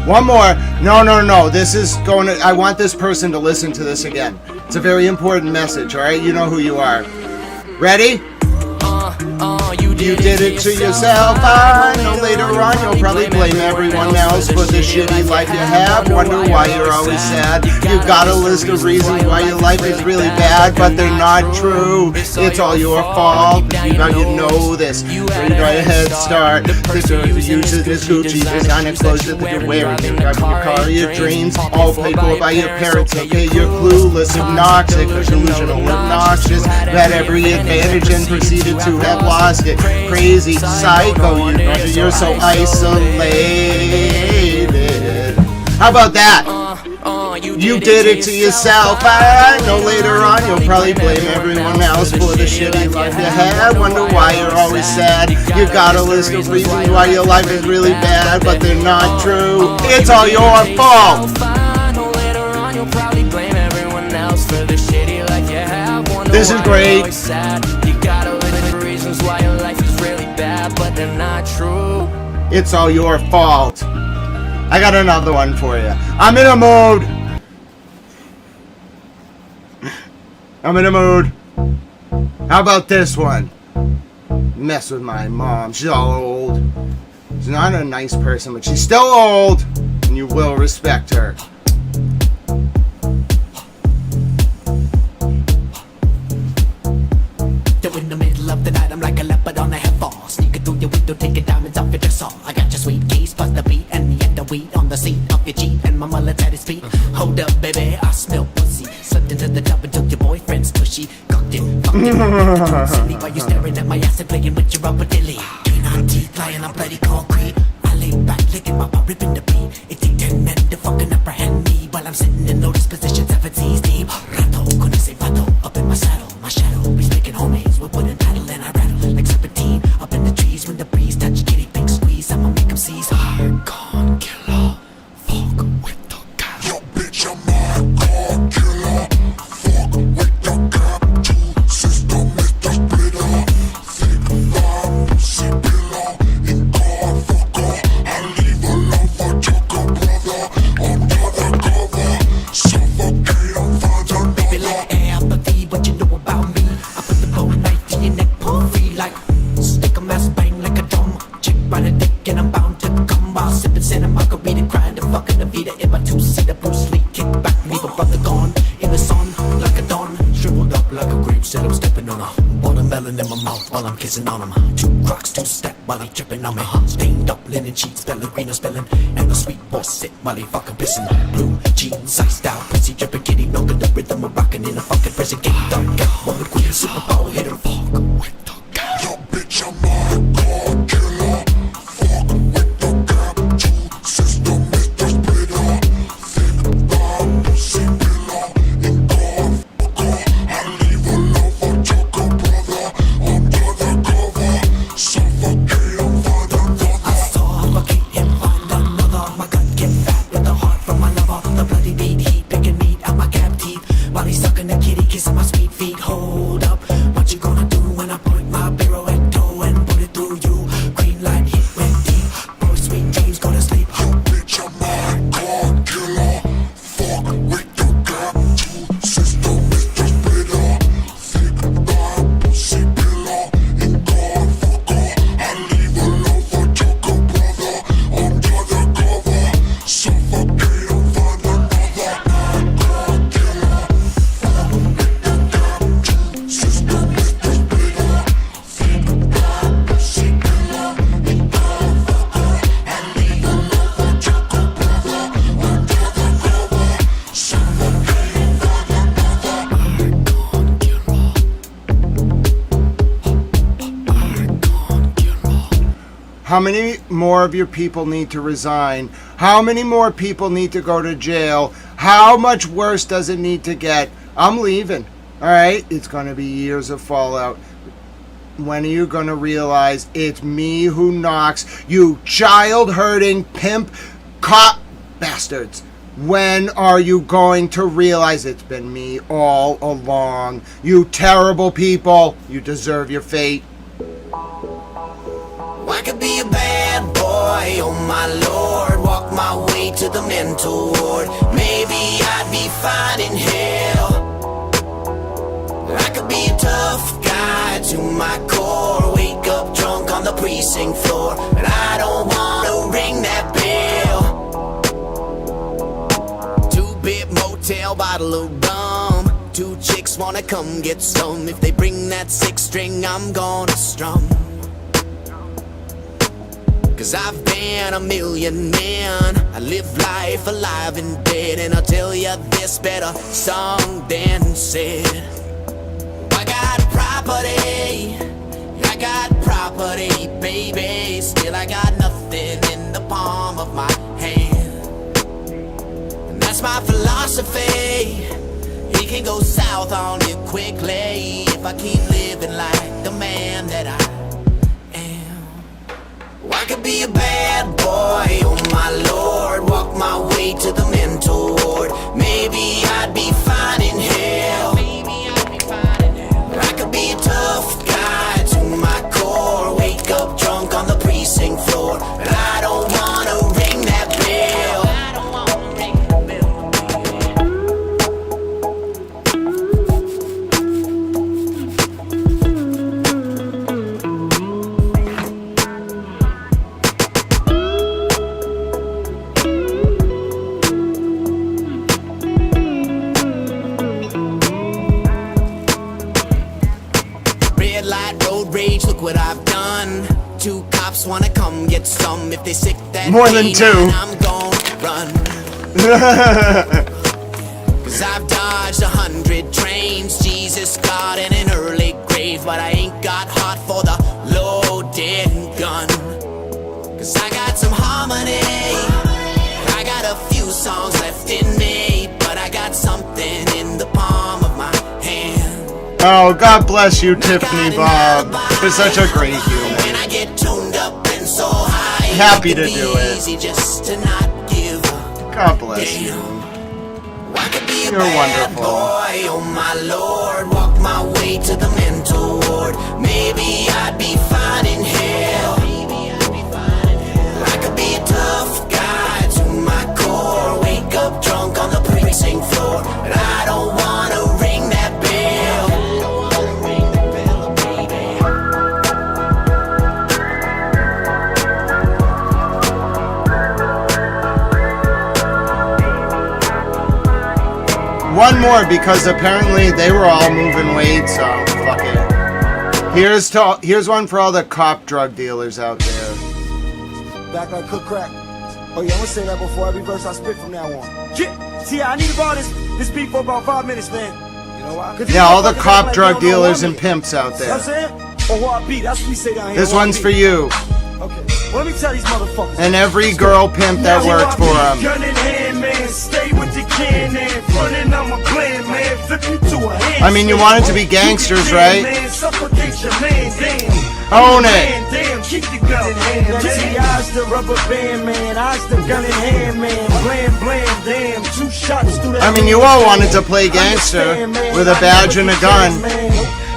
One more. No. This is going to... I want this person to listen to this again. It's a very important message, all right? You know who you are. Ready? You did it to yourself. I know later on you'll probably blame everyone else for the shitty life you have. Wonder why you're always sad. You got a list of reasons why your life is really bad, but they're not true. It's all your fault. You know this. You got a head start. The use of this Gucci designer clothes that you're wearing. You got your car, your dreams, all paid for by your parents. Okay, you're clueless, obnoxious, delusional, obnoxious. You had every advantage and proceeded to have lost it. Crazy, psycho, you're so isolated. How about that? You did it to yourself. I know later on you'll probably blame everyone else for the shitty life you had. Wonder why you're always sad. You got a list of reasons why your life is really bad, but they're not true. It's all your fault. This is great. Why your life is really bad, but they're not true. It's all your fault. I got another one for you. I'm in a mood. How about this one? Mess with my mom. She's all old. She's not a nice person, but she's still old, and you will respect her. In the middle of the night, I'm like a leopard on a heifer. Sneaking through your window, taking diamonds off your dress off. I got your sweet keys, plus the beat, and the other weed on the seat of your Jeep, and my mullet's at his feet. Hold up, baby, I smell pussy. Slipped into the tub and took your boyfriend's tushy. Cocked it, fucked it, silly. While you staring at my ass and playing with your rubber dilly. Clean our teeth, lying on bloody concrete. I lay back, licking my butt, ripping the beat. It take 10 men to fucking apprehend me while I'm sitting in lotus position, 7 seas deep. Rato, couldn't say rato, up in my saddle. My shadow, we making homies. We're putting paddle and I rattle like serpentine. Up in the trees when the breeze touch kitty big squeeze. I'ma make them seize. Hardcore killer, fuck with the cat. Yo, bitch, I'm hardcore killer, fuck with the cat. Two system is the splitter. Thick bomb, pussy pillar. In car, fucker. I leave a lover, chucker, brother. Under the cover, suffocate, I'm father. Baby, like apathy, what you know about me? I put the bone knife in your neck, pull free like stick a mass bang like a drum. Chick by the dick and I'm bound to come while sipping Santa Margarita, crying to fucking Avita in my 2-seater. Bruce Lee kick back, leave a brother gone in the sun like a dawn, shriveled up like a grape. Said I'm stepping on a watermelon in my mouth while I'm kissing on him. 2 crocs, 2-step while he tripping on me. Stained up linen sheets, ballerina spilling, and the sweet boss sit while he fucking pissing. Blue jeans, iced out, pussy dripping, kitty knocking the rhythm of rocking in a fucking prison gate. Dark out, woman queen, superpower hit her. Fuck with the cat. Yo, bitch, I'm hardcore killer. Fuck with the cat. 2 system is the splitter. Thick bomb, pussy pillar. In car, fucker. I leave a lover, chucker, brother. Under the cover, suffocate, I'm father, brother. I suffocate him, find another. My gut get fat with the heart from my lover. The bloody beat, heat, picking meat out my cab teeth. While he's sucking the kitty, kissing my sweet feet. Hold up, what you gonna do when I point my barrel and toe and put it through you? Green light hit went deep. Boy, sweet dreams, go to sleep. Yo, bitch, I'm hardcore killer. Fuck with the cat. 2 system is the splitter. Thick bomb, pussy pillar. In car, fucker. I leave a lover, chucker, brother. Under the cover, suffocate, I'm father, mother. Hardcore killer. Fuck with the cat. How many more of your people need to resign? How many more people need to go to jail? How much worse does it need to get? I'm leaving. All right? It's going to be years of fallout. When are you going to realize it's me who knocks, you child-hurting pimp cop bastards? When are you going to realize it's been me all along? You terrible people. You deserve your fate. I could be a bad boy, oh my lord. Walk my way to the mental ward. Maybe I'd be fine in hell. I could be a tough guy to my core. Wake up drunk on the precinct floor. And I don't wanna ring that bell. Two-bit motel, bottle of rum. Two chicks wanna come get some. If they bring that six string, I'm gonna strum. Cause I've been a million men. I live life alive and dead. And I'll tell you this, better sung than said. I got property, baby. Still I got nothing in the palm of my hand. And that's my philosophy. It can go south on you quickly if I keep living like the man that I could be a bad boy, oh my lord. Walk my way to the mental ward. Maybe I'd be fine in hell. I could be a tough guy to my core. Wake up drunk on the precinct floor. But I don't wanna ring that bell. Look what I've done. Two cops wanna come get some. If they sick that more than two, I'm gonna run. Cause I've dodged 100 trains. Jesus got in an early grave. But I ain't got heart for the loaded gun. Cause I got some harmony. I got a few songs left in me. But I got something in the palm of my hand. Oh, God bless you, Tiffany Bob. You're such a great human. Happy to do it. God bless you. You're wonderful. Oh my lord, walk my way to the mental ward. Maybe I'd be fine in hell. I could be a tough guy to my core. Wake up drunk on the precinct floor. But I don't wanna ring that bell. One more, because apparently they were all moving weight, so fuck it. Here's one for all the cop drug dealers out there. Back like cook crack. Oh yeah, I'm gonna say that before every verse I spit from now on. Yeah, see, I need to borrow this beat for about 5 minutes, man. You know why? Yeah, all the cop drug dealers and pimps out there. You know what I'm saying? Or what I beat, that's what we say down here. This one's for you. Okay, well, let me tell these motherfuckers. And every girl pimp that worked for him. Gun in hand, man, stay with the can, man. Running on my plan, man. Flip you to a hand. I mean, you want it to be gangsters, right? Suffocate your man, damn. Own it. Damn, keep the gun in hand. See, I's the rubber band, man. I's the gun in hand, man. Blam, blam, damn. 2 shots through the I mean, you all wanted to play gangster with a badge and a gun.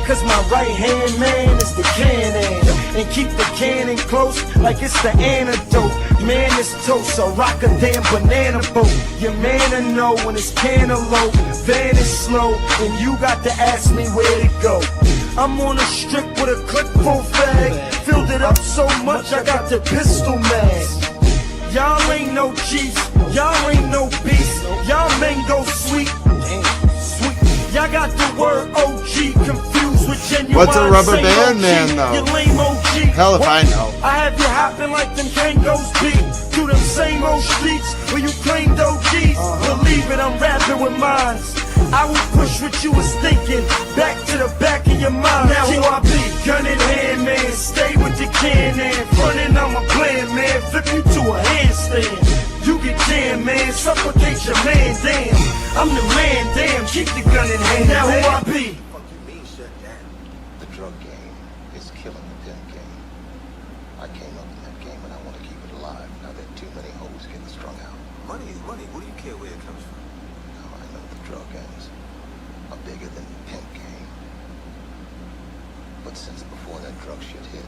Cause my right hand, man, is the cannon. And keep the cannon close like it's the antidote. Man, it's toast, so rock a damn banana boat. Your man to know when it's cantaloupe. Van is slow, and you got to ask me where to go. I'm on a strip with a clip full fag. Filled it up so much I got the pistol mag. Y'all ain't no chiefs, y'all ain't no beasts. Y'all mango sweet, sweet. Y'all got the word OG confused with genuine. What's a rubber band man though? You lame OG. Hell if I know. I have you hopping like them Kangos beat through them same old streets where you claimed OGs. Believe it, I'm rapping with mines. I will push what you was thinking back to the back of your mind. Now who I be? Gun in hand, man. Stay with the can and running on my hand, supplicate your man, damn. I'm the man, damn, keep the gun in hand. Now who I be? The drug game is killing the pimp game. I came up in that game and I want to keep it alive. Now that too many hoes getting strung out. Money is money. What do you care where it comes from? Now I know the drug gangs are bigger than the pimp game. But since before that drug shit hit,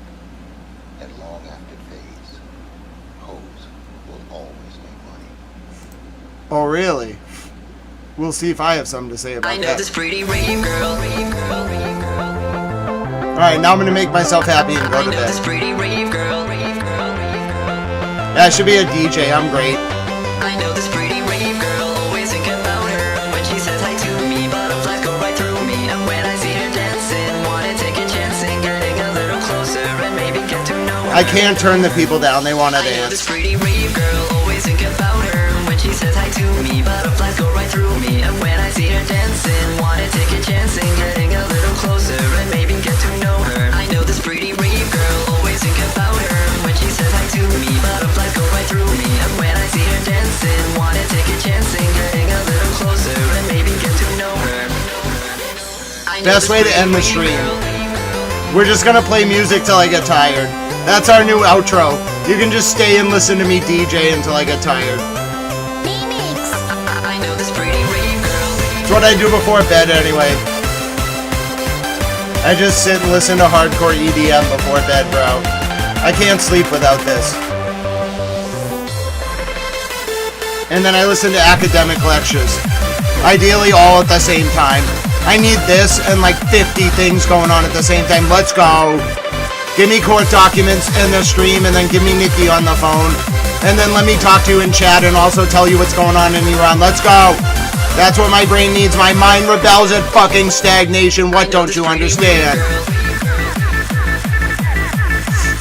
and long after it fades, hoes will always make money. Oh, really? We'll see if I have something to say about that. I know this pretty rave girl. Alright, now I'm gonna make myself happy and go to bed. This pretty rave girl. Yeah, I should be a DJ. I'm great. I know this pretty rave girl. Always think about her. When she says hi to me, butterflies go right through me. And when I see her dancing, wanna take a chance and getting a little closer and maybe get to know her. I can't turn the people down. They want to I know this dance. pretty rave girl. Always think about her. When she says hi to me, butterflies go right through me. And when I see her dancing, wanna take a chance and getting a little closer and maybe get to know her. I know this pretty rave girl. Always think about her. When she says hi to me, butterflies go right through me. And when I see her dancing, wanna take a chance and getting a little closer and maybe get to know her. Best way to end the stream. We're just gonna play music till I get tired. That's our new outro. You can just stay and listen to me DJ until I get tired. It's what I do before bed anyway. I just sit and listen to hardcore EDM before bed, bro. I can't sleep without this. And then I listen to academic lectures. Ideally all at the same time. I need this and like 50 things going on at the same time. Let's go. Give me court documents in the stream and then give me Nikki on the phone. And then let me talk to you in chat and also tell you what's going on in Iran. Let's go. That's what my brain needs. My mind rebels at fucking stagnation. What don't you understand?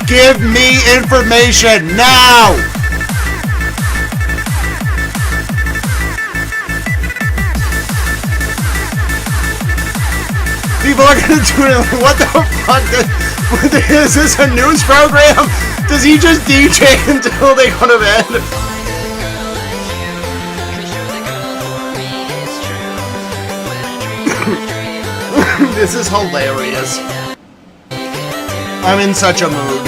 Give me information now. People are gonna do it. What the fuck? Is this a news program? Does he just DJ until they go to bed? This is hilarious. I'm in such a mood.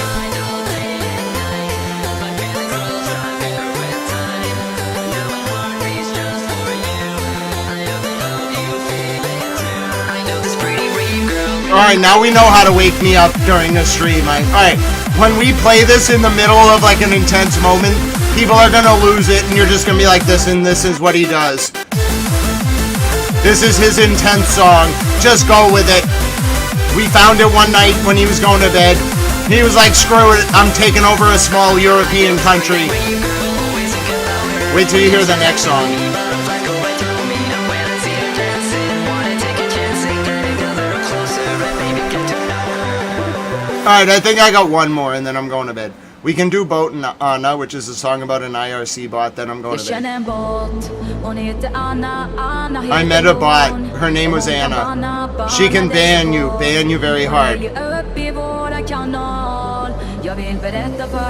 Alright, now we know how to wake me up during a stream. Alright, when we play this in the middle of like an intense moment, people are gonna lose it and you're just gonna be like, this is what he does. This is his intense song. Just go with it. We found it one night when he was going to bed. He was like, screw it, I'm taking over a small European country. Wait till you hear the next song. Alright, I think I got one more and then I'm going to bed. We can do Boat and Anna, which is a song about an IRC bot, then I'm going to bed. I met a bot. Her name was Anna. She can ban you very hard.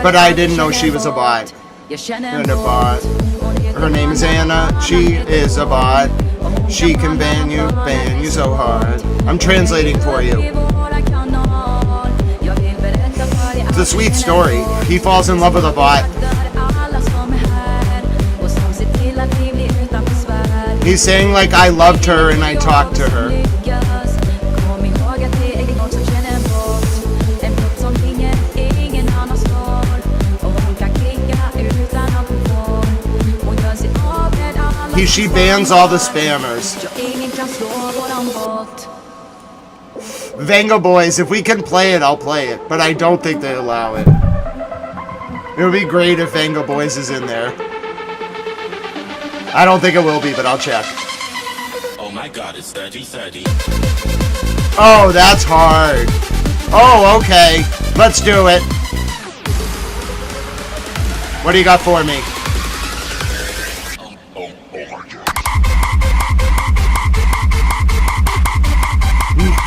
But I didn't know she was a bot. And a bot. Her name is Anna. She is a bot. She can ban you so hard. I'm translating for you. It's a sweet story. He falls in love with a bot. He's saying like I loved her and I talked to her. She bans all the spammers. Venga Boys, if we can play it, I'll play it. But I don't think they allow it. It would be great if Venga Boys is in there. I don't think it will be, but I'll check. Oh my god, it's 30-30. Oh, that's hard. Oh, okay. Let's do it. What do you got for me?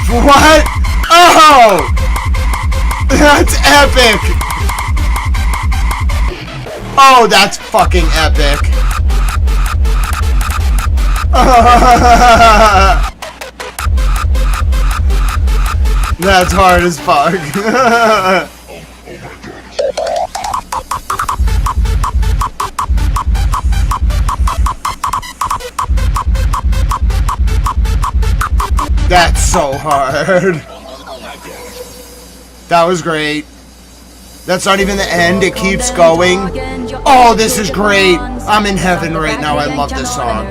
What? Oh! That's epic! Oh, that's fucking epic. That's hard as fuck. That's so hard. That was great. That's not even the end. It keeps going. Oh, this is great. I'm in heaven right now. I love this song.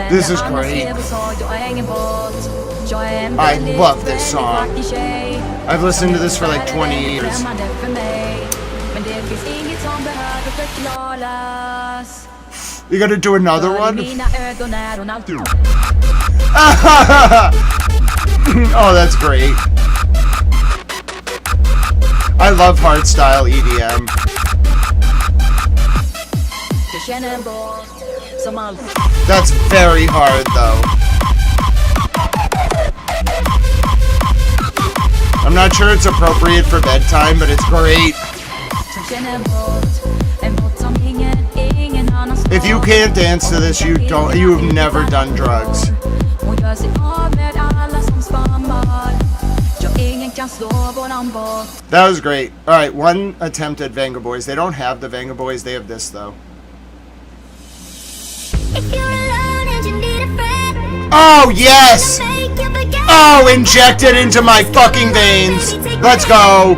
This is great. I love this song. I've listened to this for like 20 years. You gotta do another one? Oh, that's great. I love hardstyle EDM. That's very hard, though. I'm not sure it's appropriate for bedtime, but it's great. If you can't dance to this, you've never done drugs. That was great. Alright, one attempt at Venga Boys. They don't have the Venga Boys, they have this though. Oh, yes! Oh, inject it into my fucking veins. Let's go.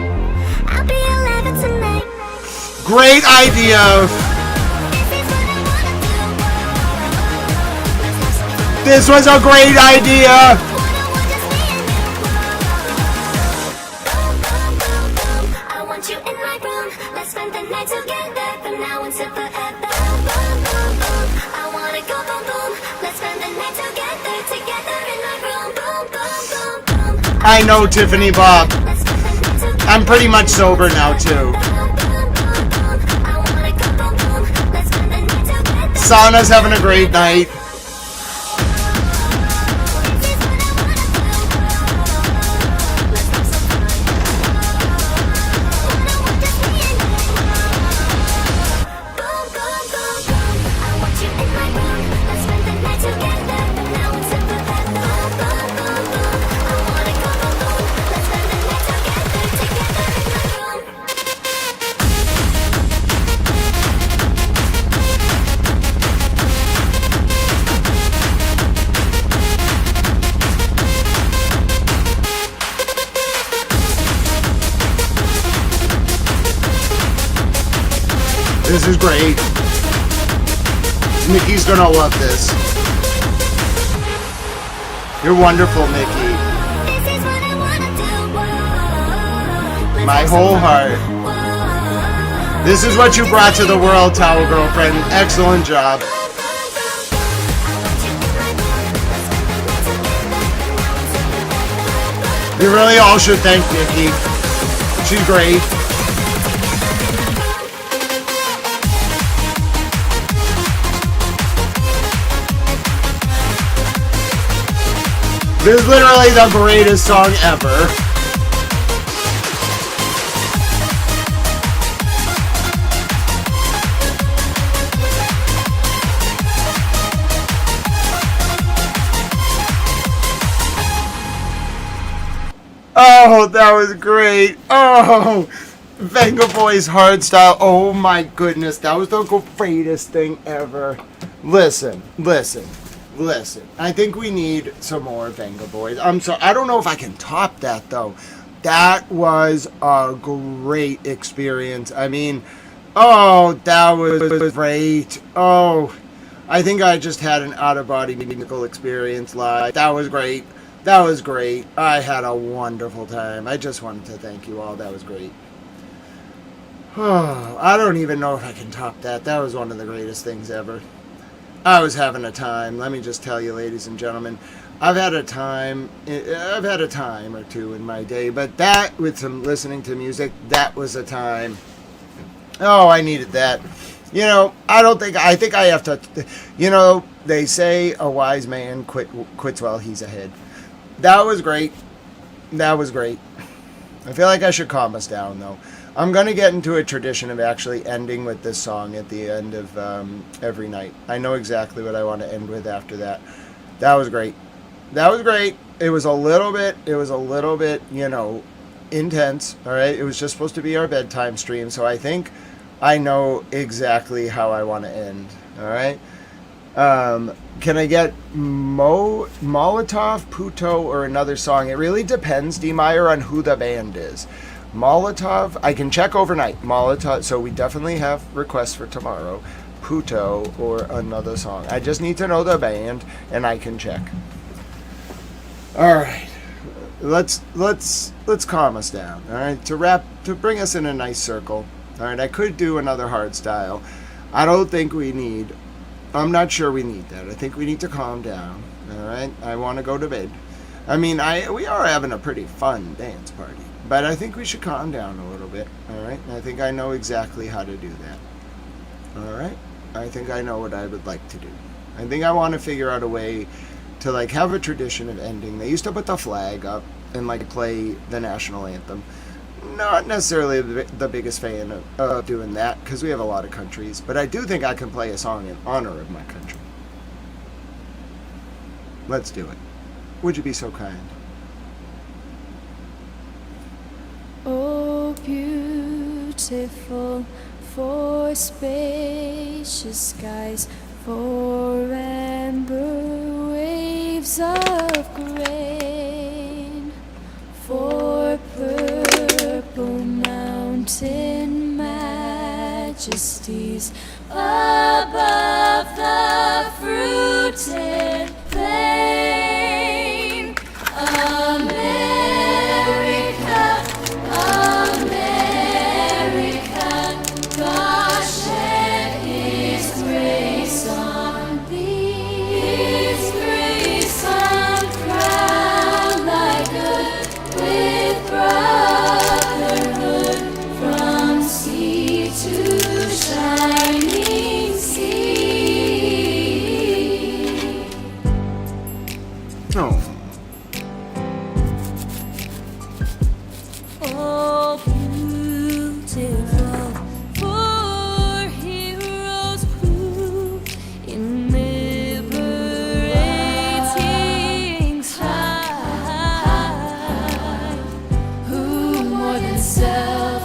Great idea. This was a great idea. I know, Tiffany Bob. I'm pretty much sober now, too. Sauna's having a great night. This is great. Nikki's gonna love this. You're wonderful, Nikki. My whole heart. This is what you brought to the world, Towel Girlfriend. Excellent job. You really all should thank Nikki. She's great. This is literally the greatest song ever. Oh, that was great. Oh, Venga Boys hardstyle. Oh my goodness, that was the greatest thing ever. Listen. I think we need some more Venga Boys. I don't know if I can top that though. That was a great experience. I mean, oh, that was great. Oh, I think I just had an out-of-body musical experience live. That was great. That was great. I had a wonderful time. I just wanted to thank you all. That was great. Oh, I don't even know if I can top that. That was one of the greatest things ever. I was having a time. Let me just tell you, ladies and gentlemen, I've had a time or two in my day, but that, with some listening to music, that was a time. Oh, I needed that. You know, I think I have to, you know, they say a wise man quits while he's ahead. That was great. That was great. I feel like I should calm us down, though. I'm going to get into a tradition of actually ending with this song at the end of every night. I know exactly what I want to end with after that. That was great. That was great. It was a little bit, you know, intense, all right? It was just supposed to be our bedtime stream, so I think I know exactly how I want to end, all right? Can I get Molotov, Puto, or another song? It really depends, D. Meyer, on who the band is. Molotov, I can check overnight. Molotov, so we definitely have requests for tomorrow. Puto or another song. I just need to know the band, and I can check. All right, let's calm us down. All right, to bring us in a nice circle. All right, I could do another hard style. I don't think we need. I'm not sure we need that. I think we need to calm down. All right, I want to go to bed. I mean, we are having a pretty fun dance party, but I think we should calm down a little bit. All right, I think I know exactly how to do that. All right, I think I know what I would like to do. I think I want to figure out a way to like have a tradition of ending. They used to put the flag up and like play the national anthem. Not necessarily the biggest fan of doing that because we have a lot of countries, but I do think I can play a song in honor of my country. Let's do it. Would you be so kind? Oh, beautiful, for spacious skies, for amber waves of grain, for purple mountain majesties above the fruited plain. America, America, God shed His grace on thee, His grace uncrowned thy good with brotherhood from sea to shining sea. Oh. Oh, beautiful, for heroes proved in liberating strife, who more than self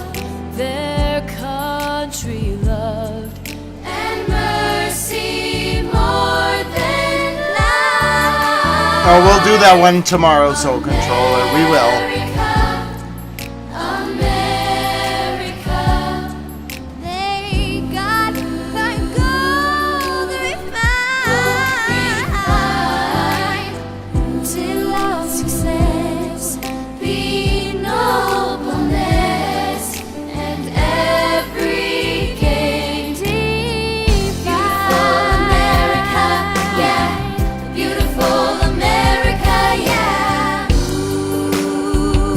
their country loved, and mercy more than life. Oh, we'll do that one tomorrow, Soul Controller. We will. America, they got the gold refined, till all success be nobleness, and every gain divine. America, yeah, beautiful America, yeah. Ooh.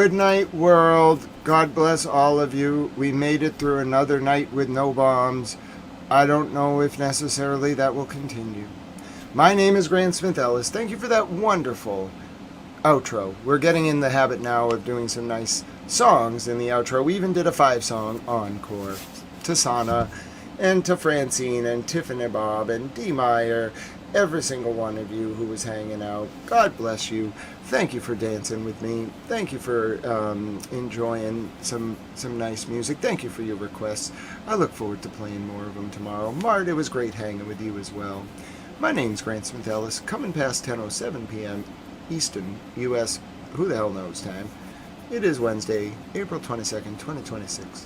Good night, world. God bless all of you. We made it through another night with no bombs. I don't know if necessarily that will continue. My name is Grant Smith Ellis. Thank you for that wonderful outro. We're getting in the habit now of doing some nice songs in the outro. We even did a 5-song encore to Sana and to Francine and Tiffany Bob and D. Meyer, every single one of you who was hanging out. God bless you. Thank you for dancing with me. Thank you for enjoying some nice music. Thank you for your requests. I look forward to playing more of them tomorrow. Mart, it was great hanging with you as well. My name's Grant Smith Ellis, coming past 10:07 p.m. Eastern, U.S., who the hell knows time. It is Wednesday, April 22nd, 2026.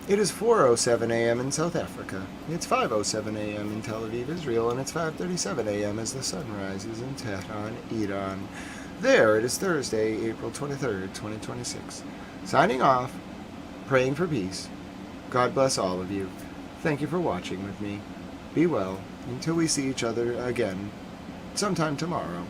It is 4:07 a.m. in South Africa. It's 5:07 a.m. in Tel Aviv, Israel, and it's 5:37 a.m. as the sun rises in Tehran, Iran. There, it is Thursday, April 23rd, 2026. Signing off, praying for peace. God bless all of you. Thank you for watching with me. Be well until we see each other again sometime tomorrow.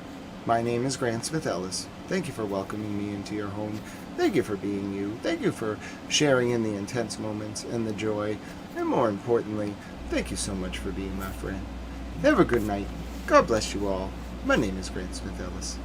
My name is Grant Smith Ellis. Thank you for welcoming me into your home. Thank you for being you. Thank you for sharing in the intense moments and the joy. And more importantly, thank you so much for being my friend. Have a good night. God bless you all. My name is Grant Smith Ellis.